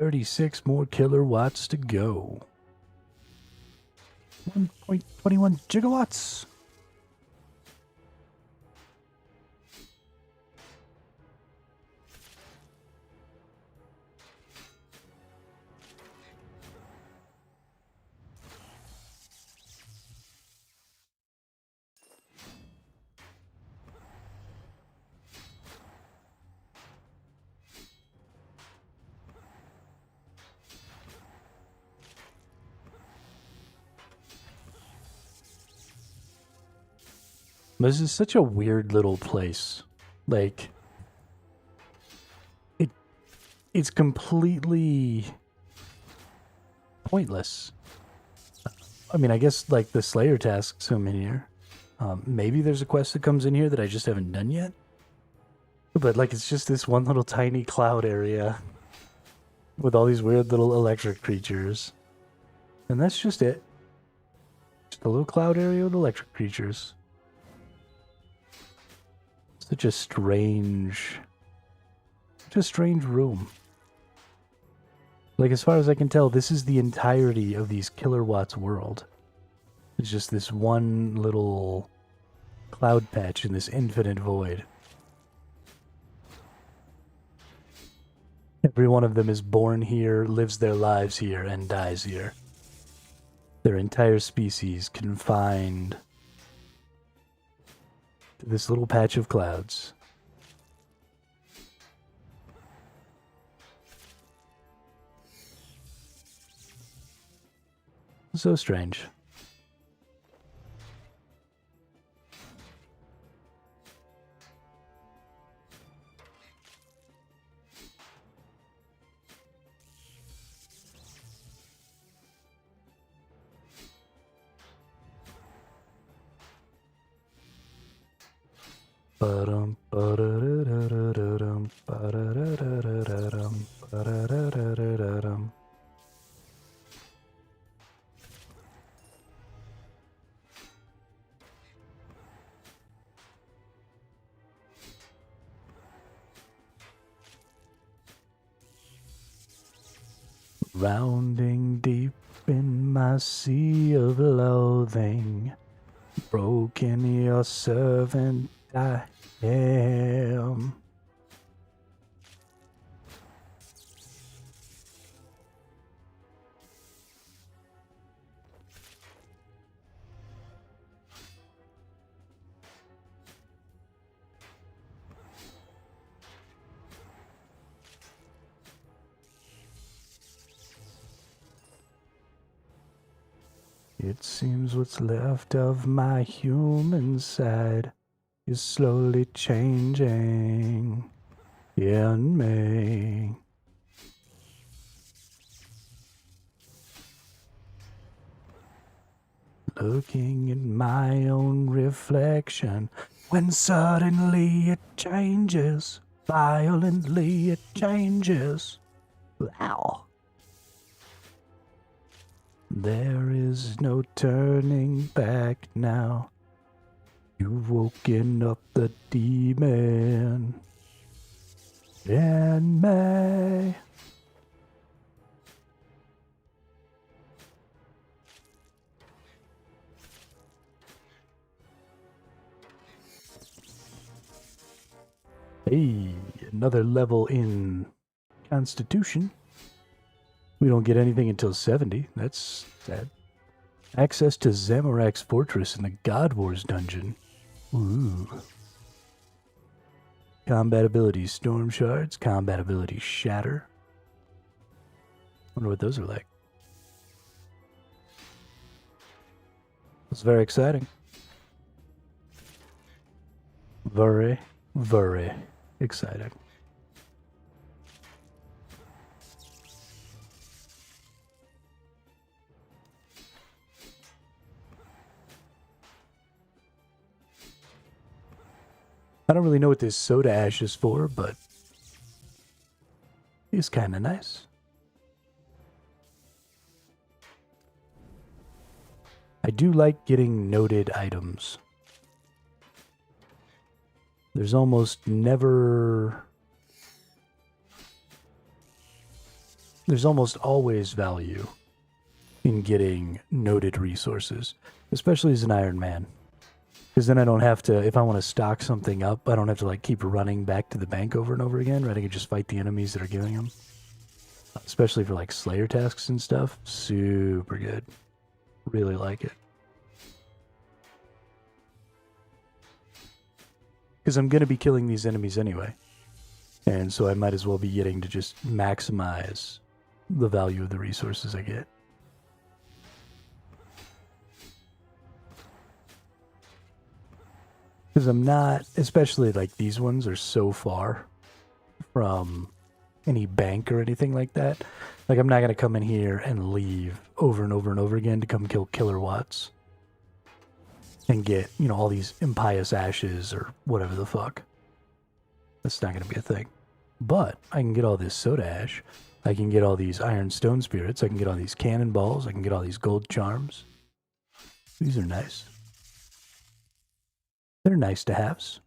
36 more killer watts to go. 1.21 gigawatts. This is such a weird little place. Like, it's completely pointless. I mean, I guess, like, the Slayer tasks come in here. Maybe there's a quest that comes in here that I just haven't done yet. But, like, it's just this one little tiny cloud area with all these weird little electric creatures. And that's just it. Just a little cloud area with electric creatures. Such a strange room. Like, as far as I can tell, this is the entirety of these Killer Watts world. It's just this one little cloud patch in this infinite void. Every one of them is born here, lives their lives here, and dies here. Their entire species confined to this little patch of clouds. So strange. Ba-dum, ba-da-da-da-da-dum, ba-da-da-da-da-dum, ba-da-da-da-da-dum. Rounding deep in my sea of loathing, broken your servant I am. It seems what's left of my human side is slowly changing in me. Looking at my own reflection, when suddenly it changes, violently it changes. Wow. There is no turning back now. You've woken up the demon in me. Hey, another level in Constitution. We don't get anything until 70. That's sad. Access to Zamorak's fortress in the God Wars dungeon. Ooh. Combat abilities, Storm Shards. Combat abilities, Shatter. Wonder what those are like. It's very exciting. Very, very exciting. I don't really know what this soda ash is for, but it's kind of nice. I do like getting noted items. There's almost never there's almost always value in getting noted resources, especially as an Iron Man. Because then I don't have to, if I want to stock something up, I don't have to like keep running back to the bank over and over again, right? I can just fight the enemies that are giving them. Especially for like Slayer tasks and stuff. Super good. Really like it. Because I'm going to be killing these enemies anyway. And so I might as well be getting to just maximize the value of the resources I get. Because I'm not, especially like these ones are so far from any bank or anything like that. Like I'm not going to come in here and leave over and over and over again to come kill Killer Watts. And get, you know, all these impious ashes or whatever the fuck. That's not going to be a thing. But I can get all this soda ash. I can get all these iron stone spirits. I can get all these cannonballs. I can get all these gold charms. These are nice. They're nice to haves.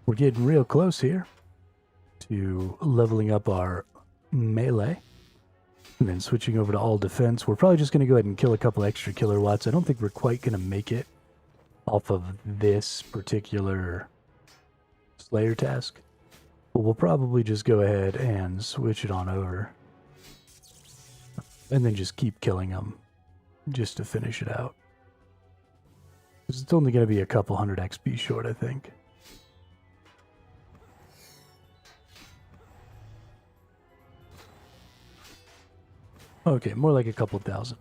We're getting real close here to leveling up our melee. And then switching over to all defense. We're probably just going to go ahead and kill a couple extra Killer Watts. I don't think we're quite going to make it off of this particular Slayer task. But we'll probably just go ahead and switch it on over. And then just keep killing them just to finish it out. Because it's only going to be a couple hundred XP short, I think. Okay, more like a couple thousand.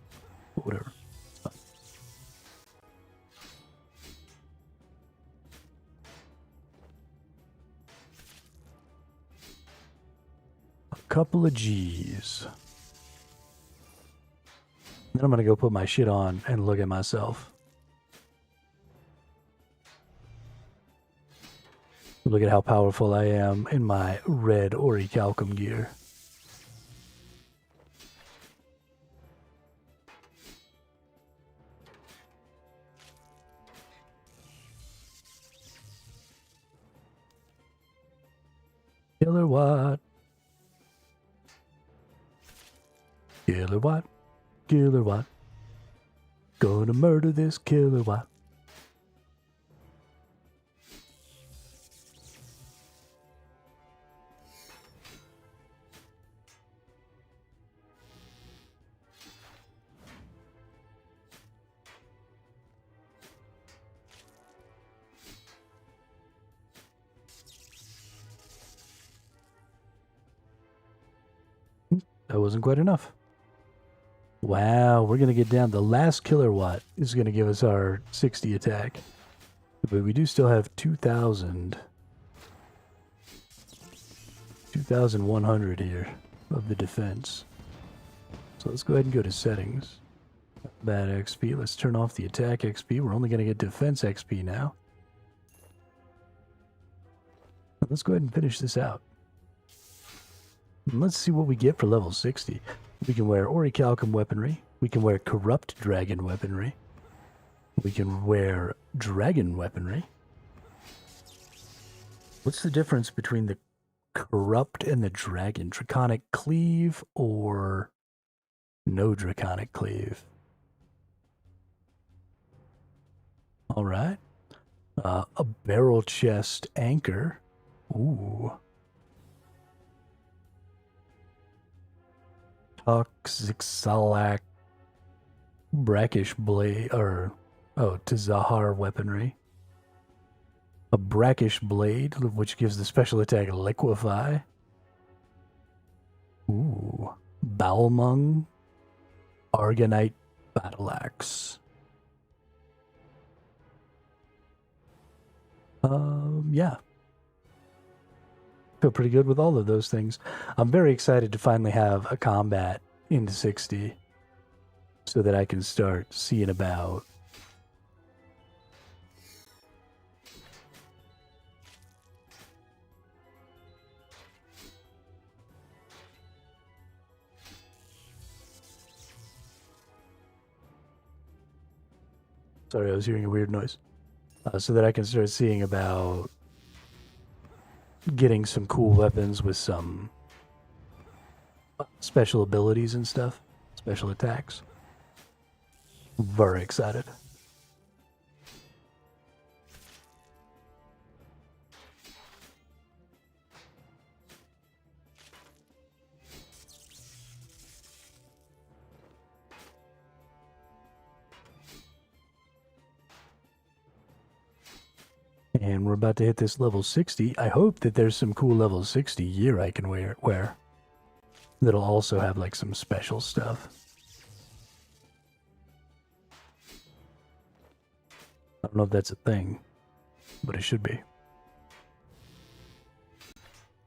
But whatever. It's fine. A couple of G's. Then I'm going to go put my shit on and look at myself. Look at how powerful I am in my red orichalcum gear. Killer Watt. Killer Watt. Killer Watt. Gonna murder this Killer Watt. That wasn't quite enough. Wow, we're going to get down. The last Killer Watt is going to give us our 60 attack. But we do still have 2,100 here of the defense. So let's go ahead and go to settings. Bad XP. Let's turn off the attack XP. We're only going to get defense XP now. Let's go ahead and finish this out. Let's see what we get for level 60. We can wear orichalcum weaponry. We can wear corrupt dragon weaponry. We can wear dragon weaponry. What's the difference between the corrupt and the dragon? Draconic cleave or no draconic cleave? All right. A barrel chest anchor. Ooh. Toxic Salak brackish blade, or Thesourusaurus weaponry. A brackish blade, which gives the special attack liquefy. Ooh, Balmung Argonite battle axe. Yeah. Feel pretty good with all of those things. I'm very excited to finally have a combat into 60 so that I can start seeing about Sorry, I was hearing a weird noise. So that I can start seeing about getting some cool weapons with some special abilities and stuff. Special attacks. Very excited. And we're about to hit this level 60. I hope that there's some cool level 60 gear I can wear. That'll also have like some special stuff. I don't know if that's a thing, but it should be.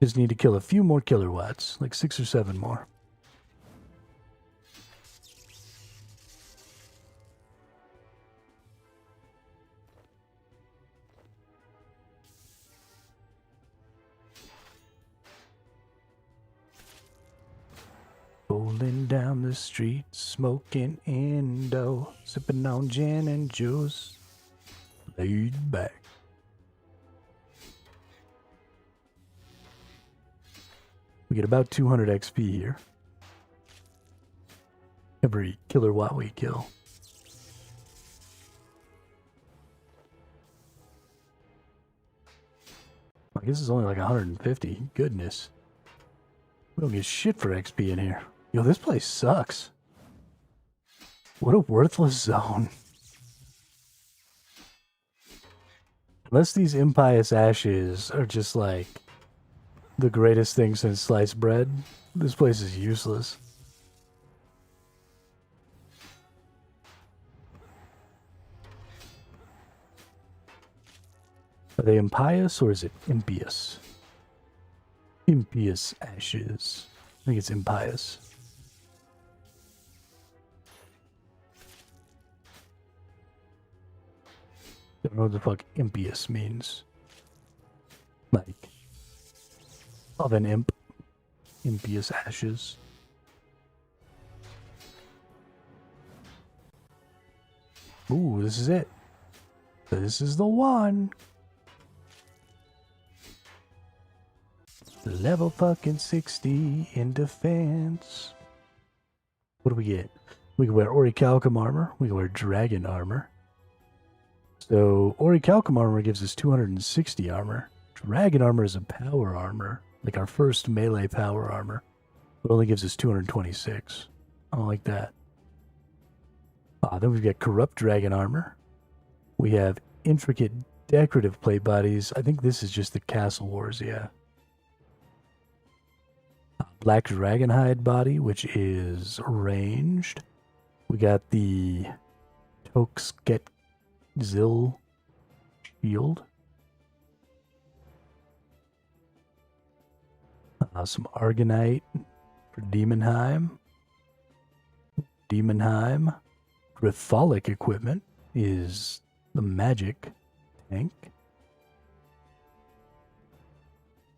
Just need to kill a few more killer watts, like 6 or 7 more. Rolling down the street, smoking Indo, sipping on gin and juice, laid back. We get about 200 XP here. Every killer watt we kill. I guess it's only like 150. Goodness. We don't get shit for XP in here. Yo, this place sucks. What a worthless zone. Unless these impious ashes are just like the greatest thing since sliced bread, this place is useless. Are they impious or is it impious? Impious ashes. I think it's impious. Don't know what the fuck impious means. Like, of an imp. Impious ashes. Ooh, this is it. This is the one. Level fucking 60 in defense. What do we get? We can wear orichalcum armor. We can wear dragon armor. So orichalcum armor gives us 260 armor. Dragon armor is a power armor, like our first melee power armor. It only gives us 226. I don't like that. Then we've got corrupt dragon armor. We have intricate decorative plate bodies. I think this is just the Castle Wars, yeah. Black dragon hide body, which is ranged. We got the Zil shield. Some Argonite for Demonheim. Grypholic equipment is the magic tank.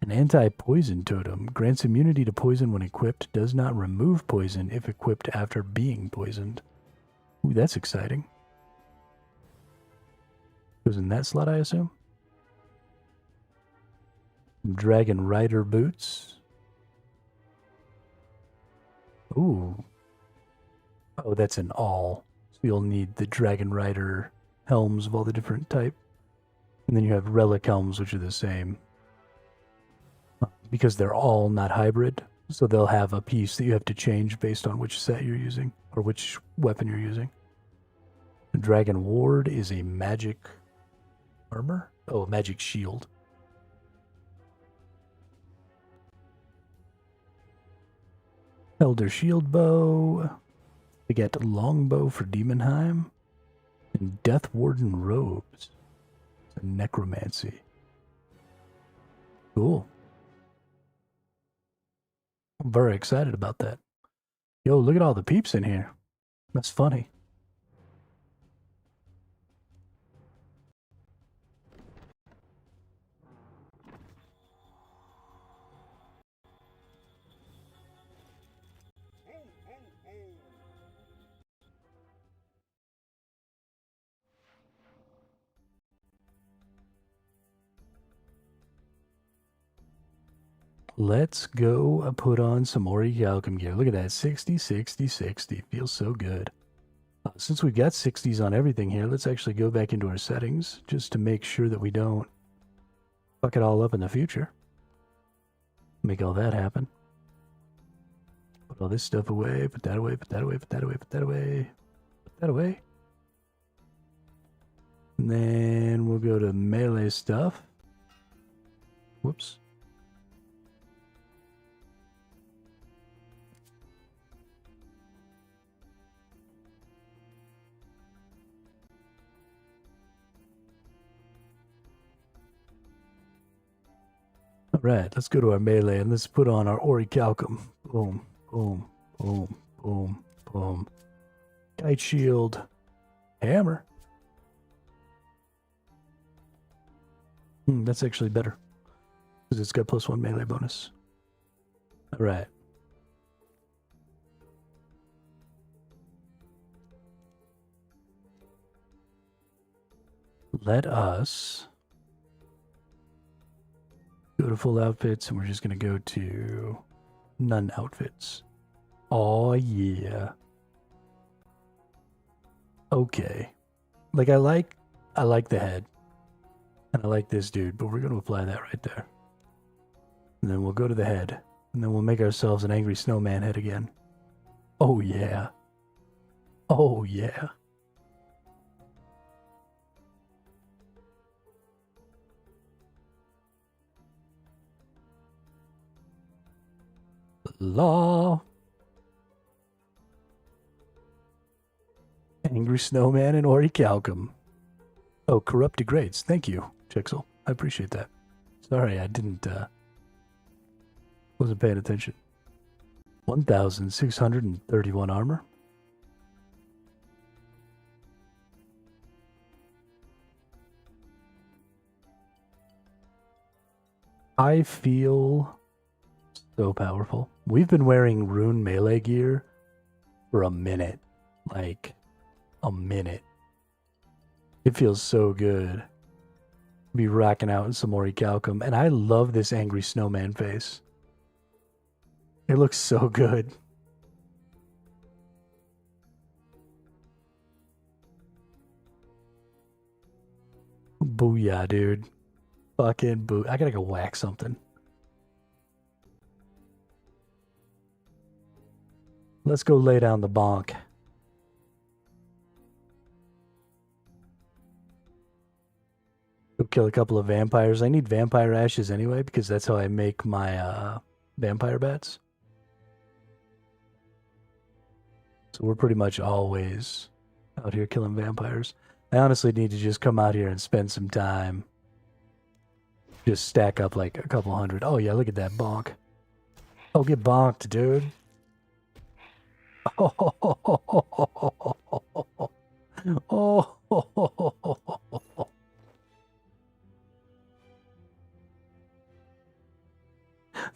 An anti-poison totem grants immunity to poison when equipped, does not remove poison if equipped after being poisoned. Ooh, that's exciting. Goes in that slot, I assume. Dragon Rider boots. Ooh. Oh, that's an all. So you'll need the Dragon Rider helms of all the different type. And then you have relic helms, which are the same. Because they're all not hybrid. So they'll have a piece that you have to change based on which set you're using. Or which weapon you're using. The Dragon Ward is a magic armor? Oh, a magic shield. Elder Shield Bow. We get Longbow for Demonheim. And Death Warden Robes. So necromancy. Cool. I'm very excited about that. Yo, look at all the peeps in here. That's funny. Let's go put on some orichalcum gear. Look at that. 60, 60, 60. Feels so good. Since we've got 60s on everything here, let's actually go back into our settings just to make sure that we don't fuck it all up in the future. Make all that happen. Put all this stuff away. Put that away. Put that away. Put that away. Put that away. Put that away. And then we'll go to melee stuff. Whoops. All right, let's go to our melee and let's put on our orichalcum. Boom, boom, boom, boom, boom. Kite shield. Hammer. That's actually better. Because it's got +1 melee bonus. All right. Let us go to full outfits, and we're just going to go to none outfits. Oh, yeah. Okay. Like, I like the head. And I like this dude, but we're going to apply that right there. And then we'll go to the head. And then we'll make ourselves an angry snowman head again. Oh, yeah. Oh, yeah. Law. Angry snowman and orichalcum. Oh, corrupt degrades. Thank you, Chixel. I appreciate that. Sorry, I didn't, wasn't paying attention. 1,631 armor. I feel so powerful. We've been wearing rune melee gear for a minute. Like, a minute. It feels so good. Be rocking out in some orichalcum. And I love this angry snowman face. It looks so good. Booyah, dude. Fucking boo. I gotta go whack something. Let's go lay down the bonk. Go kill a couple of vampires. I need vampire ashes anyway, because that's how I make my vampire bats. So we're pretty much always out here killing vampires. I honestly need to just come out here and spend some time. Just stack up like a couple hundred. Oh yeah, look at that bonk. Oh, get bonked, dude. Oh.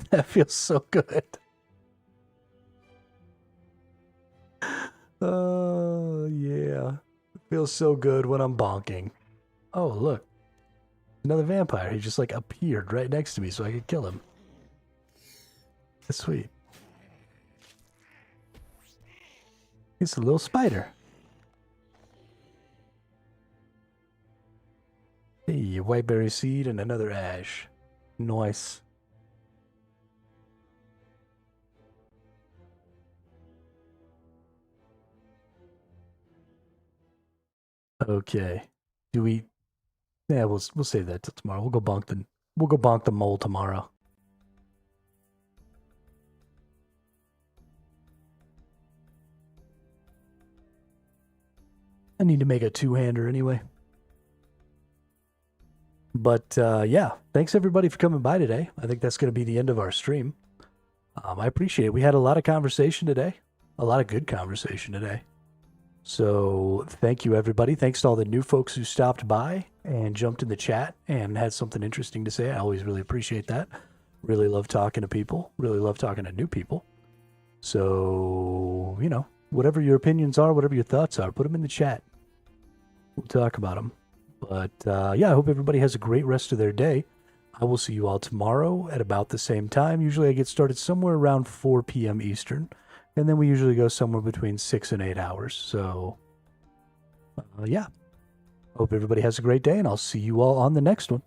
That feels so good. Oh, yeah. It feels so good when I'm bonking. Oh, look. Another vampire. He just, like, appeared right next to me so I could kill him. That's sweet. He's a little spider. Hey, a whiteberry seed and another ash. Nice. Okay. Do we? Yeah, we'll save that till tomorrow. We'll go bonk the mole tomorrow. I need to make a two-hander anyway. But yeah, thanks everybody for coming by today. I think that's going to be the end of our stream. I appreciate it. We had a lot of conversation today. A lot of good conversation today. So thank you, everybody. Thanks to all the new folks who stopped by and jumped in the chat and had something interesting to say. I always really appreciate that. Really love talking to people. Really love talking to new people. So, you know, whatever your opinions are, whatever your thoughts are, put them in the chat. We'll talk about them. But, yeah, I hope everybody has a great rest of their day. I will see you all tomorrow at about the same time. Usually I get started somewhere around 4 p.m. Eastern, and then we usually go somewhere between 6 and 8 hours. So, yeah. Hope everybody has a great day, and I'll see you all on the next one.